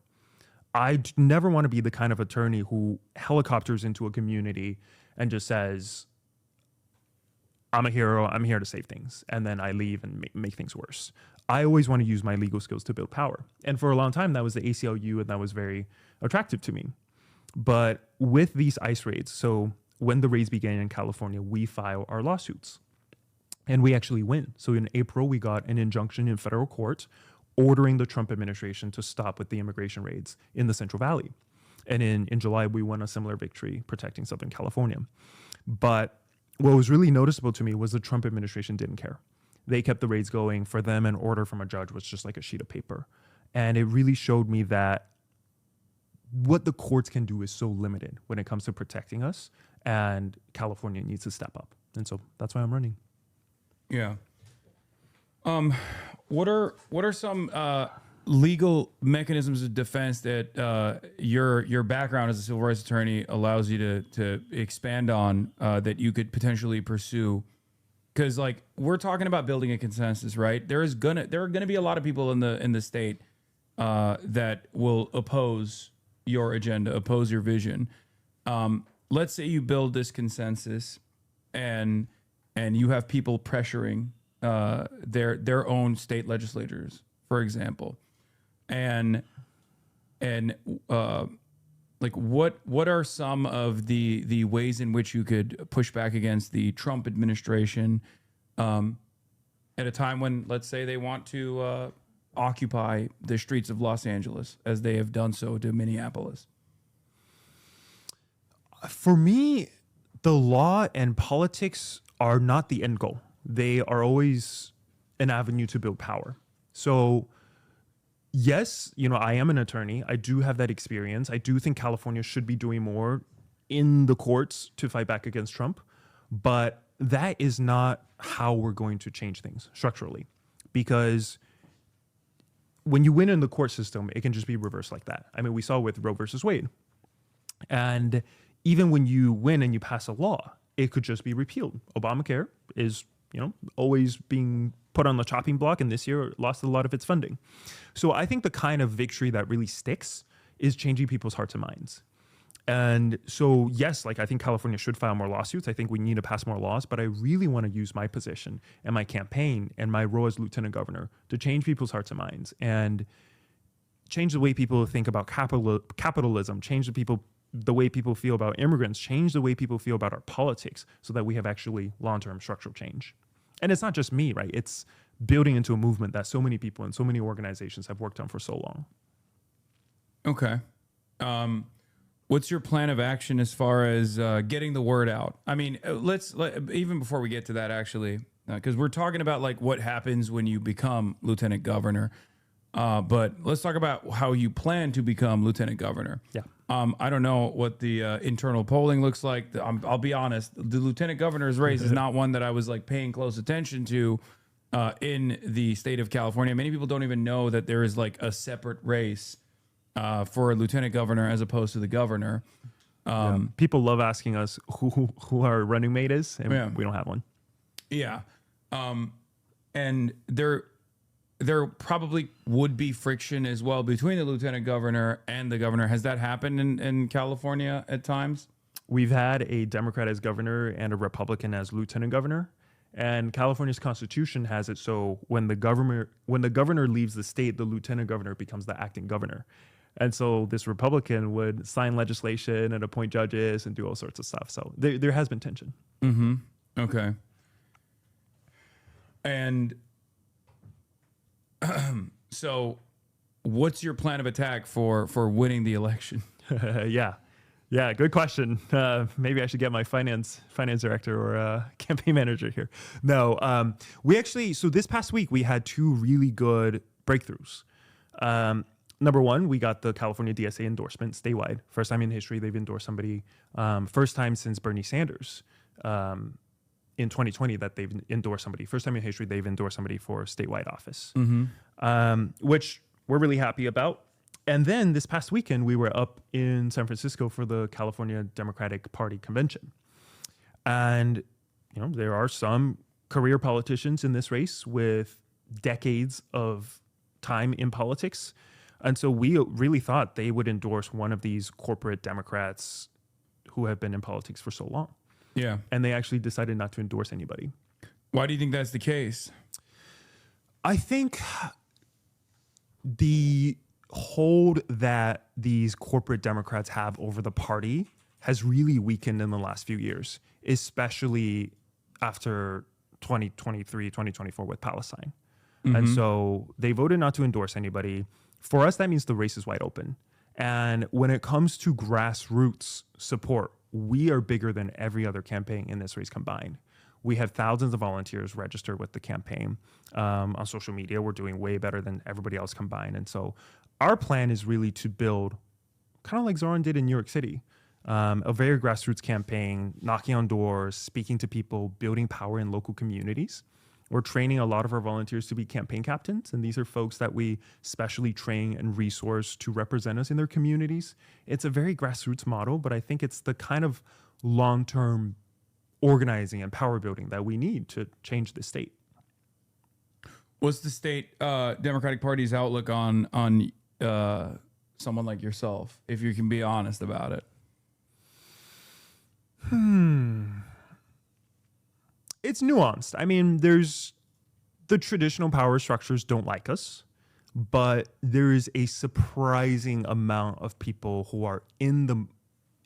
I never want to be the kind of attorney who helicopters into a community and just says, I'm a hero, I'm here to save things. And then I leave and make things worse. I always want to use my legal skills to build power. And for a long time, that was the ACLU, and that was very attractive to me. But with these ICE raids, so when the raids began in California, we file our lawsuits. And we actually win. So in April, we got an injunction in federal court ordering the Trump administration to stop with the immigration raids in the Central Valley. And in July, we won a similar victory protecting Southern California. But what was really noticeable to me was the Trump administration didn't care. They kept the raids going. For them, an order from a judge was just like a sheet of paper. And it really showed me that what the courts can do is so limited when it comes to protecting us, and California needs to step up. And so that's why I'm running. Yeah. What are some legal mechanisms of defense that your background as a civil rights attorney allows you to expand on that you could potentially pursue? Because like we're talking about building a consensus, right? There are gonna be a lot of people in the state that will oppose your agenda, oppose your vision. Let's say you build this consensus, and you have people pressuring their own state legislatures, for example, and like what are some of the ways in which you could push back against the Trump administration at a time when, let's say, they want to occupy the streets of Los Angeles as they have done so to Minneapolis? For me, the law and politics are not the end goal. They are always an avenue to build power. So yes, I am an attorney. I do have that experience. I do think California should be doing more in the courts to fight back against Trump, but that is not how we're going to change things structurally, because when you win in the court system, it can just be reversed like that. I mean, we saw with Roe versus Wade. And even when you win and you pass a law, it could just be repealed. Obamacare is, always being put on the chopping block, and this year lost a lot of its funding. So I think the kind of victory that really sticks is changing people's hearts and minds. And so, yes, I think California should file more lawsuits. I think we need to pass more laws, but I really want to use my position and my campaign and my role as lieutenant governor to change people's hearts and minds and change the way people think about capitalism, change the way people feel about immigrants, change the way people feel about our politics so that we have actually long-term structural change. And it's not just me, right? It's building into a movement that so many people and so many organizations have worked on for so long. Okay. What's your plan of action as far as getting the word out? I mean, even before we get to that, actually, because we're talking about what happens when you become lieutenant governor. But let's talk about how you plan to become lieutenant governor. Yeah. I don't know what the internal polling looks like. I'll be honest. The lieutenant governor's race is not one that I was paying close attention to in the state of California. Many people don't even know that there is a separate race for a lieutenant governor as opposed to the governor. People love asking us who our running mate is, and we don't have one. Yeah. And there probably would be friction as well between the lieutenant governor and the governor. Has that happened in California at times? We've had a Democrat as governor and a Republican as lieutenant governor. And California's constitution has it so when the governor leaves the state, the lieutenant governor becomes the acting governor. And so this Republican would sign legislation and appoint judges and do all sorts of stuff. So there has been tension. Mm-hmm. Okay. And so what's your plan of attack for winning the election? Yeah, good question. Maybe I should get my finance director or campaign manager here. No, so this past week we had two really good breakthroughs. Number one, we got the California DSA endorsement statewide. First time in history they've endorsed somebody. First time since Bernie Sanders in 2020 that they've endorsed somebody. First time in history they've endorsed somebody for statewide office, which we're really happy about. And then this past weekend, we were up in San Francisco for the California Democratic Party convention. And, there are some career politicians in this race with decades of time in politics. And so we really thought they would endorse one of these corporate Democrats who have been in politics for so long. Yeah. And they actually decided not to endorse anybody. Why do you think that's the case? I think the hold that these corporate Democrats have over the party has really weakened in the last few years, especially after 2023, 2024 with Palestine. Mm-hmm. And so they voted not to endorse anybody. For us, that means the race is wide open. And when it comes to grassroots support, we are bigger than every other campaign in this race combined. We have thousands of volunteers registered with the campaign. On social media, we're doing way better than everybody else combined. And so our plan is really to build, kind of like Zoran did in New York City, a very grassroots campaign, knocking on doors, speaking to people, building power in local communities. We're training a lot of our volunteers to be campaign captains, and these are folks that we specially train and resource to represent us in their communities. It's a very grassroots model, but I think it's the kind of long-term organizing and power building that we need to change the state. What's the state Democratic Party's outlook on someone like yourself, if you can be honest about it? It's nuanced. I mean, there's the traditional power structures don't like us, but there is a surprising amount of people who are in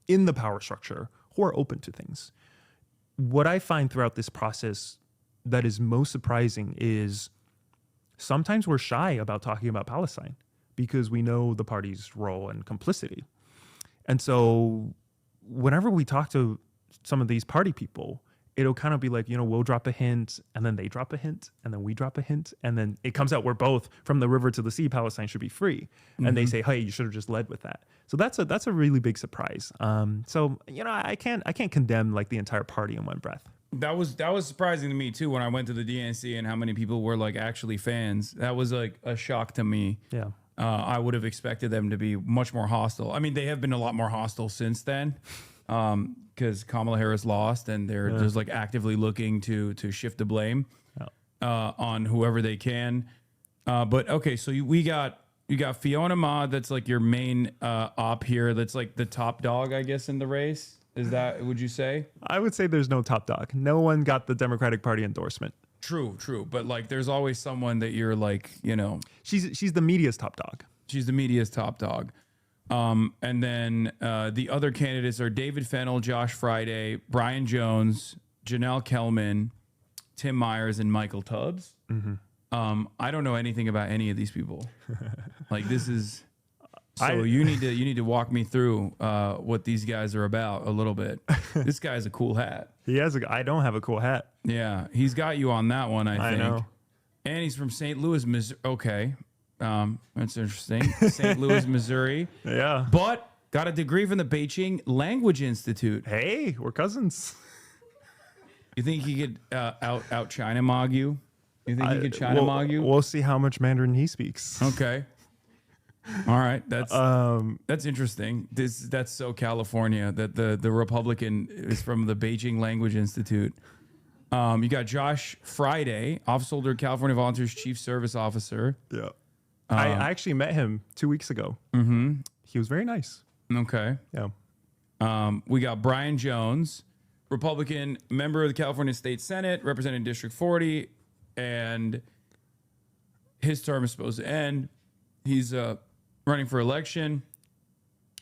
the power structure who are open to things. What I find throughout this process that is most surprising is sometimes we're shy about talking about Palestine because we know the party's role and complicity. And so whenever we talk to some of these party people, it'll kind of be like, we'll drop a hint and then they drop a hint and then we drop a hint. And then it comes out we're both from the river to the sea, Palestine should be free. Mm-hmm. And they say, hey, you should have just led with that. So that's a really big surprise. I can't condemn like the entire party in one breath. That was surprising to me too when I went to the DNC and how many people were like actually fans. That was like a shock to me. Yeah. I would have expected them to be much more hostile. I mean, they have been a lot more hostile since then. because Kamala Harris lost, and they're just like actively looking to shift the blame on whoever they can. But okay, so you got Fiona Ma, that's like your main op here. That's like the top dog, I guess, in the race. Is that, would you say? I would say there's no top dog. No one got the Democratic Party endorsement. True. But like, there's always someone that you're like, you know, she's the media's top dog. She's the media's top dog. And then the other candidates are David Fennell, Josh Friday, Brian Jones, Janelle Kelman, Tim Myers, and Michael Tubbs. I don't know anything about any of these people. Like, this is so you need to walk me through what these guys are about a little bit. This guy's a cool hat. I don't have a cool hat. Yeah, he's got you on that one, I think. Know. And he's from St. Louis, Missouri. Okay, that's interesting. St. Louis, Missouri. Yeah, but got a degree from the Beijing Language Institute. Hey, we're cousins. You think he could out China Mog you? You think he could China Mog you? We'll see how much Mandarin he speaks. Okay. All right, that's interesting. That's so California that the Republican is from the Beijing Language Institute. You got Josh Friday, Office Holder, California Volunteers Chief Service Officer. Yeah, I actually met him 2 weeks ago. He was very nice. Okay. Yeah. We got Brian Jones, Republican, member of the California State Senate, representing District 40, and his term is supposed to end. He's running for election.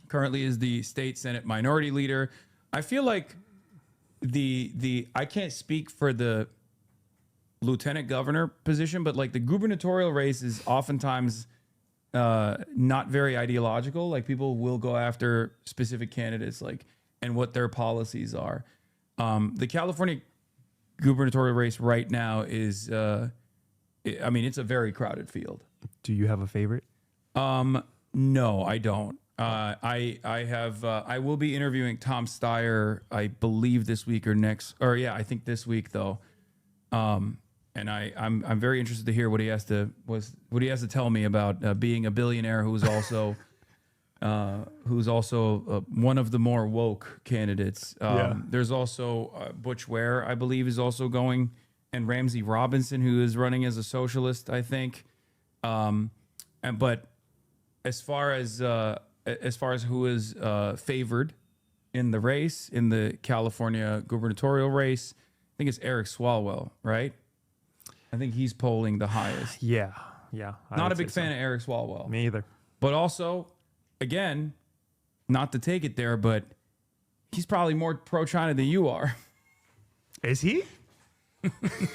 Currently is the state Senate minority leader. I feel like I can't speak for the lieutenant governor position, but like the gubernatorial race is oftentimes not very ideological. Like, people will go after specific candites, like, and what their policies are. The California gubernatorial race right now is, it's a very crowded field. Do you have a favorite? No, I don't. I will be interviewing Tom Steyer, I believe this week or next, or yeah, I think this week though. And I'm very interested to hear what he has to tell me about being a billionaire who's also one of the more woke candidates. There's also Butch Ware, I believe, is also going, and Ramsey Robinson, who is running as a socialist, I think. But as far as who is favored in the race, in the California gubernatorial race, I think it's Eric Swalwell, right? I think he's polling the highest. Yeah. Not a big fan of Eric Swalwell. Me either. But also, again, not to take it there, but he's probably more pro-China than you are. Is he?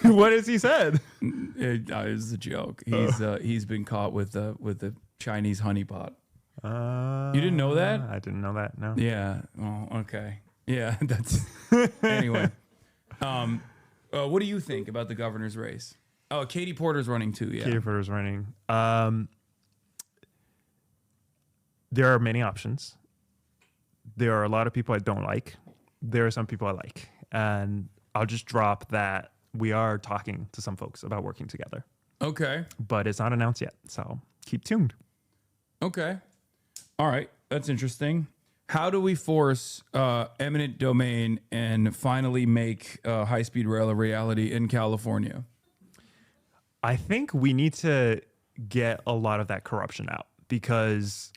What has he said? It's a joke. He's been caught with the Chinese honeypot. You didn't know that? I didn't know that. No. Yeah. Well, okay. Yeah. That's anyway. What do you think about the governor's race? Oh, Katie Porter's running too. Yeah. Katie Porter's running. There are many options. There are a lot of people I don't like. There are some people I like, and I'll just drop that we are talking to some folks about working together. Okay. But it's not announced yet, so keep tuned. Okay. All right. That's interesting. How do we force eminent domain and finally make high-speed rail a reality in California? I think we need to get a lot of that corruption out, because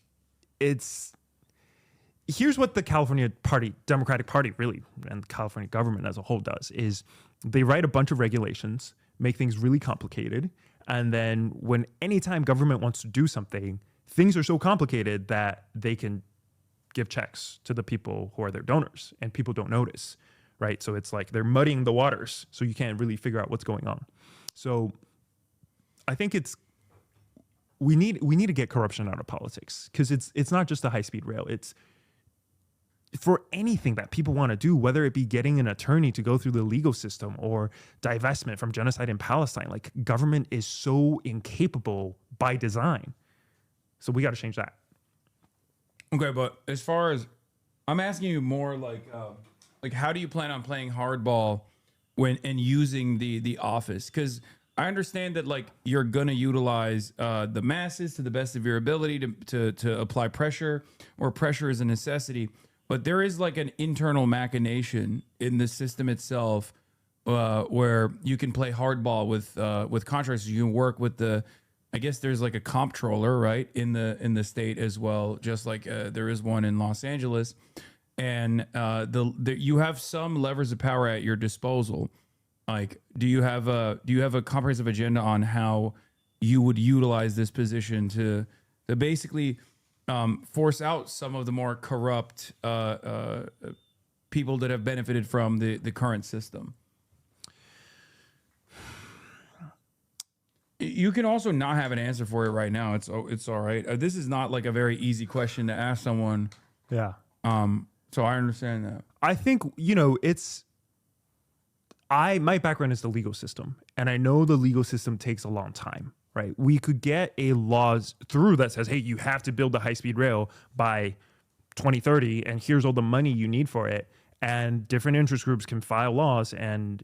here's what the California Democratic Party really, and the California government as a whole does, is they write a bunch of regulations, make things really complicated, and then anytime government wants to do something, things are so complicated that they can give checks to the people who are their donors, and people don't notice, right? So it's like they're muddying the waters, so you can't really figure out what's going on. So I think we need to get corruption out of politics, because it's not just the high-speed rail. It's for anything that people want to do, whether it be getting an attorney to go through the legal system or divestment from genocide in Palestine. Like, government is so incapable by design. So we got to change that. Okay, but as far as I'm asking you more like how do you plan on playing hardball and using the office? Because I understand that like you're gonna utilize the masses to the best of your ability to apply pressure, or pressure is a necessity. but there is like an internal machination in the system itself where you can play hardball with contractors. You can work with I guess there's like a comptroller, right, in the state as well, just like there is one in Los Angeles, and you have some levers of power at your disposal. Like, do you have a comprehensive agenda on how you would utilize this position to basically force out some of the more corrupt people that have benefited from the current system? You can also not have an answer for it right now. It's all right. This is not like a very easy question to ask someone. Yeah. So I understand that. I think, my background is the legal system, and I know the legal system takes a long time, right? We could get a laws through that says, hey, you have to build a high-speed rail by 2030, and here's all the money you need for it. And different interest groups can file laws and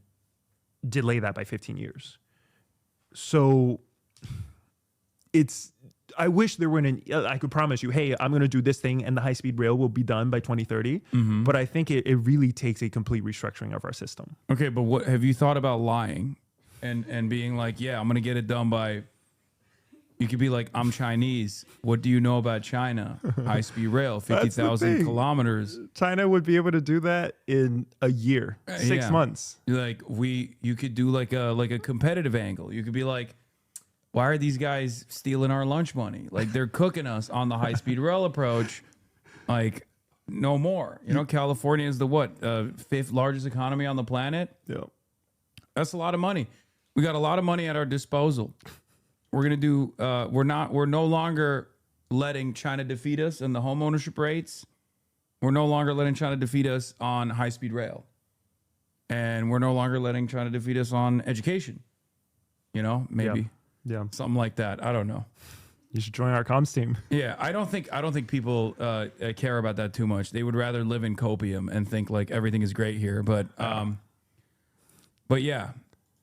delay that by 15 years. So I wish there were I could promise you, hey, I'm going to do this thing and the high-speed rail will be done by 2030. Mm-hmm. But I think it really takes a complete restructuring of our system. Okay, but what have you thought about lying and being like, yeah, I'm going to get it done by, you could be like, I'm Chinese. What do you know about China? High-speed rail, 50,000 kilometers. China would be able to do that in a year, 6 months. Like you could do like a competitive angle. You could be like, why are these guys stealing our lunch money? Like, they're cooking us on the high-speed rail approach. Like, no more. California is the fifth largest economy on the planet. Yeah, that's a lot of money. We got a lot of money at our disposal. We're gonna do. We're no longer letting China defeat us in the home ownership rates. We're no longer letting China defeat us on high-speed rail, and we're no longer letting China defeat us on education. Maybe. Yeah, something like that. I don't know. You should join our comms team. Yeah, I don't think people care about that too much. They would rather live in copium and think like everything is great here. But yeah,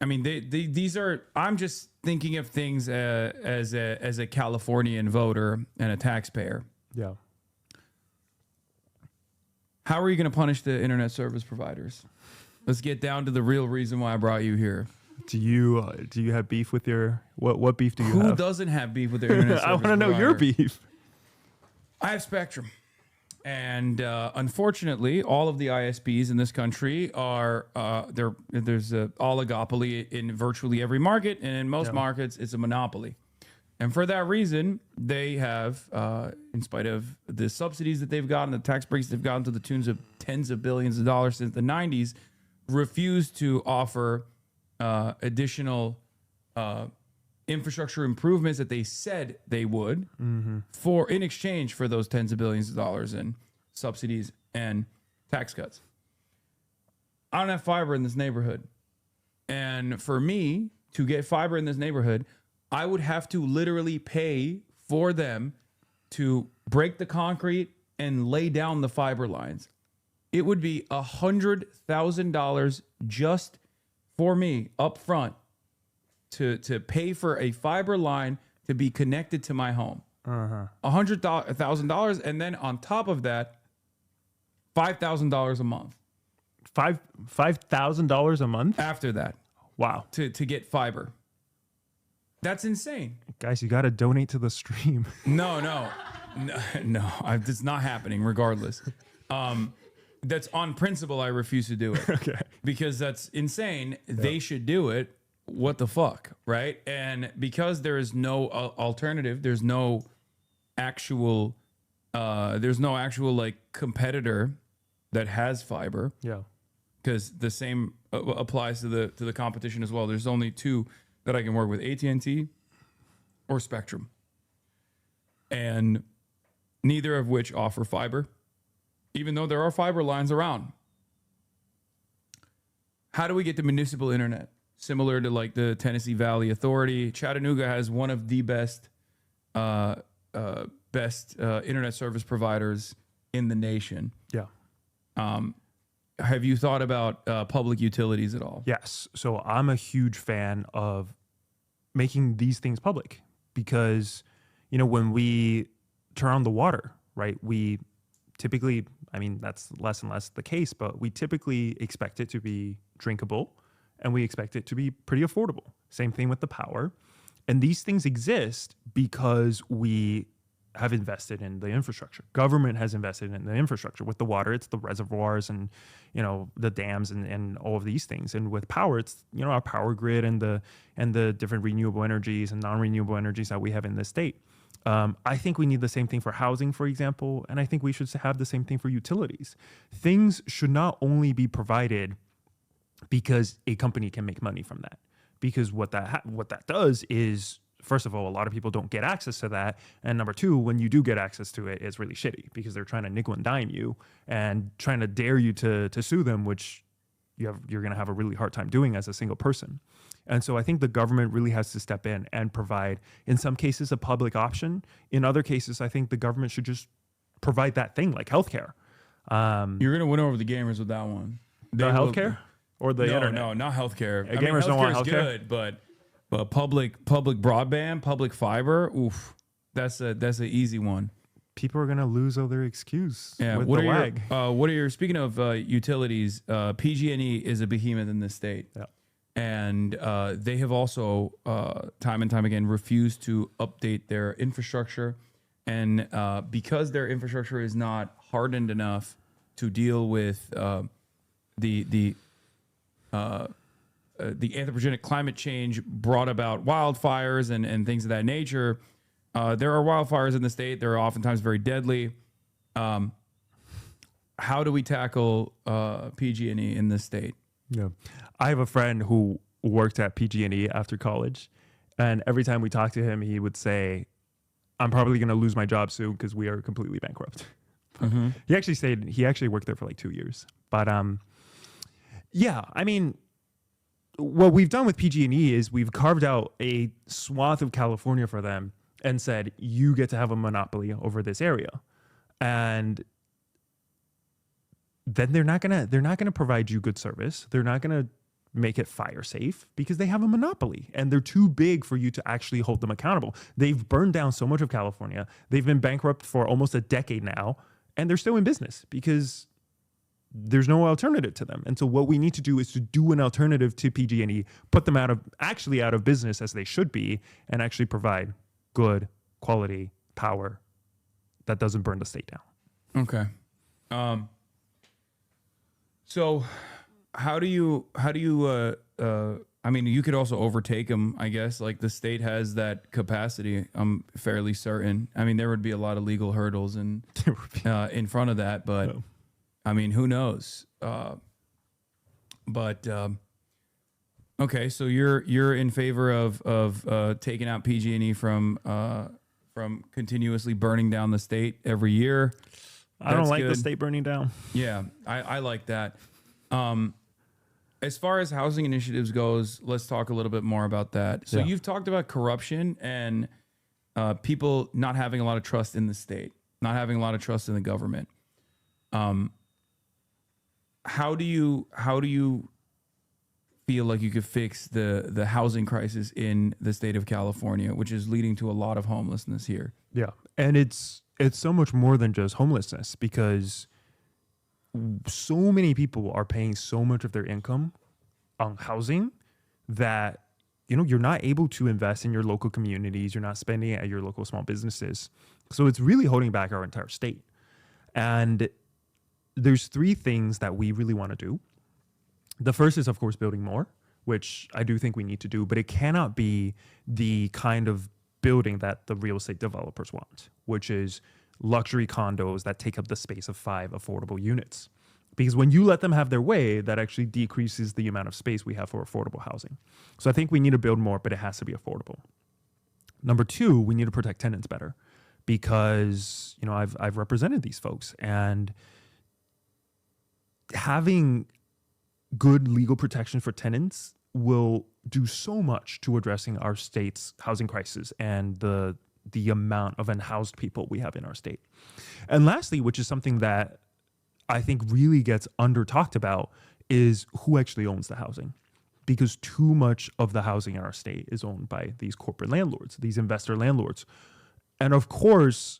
I mean, these are. I'm just thinking of things as a Californian voter and a taxpayer. Yeah. How are you going to punish the internet service providers? Let's get down to the real reason why I brought you here. Do you have beef with your what beef do you have? Who doesn't have beef with their internet service I want to know your beef. I have Spectrum, and unfortunately, all of the ISPs in this country are there's a oligopoly in virtually every market, and in most markets, it's a monopoly. And for that reason, they have, in spite of the subsidies that they've gotten, the tax breaks they've gotten to the tunes of tens of billions of dollars since the 90s, refused to offer additional infrastructure improvements that they said they would in exchange for those tens of billions of dollars in subsidies and tax cuts. I don't have fiber in this neighborhood. And for me to get fiber in this neighborhood, I would have to literally pay for them to break the concrete and lay down the fiber lines. It would be $100,000 just for me up front to pay for a fiber line to be connected to my home. $100,000, and then on top of that, $5,000 a month. $5,000 a month after that. Wow. To get fiber. That's insane. Guys, you got to donate to the stream. No, it's not happening regardless. That's on principle. I refuse to do it. Okay. Because that's insane. Yep. They should do it. What the fuck, right? And because there is no alternative, there's no actual like competitor that has fiber. Yeah. Because the same applies to the competition as well. There's only two that I can work with: AT&T or Spectrum, and neither of which offer fiber, even though there are fiber lines around. How do we get the municipal internet? Similar to like the Tennessee Valley Authority, Chattanooga has one of the best internet service providers in the nation. Yeah. Have you thought about public utilities at all? Yes. So I'm a huge fan of making these things public because, when we turn on the water, right, we typically, I mean, that's less and less the case, but we typically expect it to be drinkable and we expect it to be pretty affordable. Same thing with the power. And these things exist because we have invested in the infrastructure. Government has invested in the infrastructure. With the water, it's the reservoirs and, the dams and all of these things. And with power, it's, our power grid and the different renewable energies and non-renewable energies that we have in this state. I think we need the same thing for housing, for example, and I think we should have the same thing for utilities. Things should not only be provided because a company can make money from that. Because what that does is, first of all, a lot of people don't get access to that. And number two, when you do get access to it, it's really shitty because they're trying to nickel and dime you and trying to dare you to sue them, which you're going to have a really hard time doing as a single person. And so I think the government really has to step in and provide, in some cases, a public option. In other cases, I think the government should just provide that thing like healthcare. You're going to win over the gamers with that one. The healthcare? Or the internet? No, not healthcare. Gamers don't want healthcare. Good, but public broadband, public fiber, oof, that's an easy one. People are gonna lose all their excuse. Yeah. With What the lag. Speaking of utilities, PG&E is a behemoth in this state. Yeah. And they have also time and time again refused to update their infrastructure, and because their infrastructure is not hardened enough to deal with the anthropogenic climate change brought about wildfires and things of that nature. There are wildfires in the state. They're oftentimes very deadly. How do we tackle PG&E in this state? Yeah, I have a friend who worked at PG&E after college, and every time we talked to him, he would say, "I'm probably going to lose my job soon because we are completely bankrupt." Mm-hmm. He actually worked there for like 2 years, but yeah, I mean, what we've done with PG&E is we've carved out a swath of California for them and said, you get to have a monopoly over this area. And then they're not gonna provide you good service. They're not gonna make it fire safe because they have a monopoly and they're too big for you to actually hold them accountable. They've burned down so much of California. They've been bankrupt for almost a decade now, and they're still in business because there's no alternative to them. And so what we need to do is to do an alternative to PG&E, put them out of business as they should be, and actually provide good quality power that doesn't burn the state down. Okay. So how do you I mean, you could also overtake them, I guess. Like the state has that capacity. I'm fairly certain. I mean, there would be a lot of legal hurdles in front of that, but no. I mean, who knows? Okay, so you're in favor of taking out PG&E from continuously burning down the state every year. I don't like the state burning down. Yeah, I like that. As far as housing initiatives goes, let's talk a little bit more about that. So you've talked about corruption and people not having a lot of trust in the state, not having a lot of trust in the government. How do you feel like you could fix the housing crisis in the state of California, which is leading to a lot of homelessness here? Yeah, and it's so much more than just homelessness because so many people are paying so much of their income on housing that you're not able to invest in your local communities. You're not spending it at your local small businesses. So it's really holding back our entire state. And there's three things that we really want to do. The first is, of course, building more, which I do think we need to do, but it cannot be the kind of building that the real estate developers want, which is luxury condos that take up the space of 5 affordable units. Because when you let them have their way, that actually decreases the amount of space we have for affordable housing. So I think we need to build more, but it has to be affordable. Number 2, we need to protect tenants better because, I've represented these folks, and having good legal protection for tenants will do so much to addressing our state's housing crisis and the amount of unhoused people we have in our state. And lastly, which is something that I think really gets under talked about, is who actually owns the housing. Because too much of the housing in our state is owned by these corporate landlords, these investor landlords. And of course,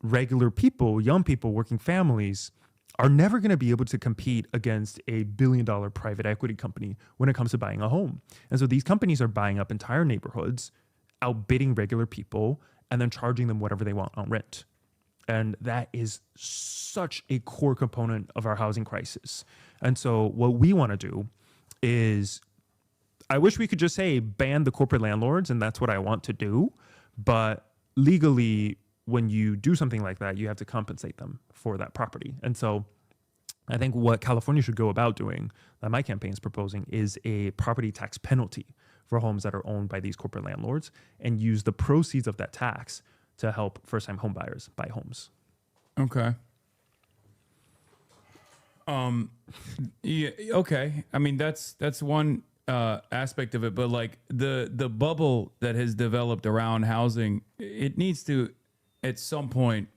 regular people, young people, working families are never going to be able to compete against a billion-dollar private equity company when it comes to buying a home. And so these companies are buying up entire neighborhoods, outbidding regular people, and then charging them whatever they want on rent. And that is such a core component of our housing crisis. And so what we want to do is, I wish we could just say ban the corporate landlords, and that's what I want to do. But legally, when you do something like that, you have to compensate them for that property. And so I think what California should go about doing, that my campaign is proposing, is a property tax penalty for homes that are owned by these corporate landlords, and use the proceeds of that tax to help first-time home buyers buy homes. Okay. Yeah. Okay. I mean, that's one aspect of it, but like the bubble that has developed around housing, it needs to, at some point,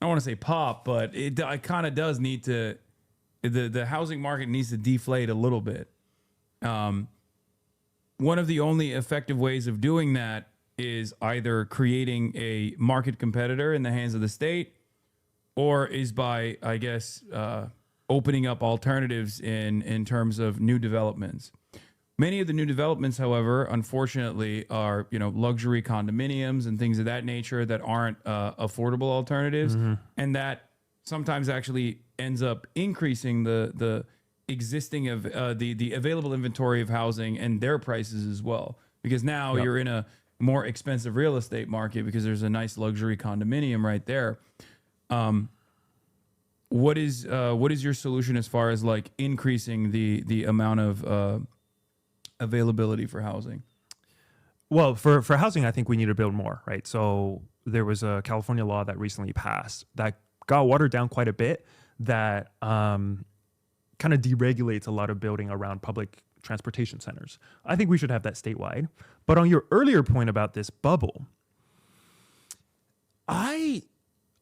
I don't want to say pop, but it kind of does need to. The housing market needs to deflate a little bit. One of the only effective ways of doing that is either creating a market competitor in the hands of the state, or is by, I guess, opening up alternatives in terms of new developments. Many of the new developments, however, unfortunately, are luxury condominiums and things of that nature that aren't affordable alternatives, and that sometimes actually ends up increasing the existing of the available inventory of housing and their prices as well, because now you're in a more expensive real estate market because there's a nice luxury condominium right there. What is your solution as far as like increasing the amount of availability for housing? Well, for housing, I think we need to build more, right? So there was a California law that recently passed that got watered down quite a bit, that kind of deregulates a lot of building around public transportation centers. I think we should have that statewide. But on your earlier point about this bubble, I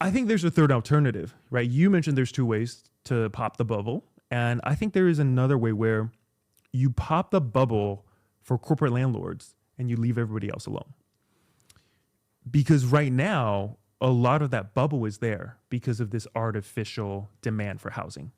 think there's a third alternative, right? You mentioned there's two ways to pop the bubble. And I think there is another way where you pop the bubble for corporate landlords and you leave everybody else alone. Because right now, a lot of that bubble is there because of this artificial demand for housing,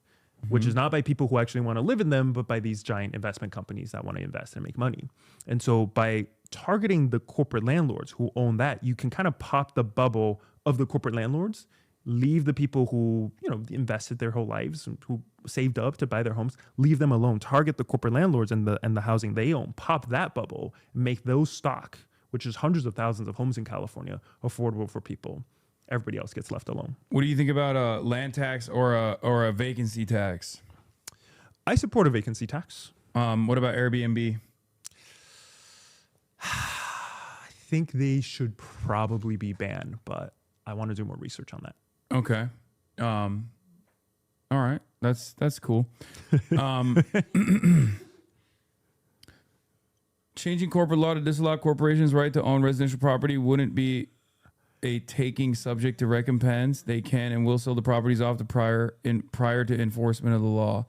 which is not by people who actually want to live in them, but by these giant investment companies that want to invest and make money. And so by targeting the corporate landlords who own that, you can kind of pop the bubble of the corporate landlords, leave the people who, invested their whole lives and who saved up to buy their homes, leave them alone, target the corporate landlords and the housing they own, pop that bubble, make those stock, which is hundreds of thousands of homes in California, affordable for people. Everybody else gets left alone. What do you think about a land tax or a vacancy tax? I support a vacancy tax. What about Airbnb? I think they should probably be banned, but I want to do more research on that. Okay. All right. That's cool. Changing corporate law to disallow corporations' right to own residential property wouldn't be a taking subject to recompense. They can and will sell the properties off prior to enforcement of the law.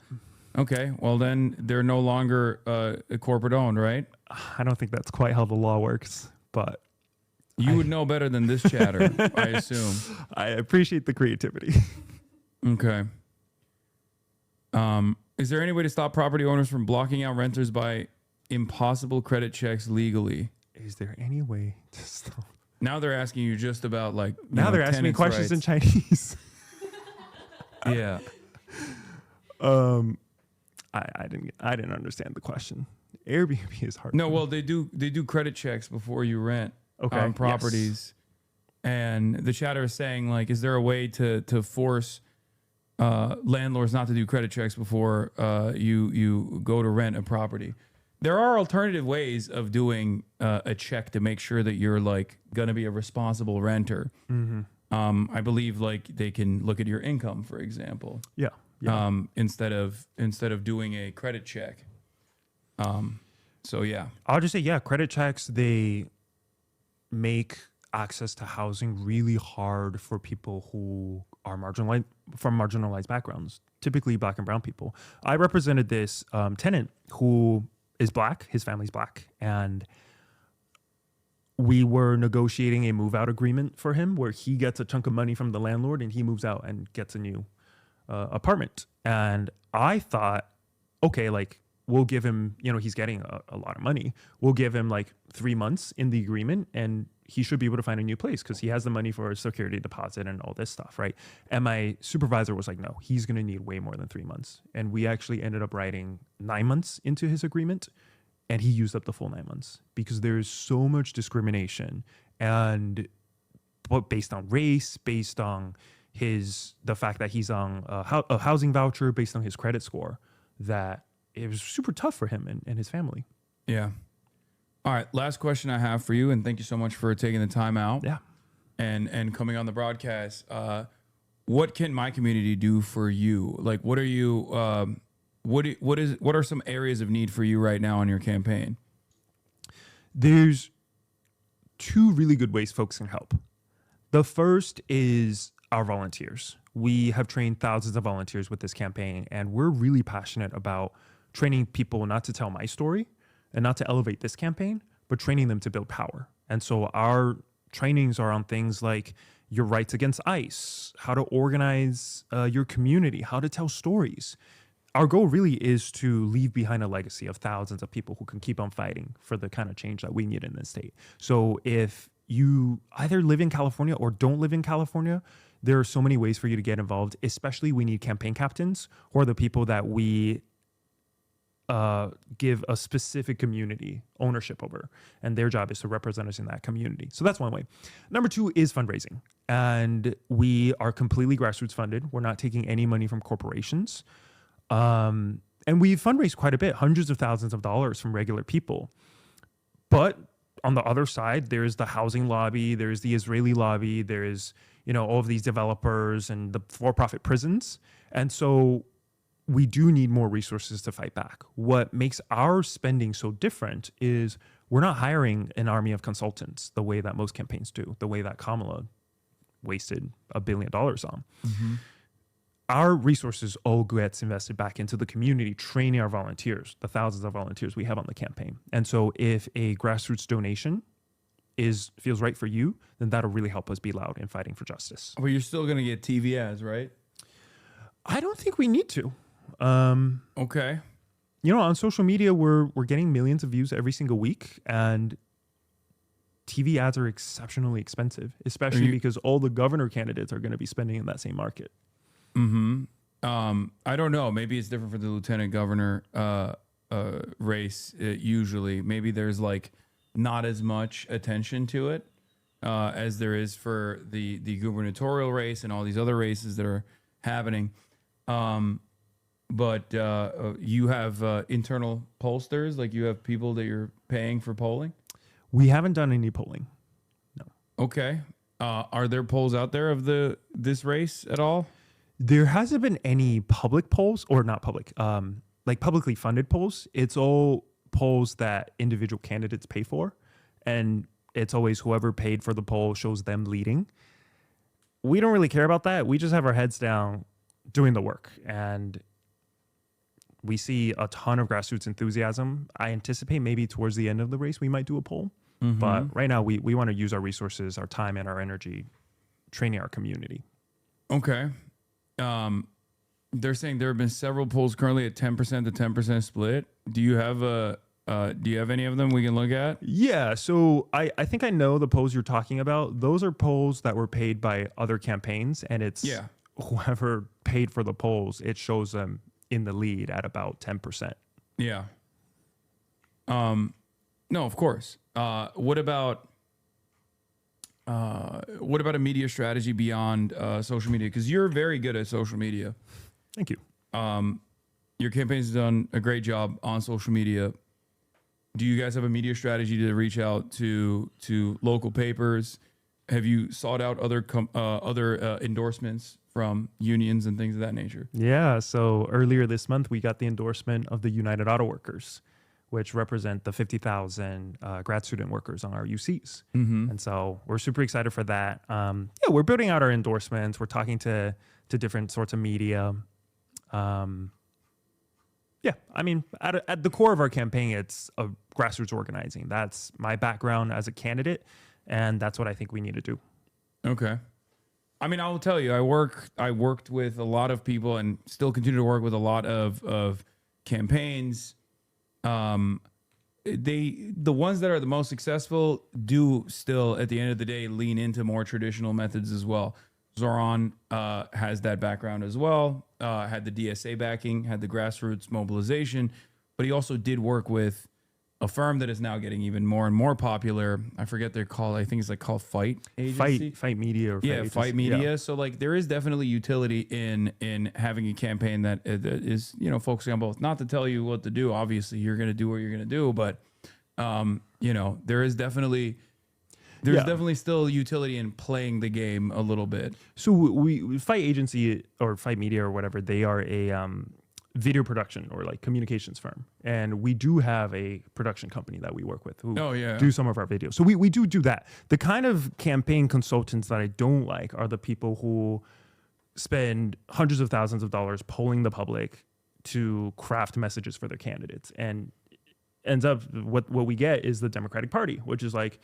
Okay, well then they're no longer corporate owned, right? I don't think that's quite how the law works, but you would know better than this chatter, I assume. I appreciate the creativity. Okay. Is there any way to stop property owners from blocking out renters by impossible credit checks legally? Is there any way to stop? Now they're asking you just about like now they're asking me questions in Chinese. Yeah. I didn't understand the question. Airbnb is hard. No, well they do credit checks before you rent on properties. Yes. And the chatter is saying like, is there a way to force landlords not to do credit checks before you go to rent a property? There are alternative ways of doing a check to make sure that you're like going to be a responsible renter. Mm-hmm. I believe like they can look at your income, for example. Yeah. Instead of doing a credit check. So yeah, I'll just say credit checks, they make access to housing really hard for people who are marginalized backgrounds, typically Black and brown people. I represented this tenant who is Black, his family's Black, and we were negotiating a move out agreement for him where he gets a chunk of money from the landlord and he moves out and gets a new apartment. And I thought, okay, like we'll give him, he's getting a lot of money. We'll give him like 3 months in the agreement and he should be able to find a new place because he has the money for a security deposit and all this stuff, right? And my supervisor was like, no, he's going to need way more than 3 months. And we actually ended up writing 9 months into his agreement. And he used up the full 9 months because there's so much discrimination, and based on race, based on the fact that he's on a housing voucher, based on his credit score, that it was super tough for him and his family. Yeah. All right. Last question I have for you, and thank you so much for taking the time out. Yeah. And coming on the broadcast. What can my community do for you? Like, what are you? What are some areas of need for you right now in your campaign? There's 2 really good ways folks can help. The first is our volunteers. We have trained thousands of volunteers with this campaign, and we're really passionate about training people not to tell my story and not to elevate this campaign, but training them to build power. And so our trainings are on things like your rights against ICE, how to organize your community, how to tell stories. Our goal really is to leave behind a legacy of thousands of people who can keep on fighting for the kind of change that we need in this state. So if you either live in California or don't live in California, there are so many ways for you to get involved. Especially we need campaign captains, who are the people that we give a specific community ownership over. And their job is to represent us in that community. So that's one way. Number 2 is fundraising. And we are completely grassroots funded. We're not taking any money from corporations. And we've fundraised quite a bit, hundreds of thousands of dollars from regular people. But on the other side, there's the housing lobby, there's the Israeli lobby, there's, all of these developers and the for-profit prisons. And so we do need more resources to fight back. What makes our spending so different is we're not hiring an army of consultants the way that most campaigns do, the way that Kamala wasted $1 billion on. Mm-hmm. Our resources all gets invested back into the community, training our volunteers, the thousands of volunteers we have on the campaign. And so if a grassroots donation feels right for you, then that'll really help us be loud in fighting for justice. But you're still going to get TV ads, right? I don't think we need to. Okay. On social media, we're getting millions of views every single week, and TV ads are exceptionally expensive, especially because all the governor candidates are going to be spending in that same market. Mm-hmm. I don't know. Maybe it's different for the lieutenant governor race. Usually, maybe there's like not as much attention to it as there is for the gubernatorial race and all these other races that are happening. But you have internal pollsters, like you have people that you're paying for polling? We haven't done any polling. No. Okay. Are there polls out there of this race at all? There hasn't been any public polls, or not public, like publicly funded polls. It's all polls that individual candidates pay for. And it's always whoever paid for the poll shows them leading. We don't really care about that. We just have our heads down doing the work. And we see a ton of grassroots enthusiasm. I anticipate maybe towards the end of the race, we might do a poll. Mm-hmm. But right now, we want to use our resources, our time, and our energy training our community. Okay. They're saying there have been several polls currently at 10% to 10% split. Do you have any of them we can look at? Yeah. So I think I know the polls you're talking about. Those are polls that were paid by other campaigns, and it's whoever paid for the polls, it shows them in the lead at about 10%. Yeah. No, of course. What about a media strategy beyond social media? Because you're very good at social media. Thank you. Your campaign's done a great job on social media. Do you guys have a media strategy to reach out to local papers? Have you sought out other endorsements from unions and things of that nature? Yeah. So earlier this month, we got the endorsement of the United Auto Workers, which represent the 50,000 grad student workers on our UCs. Mm-hmm. And so we're super excited for that. We're building out our endorsements. We're talking to different sorts of media. Yeah, I mean, at the core of our campaign, it's a grassroots organizing. That's my background as a candidate, and that's what I think we need to do. Okay. I mean, I will tell you, I worked with a lot of people and still continue to work with a lot of campaigns. The ones that are the most successful do still, at the end of the day, lean into more traditional methods as well. Zoran has that background as well, had the DSA backing, had the grassroots mobilization, but he also did work with a firm that is now getting even more and more popular. I forget their call. I think it's like called Fight Agency. Fight Media. Or yeah, Fight Media. Yeah. So like there is definitely utility in having a campaign that is, you know, focusing on both. Not to tell you what to do. Obviously, you're going to do what you're going to do, but you know, there is definitely definitely still utility in playing the game a little bit. So we Fight Agency or Fight Media or whatever, they are a video production or like communications firm, and we do have a production company that we work with who do some of our videos. So we do that. The kind of campaign consultants that I don't like are the people who spend hundreds of thousands of dollars polling the public to craft messages for their candidates, and ends up what we get is the Democratic Party, which is like,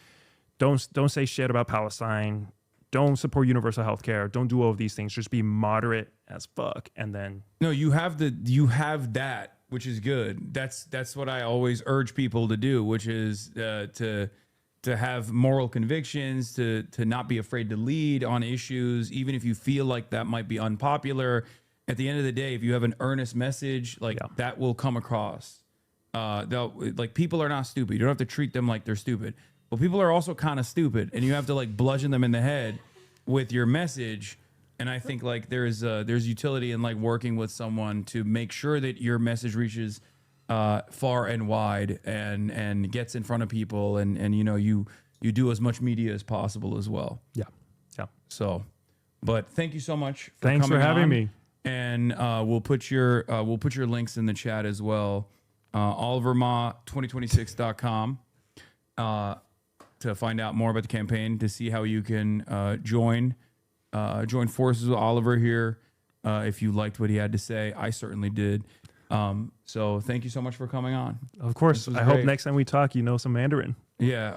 don't say shit about Palestine, don't support universal health care, don't do all of these things, just be moderate as fuck. And then you have that, which is good. That's what I always urge people to do, which is to have moral convictions, to not be afraid to lead on issues, even if you feel like that might be unpopular. At the end of the day, if you have an earnest message, like that will come across. Like, people are not stupid. You don't have to treat them like they're stupid. But people are also kind of stupid, and you have to like bludgeon them in the head with your message. And I think like there's utility in like working with someone to make sure that your message reaches far and wide and gets in front of people, and you know, you do as much media as possible as well. Yeah. So, but thank you so much. Thanks for having me. And we'll put your links in the chat as well. OliverMah2026.com. To find out more about the campaign, to see how you can join forces with Oliver here. If you liked what he had to say, I certainly did. So thank you so much for coming on. Of course. I hope next time we talk, you know some Mandarin. Yeah.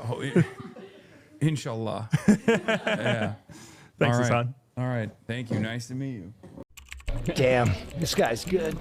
Inshallah. Yeah. Thanks, All right. Hassan. All right. Thank you. Nice to meet you. Damn, this guy's good.